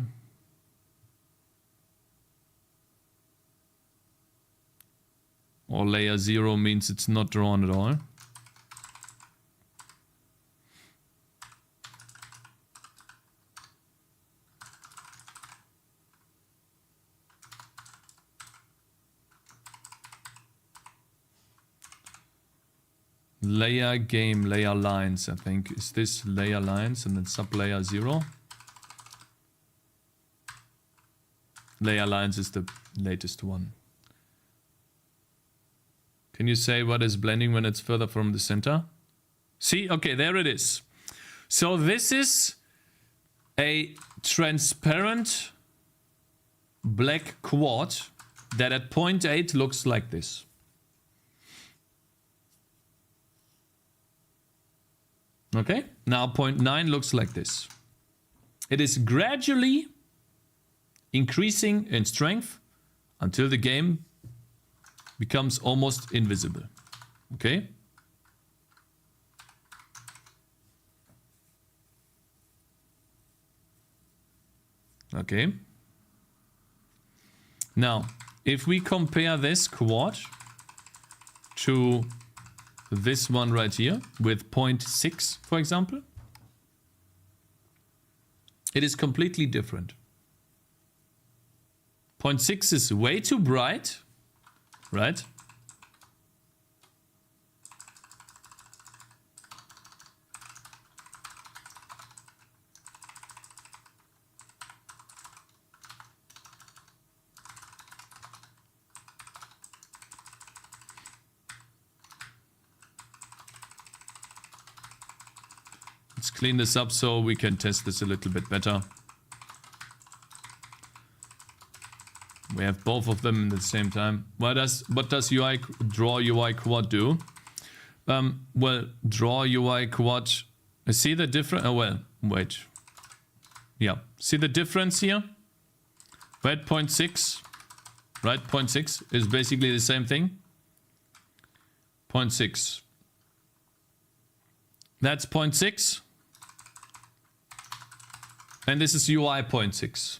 Or layer 0 means it's not drawn at all. Layer game, layer lines, I think. Is this layer lines and then sub layer 0? Layer lines is the latest one. Can you say what is blending when it's further from the center? See, okay, there it is. So this is a transparent black quad that at 0.8 looks like this. Okay, now 0.9 looks like this. It is gradually increasing in strength until the game becomes almost invisible. Okay? Okay. Now, if we compare this quad to this one right here with 0.6, for example, it is completely different. 0.6 is way too bright, right? Let's clean this up so we can test this a little bit better. We have both of them at the same time. What does draw UI quad do? Well, draw UI quad. See the difference? Oh well, wait. Yeah, see the difference here? Red 0.6, right? 0.6 is basically the same thing. 0.6. That's 0.6. And this is UI 0.6.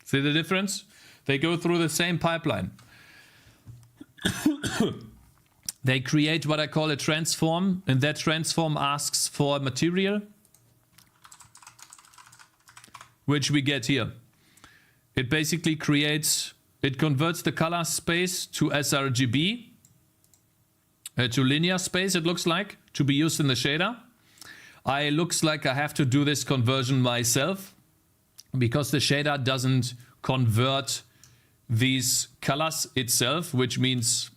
See the difference? They go through the same pipeline. They create what I call a transform, and that transform asks for material, which we get here. It basically creates, it converts the color space to sRGB, to linear space, it looks like, to be used in the shader. Looks like I have to do this conversion myself, because the shader doesn't convert these colors itself, which means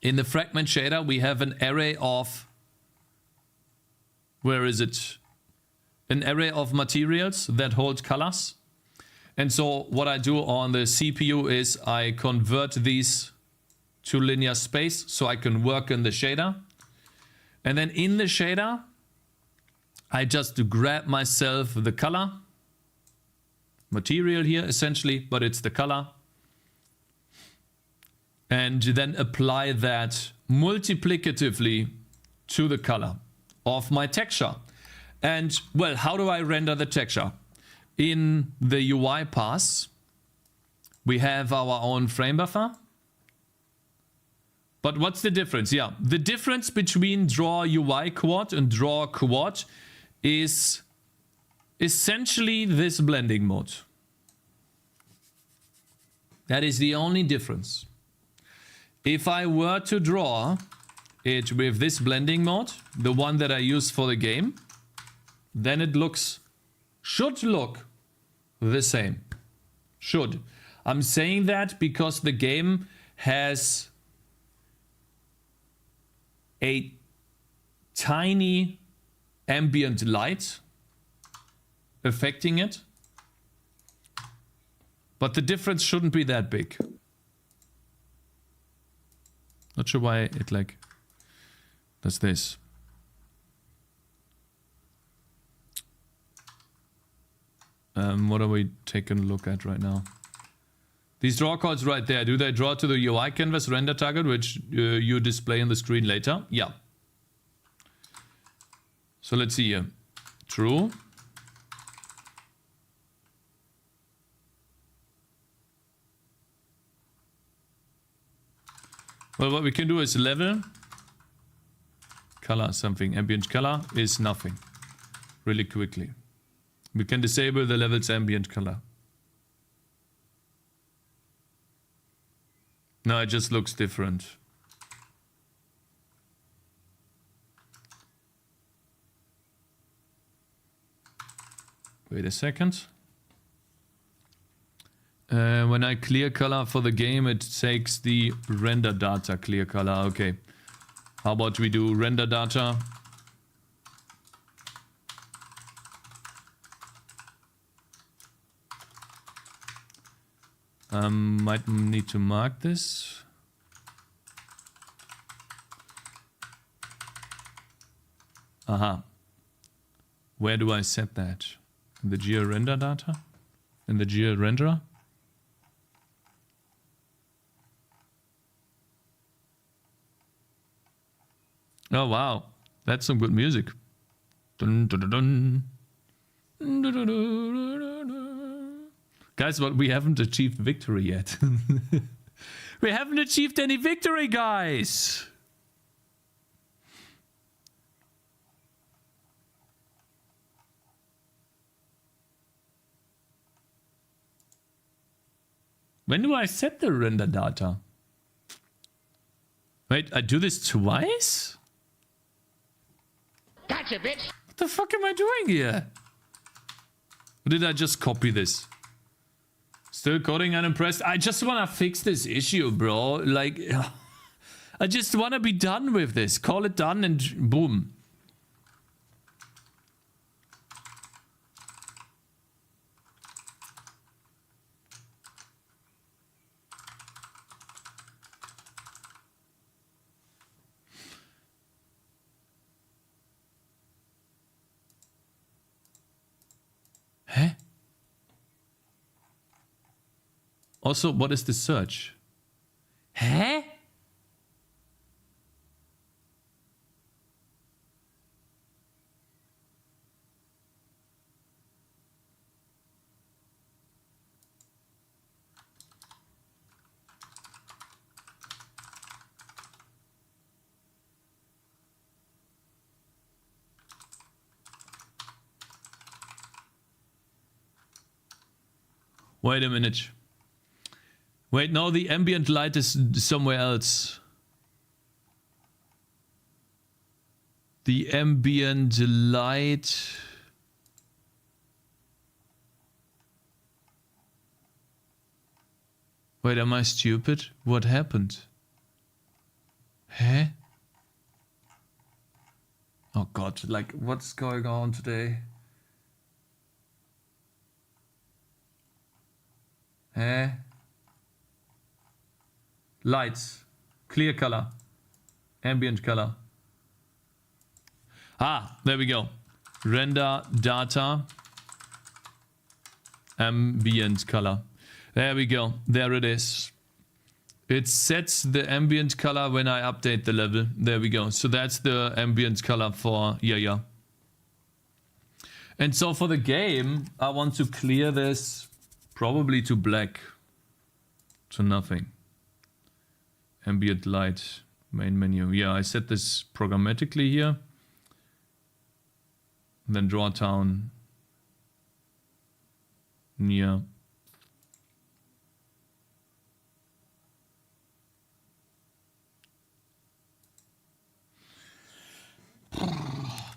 in the fragment shader we have an array of, where is it? An array of materials that hold colors. And so what I do on the CPU is I convert these to linear space so I can work in the shader. And then in the shader, I just grab myself the color material here essentially, but it's the color, and then apply that multiplicatively to the color of my texture. And well, how do I render the texture? In the UI pass, we have our own frame buffer. But what's the difference? Yeah, the difference between draw UI quad and draw quad is essentially this blending mode. That is the only difference. If I were to draw it with this blending mode, the one that I use for the game, then it should look the same. Should. I'm saying that because the game has a tiny ambient light affecting it, but the difference shouldn't be that big. Not sure why it like does this. What are we taking a look at right now? These draw calls right there, do they draw to the UI canvas render target, which you display on the screen later? Yeah. So let's see here. True. Well, what we can do is level color something. Ambient color is nothing. Really quickly. We can disable the level's ambient color. No, it just looks different. Wait a second. When I clear color for the game, it takes the render data clear color. Okay. How about we do render data? Might need to mark this. Aha. Where do I set that? In the geo render data? In the geo renderer? Oh wow, that's some good music. Dun, dun, dun, dun. Dun, dun, dun, dun, dun, dun. Guys, but we haven't achieved victory yet. We haven't achieved any victory, guys. When do I set the render data? Wait, I do this twice? Gotcha, bitch. What the fuck am I doing here? Or did I just copy this? Still coding unimpressed. I just want to fix this issue, bro. Like, I just want to be done with this. Call it done and boom. Huh? Also, what is the search? Huh? Wait a minute. Wait, no, the ambient light is somewhere else. The ambient light... Wait, am I stupid? What happened? Huh? Oh god, like, what's going on today? Huh? Lights. Clear color. Ambient color. Ah, there we go. Render data. Ambient color. There we go. There it is. It sets the ambient color when I update the level. There we go. So that's the ambient color for yeah. And so for the game, I want to clear this probably to black. To nothing. Ambient light. Main menu. Yeah, I set this programmatically here. Then draw town. Yeah.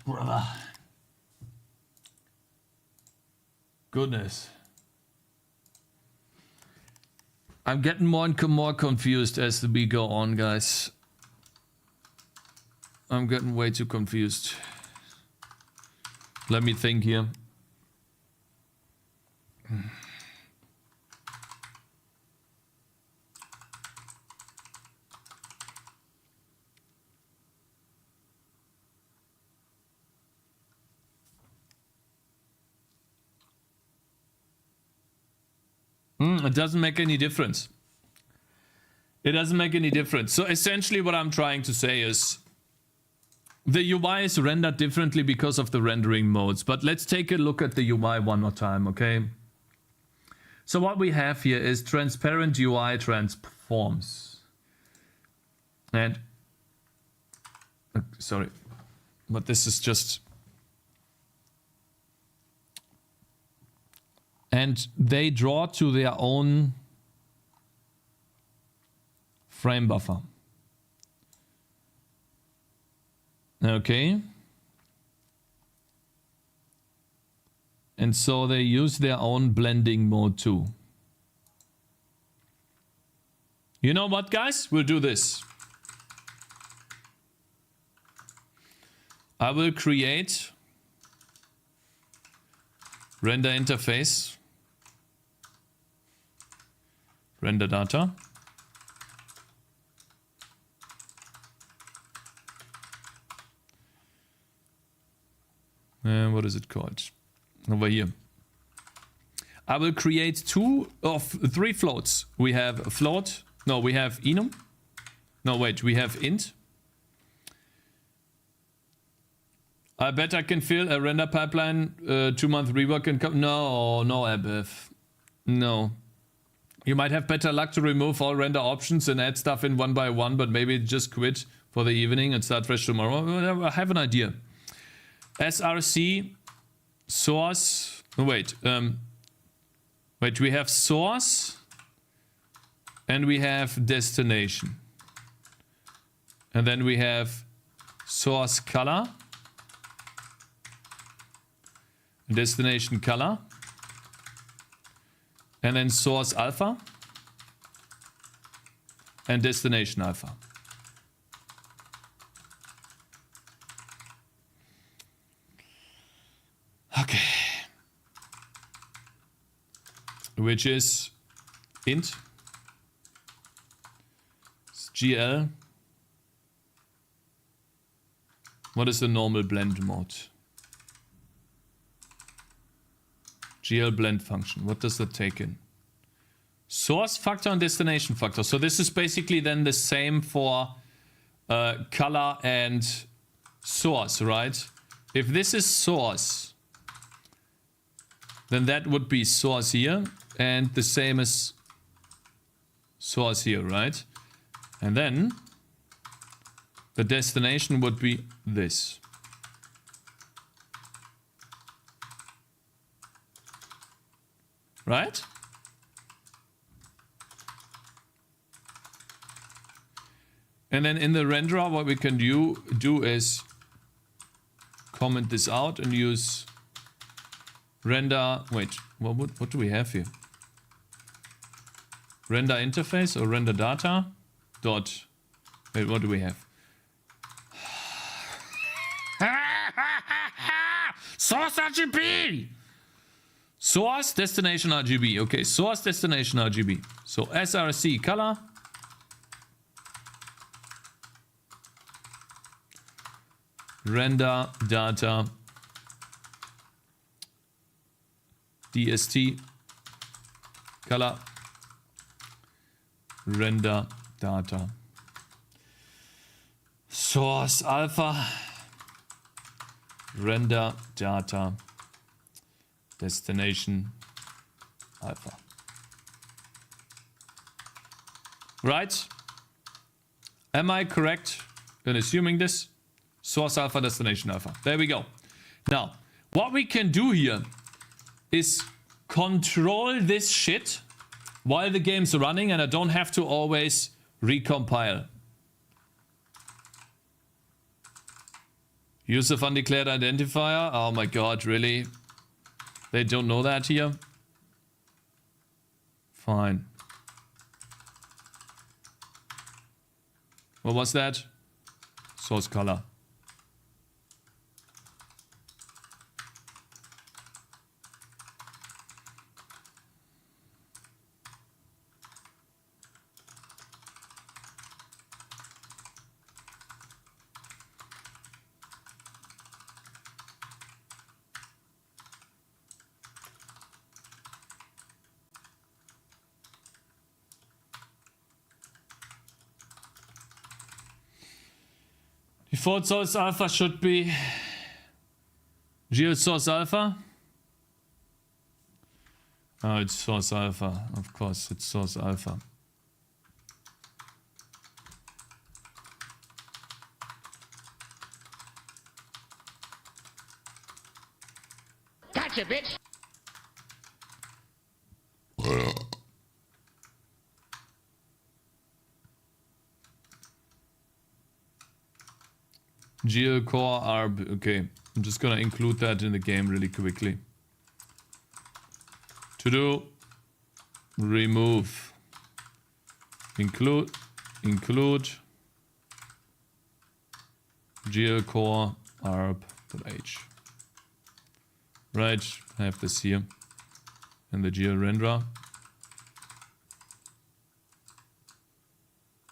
Brother. Goodness. I'm getting more and more confused as we go on, guys. I'm getting way too confused. Let me think here. It doesn't make any difference. It doesn't make any difference. So essentially what I'm trying to say is the UI is rendered differently because of the rendering modes. But let's take a look at the UI one more time, okay? So what we have here is transparent UI transforms. And sorry, but this is just... And they draw to their own frame buffer. Okay. And so they use their own blending mode too. You know what, guys? We'll do this. I will create render interface. Render data. What is it called? Over here. I will create 3 floats. We have a float. No, we have enum. No, wait, we have int. I bet I can fill a render pipeline 2-month rework and come. No, Abev. No. You might have better luck to remove all render options and add stuff in one by one, but maybe just quit for the evening and start fresh tomorrow. I have an idea. SRC, source. Oh, wait. Wait, we have source and we have destination. And then we have source color, destination color, and then source alpha and destination alpha. Okay. Which is int GL. What is the normal blend mode? GL blend function. What does that take in? Source factor and destination factor. So this is basically then the same for color and source, right? If this is source, then that would be source here and the same as source here, right? And then the destination would be this. Right? And then in the renderer, what we can do is comment this out and use render. Wait, what do we have here? Render interface or render data dot. Wait, what do we have? Source RGB. Source destination RGB. Okay, source destination RGB. So SRC color. Render data. DST color. Render data. Source alpha. Render data. Destination alpha. Right? Am I correct in assuming this? Source alpha, destination alpha. There we go. Now, what we can do here is control this shit while the game's running and I don't have to always recompile. Use of undeclared identifier. Oh my god, really? They don't know that here? Fine. What was that? Source color. Default source alpha should be GL source alpha. Oh, it's source alpha. Of course, it's source alpha. Gotcha, bitch. GL core ARB. Okay, I'm just gonna include that in the game really quickly. To do, remove, include GL core ARB.h. Right, I have this here in the GL renderer.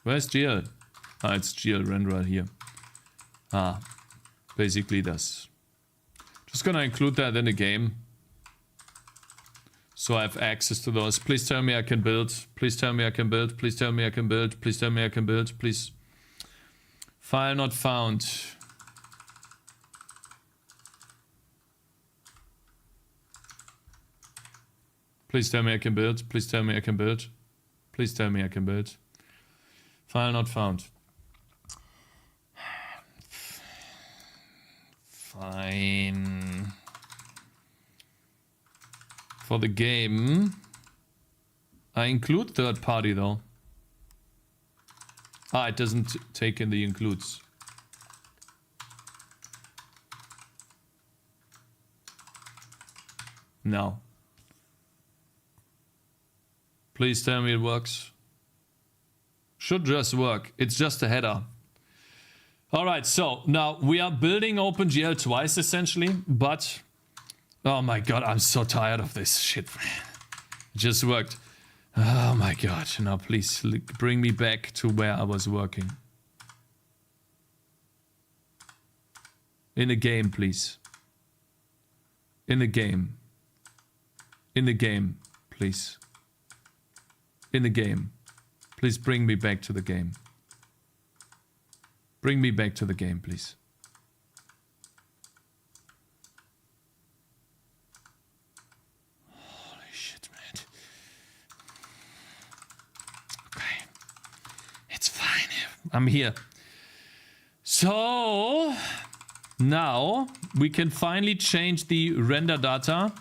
Where's GL? Ah, it's GL renderer here. Ah, basically this. Just gonna include that in the game. So I have access to those. Please tell me I can build. Please tell me I can build. Please tell me I can build. Please tell me I can build. Please. File not found. Please tell me I can build. Please tell me I can build. Please tell me I can build. File not found. Fine. For the game, I include third party though. Ah, it doesn't take in the includes. No. Please tell me it works. Should just work. It's just a header. Alright, so now we are building OpenGL twice essentially, but oh my god, I'm so tired of this shit, man. It just worked. Oh my god, now please bring me back to where I was working. In the game, please. In the game. In the game, please. In the game. Please bring me back to the game. Bring me back to the game, please. Holy shit, man. Okay. It's fine. I'm here. So, now we can finally change the render data.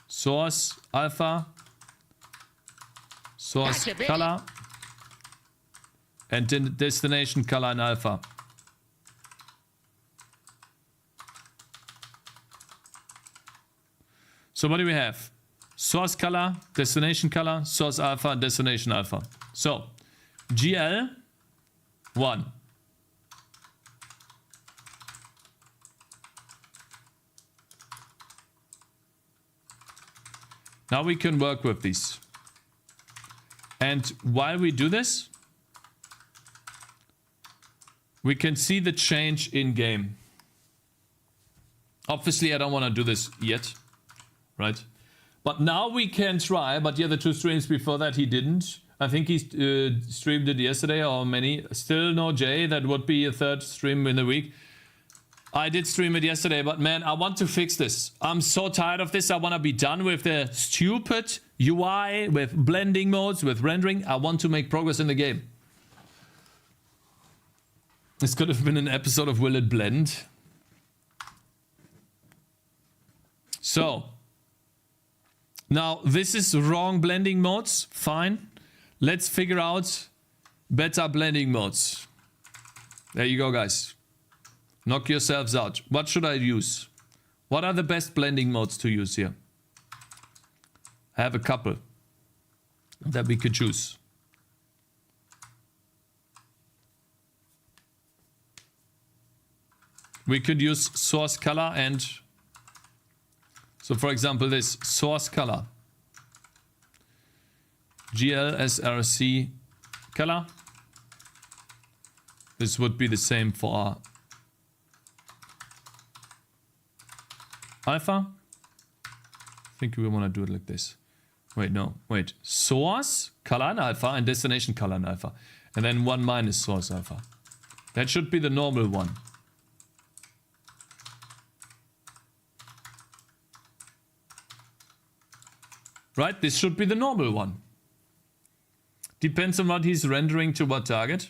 Source, alpha. Source, color. And then destination color and alpha. So what do we have? Source color, destination color, source alpha, destination alpha. So GL 1. Now we can work with these. And while we do this, we can see the change in game. Obviously, I don't want to do this yet, right? But now we can try, but yeah, the 2 streams before that he didn't. I think he streamed it yesterday or many. Still no J, that would be a 3rd stream in the week. I did stream it yesterday, but man, I want to fix this. I'm so tired of this. I want to be done with the stupid UI, with blending modes, with rendering. I want to make progress in the game. This could have been an episode of Will It Blend? So, now this is wrong blending modes. Fine. Let's figure out better blending modes. There you go, guys. Knock yourselves out. What should I use? What are the best blending modes to use here? I have a couple that we could choose. We could use source color and... So for example, this source color. GLSRC color. This would be the same for our alpha. I think we want to do it like this. Wait, no. Wait. Source color and alpha and destination color and alpha. And then 1 minus source alpha. That should be the normal one. Right? This should be the normal one. Depends on what he's rendering to what target.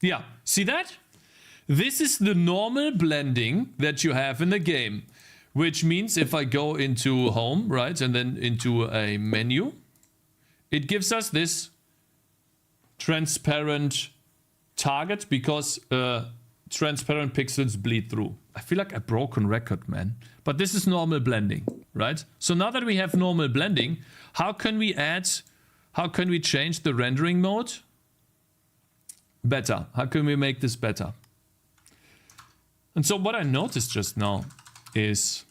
Yeah. See that? This is the normal blending that you have in the game. Which means if I go into home, right, and then into a menu, it gives us this transparent target because transparent pixels bleed through. I feel like a broken record, man. But this is normal blending, right? So now that we have normal blending, how can we change the rendering mode? Better. How can we make this better? And so what I noticed just now is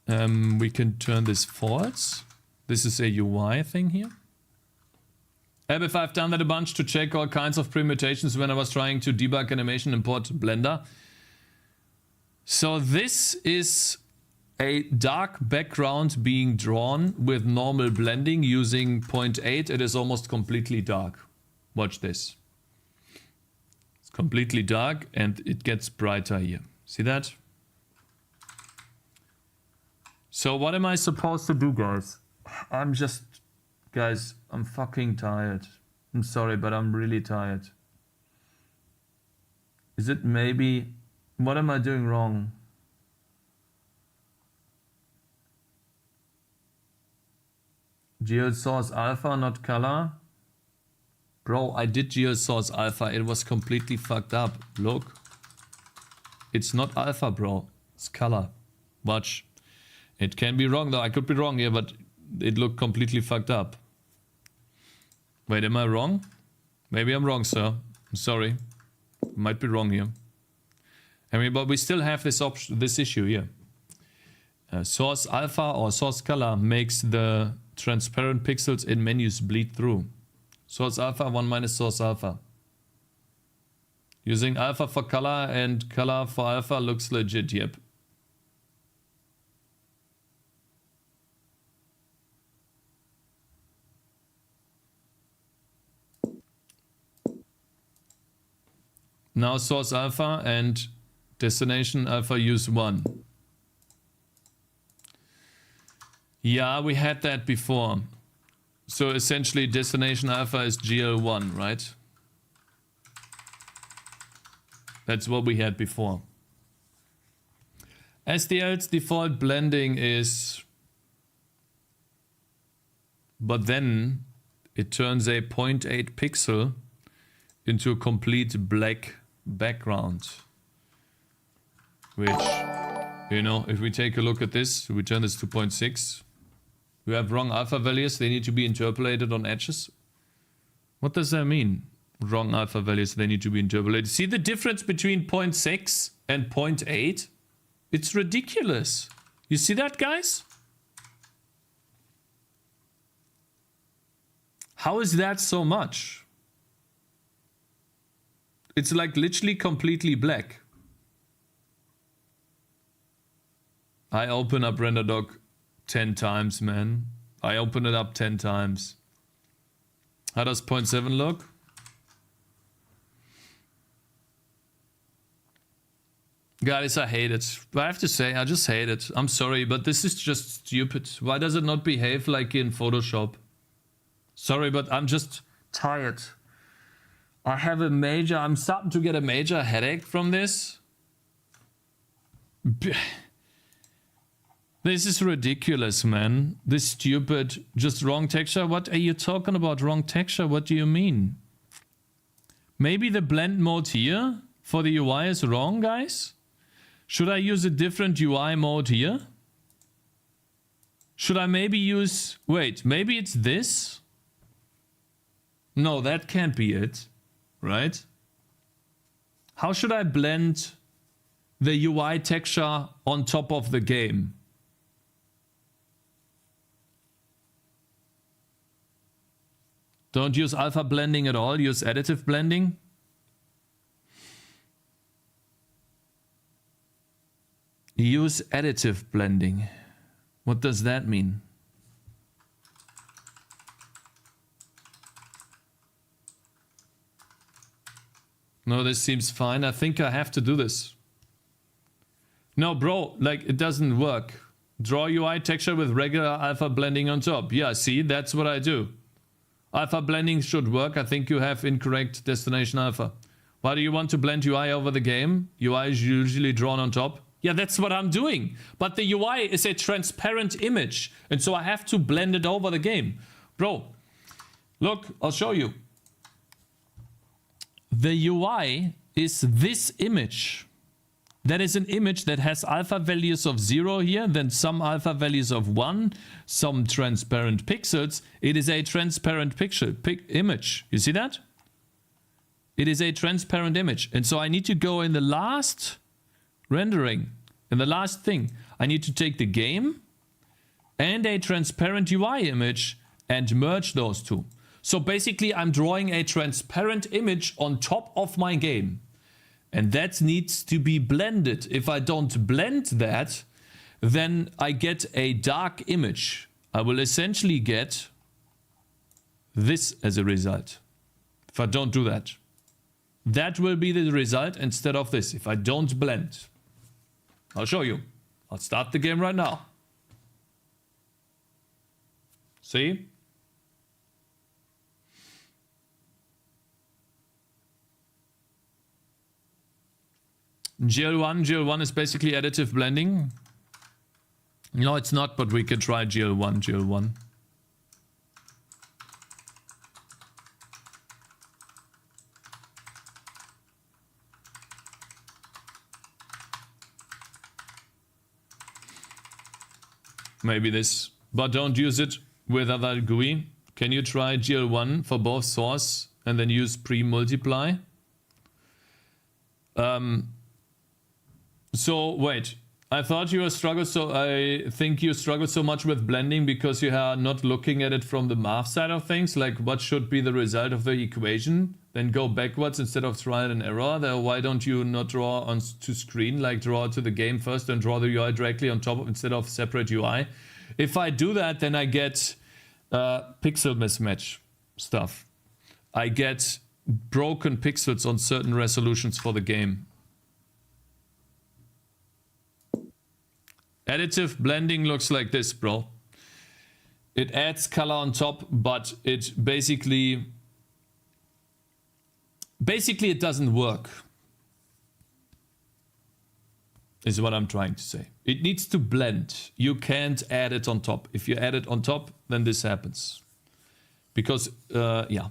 we can turn this false. This is a UI thing here. If I've done that a bunch to check all kinds of permutations when I was trying to debug animation import Blender. So this is a dark background being drawn with normal blending using 0.8. It is almost completely dark. Watch this. It's completely dark, and it gets brighter here. See that? So what am I supposed to do, guys? Guys, I'm fucking tired. I'm sorry, but I'm really tired. Is it maybe... What am I doing wrong? GeoSource Alpha, not color? Bro, I did GeoSource Alpha. It was completely fucked up. Look. It's not Alpha, bro. It's color. Watch. It can be wrong, though. I could be wrong here, but it looked completely fucked up. Wait, am I wrong? Maybe I'm wrong, sir. I'm sorry. Might be wrong here. I mean, but we still have this issue here. Source Alpha or Source Color makes the transparent pixels in menus bleed through. Source Alpha 1 minus Source Alpha. Using Alpha for color and color for Alpha looks legit, yep. Now Source Alpha and Destination Alpha use 1. Yeah, we had that before. So essentially Destination Alpha is GL1, right? That's what we had before. SDL's default blending is... But then it turns a 0.8 pixel into a complete black background. Which, you know, if we take a look at this, we turn this to 0.6. We have wrong alpha values, they need to be interpolated on edges. What does that mean? Wrong alpha values, they need to be interpolated. See the difference between 0.6 and 0.8? It's ridiculous. You see that, guys? How is that so much? It's like literally completely black. I open up RenderDoc 10 times, man. I open it up 10 times. How does 0.7 look? Guys, I hate it. I have to say, I just hate it. I'm sorry, but this is just stupid. Why does it not behave like in Photoshop? Sorry, but I'm just tired. I'm starting to get a major headache from this. This is ridiculous, man. This stupid, just wrong texture. What are you talking about, wrong texture? What do you mean? Maybe the blend mode here for the UI is wrong, guys? Should I use a different UI mode here? Should I maybe use... Wait, maybe it's this? No, that can't be it, right? How should I blend the UI texture on top of the game? Don't use alpha blending at all, use additive blending. Use additive blending. What does that mean? No, this seems fine. I think I have to do this. No, bro, like it doesn't work. Draw UI texture with regular alpha blending on top. Yeah, see, that's what I do. Alpha blending should work. I think you have incorrect destination alpha. Why do you want to blend UI over the game? UI is usually drawn on top. Yeah, that's what I'm doing. But the UI is a transparent image. And so I have to blend it over the game. Bro, look, I'll show you. The UI is this image. That is an image that has alpha values of 0 here, then some alpha values of 1, some transparent pixels. It is a transparent image. You see that? It is a transparent image. And so I need to go in the last rendering, in the last thing. I need to take the game and a transparent UI image and merge those two. So basically I'm drawing a transparent image on top of my game. And that needs to be blended. If I don't blend that, then I get a dark image. I will essentially get this as a result. If I don't do that. That will be the result instead of this. If I don't blend. I'll show you. I'll start the game right now. See? GL1 is basically additive blending. No, it's not, but we can try GL1. Maybe this, but don't use it with other GUI. Can you try GL1 for both source and then use pre-multiply? So wait, I thought you struggled so I think you struggled so much with blending because you are not looking at it from the math side of things, like what should be the result of the equation, then go backwards instead of trial and error. Why don't you not draw on to screen, like draw to the game first and draw the UI directly on top of, instead of separate UI? If I do that, then I get pixel mismatch stuff. I get broken pixels on certain resolutions for the game. Additive blending looks like this, bro. It adds color on top, but it basically it doesn't work. Is what I'm trying to say. It needs to blend. You can't add it on top. If you add it on top, then this happens. Because, yeah.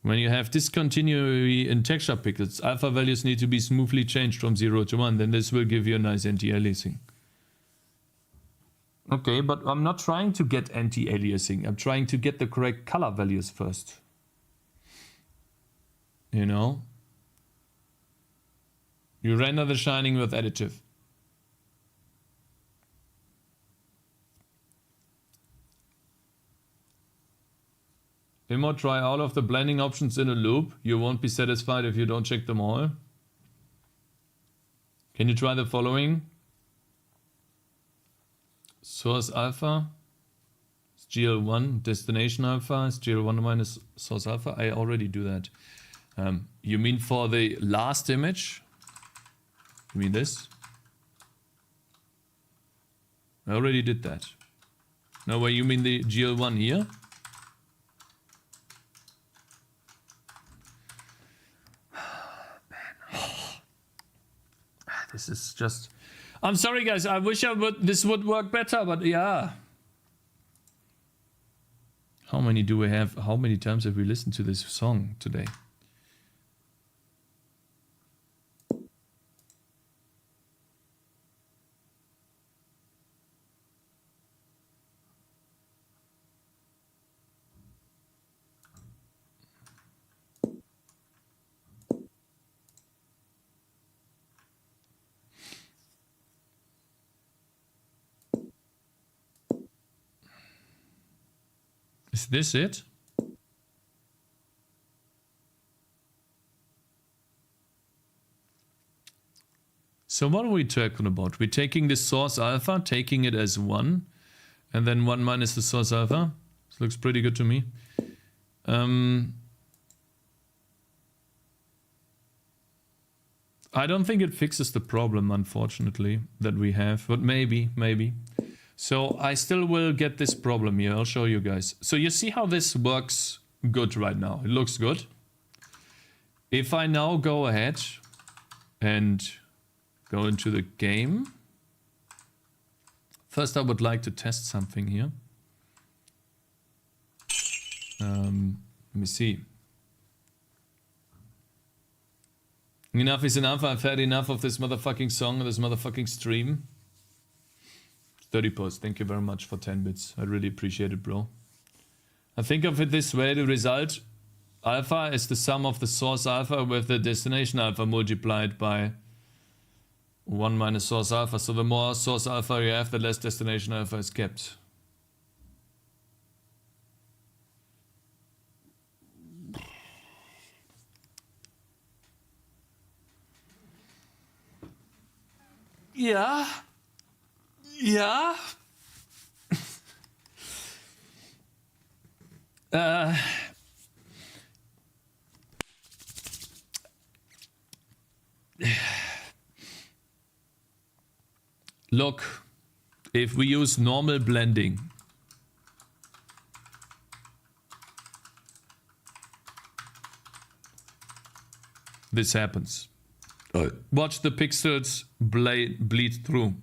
When you have discontinuity in texture pixels, alpha values need to be smoothly changed from 0 to 1. Then this will give you a nice anti-aliasing. Okay, but I'm not trying to get anti-aliasing. I'm trying to get the correct color values first. You know? You render the shining with additive. Immo, try all of the blending options in a loop. You won't be satisfied if you don't check them all. Can you try the following? Source alpha is GL1, destination alpha is GL1 minus source alpha. I already do that. You mean for the last image? You mean this? I already did that. No, well, you mean the GL1 here? This is just... I'm sorry, guys. I wish this would work better, but yeah. How many do we have? How many times have we listened to this song today? Is this it? So what are we talking about? We're taking this source alpha, taking it as 1, and then 1 minus the source alpha. This looks pretty good to me. I don't think it fixes the problem, unfortunately, that we have, but maybe. So I still will get this problem here. I'll show you guys. So you see how this works good right now. It looks good. If I now go ahead and go into the game. First I would like to test something here. Let me see. Enough is enough. I've had enough of this motherfucking song, this motherfucking stream. 30 posts. Thank you very much for 10 bits. I really appreciate it, bro. I think of it this way. The result alpha is the sum of the source alpha with the destination alpha multiplied by 1 minus source alpha. So the more source alpha you have, the less destination alpha is kept. Yeah. Yeah. Look, if we use normal blending, this happens. Watch the pixels bleed through.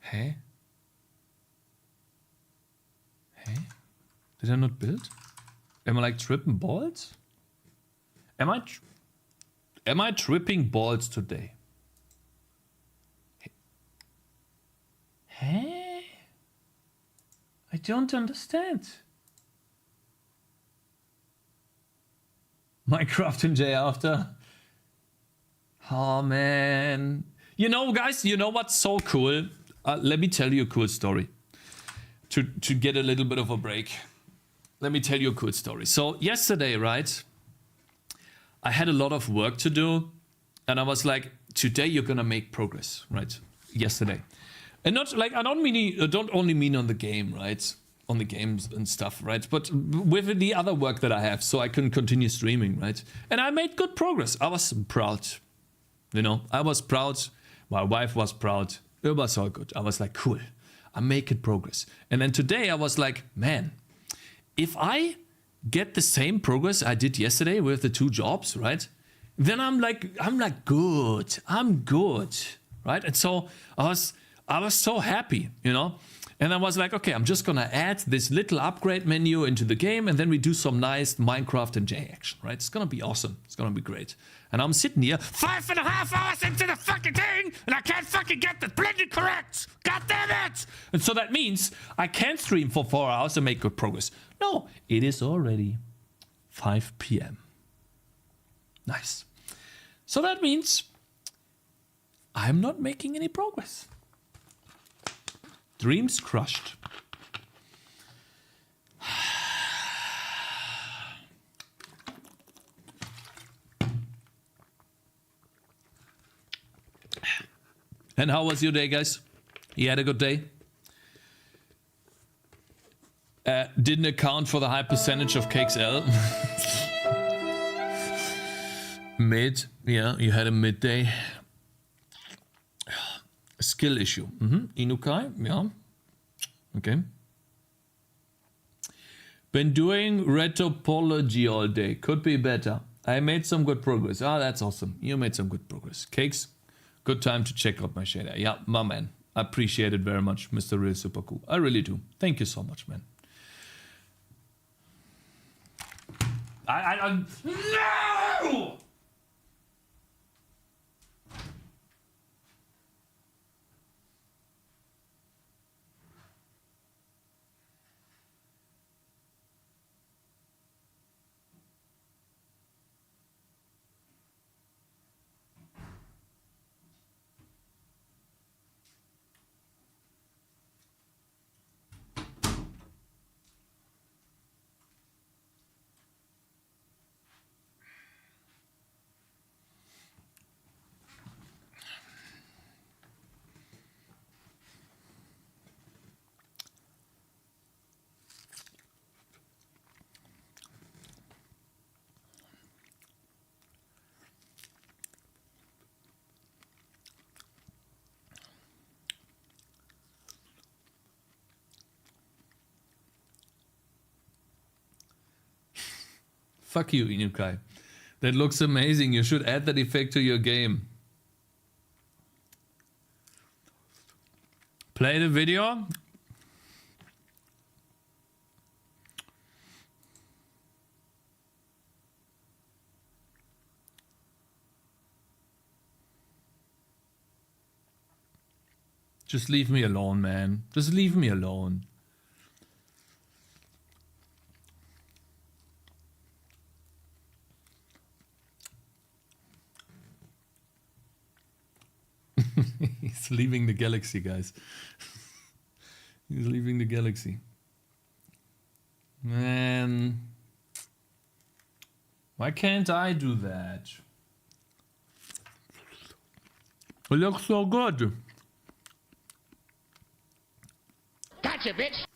Hey? Hey? Did I not build? Am I like tripping balls? Am I tripping balls today? Hey? I don't understand. Minecraft and J after. Oh man. You know, guys, you know what's so cool? Let me tell you a cool story. To get a little bit of a break. Let me tell you a cool story. So yesterday, right? I had a lot of work to do. And I was like, today you're gonna make progress, right? Yesterday. And not like, I don't only mean on the game, right? On the games and stuff, right? But with the other work that I have, so I can continue streaming, right? And I made good progress. I was proud. You know, I was proud. My wife was proud. It was all good. I was like, cool, I'm making progress. And then today I was like, man, if I get the same progress I did yesterday with the 2 jobs, right? Then I'm like good. I'm good, right? And so I was so happy, you know? And I was like, okay, I'm just gonna add this little upgrade menu into the game, and then we do some nice Minecraft and J action, right? It's gonna be awesome. It's gonna be great. And I'm sitting here 5.5 hours into the fucking thing, and I can't fucking get the blending correct. God damn it! And so that means I can't stream for 4 hours and make good progress. No, it is already 5 p.m. Nice. So that means I'm not making any progress. Dreams crushed. And how was your day, guys? You had a good day? Didn't account for the high percentage of Cakez. Mid, yeah, you had a midday. Skill issue. Inukai, yeah. Okay. Been doing retopology all day. Could be better. I made some good progress. Ah, that's awesome. You made some good progress. Cakez, good time to check out my shader. Yeah, my man. I appreciate it very much, Mr. Real Super Cool. I really do. Thank you so much, man. No! Fuck you, Inukai. That looks amazing. You should add that effect to your game. Play the video. Just leave me alone, man. Just leave me alone. He's leaving the galaxy, guys. He's leaving the galaxy. Man. Why can't I do that? It looks so good. Gotcha, bitch.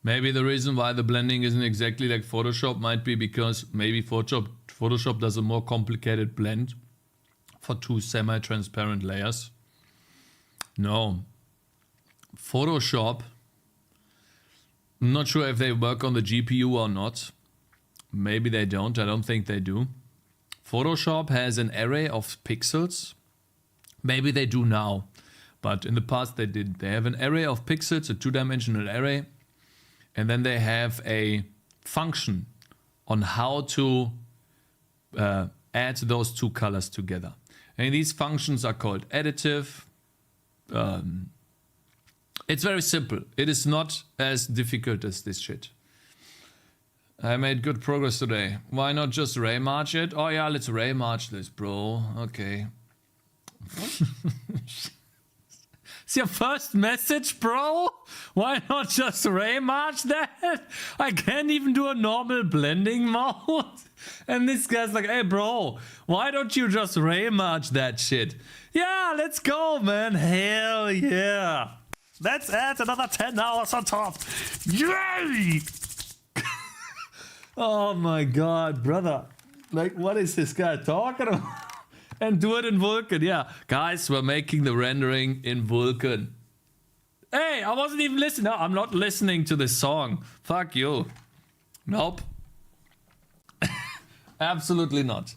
Maybe the reason why the blending isn't exactly like Photoshop might be because maybe Photoshop does a more complicated blend for two semi-transparent layers. No. Photoshop, I'm not sure if they work on the GPU or not. Maybe they don't. I don't think they do. Photoshop has an array of pixels. Maybe they do now, but in the past they did. They have an array of pixels, a two-dimensional array, and then they have a function on how to add those two colors together. And these functions are called additive. It's very simple. It is not as difficult as this shit. I made good progress today. Why not just ray march it? Oh yeah, let's ray march this, bro. Okay. It's your first message, bro? Why not just ray march that? I can't even do a normal blending mode. And this guy's like, hey bro, why don't you just ray march that shit? Yeah, let's go, man. Hell yeah. Let's add another 10 hours on top. Yay! Oh my god, brother. Like, what is this guy talking about? And do it in Vulkan, yeah. Guys, we're making the rendering in Vulkan. Hey, I wasn't even listening. No, I'm not listening to this song. Fuck you. Nope. Absolutely not.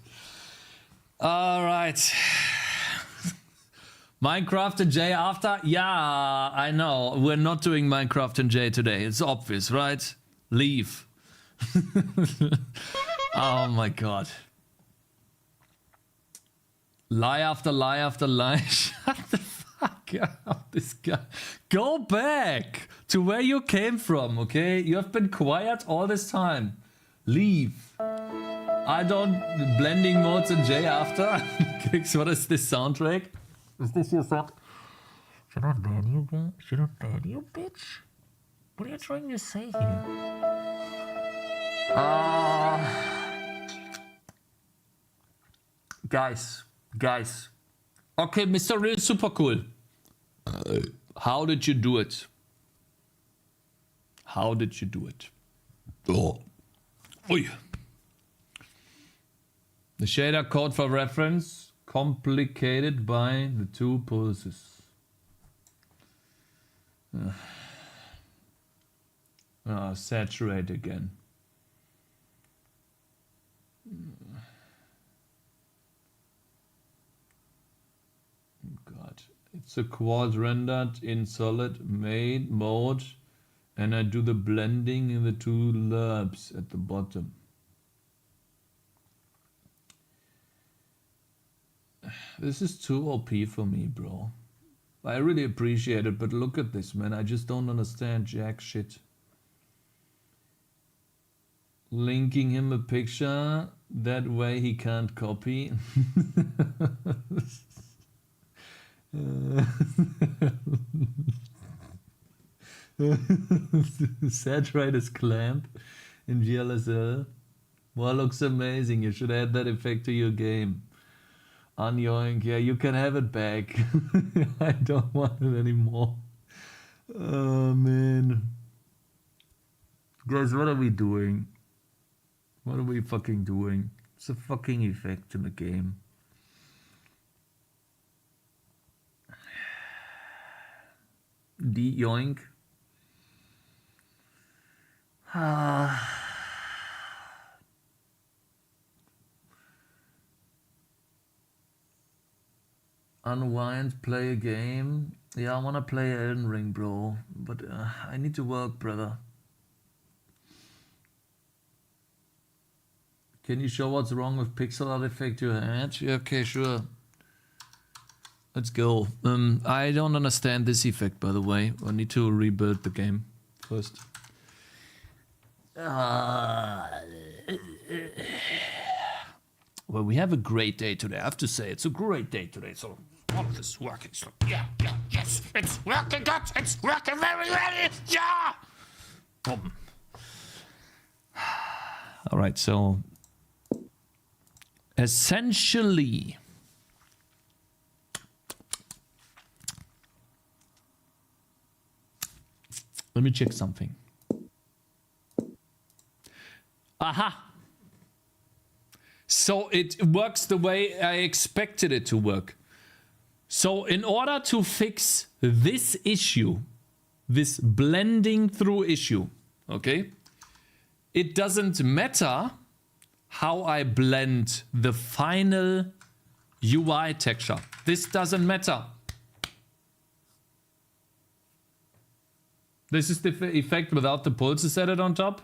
All right. Minecraft and J after? Yeah, I know. We're not doing Minecraft and J today. It's obvious, right? Leave. Oh my god. Lie after lie after lie. Shut the fuck up, this guy. Go back to where you came from, okay? You have been quiet all this time. Leave. I don't... Blending modes in J after. Cakez, what is this soundtrack? Is this your sound? Should I ban you, guy? Should I ban you, bitch? What are you trying to say here? Guys. Okay, Mr. Real Super Cool. How did you do it? How did you do it? Oh. Oi. The shader code for reference complicated by the two pulses. Saturate again. God, it's a quad rendered in solid mode, and I do the blending in the two layers at the bottom. This is too OP for me, bro. I really appreciate it, but look at this, man. I just don't understand jack shit. Linking him a picture, that way he can't copy. Saturate is clamp in GLSL. Well, looks amazing. You should add that effect to your game. Unyoink, yeah, you can have it back. I don't want it anymore. Oh man. Guys, what are we doing? What are we fucking doing? It's a fucking effect in the game. De-yoink. Unwind, play a game. Yeah, I wanna play Elden Ring, bro. But I need to work, brother. Can you show what's wrong with pixel art effect you had? Yeah, okay, sure. Let's go. I don't understand this effect, by the way. I need to rebuild the game first. Well, we have a great day today. I have to say, it's a great day today. So all of this is working. So yes, it's working good. It's working very well. Yeah. Boom. All right, so essentially, let me check something. Aha. So it works the way I expected it to work. So in order to fix this issue, this blending through issue, okay, it doesn't matter how I blend the final UI texture. This doesn't matter. This is the effect without the pulses added on top.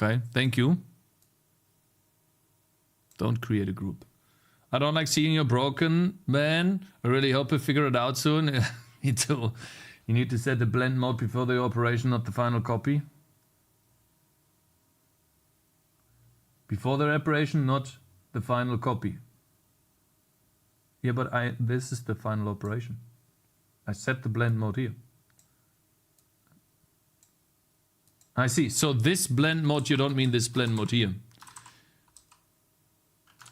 Okay, thank you. Don't create a group. I don't like seeing you broken, man. I really hope you figure it out soon. Me too. You need to set the blend mode before the operation, not the final copy. Before the operation, not the final copy. Yeah, but this is the final operation. I set the blend mode here. I see. So this blend mode, you don't mean this blend mode here.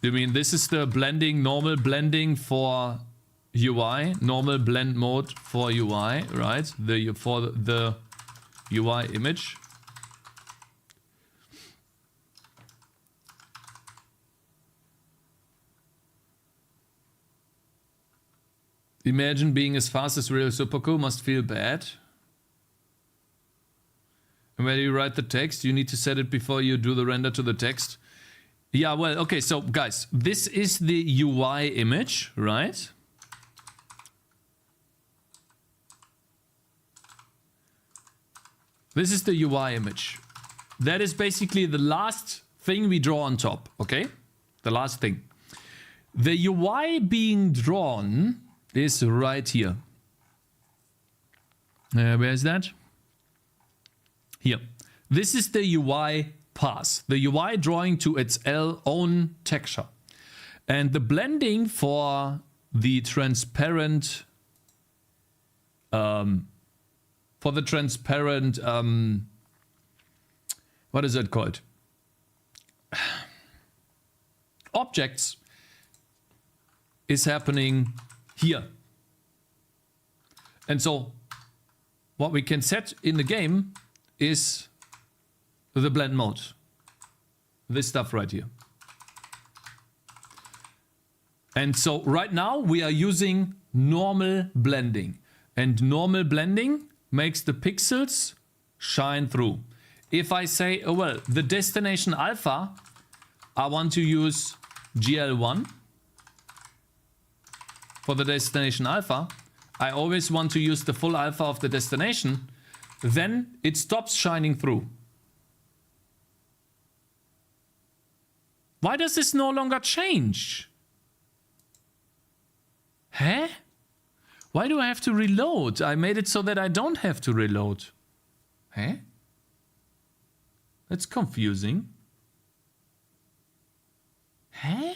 You mean this is the blending, normal blending for UI, normal blend mode for UI, right? For the UI image. Imagine being as fast as real super cool, must feel bad. And when you write the text, you need to set it before you do the render to the text. Yeah, well, okay, so guys, this is the UI image, right? This is the UI image. That is basically the last thing we draw on top, okay? The last thing. The UI being drawn is right here. Where is that? Here. This is the UI path. The UI drawing to its own texture. And the blending for the transparent what is it called? Objects is happening here. And so what we can set in the game is the blend mode. This stuff right here. And so right now we are using normal blending. And normal blending makes the pixels shine through. If I say, oh well, the destination alpha, I want to use GL1 for the destination alpha. I always want to use the full alpha of the destination. Then it stops shining through. Why does this no longer change? Huh? Why do I have to reload? I made it so that I don't have to reload. Huh? That's confusing. Huh?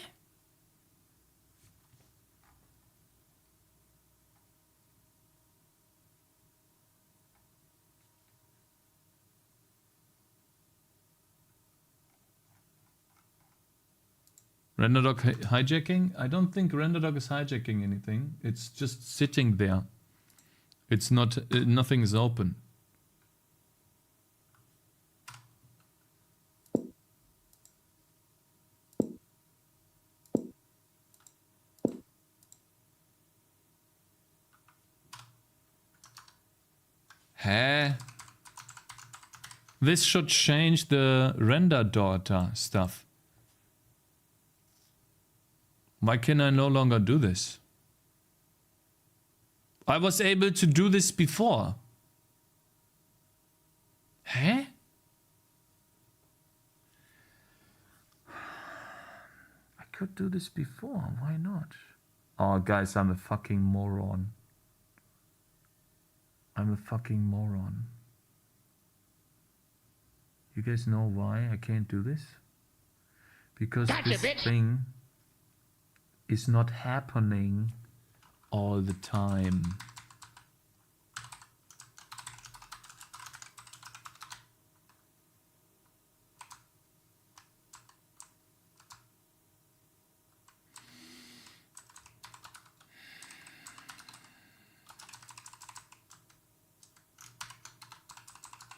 RenderDoc hijacking? I don't think RenderDoc is hijacking anything. It's just sitting there. It's not, nothing is open. Huh? This should change the render data stuff. Why can I no longer do this? I was able to do this before. Huh? I could do this before. Why not? Oh, guys, I'm a fucking moron. I'm a fucking moron. You guys know why I can't do this? Because this thing is not happening all the time.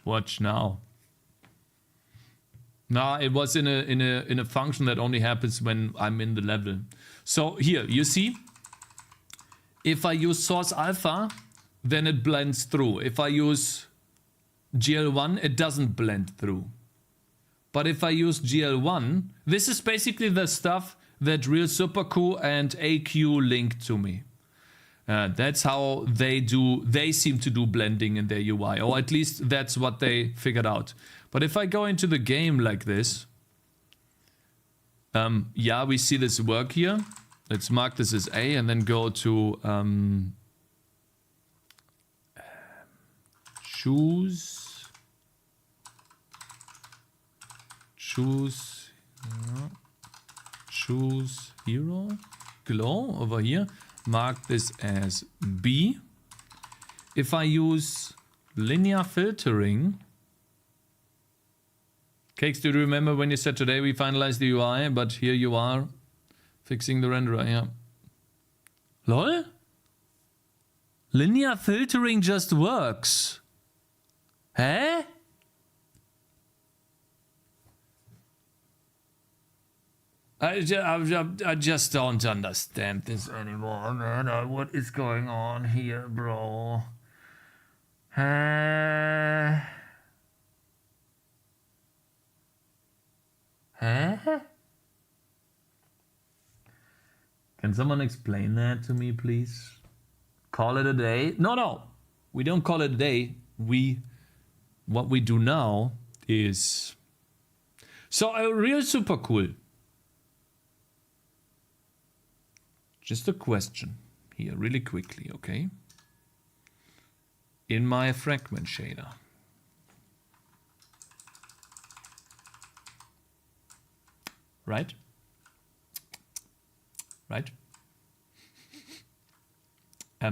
Watch now. Nah, it was in a function that only happens when I'm in the level. So here, you see, if I use source alpha, then it blends through. If I use GL1, it doesn't blend through. But if I use GL1, this is basically the stuff that Real Super Cool and AQ linked to me. That's how they seem to do blending in their UI, or at least that's what they figured out. But if I go into the game like this, yeah, we see this work here. Let's mark this as A and then go to choose hero, glow over here. Mark this as B. If I use linear filtering, Cakez, do you remember when you said today we finalized the UI, but here you are fixing the renderer, yeah. LOL? Linear filtering just works. Huh? I just don't understand this anymore, man. What is going on here, bro? Huh? Can someone explain that to me, please? Call it a day? No. We don't call it a day. What we do now is... So, Real Super Cool. Just a question here, really quickly, okay? In my fragment shader. Right? Right? I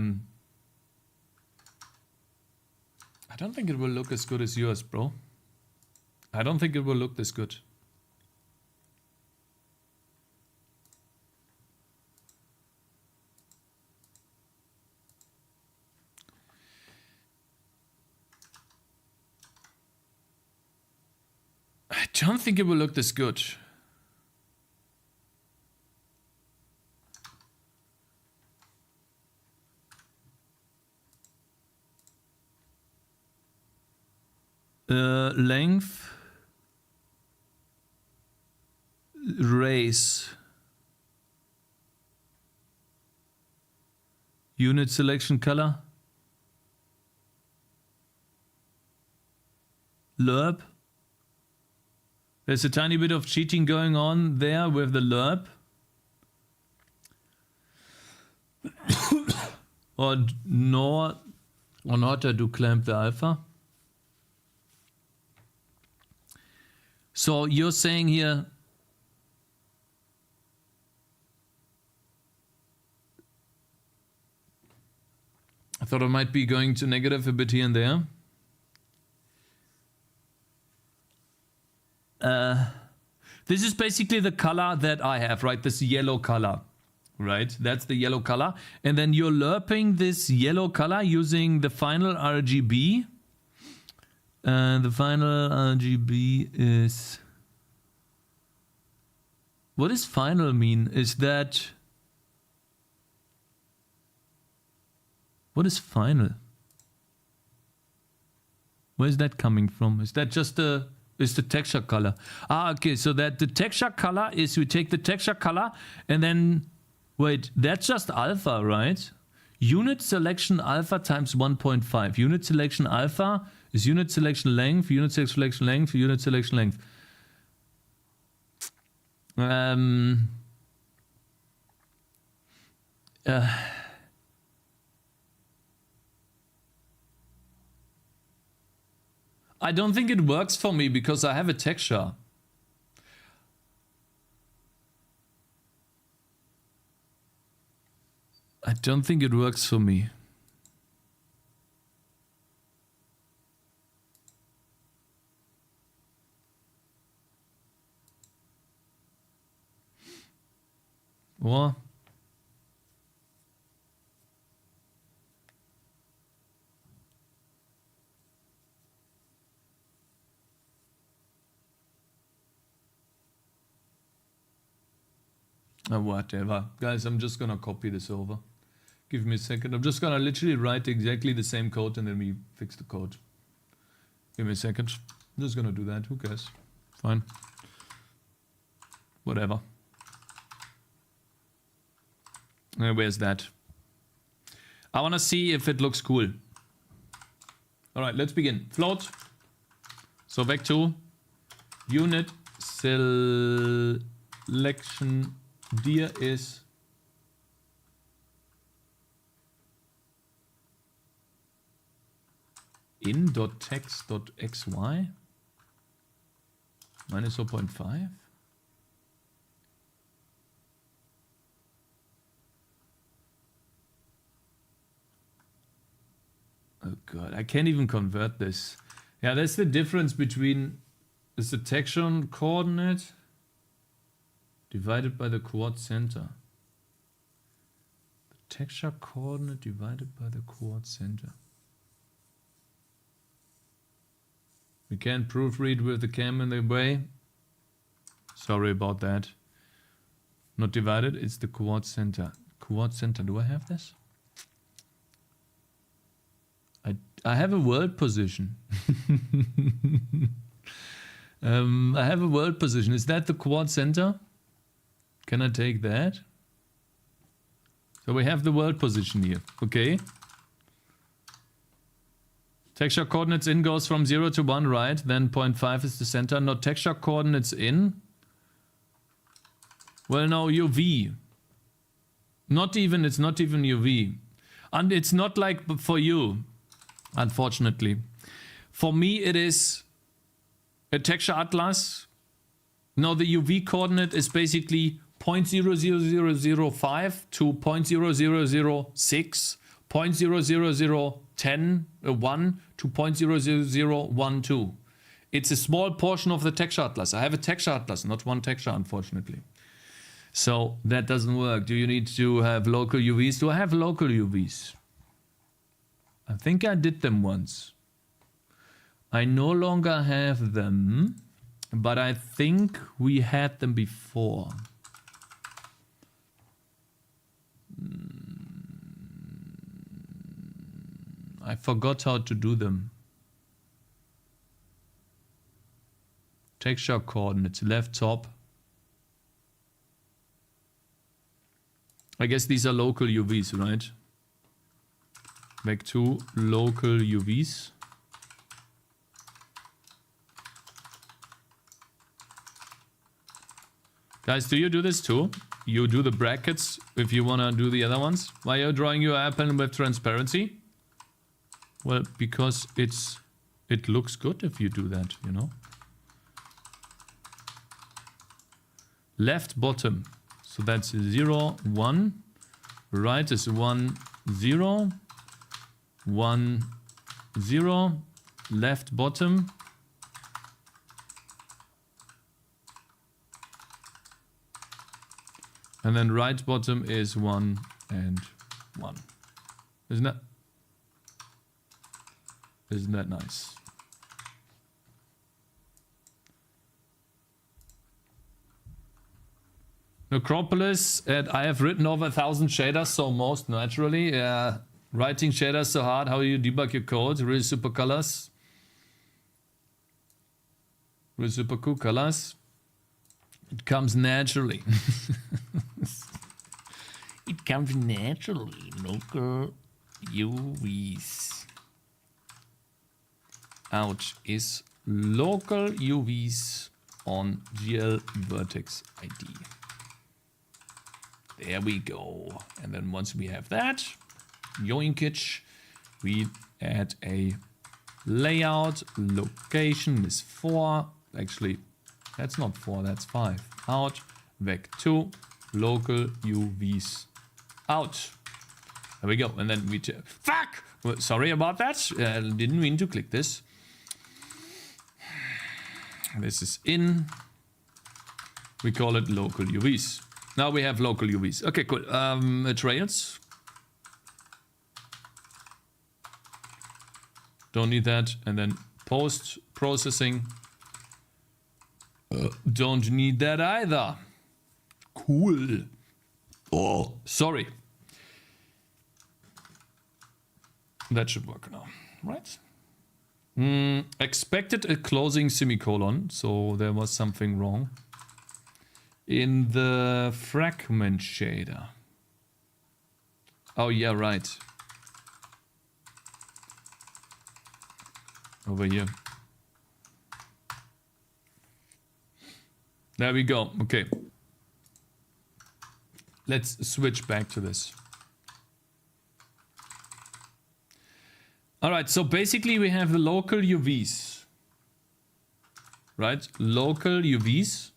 don't think it will look as good as yours, bro. I don't think it will look this good. I don't think it will look this good. Length, race, unit selection color, lerp. There's a tiny bit of cheating going on there with the lerp. or not to clamp the alpha. So you're saying here, I thought I might be going to negative a bit here and there. This is basically the color that I have, right? This yellow color, right? That's the yellow color. And then you're lerping this yellow color using the final RGB. The final RGB is... What does final mean? Is that... What is final? Where is that coming from? Is that just the... Is the texture color? Ah, okay, so that the texture color is we take the texture color and then... Wait, that's just alpha, right? Unit selection alpha times 1.5. Unit selection alpha is unit selection length, unit selection length, unit selection length. I don't think it works for me because I have a texture. I don't think it works for me. What? Whatever. Guys, I'm just gonna copy this over. Give me a second. I'm just gonna literally write exactly the same code and then we fix the code. Give me a second. I'm just gonna do that. Who cares? Fine. Whatever. Where's that? I wanna see if it looks cool. Alright, let's begin. Float. So back to unit selection. Dir is in.text.xy minus 0.5. Oh god, I can't even convert this. Yeah, that's the difference between is the texture coordinate divided by the coord center. The texture coordinate divided by the coord center. We can't proofread with the cam in the way. Sorry about that. Not divided, it's the coord center. Coord center, do I have this? I have a world position. I have a world position. Is that the coord center? Can I take that? So we have the world position here. Okay. Texture coordinates in goes from 0 to 1, right? Then 0.5 is the center. Not texture coordinates in. Well, no, UV. Not even, it's not even UV. And it's not like for you, unfortunately. For me, it is a texture atlas. Now the UV coordinate is basically 0.00005 to 0.0006, 0.00010, 1 to 0.00012. It's a small portion of the texture atlas. I have a texture atlas, not one texture, unfortunately. So that doesn't work. Do you need to have local UVs? Do I have local UVs? I think I did them once. I no longer have them, but I think we had them before. I forgot how to do them. Texture coordinates, left top. I guess these are local UVs, right? Back to local UVs. Guys, do you do this too? You do the brackets if you want to do the other ones? Why are you drawing your apple with transparency? Well, because it looks good if you do that, you know? Left bottom. So that's 0, 1. Right is 1, 0. 1, 0. Left bottom. And then right bottom is 1 and 1. Isn't that nice? Necropolis, I have written over 1,000 shaders, so most naturally. Writing shaders so hard, how do you debug your code? Really super colors. Really super cool colors. It comes naturally. It comes naturally. Local UVs. Ouch. Is local UVs on GL vertex ID. There we go. And then once we have that, yoinkage, we add a layout, location is 4. Actually, that's not 4, that's 5. Out, vec2, local UVs out. There we go. And then we fuck! Well, sorry about that. Didn't mean to click this. This is in. We call it local UVs. Now we have local UVs. Okay, cool. Trails. Don't need that. And then post processing. Don't need that either. Cool. Oh, sorry. That should work now, right? Expected a closing semicolon, so there was something wrong. In the fragment shader. Oh yeah, right. Over here. There we go. Okay. Let's switch back to this. Alright, so basically we have the local UVs. Right? Local UVs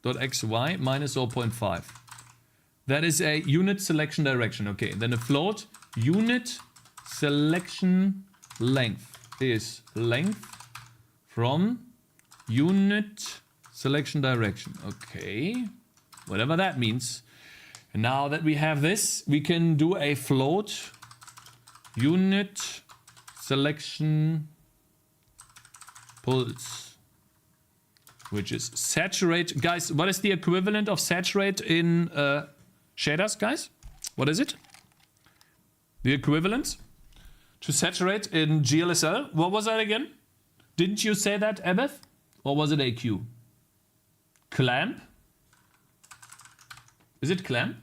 dot xy minus 0.5. That is a unit selection direction. Okay, then a float unit selection length is length from unit selection direction. Okay, whatever that means. And now that we have this, we can do a float unit selection pulse, which is saturate. Guys, what is the equivalent of saturate in shaders, guys? What is it? The equivalent to saturate in GLSL? What was that again? Didn't you say that, Ebeth? Or was it AQ? Clamp? Is it clamp?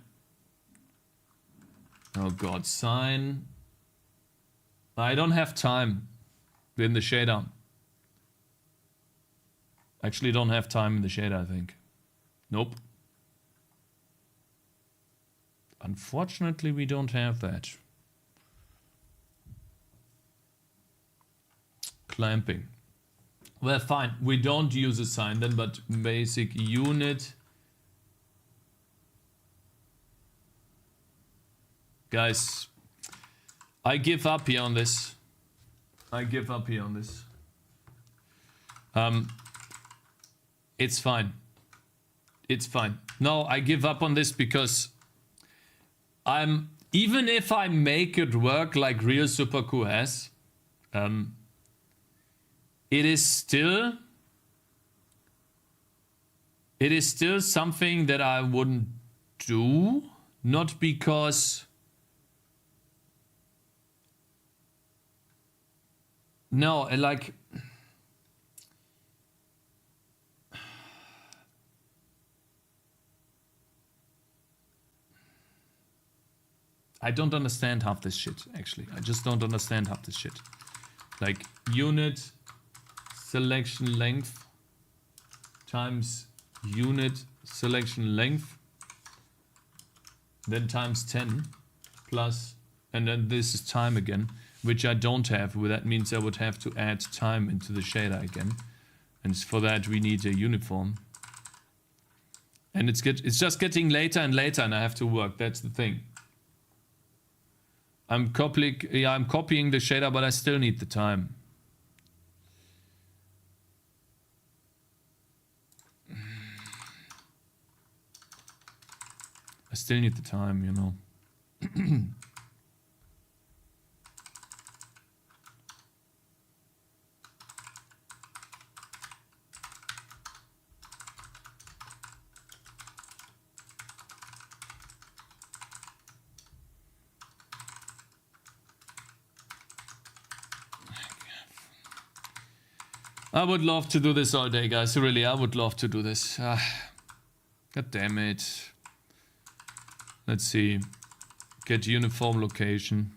Oh god, sign. I don't have time in the shader. Actually don't have time in the shader, I think. Nope. Unfortunately, we don't have that. Clamping. Well, fine. We don't use a sign then, but basic unit. Guys, I give up here on this. I give up here on this. It's fine. It's fine. No, I give up on this because even if I make it work like real Super Q has, it is still something that I wouldn't do, not because no, like I don't understand half this shit, actually. I just don't understand half this shit. Like, unit selection length times unit selection length, then times 10 plus, and then this is time again, which I don't have. Well, that means I would have to add time into the shader again. And for that, we need a uniform. And it's just getting later and later, and I have to work. That's the thing. I'm copying the shader, but I still need the time. I still need the time, you know. I would love to do this all day, guys. Really, I would love to do this. God damn it. Let's see. Get uniform location.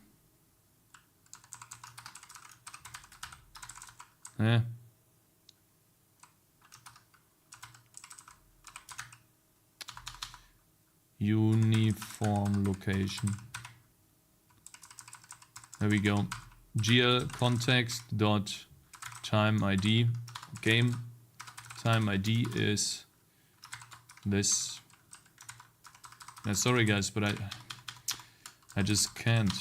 Uniform location. There we go. gl context dot time ID. Game time ID is this. Sorry guys, but I just can't.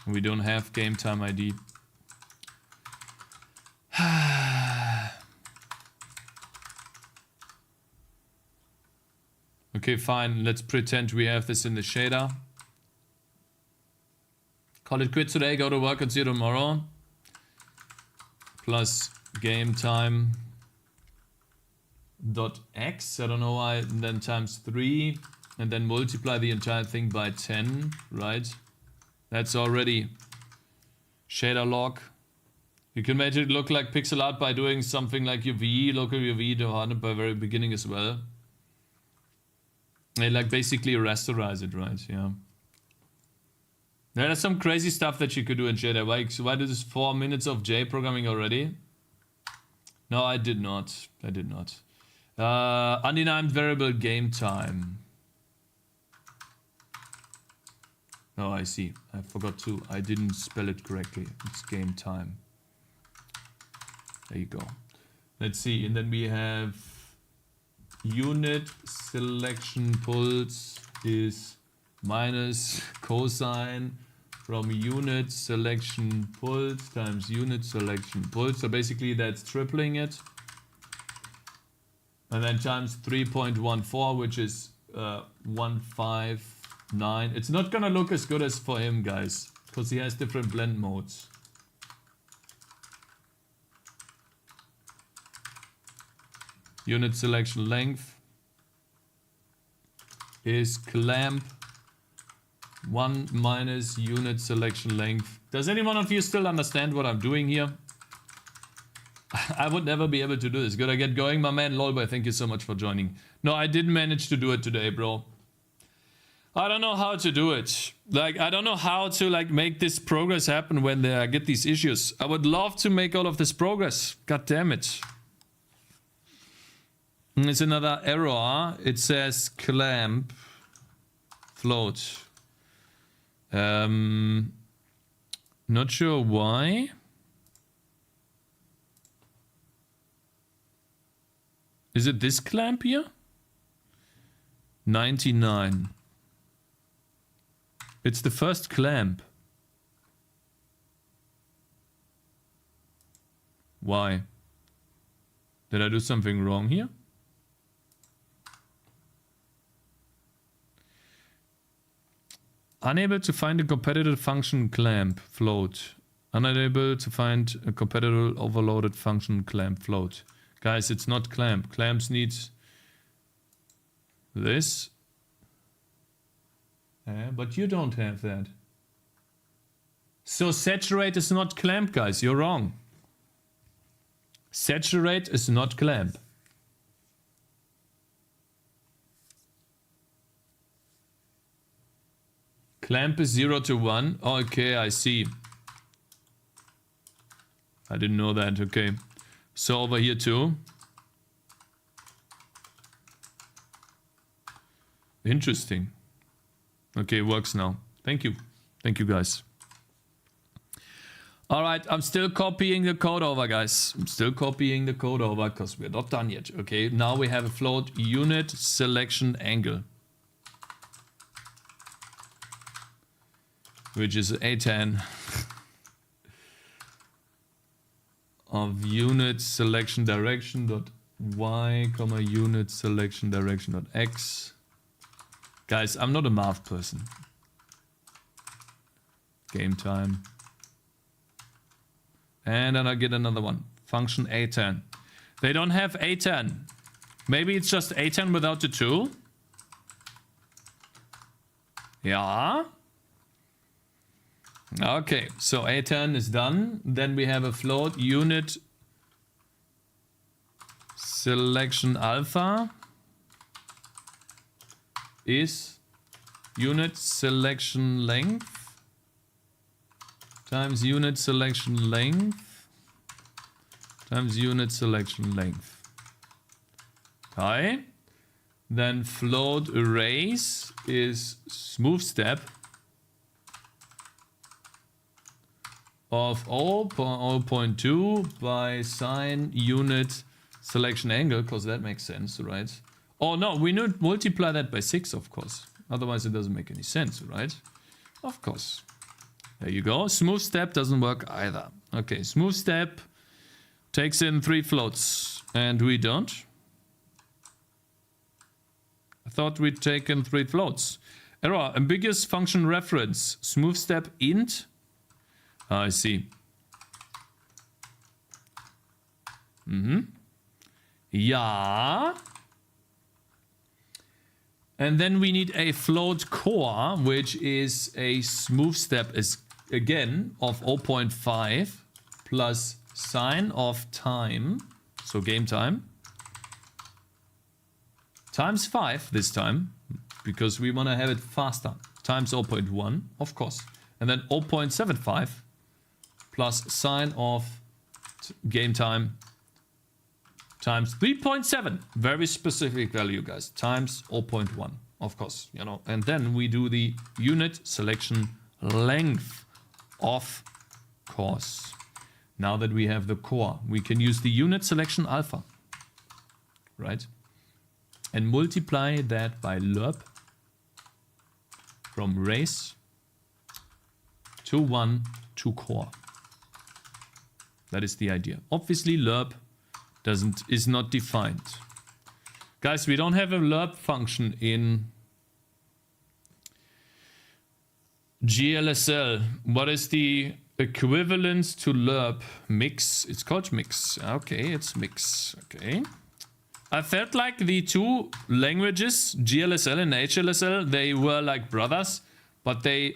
We don't have game time ID. Okay, fine. Let's pretend we have this in the shader. Call it quits today. Go to work and see you tomorrow. Plus game time dot x. I don't know why. And then times 3. And then multiply the entire thing by 10. Right? That's already shader log. You can make it look like pixel art by doing something like UV, local UV to 100 by very beginning as well. They like basically rasterize it, right? Yeah. There's some crazy stuff that you could do in shader. Why did this 4 minutes of J programming already? No, I did not. I did not. Undefined variable game time. Oh, I see. I forgot to. I didn't spell it correctly. It's game time. There you go. Let's see. And then we have unit selection pulse is minus cosine from unit selection pulse times unit selection pulse. So basically that's tripling it. And then times 3.14, which is 159. It's not gonna look as good as for him, guys, because he has different blend modes. Unit selection length is clamp 1 minus unit selection length. Does any one of you still understand what I'm doing here? I would never be able to do this. Could I get going, my man? Lolboy, thank you so much for joining. No, I didn't manage to do it today, bro. I don't know how to do it. Like, I don't know how to like make this progress happen when I get these issues. I would love to make all of this progress. God damn it. It's another error. It says clamp float. Not sure why. Is it this clamp here? 99. It's the first clamp. Why? Did I do something wrong here? Unable to find a competitive function clamp float. Unable to find a compatible overloaded function clamp float. Guys, it's not clamp. Clamps need this. But you don't have that. So saturate is not clamp, guys. You're wrong. Saturate is not clamp. Clamp is 0 to 1. Okay, I see. I didn't know that. Okay. So over here too. Interesting. Okay, it works now. Thank you. Thank you, guys. All right, I'm still copying the code over, guys. I'm still copying the code over because we're not done yet. Okay, now we have a float unit selection angle, which is A10 of unit selection direction dot y comma unit selection direction dot x. Guys, I'm not a math person. Game time. And then I get another one. Function A10. They don't have A10. Maybe it's just A10 without the 2. Yeah. Okay, so A10 is done. Then we have a float unit selection alpha is unit selection length times unit selection length times unit selection length. Okay. Then float erase is smooth step of 0.2 by sine unit selection angle, because that makes sense, right? Oh no, we need multiply that by 6, of course. Otherwise it doesn't make any sense, right? Of course. There you go. Smooth step doesn't work either. Okay, smooth step takes in 3 floats. And we don't. I thought we'd taken 3 floats. Error, ambiguous function reference. Smooth step int. I see. Yeah. And then we need a float core, which is a smooth step is again of 0.5 plus sine of time, so game time, times 5 this time, because we want to have it faster, times 0.1, of course, and then 0.75 plus sine of game time times 3.7, very specific value, guys, times 0.1, of course, you know, and then we do the unit selection length, of course. Now that we have the core, we can use the unit selection alpha, right? And multiply that by lerp from race to 1 to core. That is the idea. Obviously, lerp is not defined. Guys, we don't have a lerp function in GLSL. What is the equivalence to lerp? Mix. It's called mix. Okay, it's mix. Okay. I felt like the two languages, GLSL and HLSL, they were like brothers, but they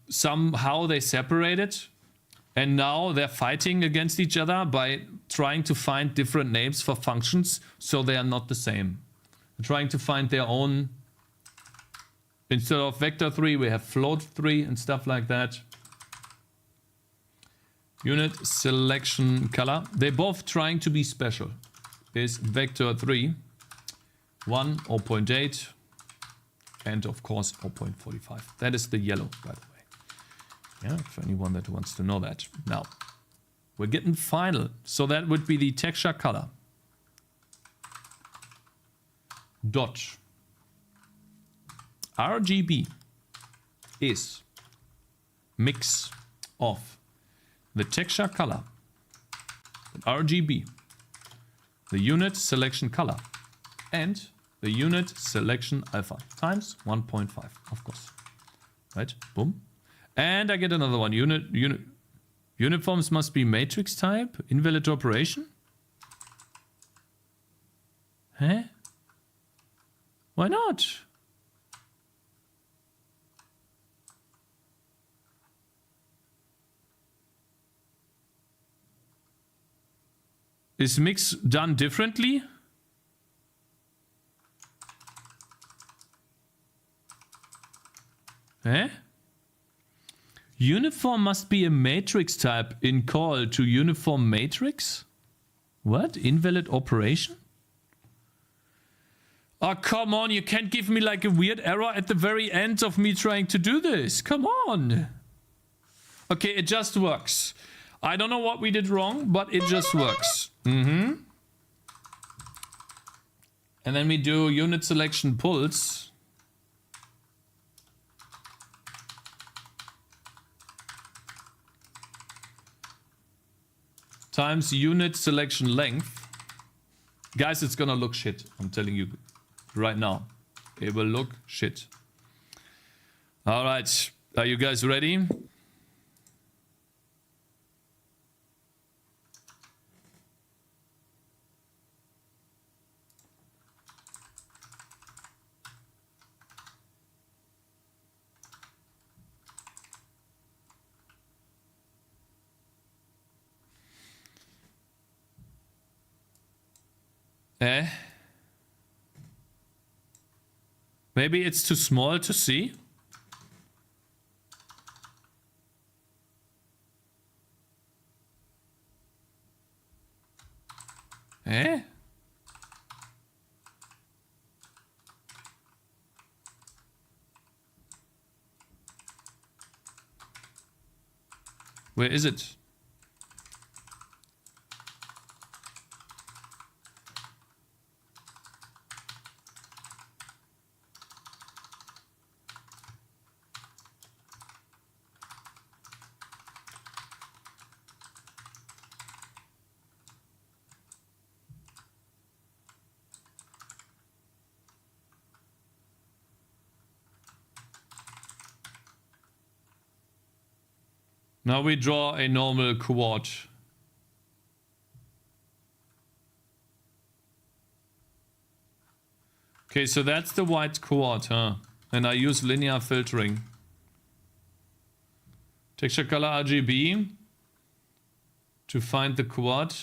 somehow they separated. And now they're fighting against each other by trying to find different names for functions so they are not the same. They're trying to find their own. Instead of vector 3, we have float 3 and stuff like that. Unit selection color. They're both trying to be special. Is vector 3, 1, 0.8, and of course 0.45. That is the yellow, by the way. Yeah, for anyone that wants to know that. Now, we're getting final. So that would be the texture color. Dot. RGB is mix of the texture color, RGB, the unit selection color, and the unit selection alpha times 1.5, of course. Right? Boom. And I get another one. Uniforms must be matrix type. Invalid operation. Huh? Why not? Is mix done differently? Eh? Uniform must be a matrix type in call to uniform matrix? What? Invalid operation? Oh, come on. You can't give me like a weird error at the very end of me trying to do this. Come on. Okay, it just works. I don't know what we did wrong, but it just works. And then we do unit selection pulse. Times unit selection length. Guys, it's gonna look shit. I'm telling you right now. It will look shit. All right. Are you guys ready? Maybe it's too small to see. Where is it? Now we draw a normal quad. Okay, so that's the white quad, huh? And I use linear filtering. Texture color RGB to find the quad.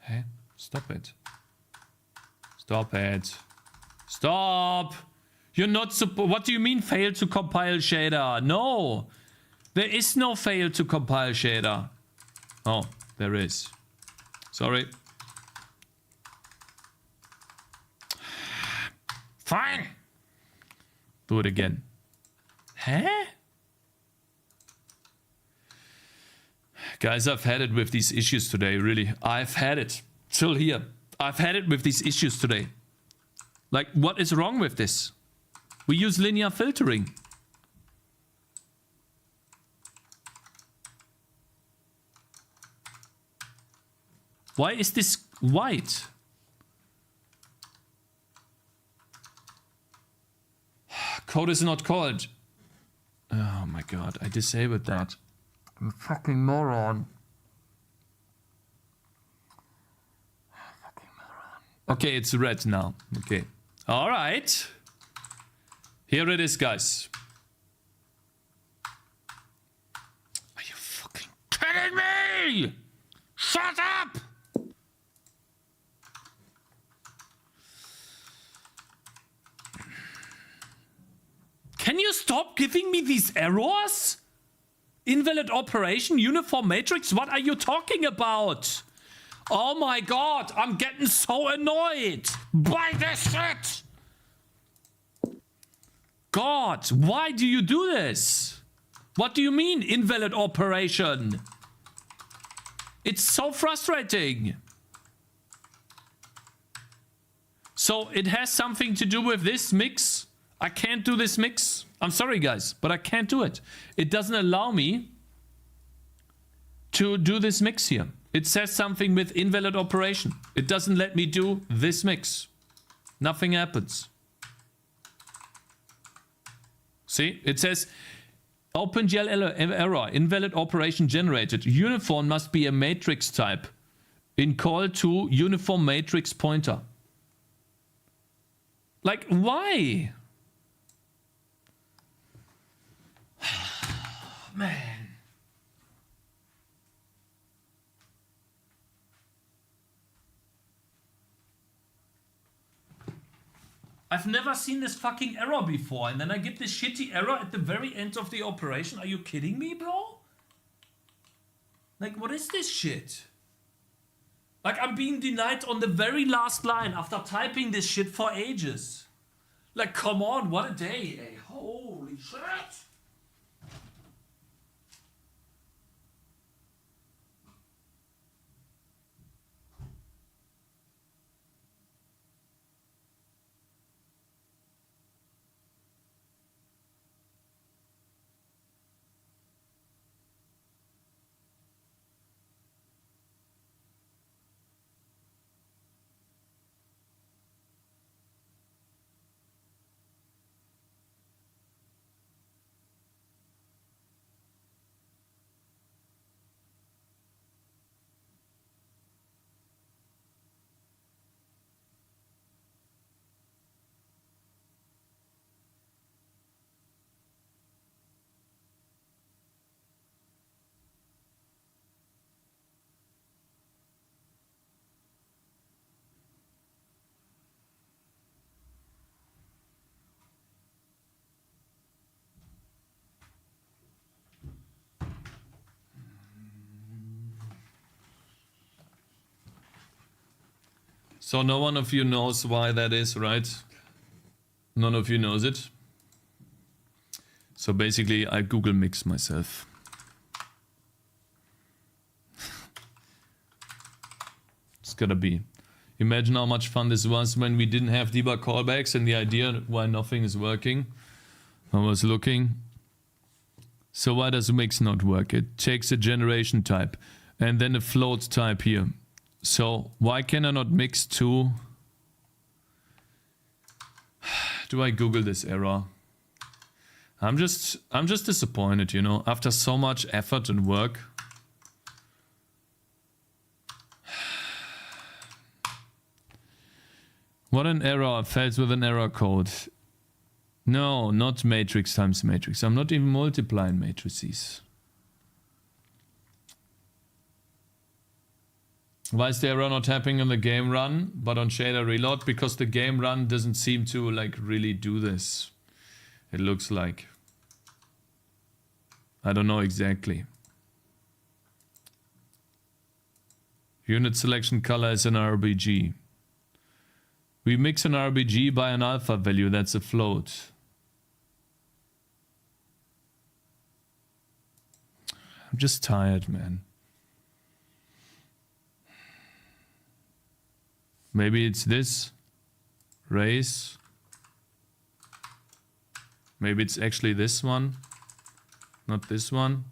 Hey, stop it. Stop it. Stop! You're not supposed... What do you mean fail to compile shader? No! There is no fail to compile shader. Oh, there is. Sorry. Fine! Do it again. Huh? Guys, I've had it with these issues today, really. I've had it. Till here. I've had it with these issues today. Like, what is wrong with this? We use linear filtering. Why is this white? Code is not called. Oh my god, I disabled that. I'm a fucking moron. Okay, it's red now. Okay. Alright. Here it is, guys. Are you fucking kidding me? Shut up! Can you stop giving me these errors? Invalid operation, uniform matrix, what are you talking about? Oh my god, I'm getting so annoyed by this shit! God, why do you do this? What do you mean, invalid operation? It's so frustrating. So it has something to do with this mix. I can't do this mix. I'm sorry, guys, but I can't do it. It doesn't allow me to do this mix here. It says something with invalid operation. It doesn't let me do this mix. Nothing happens. See? It says OpenGL error. Invalid operation generated. Uniform must be a matrix type. In call to uniform matrix pointer. Like, why? Man. I've never seen this fucking error before, and then I get this shitty error at the very end of the operation. Are you kidding me, bro? Like, what is this shit? Like, I'm being denied on the very last line after typing this shit for ages. Like, come on, what a day, eh? Holy shit! So no one of you knows why that is, right? None of you knows it. So basically, I Google mix myself. It's gotta be. Imagine how much fun this was when we didn't have debug callbacks and the idea why nothing is working. I was looking. So why does mix not work? It takes a generation type and then a float type here. So why can I not mix two? Do I Google this error? I'm just disappointed, you know, after so much effort and work. What an error, fails with an error code. No, not matrix times matrix. I'm not even multiplying matrices. Why is the error not happening on the game run, but on shader reload? Because the game run doesn't seem to like really do this. It looks like. I don't know exactly. Unit selection color is an RBG. We mix an RBG by an alpha value, that's a float. I'm just tired, man. Maybe it's this. Race. Maybe it's actually this one. Not this one.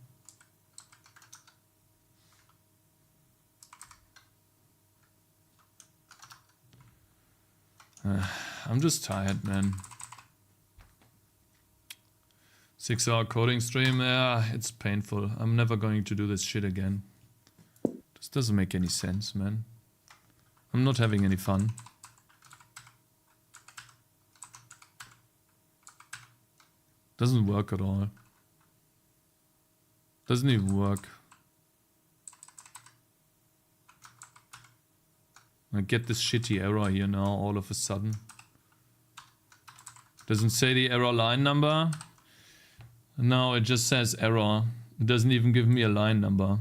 I'm just tired, man. 6-hour coding stream, yeah, it's painful. I'm never going to do this shit again. This doesn't make any sense, man. I'm not having any fun. Doesn't work at all. Doesn't even work. I get this shitty error here now all of a sudden. Doesn't say the error line number. No, it just says error. It doesn't even give me a line number.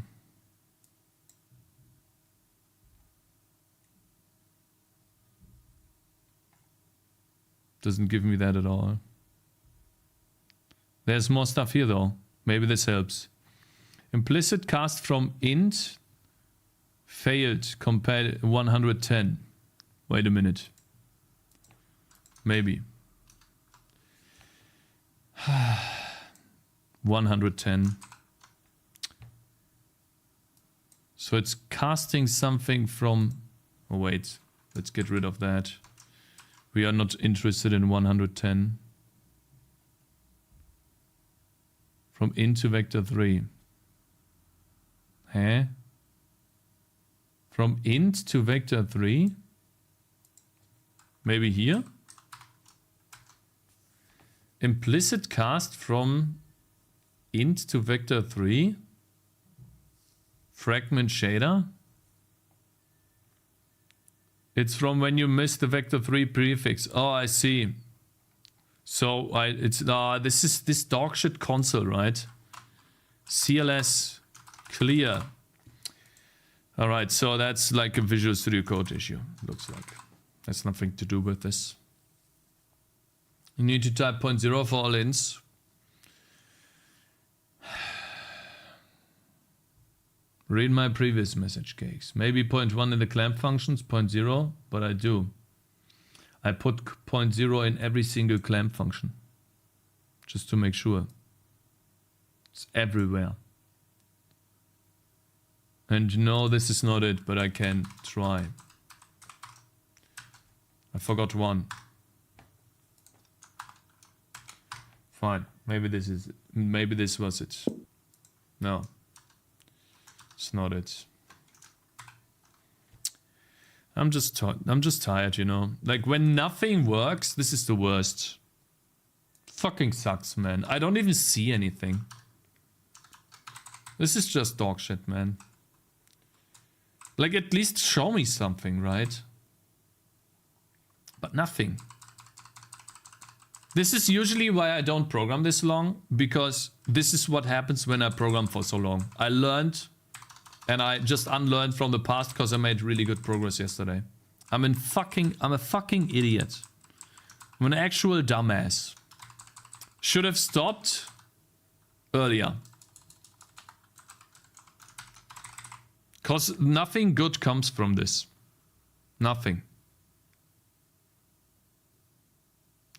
Doesn't give me that at all. There's more stuff here though. Maybe this helps. Implicit cast from int failed compared 110. Wait a minute. Maybe. 110. So it's casting something from... Oh wait, let's get rid of that. We are not interested in 110. From int to vector 3. Huh? From int to vector 3? Maybe here? Implicit cast from int to vector 3? Fragment shader? It's from when you miss the vector 3 prefix. Oh, I see. So this is this dog shit console, right? CLS clear. All right, so that's like a Visual Studio Code issue. Looks like that's nothing to do with this. You need to type 0.0 for all ins. Read my previous message, Cakes. Maybe 0.1 in the clamp functions, 0.0, but I do. I put 0.0 in every single clamp function. Just to make sure. It's everywhere. And no, this is not it, but I can try. I forgot one. Fine. Maybe this is it. Maybe this was it. No. It's not it. I'm just tired, you know. Like when nothing works, this is the worst. Fucking sucks, man. I don't even see anything. This is just dog shit, man. Like at least show me something, right? But nothing. This is usually why I don't program this long, because this is what happens when I program for so long. I learned and I just unlearned from the past because I made really good progress yesterday. I'm a fucking idiot. I'm an actual dumbass. Should have stopped earlier. Cause nothing good comes from this. Nothing.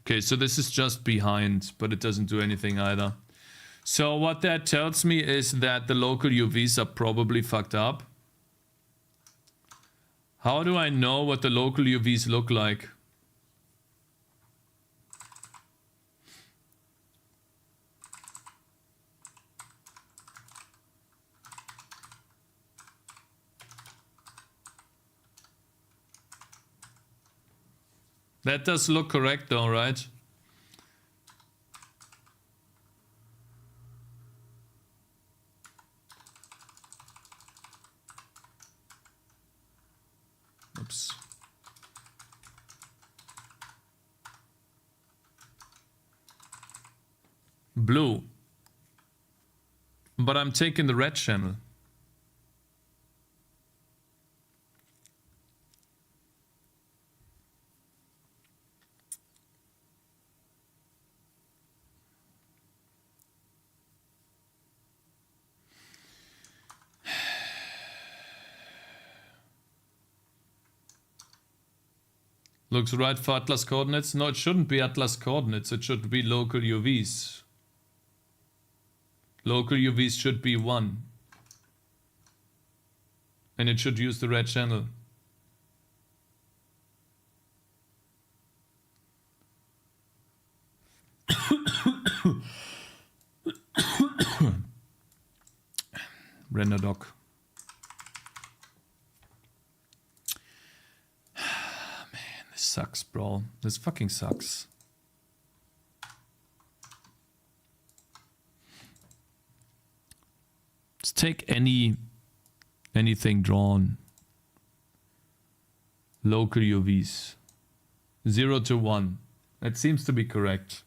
Okay, so this is just behind, but it doesn't do anything either. So what that tells me is that the local UVs are probably fucked up. How do I know what the local UVs look like? That does look correct though, right? Oops. Blue. But I'm taking the red channel. Looks right for Atlas coordinates. No, it shouldn't be Atlas coordinates. It should be local UVs. Local UVs should be 1. And it should use the red channel. Render doc. Sucks, bro. This fucking sucks. Let's take anything drawn. Local UVs. 0 to 1. That seems to be correct.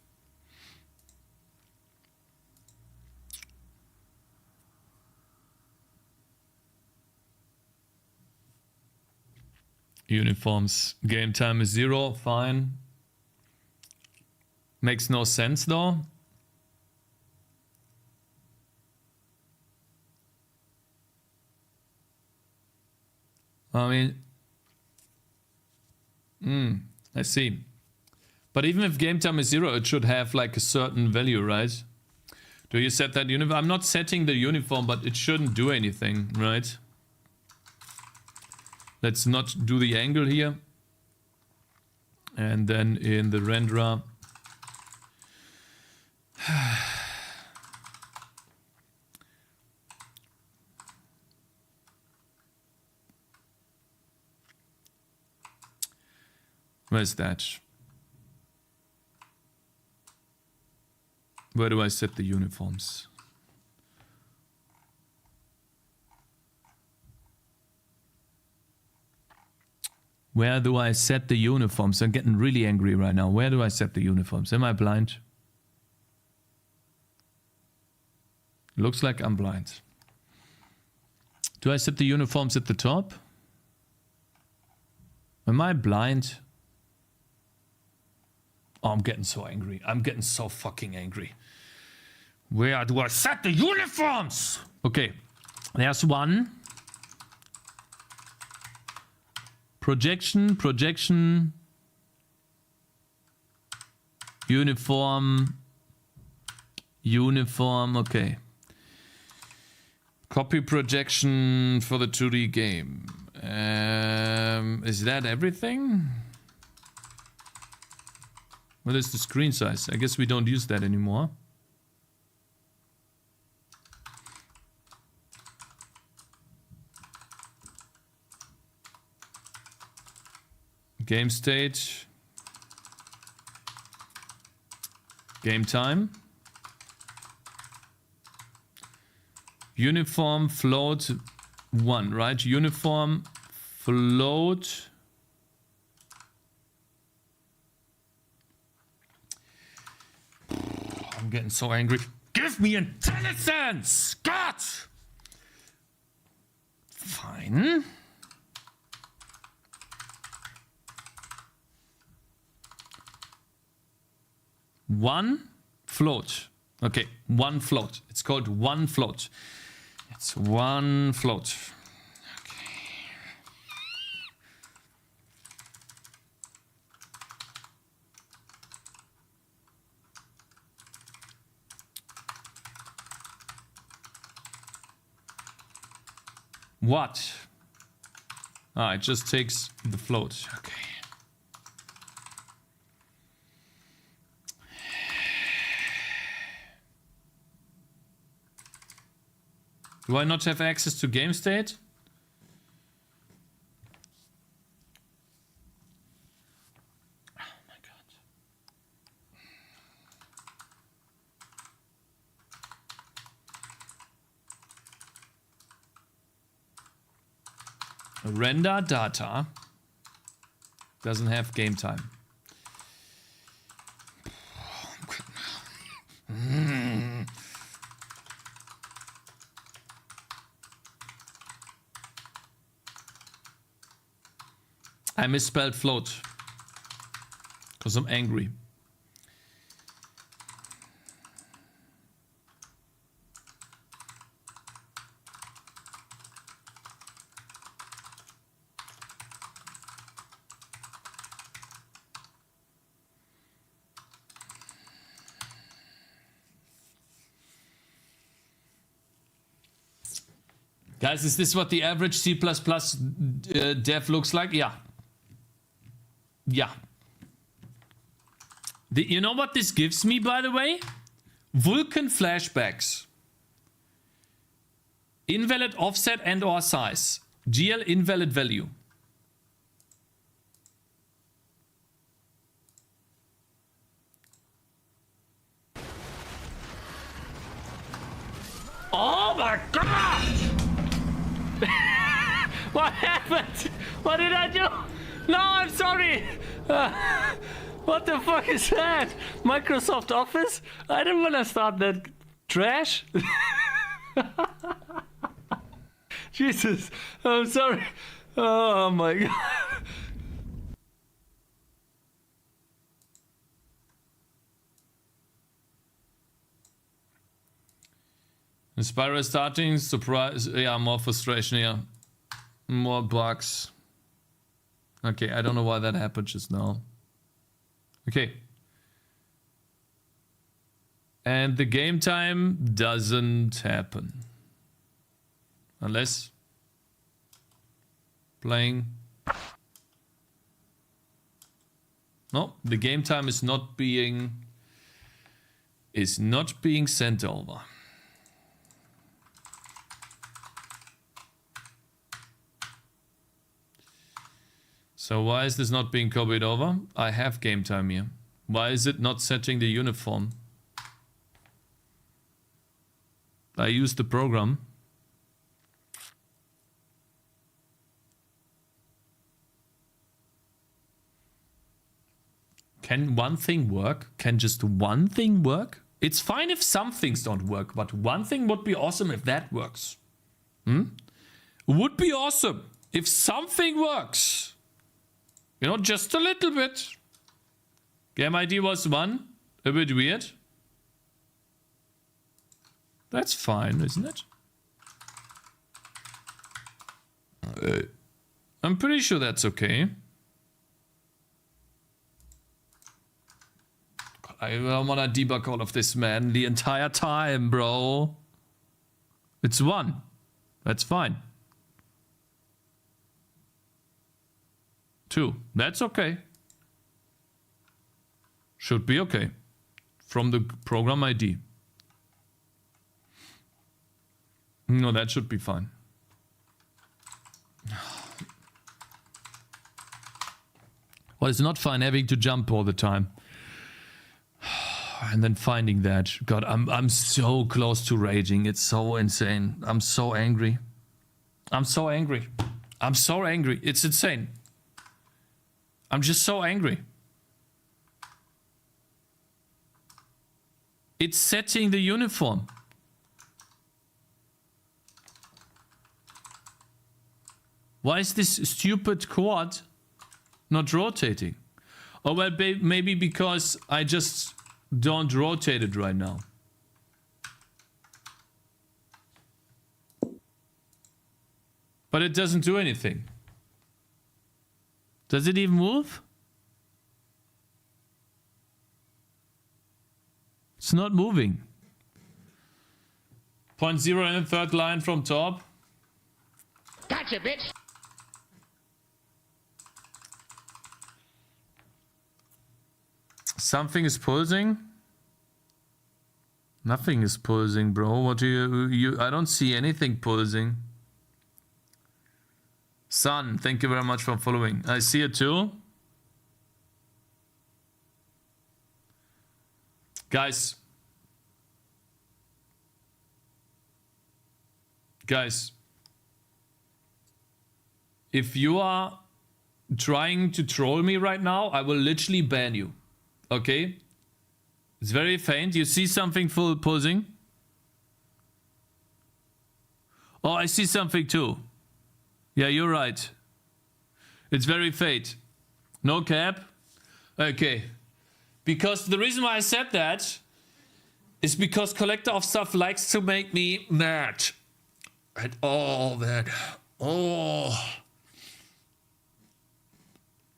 Uniforms. Game time is 0. Fine. Makes no sense though. I mean, I see. But even if game time is 0, it should have like a certain value, right? Do you set that uniform? I'm not setting the uniform, but it shouldn't do anything, right? Let's not do the angle here. And then in the renderer. Where's that? Where do I set the uniforms? Where do I set the uniforms? I'm getting really angry right now. Where do I set the uniforms? Am I blind? Looks like I'm blind. Do I set the uniforms at the top? Am I blind? Oh, I'm getting so angry. I'm getting so fucking angry. Where do I set the uniforms? Okay, there's one. Projection, uniform, okay. Copy projection for the 2D game. Is that everything? What is the screen size? I guess we don't use that anymore. Game stage. Game time. Uniform float 1, right? Uniform float. I'm getting so angry. Give me intelligence! God! Fine. One float. Okay, one float. It's called one float. It's one float. What? Ah, it just takes the float. Okay. Do I not have access to game state? Oh my god. Render data doesn't have game time. I misspelled float because I'm angry. Guys, is this what the average C++ dev looks like? Yeah. Yeah. You know what this gives me, by the way? Vulkan flashbacks. Invalid offset and or size. GL invalid value. Oh my god! What happened? What did I do? No, I'm sorry. What the fuck is that? Microsoft Office? I didn't want to start that trash. Jesus, I'm sorry. Oh my god. Spyro starting, surprise, yeah, more frustration, yeah. More bugs. Okay, I don't know why that happened just now. Okay. And the game time doesn't happen. Unless playing. No, the game time is not being sent over. So why is this not being copied over? I have game time here. Why is it not setting the uniform? I used the program. Can one thing work? Can just one thing work? It's fine if some things don't work, but one thing would be awesome if that works. Would be awesome if something works. You know, just a little bit. Game ID was 1. A bit weird. That's fine, isn't it? I'm pretty sure that's okay. God, I don't want to debug all of this, man. The entire time, bro. It's 1. That's fine. 2. That's okay. Should be okay. From the program ID. No, that should be fine. Well, it's not fine having to jump all the time. And then finding that. God, I'm so close to raging. It's so insane. I'm so angry. I'm so angry. I'm so angry. It's insane. I'm just so angry. It's setting the uniform. Why is this stupid quad not rotating? Oh, well, maybe because I just don't rotate it right now. But it doesn't do anything. Does it even move? It's not moving. 0.0 in the third line from top. Gotcha, bitch. Something is pulsing. Nothing is pulsing, bro. What do you? I don't see anything pulsing. Sun, thank you very much for following. I see it too. Guys. Guys. If you are trying to troll me right now, I will literally ban you. Okay? It's very faint. You see something full pulsing? Oh, I see something too. Yeah, you're right. It's very faint. No cap. Okay. Because the reason why I said that is because Collector of Stuff likes to make me mad. And oh, man. Oh.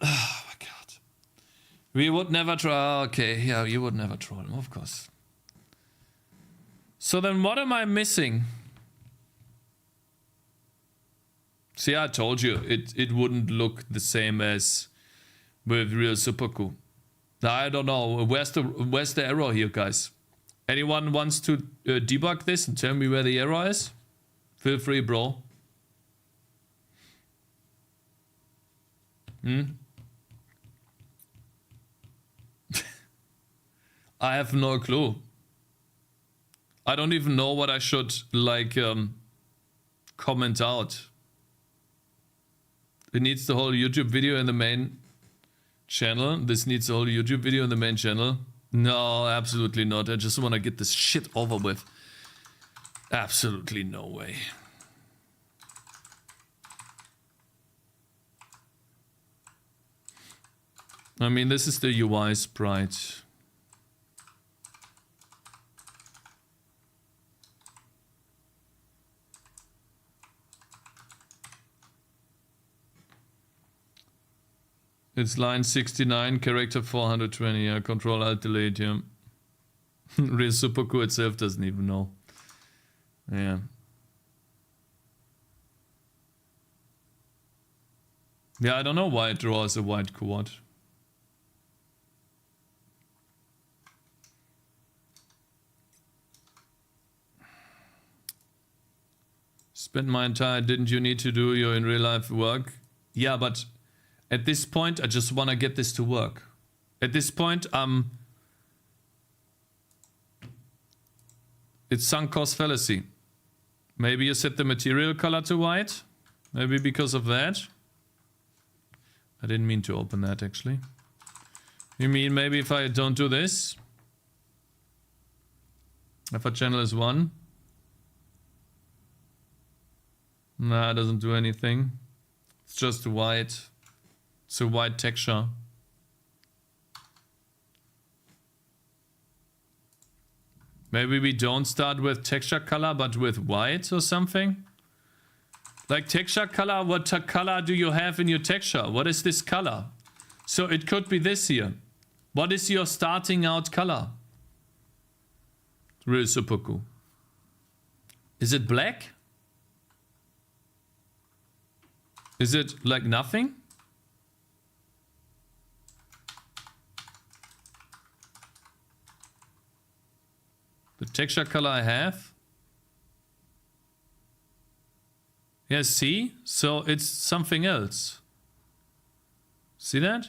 Oh, my God. We would never try. Okay, yeah, you would never troll him, of course. So then what am I missing? See, I told you it wouldn't look the same as with real Superku. I don't know. Where's the error here, guys? Anyone wants to debug this and tell me where the error is? Feel free, bro. I have no clue. I don't even know what I should like comment out. It needs the whole YouTube video in the main channel. This needs the whole YouTube video in the main channel. No, absolutely not. I just want to get this shit over with. Absolutely no way. I mean, this is the UI sprite. It's line 69, character 420, yeah, control alt delete, yeah. Real Superku itself doesn't even know. Yeah. Yeah, I don't know why it draws a white quad. Spent my entire, didn't you need to do your in real life work? Yeah, but at this point, I just want to get this to work. At this point, it's sunk cost fallacy. Maybe you set the material color to white. Maybe because of that. I didn't mean to open that, actually. You mean maybe if I don't do this? If a channel is 1? Nah, it doesn't do anything. It's just white. It's a white texture. Maybe we don't start with texture color, but with white or something? Like texture color, what color do you have in your texture? What is this color? So it could be this here. What is your starting out color? Real Superku. Is it black? Is it like nothing? The texture color I have. Yeah, see? So it's something else. See that?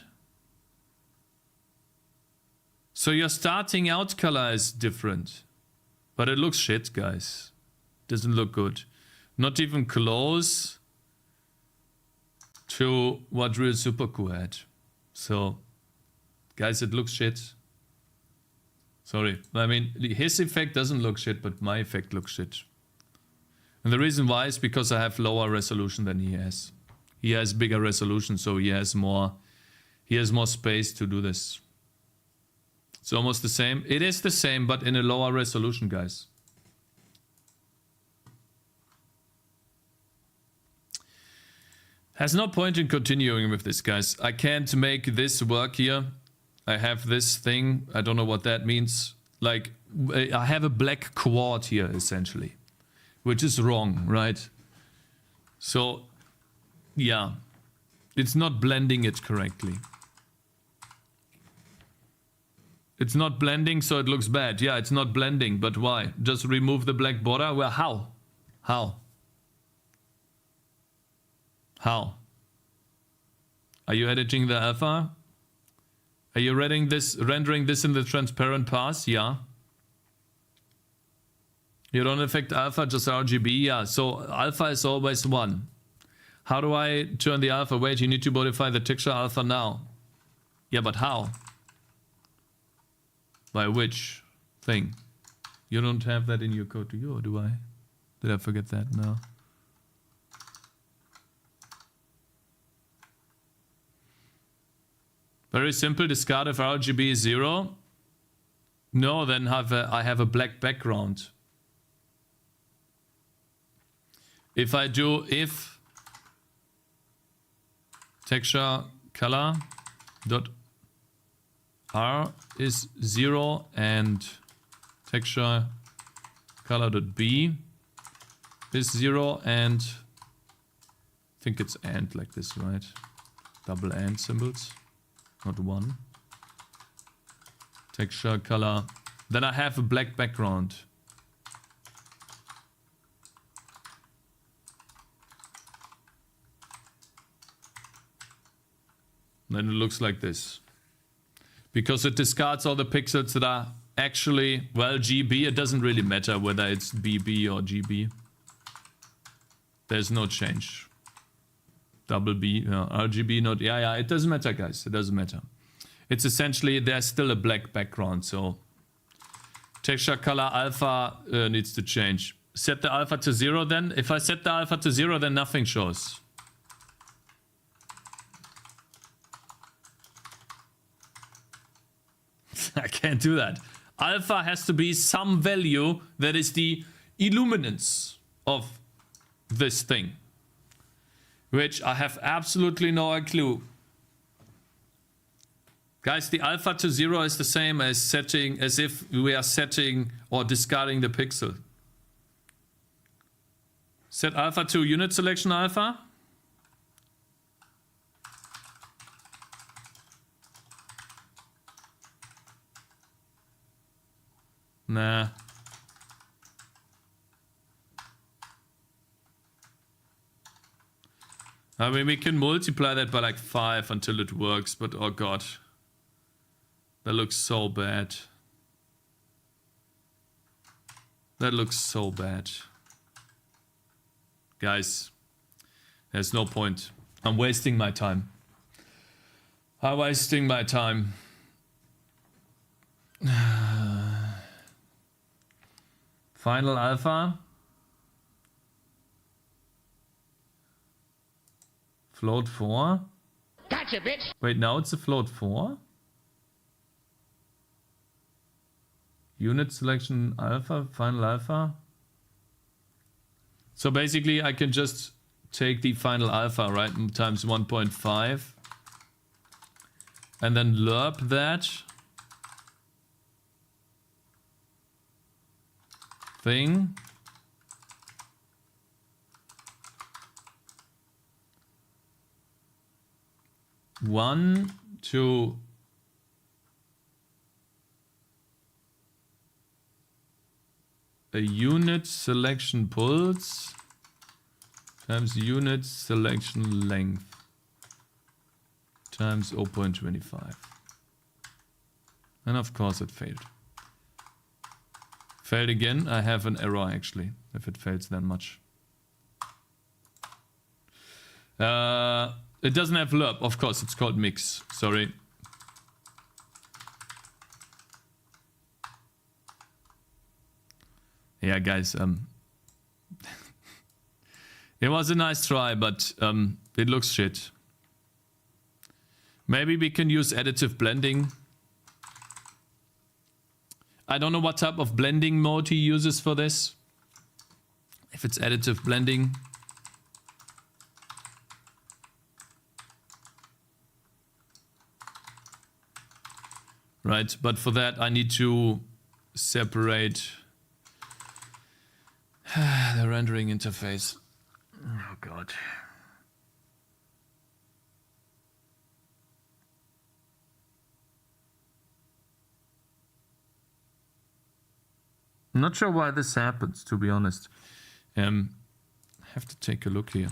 So your starting out color is different. But it looks shit, guys. Doesn't look good. Not even close to what Real Superku had. So, guys, it looks shit. Sorry. I mean, his effect doesn't look shit, but my effect looks shit. And the reason why is because I have lower resolution than he has. He has bigger resolution, so he has more space to do this. It's almost the same. It is the same, but in a lower resolution, guys. Has no point in continuing with this, guys. I can't make this work here. I have this thing. I don't know what that means. Like, I have a black quad here, essentially. Which is wrong, right? So, yeah. It's not blending it correctly. It's not blending, so it looks bad. Yeah, it's not blending, but why? Just remove the black border? Well, how? How? How? Are you editing the alpha? Are you rendering this in the transparent path? Yeah. You don't affect alpha, just RGB? Yeah, so alpha is always 1. How do I turn the alpha? Wait, you need to modify the texture alpha now. Yeah, but how? By which thing? You don't have that in your code, do you, or do I? Did I forget that? No. Very simple, discard if RGB is 0. No, then I have a black background. If I do if texture color dot R is 0 and texture color dot B is 0 and I think it's AND like this, right? Double AND symbols, not 1. Texture color. Then I have a black background. Then it looks like this. Because it discards all the pixels that are actually, well, GB. It doesn't really matter whether it's BB or GB. There's no change. Double B, RGB, not, yeah, it doesn't matter, guys. It doesn't matter. It's essentially, there's still a black background, so texture color alpha needs to change. Set the alpha to 0 then. If I set the alpha to 0, then nothing shows. I can't do that. Alpha has to be some value that is the illuminance of this thing. Which I have absolutely no clue. Guys, the alpha to 0 is the same as setting, as if we are setting or discarding the pixel. Set alpha to unit selection alpha. Nah. I mean, we can multiply that by like 5 until it works, but oh god. That looks so bad. That looks so bad. Guys, there's no point. I'm wasting my time. I'm wasting my time. Final alpha. Float 4. Gotcha, bitch. Wait, now it's a float 4? Unit selection alpha, final alpha. So basically I can just take the final alpha, right, times 1.5. And then lerp that thing. One to a unit selection pulse times unit selection length times 0.25. And of course it failed. Failed again. I have an error actually, if it fails that much. It doesn't have lerp, of course, it's called mix. Sorry. Yeah, guys, it was a nice try, but it looks shit. Maybe we can use additive blending. I don't know what type of blending mode he uses for this. If it's additive blending. Right, but for that I need to separate the rendering interface. Oh god. I'm not sure why this happens, to be honest. I have to take a look here.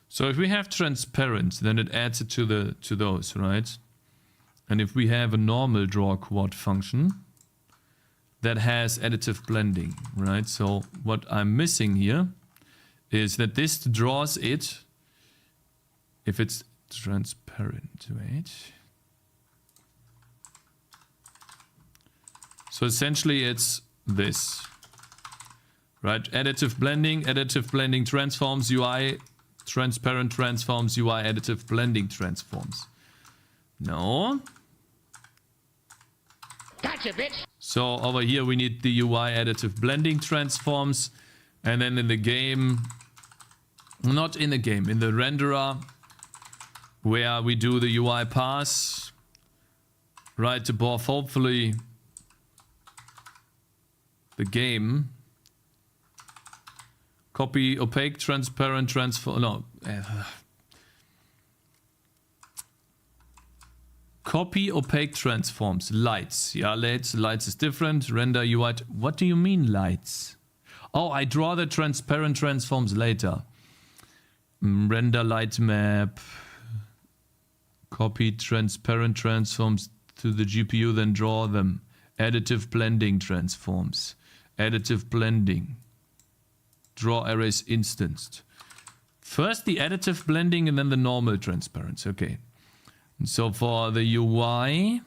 So if we have transparent, then it adds it to those, right? And if we have a normal draw quad function, that has additive blending, right? So what I'm missing here is that this draws it if it's transparent, wait. So essentially it's this, right? Additive blending transforms UI, transparent transforms UI, additive blending transforms. No. Gotcha, bitch. So over here we need the UI additive blending transforms, and then in the game, not in the game, in the renderer, where we do the UI pass, right above hopefully the game. Copy opaque transparent transform. No. Copy opaque transforms. Lights. Yeah, lights is different. Render UI. What do you mean lights? Oh, I draw the transparent transforms later. Render light map. Copy transparent transforms to the GPU, then draw them. Additive blending transforms. Additive blending. Draw arrays instanced. First the additive blending and then the normal transparency. Okay. And so for the UI,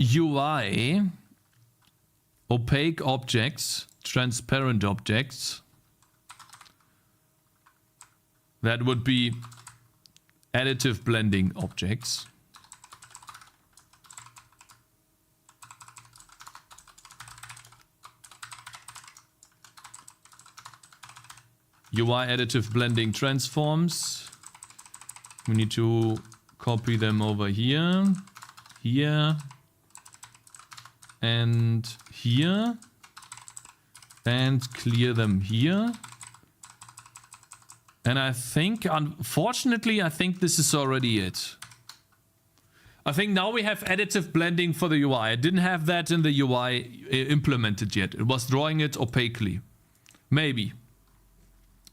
UI, opaque objects, transparent objects. That would be additive blending objects. UI additive blending transforms. We need to copy them over here, here, and here, and clear them here. And I think, unfortunately, I think this is already it. I think now we have additive blending for the UI. I didn't have that in the UI implemented yet. It was drawing it opaquely. Maybe.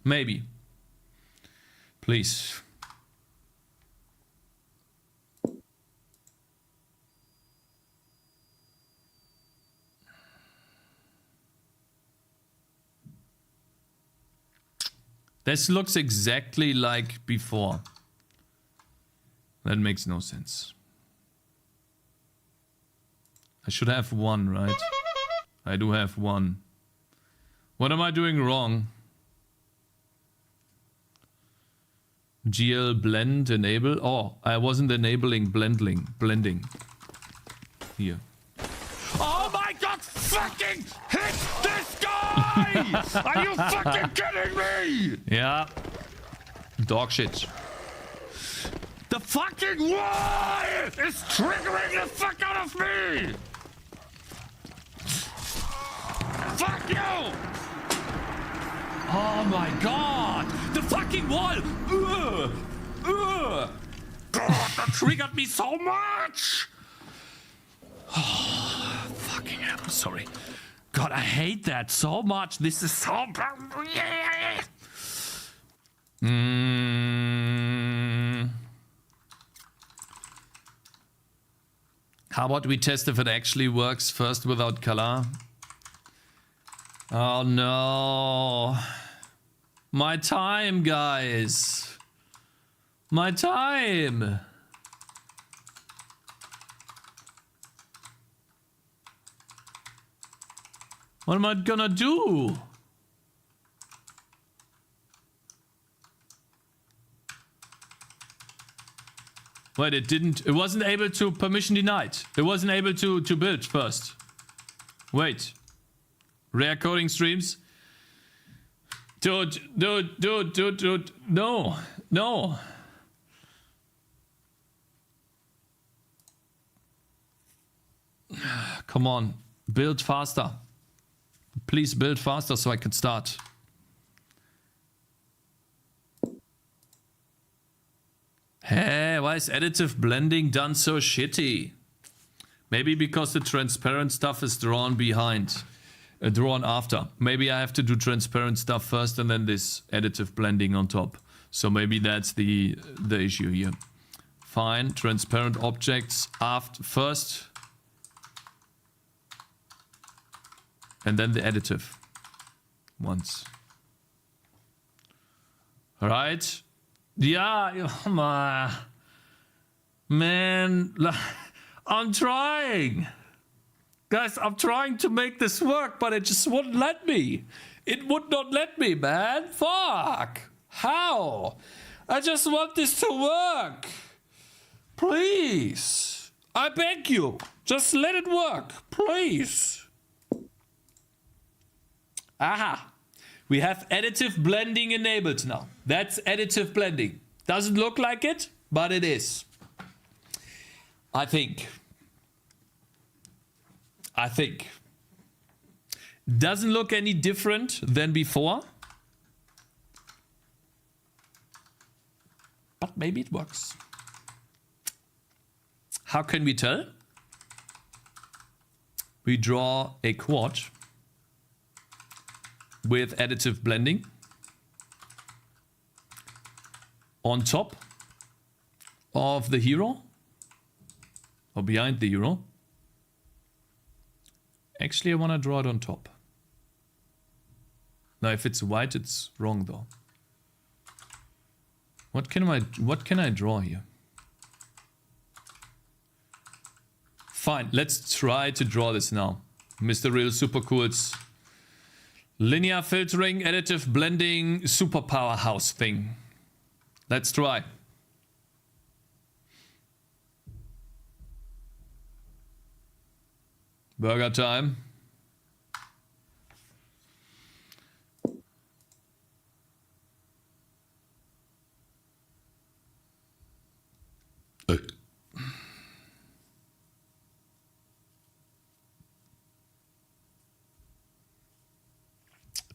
Maybe. Please. This looks exactly like before. That makes no sense. I should have one, right? I do have one. What am I doing wrong? GL blend enable. Oh, I wasn't enabling blending. Here. Oh my god, fucking hit this guy! Are you fucking kidding me? Yeah. Dog shit. The fucking wall is triggering the fuck out of me! Fuck you! Oh my god! The fucking wall! God, that triggered me so much! Oh, fucking hell, I'm sorry. God, I hate that so much. This is so bad. How about we test if it actually works first without color? Oh no. My time, guys. My time. What am I gonna do? Wait, it wasn't able to permission denied. It wasn't able to build first. Wait. Rare coding streams. Dude. No. Come on. Build faster. Please build faster so I can start. Hey, why is additive blending done so shitty? Maybe because the transparent stuff is drawn behind. Drawn after. Maybe I have to do transparent stuff first and then this additive blending on top. So maybe that's the issue here. Fine, transparent objects first. And then the additive. Once. Alright. Yeah, man, I'm trying. Guys, I'm trying to make this work, but it just wouldn't let me. It would not let me, man. Fuck. How? I just want this to work. Please. I beg you. Just let it work. Please. Aha. We have additive blending enabled now. That's additive blending. Doesn't look like it, but it is. I think. Doesn't look any different than before. But maybe it works. How can we tell? We draw a quad with additive blending on top of the hero or behind the hero. Actually, I want to draw it on top. Now, if it's white, it's wrong though. What can I draw here? Fine, let's try to draw this now. Mr. Real Super Cool's linear filtering, additive blending, super powerhouse thing. Let's try. Burger time.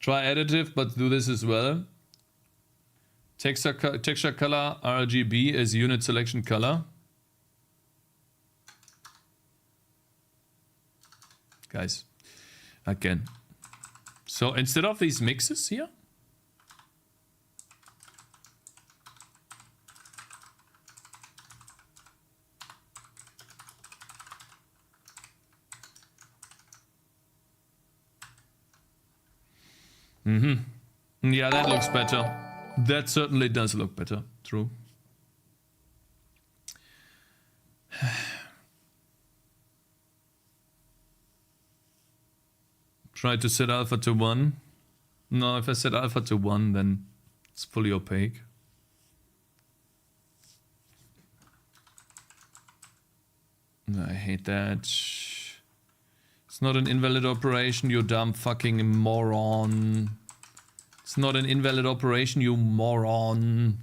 Try additive, but do this as well. Texture color RGB as unit selection color. Guys, again. So instead of these mixes here, yeah, that looks better. That certainly does look better. True. Try to set alpha to 1. No, if I set alpha to 1, then it's fully opaque. I hate that. It's not an invalid operation, you dumb fucking moron. It's not an invalid operation, you moron.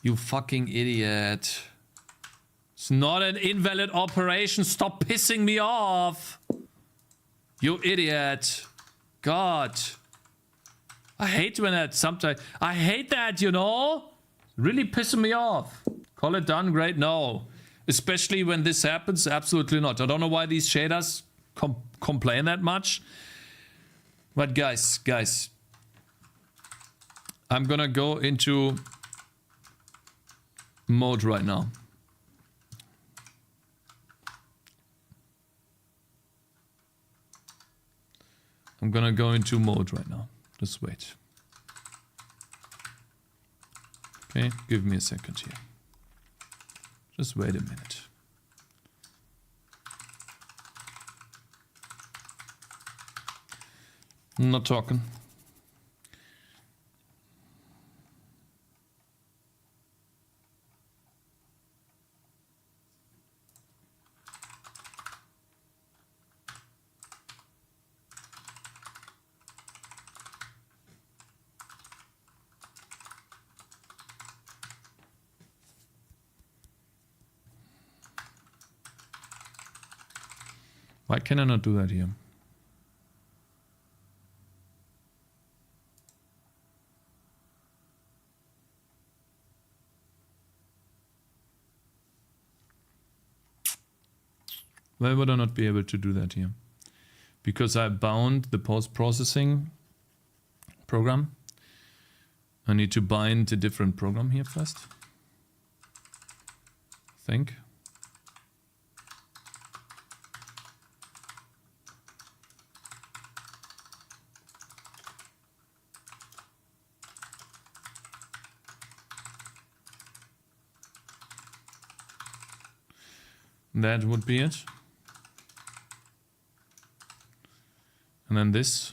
You fucking idiot. It's not an invalid operation, stop pissing me off. You idiot. God. I hate when that sometimes... I hate that, you know? Really pissing me off. Call it done, great, no. Especially when this happens, absolutely not. I don't know why these shaders complain that much. But guys. I'm gonna go into mode right now. I'm gonna go into mode right now. Just wait. Okay, give me a second here. Just wait a minute. I'm not talking. Why can I not do that here? Why would I not be able to do that here? Because I bound the post-processing program. I need to bind a different program here first. I think. That would be it. And then this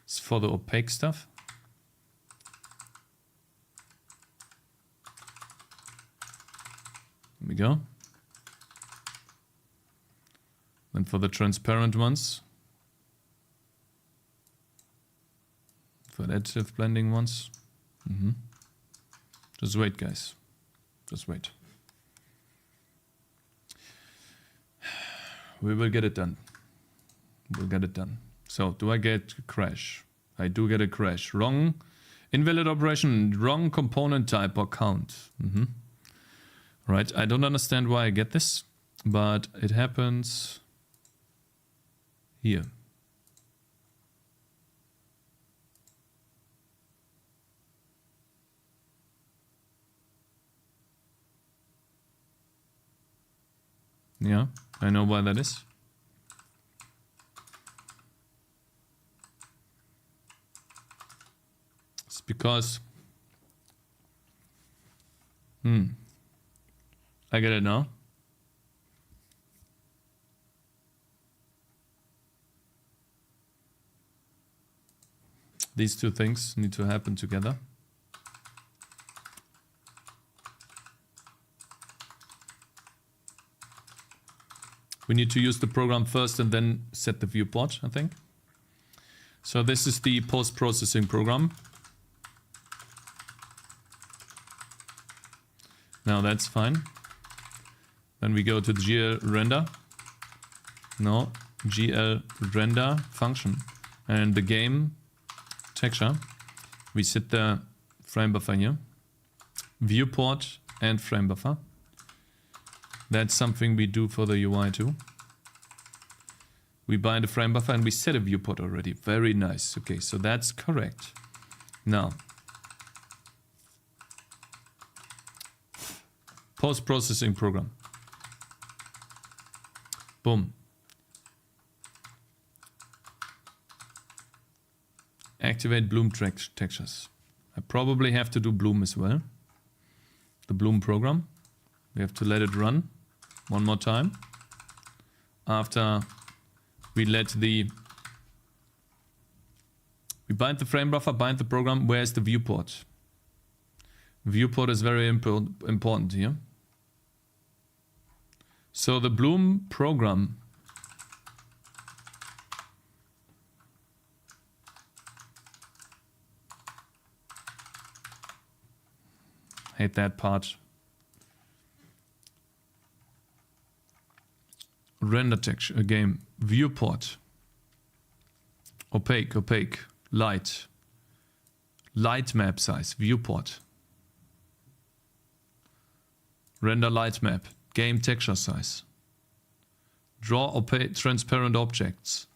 is for the opaque stuff. There we go. Then for the transparent ones, for the additive blending ones. Just wait, guys. Just wait. We will get it done. We'll get it done. So, do I get a crash? I do get a crash. Wrong invalid operation, wrong component type or count. Right, I don't understand why I get this, but it happens here. Yeah, I know why that is. It's because... I get it now. These two things need to happen together. We need to use the program first and then set the viewport, I think. So this is the post-processing program. Now that's fine. Then we go to GL render. No, GL render function. And the game texture, we set the frame buffer here. Viewport and frame buffer. That's something we do for the UI too. We bind a frame buffer and we set a viewport already. Very nice. Okay, so that's correct. Now, post-processing program. Boom. Activate bloom textures. I probably have to do bloom as well. The bloom program. We have to let it run one more time. After we let the... We bind the frame buffer, bind the program. Where's the viewport? Viewport is very important here. So the bloom program hate that part. Render texture, game, viewport, opaque, light, light map size, viewport, render light map, game texture size, draw opaque transparent objects.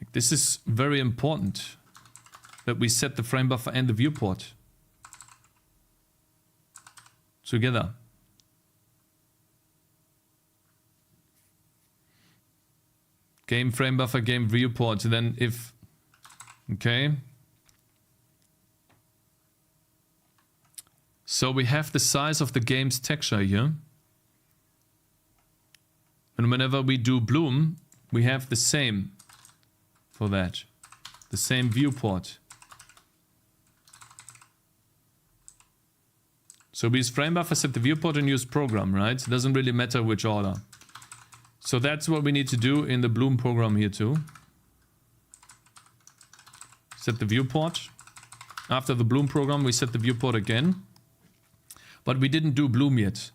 Like, this is very important that we set the frame buffer and the viewport together. Game frame buffer, game viewport. Then if... Okay. So we have the size of the game's texture here. And whenever we do bloom, we have the same for that. The same viewport. So we use frame buffer, set the viewport and use program, right? It doesn't really matter which order. So that's what we need to do in the bloom program here too. Set the viewport. After the bloom program, we set the viewport again. But we didn't do bloom yet.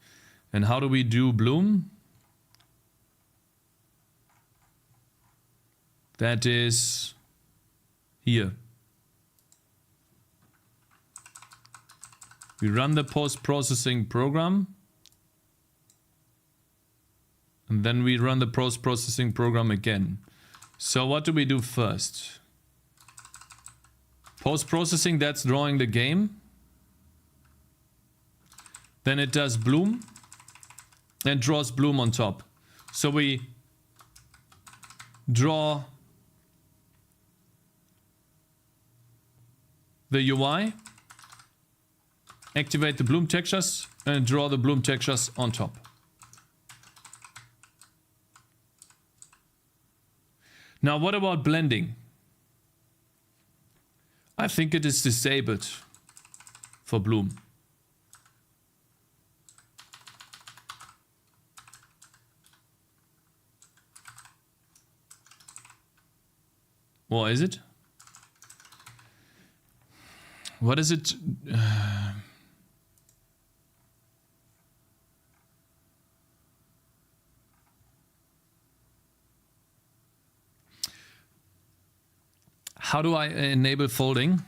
And how do we do bloom? That is here. We run the post-processing program. And then we run the post-processing program again. So what do we do first? Post-processing, that's drawing the game. Then it does bloom. And draws bloom on top. So we draw the UI. Activate the bloom textures. And draw the bloom textures on top. Now, what about blending? I think it is disabled for bloom. Or is it? What is it? How do I enable folding?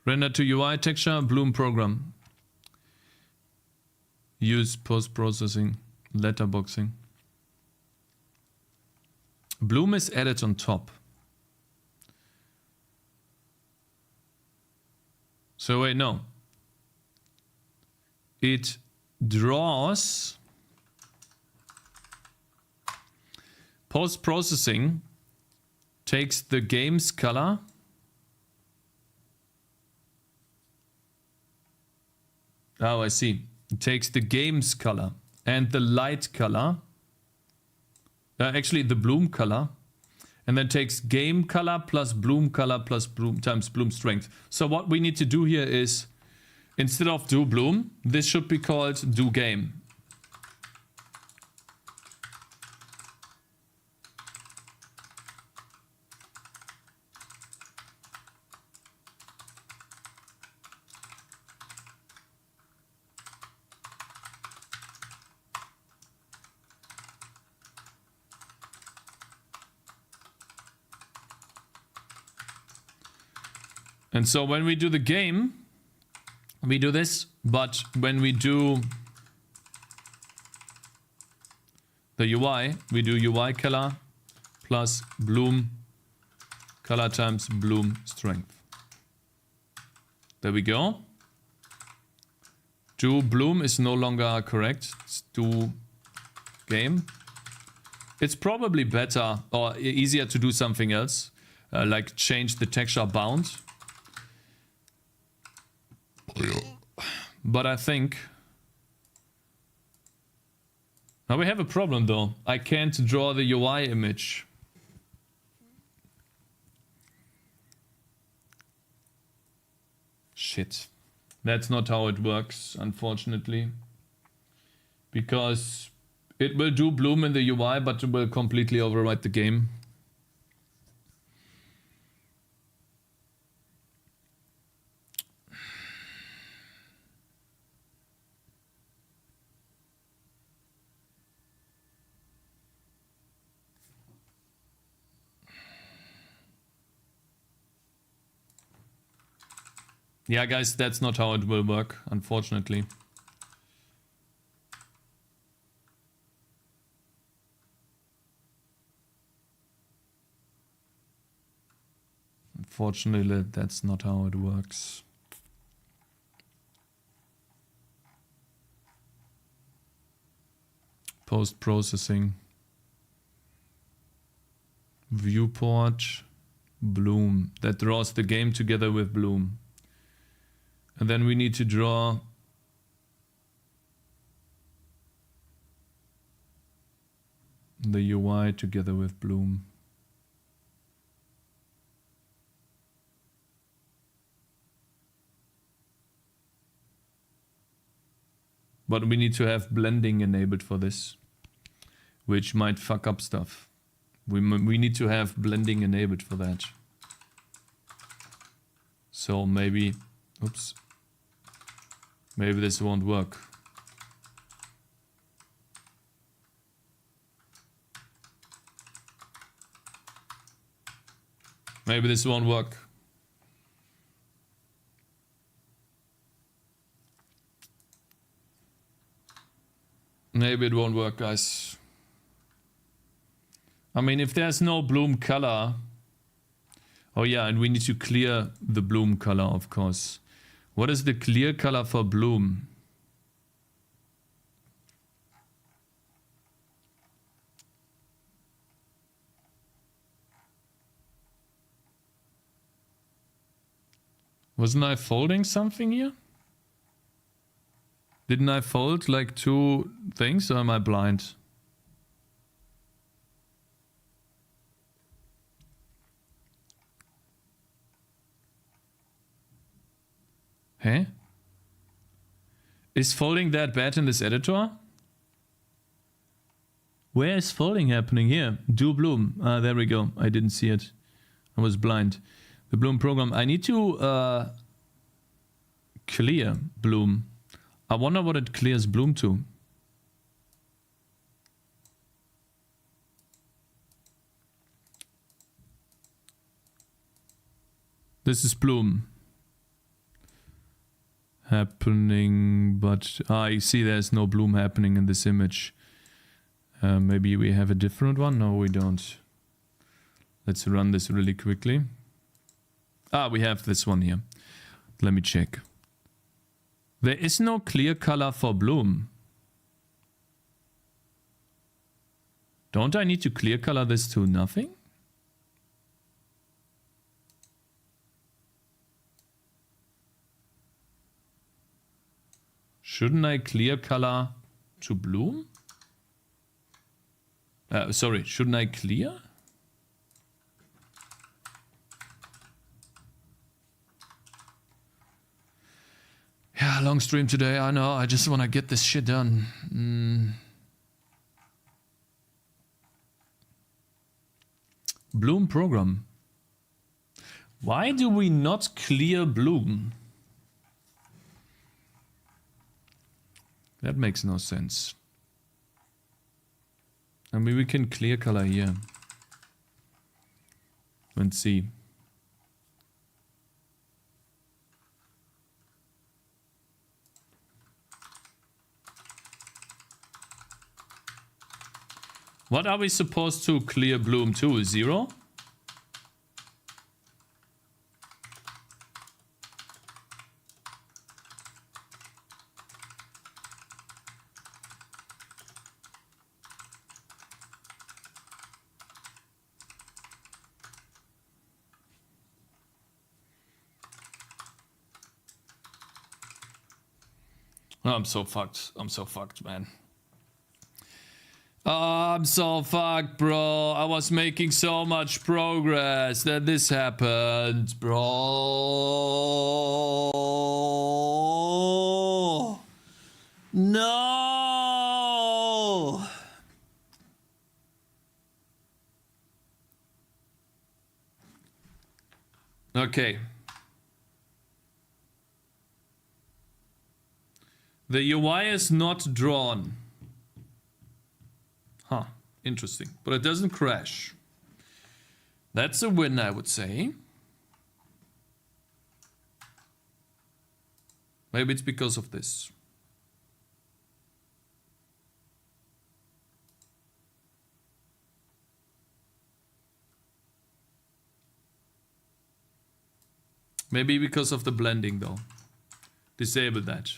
Render to UI texture, bloom program. Use post-processing, letterboxing. Bloom is added on top. So wait, no. It draws post-processing, takes the game's color, oh, I see. It takes the game's color and the light color, actually the bloom color, and then takes game color plus bloom times bloom strength. So what we need to do here is, instead of do bloom, this should be called do game. And so when we do the game, we do this, but when we do the UI, we do UI color plus bloom color times bloom strength. There we go. Do bloom is no longer correct. It's do game. It's probably better or easier to do something else, like change the texture bound. But I think now we have a problem though. I can't draw the UI image. Shit. That's not how it works, unfortunately. Because it will do bloom in the UI, but it will completely overwrite the game. Yeah, guys, that's not how it will work, unfortunately. Unfortunately, that's not how it works. Post-processing. Viewport. Bloom. That draws the game together with bloom. And then we need to draw the UI together with bloom. But we need to have blending enabled for this. which might fuck up stuff. We need to have blending enabled for that. So maybe, oops, maybe this won't work. Maybe this won't work. Maybe it won't work, guys. I mean, if there's no bloom color... Oh yeah, and we need to clear the bloom color, of course. What is the clear color for bloom? Wasn't I folding something here? Didn't I fold like 2 things, or am I blind? Hey? Is folding that bad in this editor? Where is folding happening here? Do bloom. Ah, there we go. I didn't see it. I was blind. The bloom program. I need to clear bloom. I wonder what it clears bloom to. This is bloom happening, but I see there's no bloom happening in this image. Maybe we have a different one? No, we don't. Let's run this really quickly. Ah, we have this one here. Let me check. There is no clear color for bloom. Don't I need to clear color this to nothing? Shouldn't I clear color to bloom? Sorry, shouldn't I clear? Yeah, long stream today, I know. I just want to get this shit done. Bloom program. Why do we not clear bloom? That makes no sense. I mean, we can clear color here. Let's see. What are we supposed to clear bloom to? 0? I'm so fucked. I'm so fucked, man. Oh, I'm so fucked, bro. I was making so much progress. Then this happened, bro. No. Okay. The UI is not drawn. Huh, interesting. But it doesn't crash. That's a win, I would say. Maybe it's because of this. Maybe because of the blending, though. Disable that.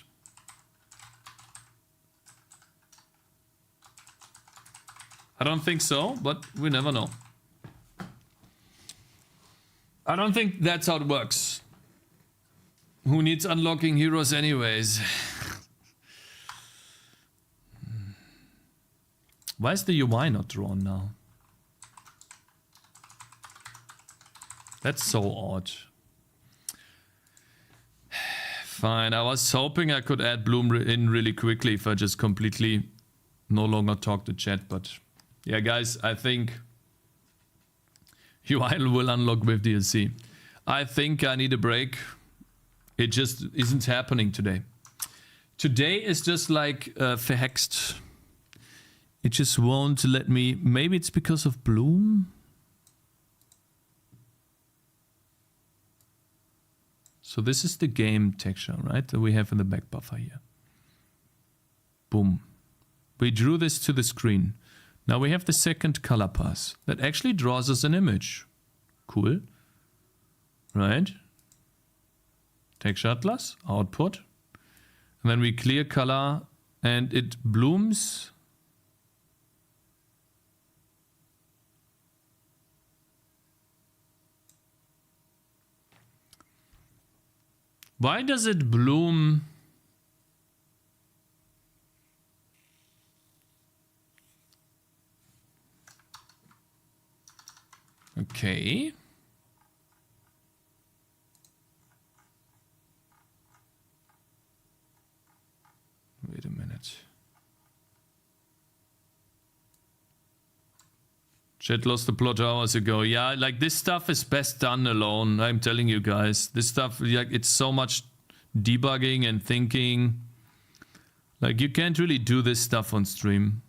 I don't think so, but we never know. I don't think that's how it works. Who needs unlocking heroes anyways? Why is the UI not drawn now? That's so odd. Fine, I was hoping I could add bloom in really quickly if I just completely no longer talk to chat, but Yeah, guys, I think UI will unlock with DLC. I think I need a break. It just isn't happening today. Today is just like verhext. It just won't let me. Maybe it's because of Bloom. So this is the game texture, right? That we have in the back buffer here. Boom. We drew this to the screen. Now we have the second color pass that actually draws us an image. Cool. Right? Texture atlas, output. And then we clear color and it blooms. Why does it bloom? Okay. Wait a minute. Chat lost the plot hours ago. Yeah, like this stuff is best done alone. I'm telling you guys. This stuff, like, it's so much debugging and thinking. Like, you can't really do this stuff on stream.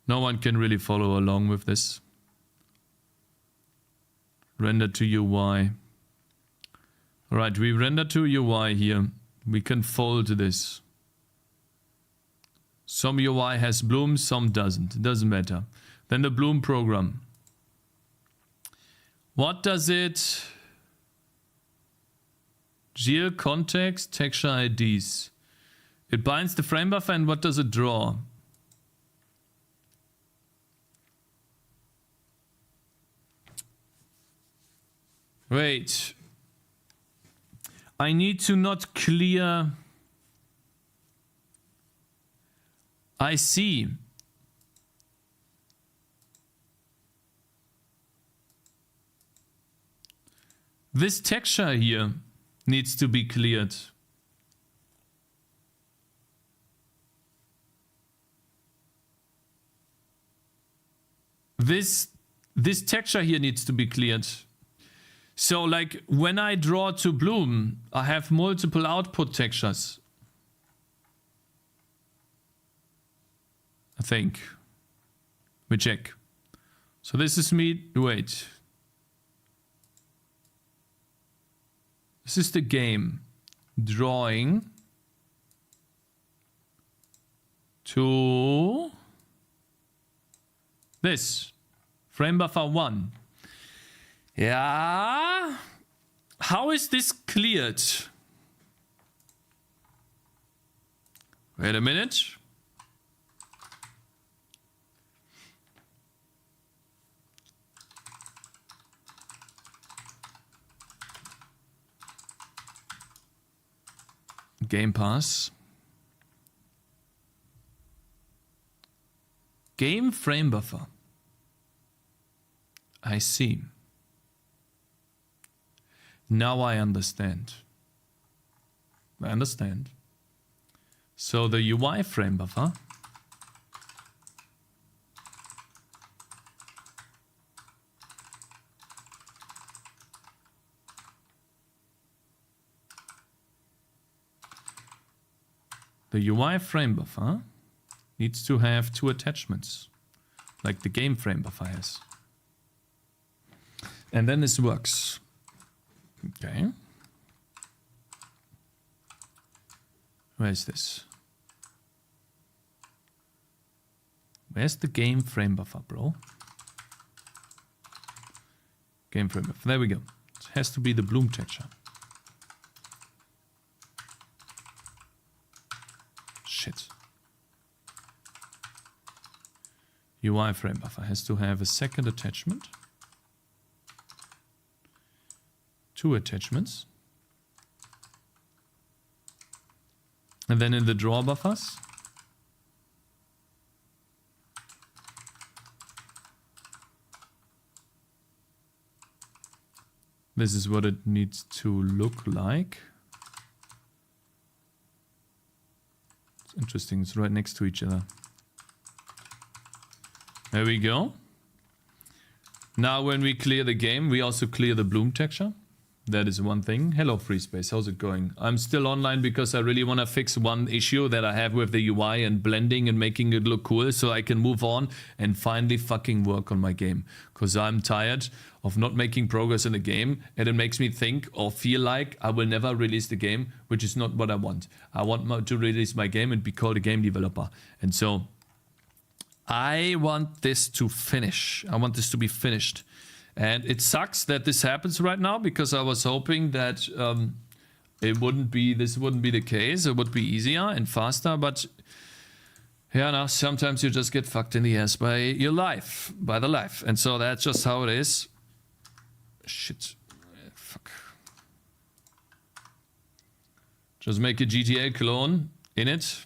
No one can really follow along with this. Render to UI. Alright, we render to UI here. We can fold this. Some UI has bloom, some doesn't. It doesn't matter. Then the bloom program. What does it? Geo context, texture IDs. It binds the frame buffer and what does it draw? Wait. I need to not clear. I see. This texture here needs to be cleared. This texture here needs to be cleared. So like when I draw to bloom, I have multiple output textures. I think. We check. So this is me, wait. This is the game. Drawing to this. Frame buffer 1. Yeah. How is this cleared? Wait a minute. Game Pass. Game frame buffer. I see. Now I understand. I understand. So the UI frame buffer needs to have 2 attachments, like the game frame buffer has. And then this works. Okay. Where is this? Where's the game frame buffer, bro? Game frame buffer. There we go. It has to be the bloom texture. Shit. UI frame buffer has to have a second attachment. 2 attachments. And then in the draw buffers, this is what it needs to look like. It's interesting, it's right next to each other. There we go. Now when we clear the game, we also clear the bloom texture. That is one thing. Hello, Free Space. How's it going? I'm still online because I really want to fix one issue that I have with the UI and blending and making it look cool so I can move on and finally fucking work on my game. Because I'm tired of not making progress in the game, and it makes me think or feel like I will never release the game, which is not what I want. I want to release my game and be called a game developer. And so I want this to finish. I want this to be finished. And it sucks that this happens right now because I was hoping that this wouldn't be the case. It would be easier and faster, but yeah, no, sometimes you just get fucked in the ass by your life, by the life. And so that's just how it is. Shit. Fuck. Just make a GTA clone in it.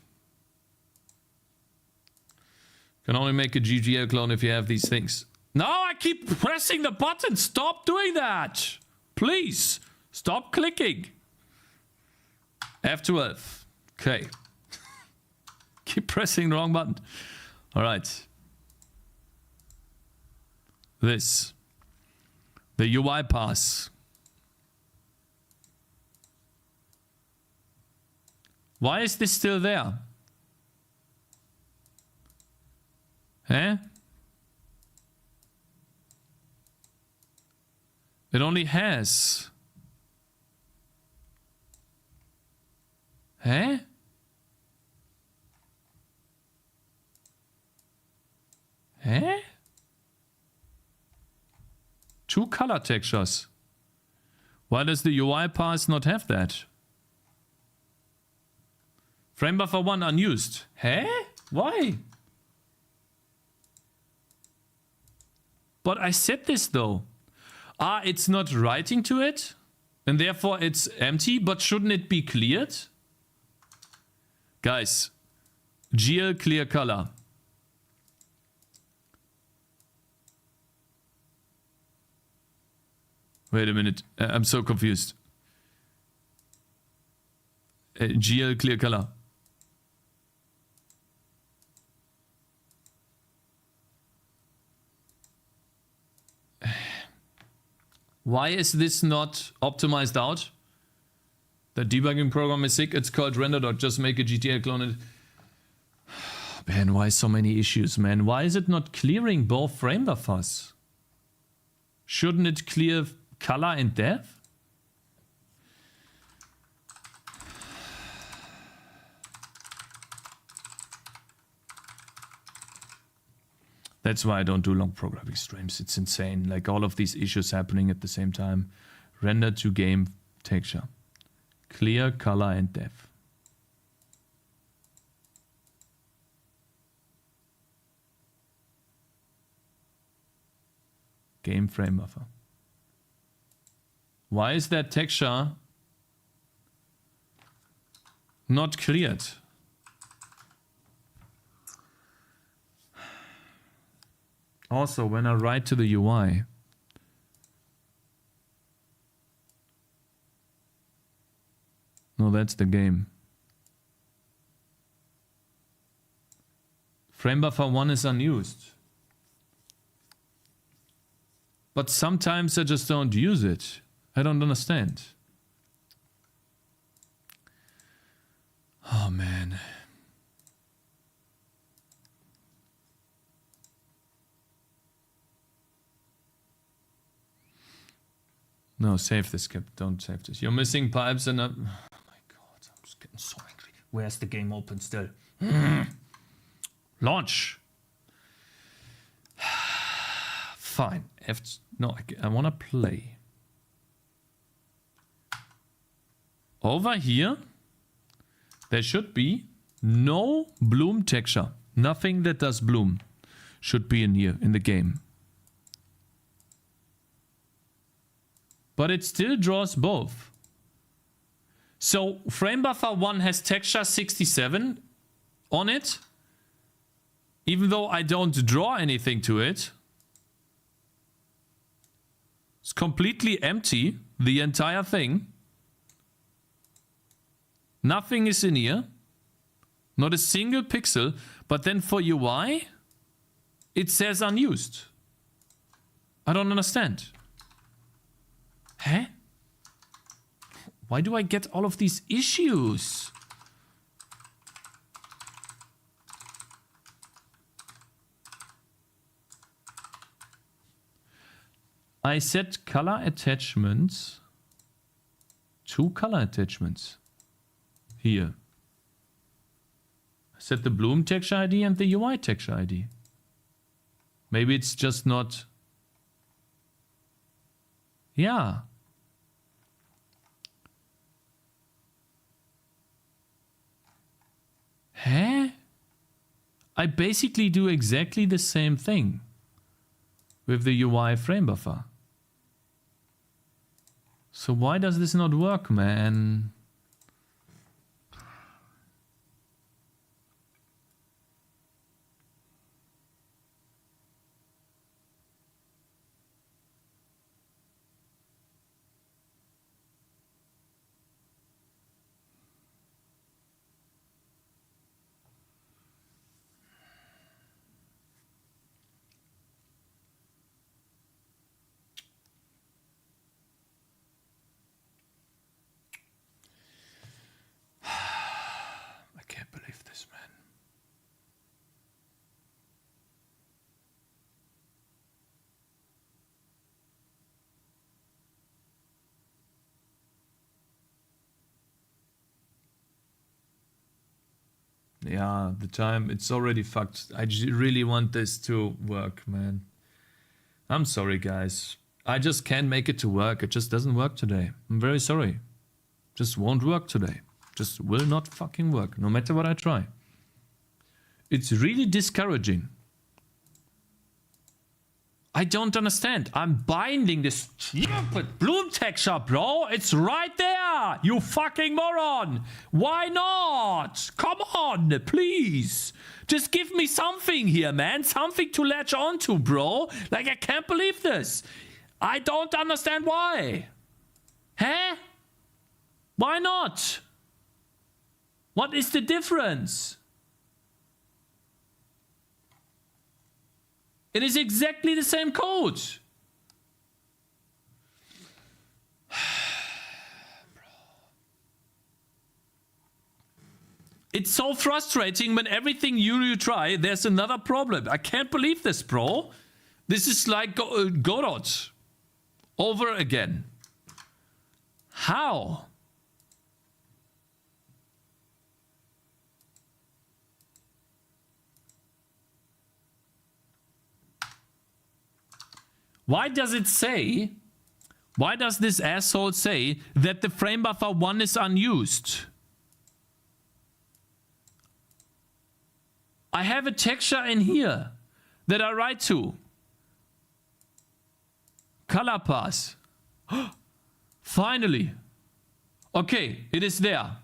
Can only make a GTA clone if you have these things. No, I keep pressing the button. Stop doing that. Please. Stop clicking. F12. Okay. Keep pressing the wrong button. All right. This. The UI pass. Why is this still there? Huh? It only has... Huh? Huh? 2 color textures. Why does the UI pass not have that? Frame buffer 1 unused. Huh? Why? But I said this though. Ah, it's not writing to it, and therefore it's empty, but shouldn't it be cleared? Guys, GL clear color. Wait a minute, I'm so confused. GL clear color. Why is this not optimized out? The debugging program is sick. It's called render.dot. Just make a GTA clone. Man, why so many issues, man? Why is it not clearing both frame buffers? Shouldn't it clear color and depth? That's why I don't do long programming streams. It's insane. Like all of these issues happening at the same time. Render to game texture. Clear, color, and depth. Game frame buffer. Why is that texture not cleared? Also, when I write to the UI, no, that's the game. Frame buffer 1 is unused. But sometimes I just don't use it. I don't understand. Oh, man. No, save this, Kip. Don't save this. You're missing pipes and... Oh my god, I'm just getting so angry. Where's the game open still? Launch. Fine. No, I want to play. Over here, there should be no bloom texture. Nothing that does bloom should be in here in the game. But it still draws both. So frame buffer 1 has texture 67 on it. Even though I don't draw anything to it. It's completely empty, the entire thing. Nothing is in here. Not a single pixel. But then for UI, it says unused. I don't understand. Huh? Why do I get all of these issues? I set color attachments. 2 color attachments. Here. I set the Bloom texture ID and the UI texture ID. Maybe it's just not... Yeah. Huh? I basically do exactly the same thing with the UI frame buffer. So why does this not work, man? I can't believe this, man. Yeah, the time, it's already fucked. I really want this to work, man. I'm sorry, guys. I just can't make it to work. It just doesn't work today. I'm very sorry. Just won't work today. Just will not fucking work, no matter what I try. It's really discouraging. I don't understand. I'm binding this stupid bloom texture, bro. It's right there. You fucking moron. Why not? Come on, please. Just give me something here, man. Something to latch onto, bro. Like, I can't believe this. I don't understand why. Huh? Why not? What is the difference? It is exactly the same code. It's so frustrating when everything you try, there's another problem. I can't believe this, bro. This is like Godot over again. How? Why does it say, why does this asshole say that the frame buffer 1 is unused? I have a texture in here that I write to. Color pass. Finally. Okay, it is there.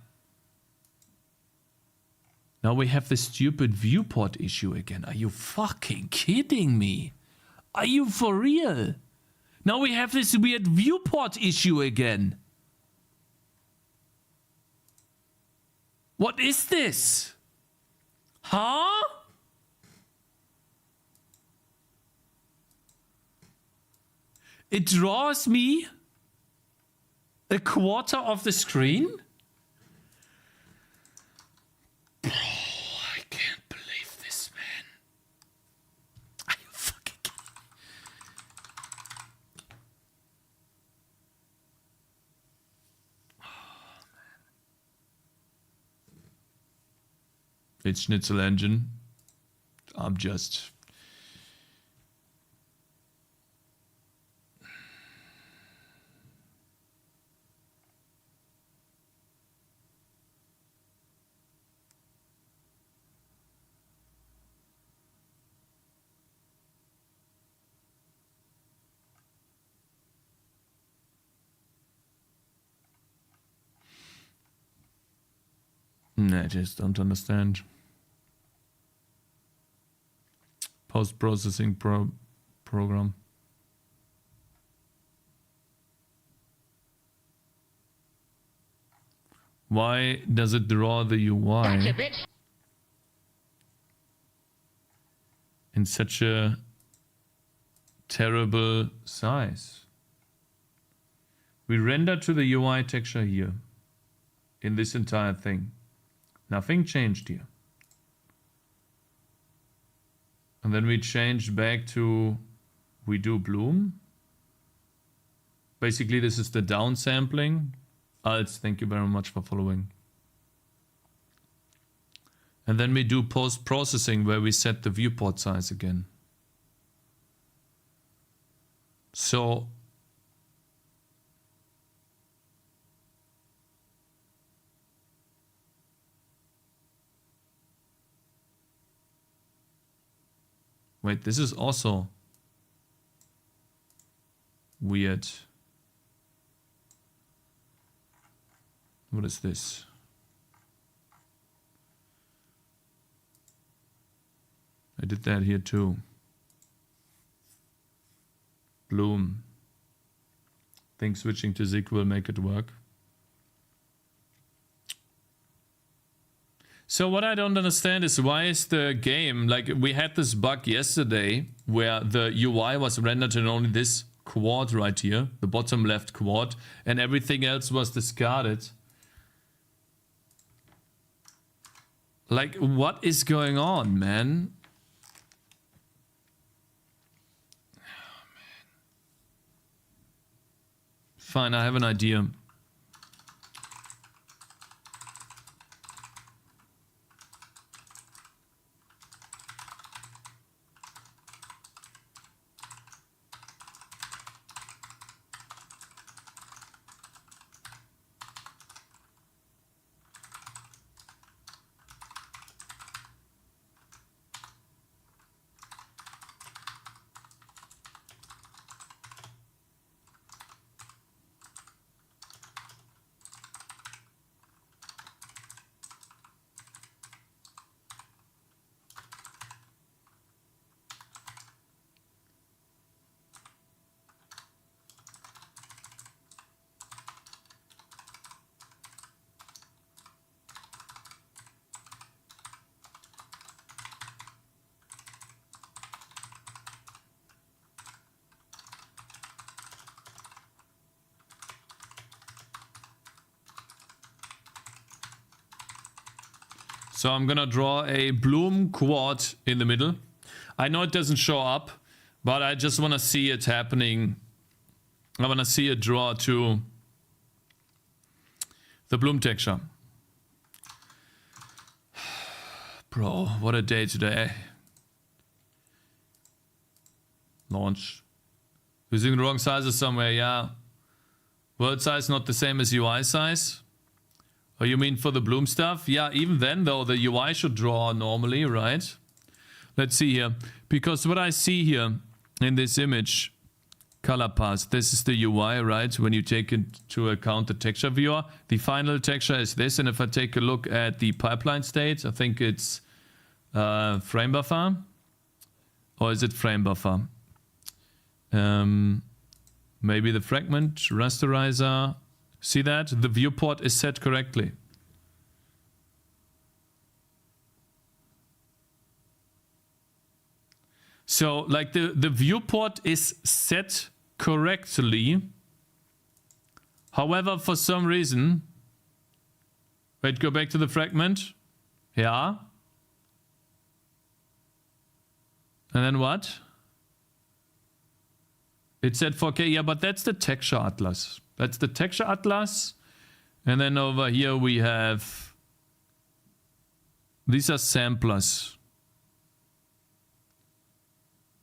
Now we have this stupid viewport issue again. Are you fucking kidding me? Are you for real? Now we have this weird viewport issue again. What is this? Huh? It draws me a quarter of the screen? Bro, I can't believe this, man. Are you fucking kidding me? Oh, man. It's Schnitzel Engine. I'm just... I just don't understand. Post-processing program. Why does it draw the UI? Gotcha, bitch. in such a terrible size. We render to the UI texture here in this entire thing. Nothing changed here. And then we change back to we do bloom. Basically, this is the downsampling. Als, thank you very much for following. And then we do post-processing where we set the viewport size again. So wait, this is also weird. What is this? I did that here too. Bloom. Think switching to Zig will make it work. So what I don't understand is why is the game, like we had this bug yesterday where the UI was rendered in only this quad right here, the bottom left quad, and everything else was discarded. Like, what is going on, man? Oh, man. Fine, I have an idea. So I'm gonna draw a bloom quad in the middle. I know it doesn't show up, but I just wanna see it happening. I wanna see it draw to the bloom texture. Bro, what a day today. Launch. Using the wrong sizes somewhere, yeah. World size not the same as UI size? Oh, you mean for the bloom stuff? Yeah, even then though, the UI should draw normally, right? Let's see here. Because what I see here in this image, color path, this is the UI, right? When you take into account the texture viewer, the final texture is this. And if I take a look at the pipeline state, I think it's frame buffer. Or is it frame buffer? Maybe the fragment, rasterizer. See that? The viewport is set correctly. So, like the viewport is set correctly. However, for some reason... Wait, go back to the fragment. Yeah. And then what? It said 4K. Yeah, but that's the texture atlas. That's the texture atlas. And then over here we have... These are samplers.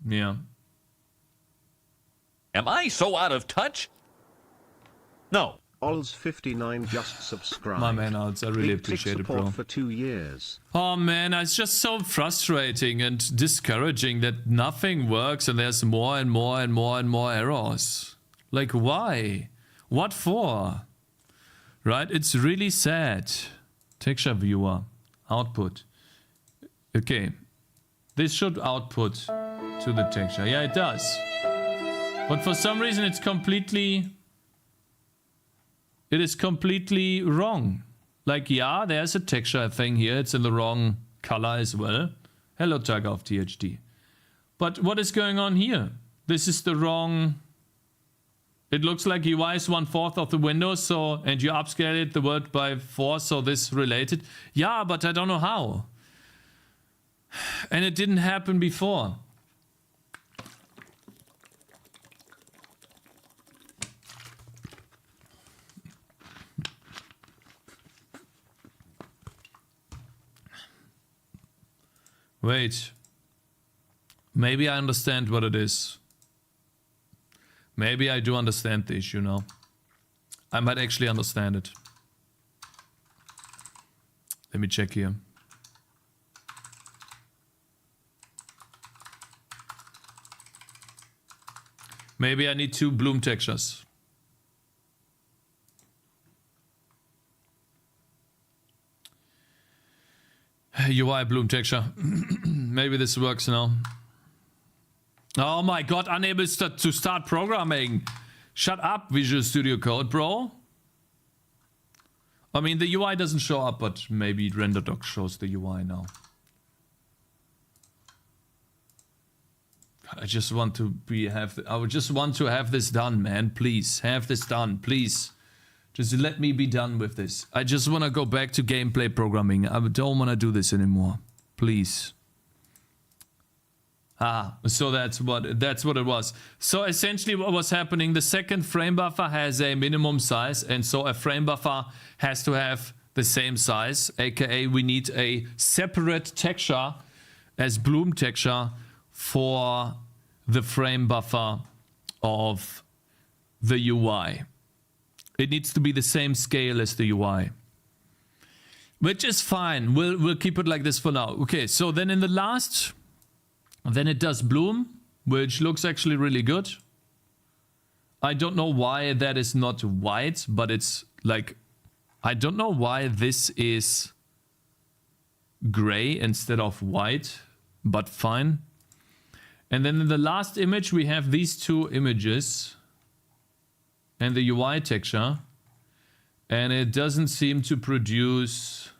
Yeah. Am I so out of touch? No. Ols59 just subscribed. My man, Ols, I really appreciate it, bro. For 2 years. Oh man, it's just so frustrating and discouraging that nothing works and there's more and more and more and more errors. Like, why? What for? Right? It's really sad. Texture viewer. Output. Okay. This should output to the texture. Yeah, it does. But for some reason it's completely... It is completely wrong. Like, yeah, there's a texture thing here. It's in the wrong color as well. Hello, Tiger of THD. But what is going on here? This is the wrong... It looks like UI is 1/4 of the window, so, and you upscale the word by 4, so this related. Yeah, but I don't know how. And it didn't happen before. Wait. Maybe I understand what it is. Maybe I do understand the issue now. I might actually understand it. Let me check here. Maybe I need 2 bloom textures. UI bloom texture. Maybe this works now. Oh my god, unable to start programming. Shut up, Visual Studio Code, bro. I mean, the UI doesn't show up, but maybe RenderDoc shows the UI now. I just want to I would just want to have this done, man. Please, have this done, please. Just let me be done with this. I just want to go back to gameplay programming. I don't want to do this anymore. Please. So that's what it was. So essentially what was happening, the second frame buffer has a minimum size, and so a frame buffer has to have the same size, aka we need a separate texture as bloom texture for the frame buffer of the UI. It needs to be the same scale as the UI. Which is fine. We'll keep it like this for now. Okay, so then in the last... Then it does bloom, which looks actually really good. I don't know why that is not white, but it's like... I don't know why this is gray instead of white, but fine. And then in the last image, we have these 2 images and the UI texture. And it doesn't seem to produce...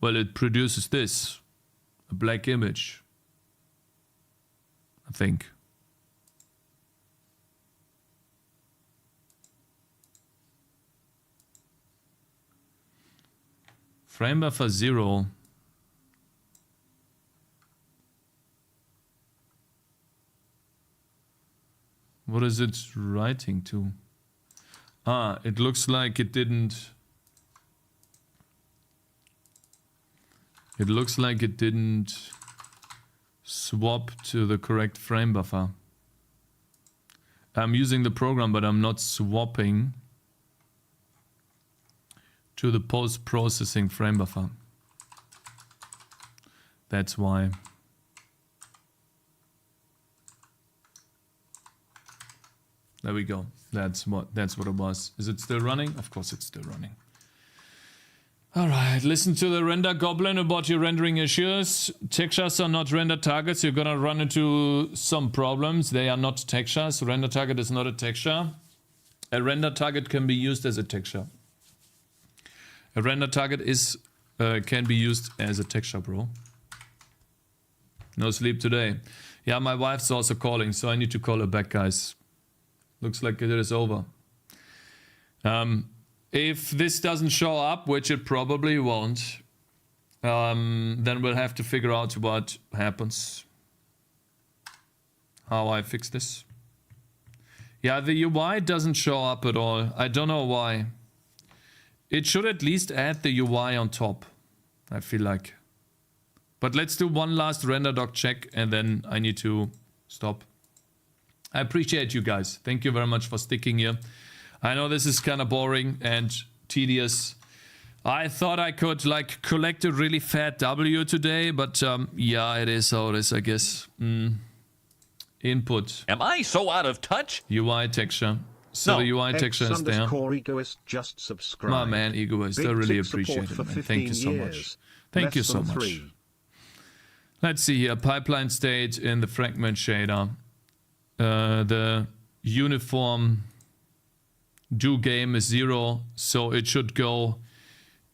Well, it produces this. A black image. I think. Frame buffer 0. What is it writing to? It looks like it didn't... It looks like it didn't swap to the correct frame buffer. I'm using the program, but I'm not swapping to the post-processing frame buffer. That's why. There we go. That's what it was. Is it still running? Of course it's still running. Alright, listen to the render goblin about your rendering issues. Textures are not render targets. You're gonna run into some problems. They are not textures. Render target is not a texture. A render target can be used as a texture. A render target is can be used as a texture, bro. No sleep today. Yeah, my wife's also calling, so I need to call her back, guys. Looks like it is over. If this doesn't show up, which it probably won't, then we'll have to figure out what happens. How I fix this. Yeah, the UI doesn't show up at all. I don't know why. It should at least add the UI on top, I feel like. But let's do one last RenderDoc check and then I need to stop. I appreciate you guys. Thank you very much for sticking here. I know this is kind of boring and tedious. I thought I could like collect a really fat W today, but yeah, it is how it is, I guess. Input. Am I so out of touch? UI texture. So the UI texture is there. Egoist just subscribe. My man, Egoist, I really appreciate it, man. Thank you so much. Thank you so much. Let's see here. Pipeline state in the fragment shader. The uniform do game is 0, so it should go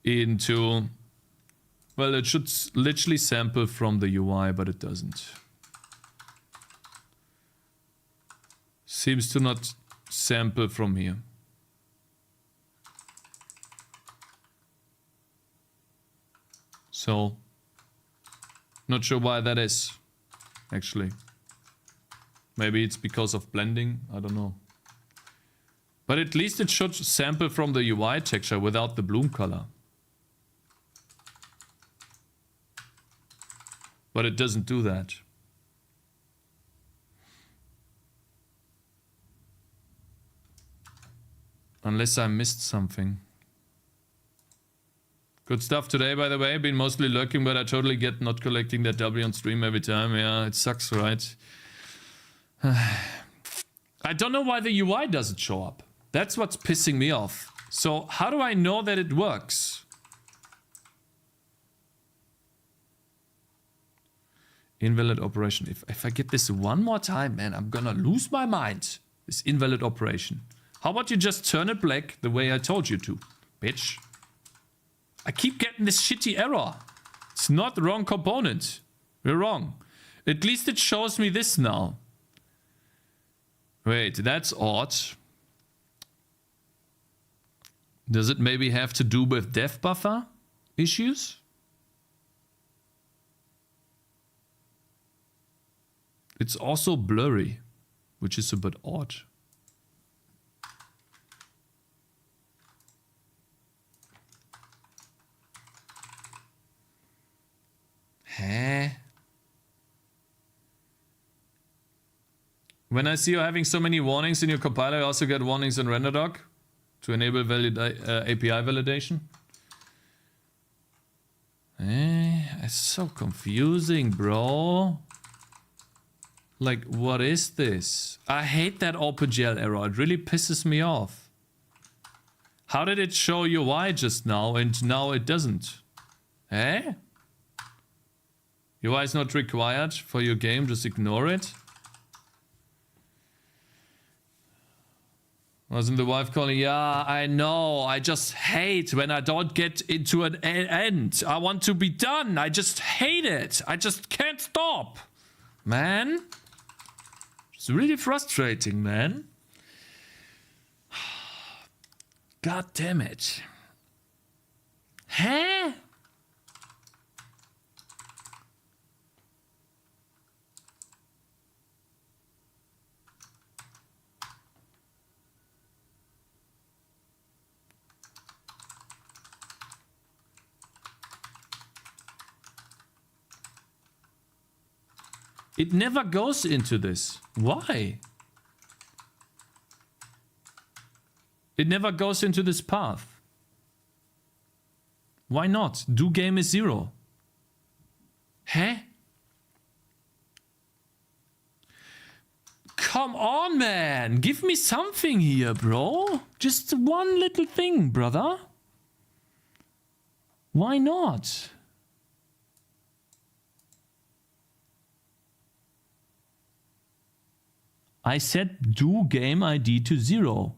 into... Well, it should literally sample from the UI, but it doesn't. Seems to not sample from here. So, not sure why that is, actually. Maybe it's because of blending, I don't know. But at least it should sample from the UI texture without the bloom color. But it doesn't do that. Unless I missed something. Good stuff today, by the way. Been mostly lurking, but I totally get not collecting that W on stream every time. Yeah, it sucks, right? I don't know why the UI doesn't show up. That's what's pissing me off. So how do I know that it works? Invalid operation. If I get this one more time, man, I'm gonna lose my mind. This invalid operation. How about you just turn it black the way I told you to, bitch? I keep getting this shitty error. It's not the wrong component. We're wrong. At least it shows me this now. Wait, that's odd. Does it maybe have to do with dev buffer issues? It's also blurry, which is a bit odd. Huh? When I see you having so many warnings in your compiler, I also get warnings in RenderDoc to enable API validation. It's so confusing, bro. Like, what is this? I hate that OpenGL error. It really pisses me off. How did it show UI just now and now it doesn't? Eh? UI is not required for your game, just ignore it. Wasn't the wife calling? Yeah, I know. I just hate when I don't get into an end. I want to be done. I just hate it. I just can't stop. Man. It's really frustrating, man. God damn it. Huh? It never goes into this. Why? It never goes into this path. Why not? Do game is 0. Huh? Come on, man. Give me something here, bro. Just one little thing, brother. Why not? I set do game ID to 0.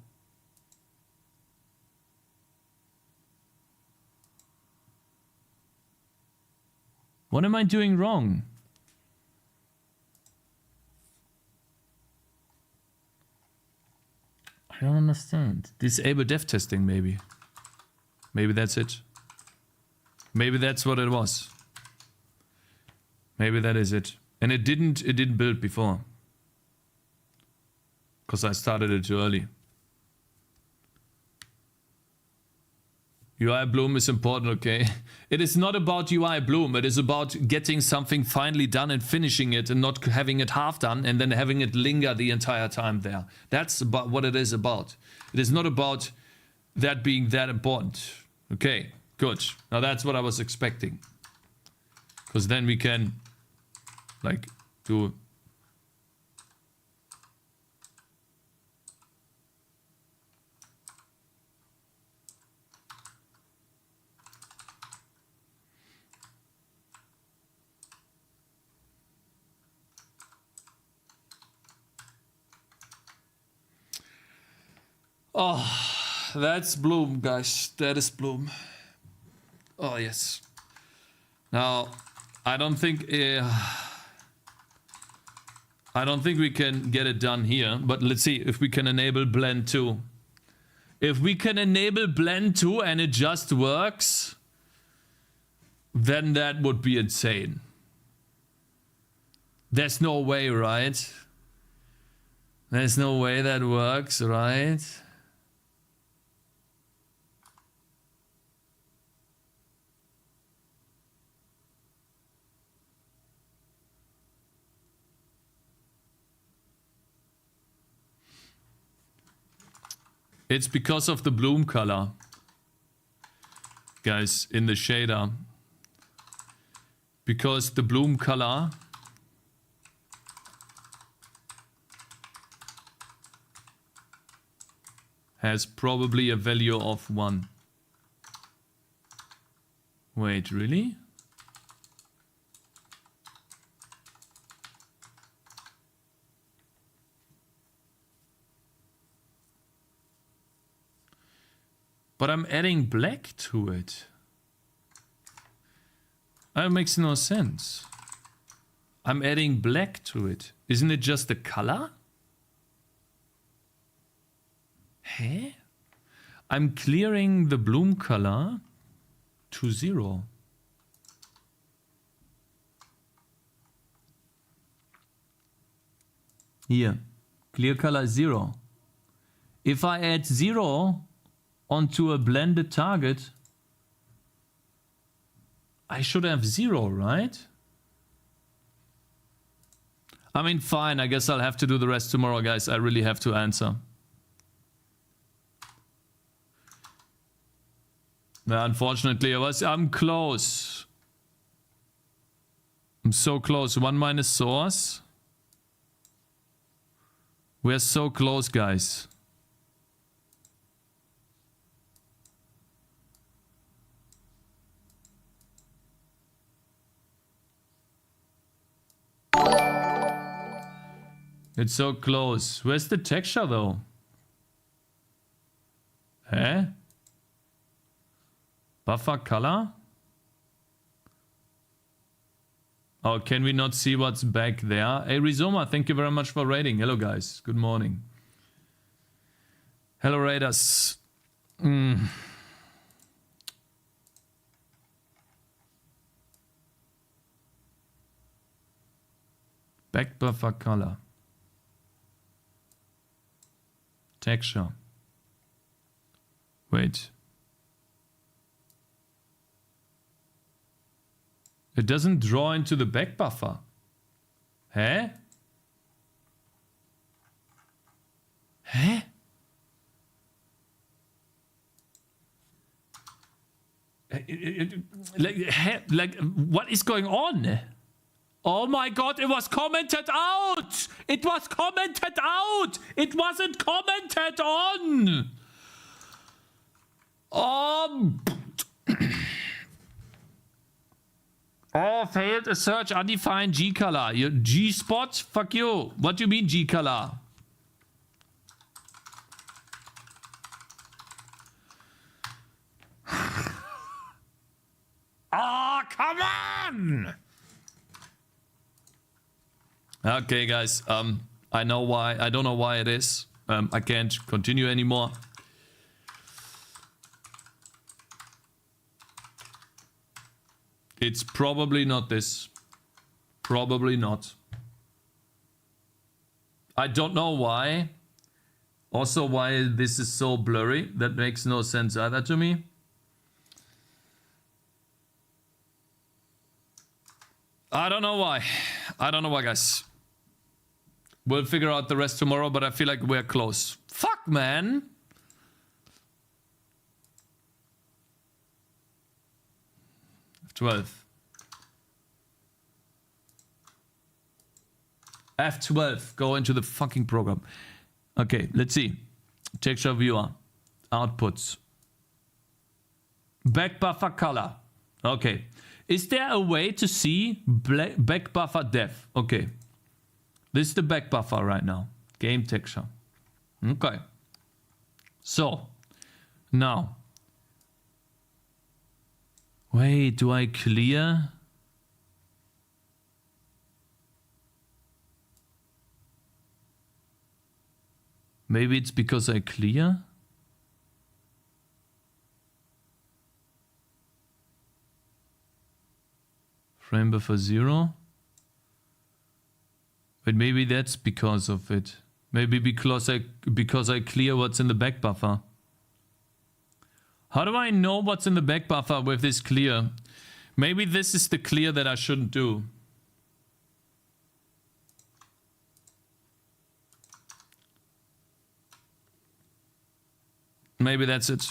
What am I doing wrong? I don't understand. Disable dev testing, maybe. Maybe that's it. Maybe that's what it was. Maybe that is it. And it didn't build before. Because I started it too early. UI bloom is important, okay? It is not about UI bloom. It is about getting something finally done and finishing it and not having it half done and then having it linger the entire time there. That's about what it is about. It is not about that being that important. Okay, good. Now that's what I was expecting. Because then we can like do... Oh, that's bloom, guys. That is bloom. Oh, yes. Now, I don't think... I don't think we can get it done here, but let's see if we can enable blend 2. If we can enable blend 2 and it just works, then that would be insane. There's no way, right? There's no way that works, right? It's because of the bloom color. Guys, in the shader. Because the bloom color has probably a value of 1. Wait, really? But I'm adding black to it. That makes no sense. I'm adding black to it. Isn't it just the color? Hey? I'm clearing the bloom color to 0. Here. Clear color 0. If I add 0 onto a blended target, I should have 0, right? I mean, fine. I guess I'll have to do the rest tomorrow, guys. I really have to answer. Yeah, unfortunately, I'm close. I'm so close. 1 minus source. We're so close, guys. It's so close. Where's the texture though? Eh? Buffer color? Oh, can we not see what's back there? Hey, Rizoma, thank you very much for raiding. Hello, guys. Good morning. Hello, raiders. Back buffer color. Texture. Wait. It doesn't draw into the back buffer. Huh? Huh? Like, what is going on? Oh my god, it was commented out! It was commented out! It wasn't commented on! Oh, failed a search, undefined G color. Your G spot? Fuck you. What do you mean G color? Oh, come on! Okay, guys. I know why. I don't know why it is. I can't continue anymore. It's probably not this. Probably not. I don't know why. Also, why this is so blurry. That makes no sense either to me. I don't know why. I don't know why, guys. We'll figure out the rest tomorrow, but I feel like we're close. Fuck, man. F12. F12. Go into the fucking program. Okay, let's see. Texture viewer. Outputs. Back buffer color. Okay. Is there a way to see back buffer depth? Okay. This is the back buffer right now. Game texture. Okay. So. Now. Wait, do I clear? Maybe it's because I clear? Frame buffer 0. But maybe that's because of it. Maybe because I clear what's in the back buffer. How do I know what's in the back buffer with this clear? Maybe this is the clear that I shouldn't do. Maybe that's it.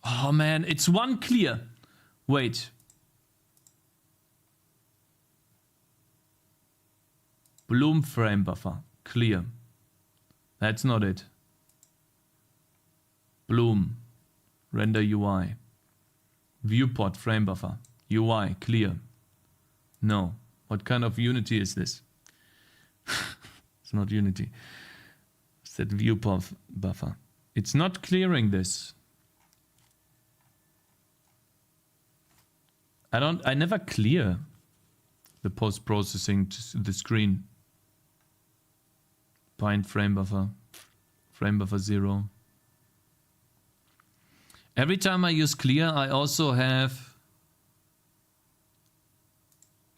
Oh man, it's one clear. Wait. Bloom frame buffer. Clear. That's not it. Bloom. Render UI. Viewport frame buffer. UI. Clear. No. What kind of Unity is this? It's not Unity. It's that viewport buffer. It's not clearing this. I never clear the post-processing to the screen. Bind frame buffer 0. Every time I use clear, I also have...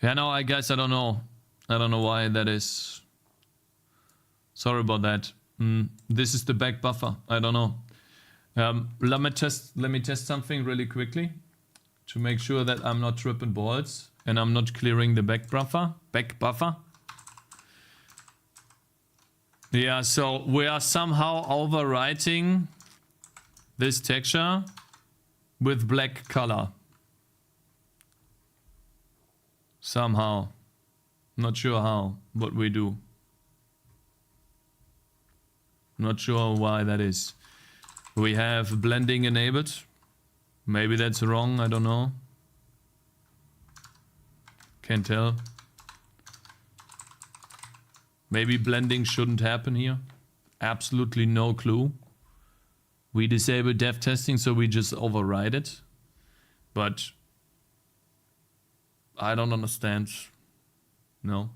Yeah, no, I guess I don't know. I don't know why that is. Sorry about that. This is the back buffer. I don't know. Let me test something really quickly to make sure that I'm not tripping balls and I'm not clearing the back buffer. Yeah, so we are somehow overwriting this texture with black color. Somehow. Not sure how, but we do. Not sure why that is. We have blending enabled. Maybe that's wrong, I don't know. Can't tell. Maybe blending shouldn't happen here. Absolutely no clue. We disable dev testing, so we just override it. But I don't understand. No.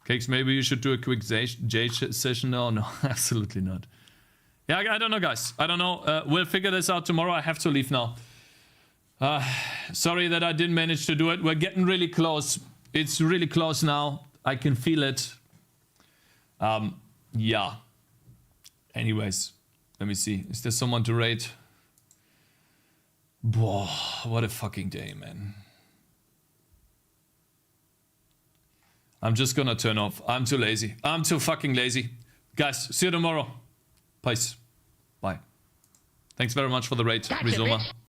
Cakez, maybe you should do a quick J session now. No, absolutely not. Yeah, I don't know, guys. I don't know. We'll figure this out tomorrow. I have to leave now. Sorry that I didn't manage to do it. We're getting really close. It's really close now. I can feel it. Yeah. Anyways, let me see. Is there someone to rate? Whoa, what a fucking day, man. I'm just gonna turn off. I'm too lazy. I'm too fucking lazy. Guys, see you tomorrow. Peace. Bye. Thanks very much for the raid, Rizoma.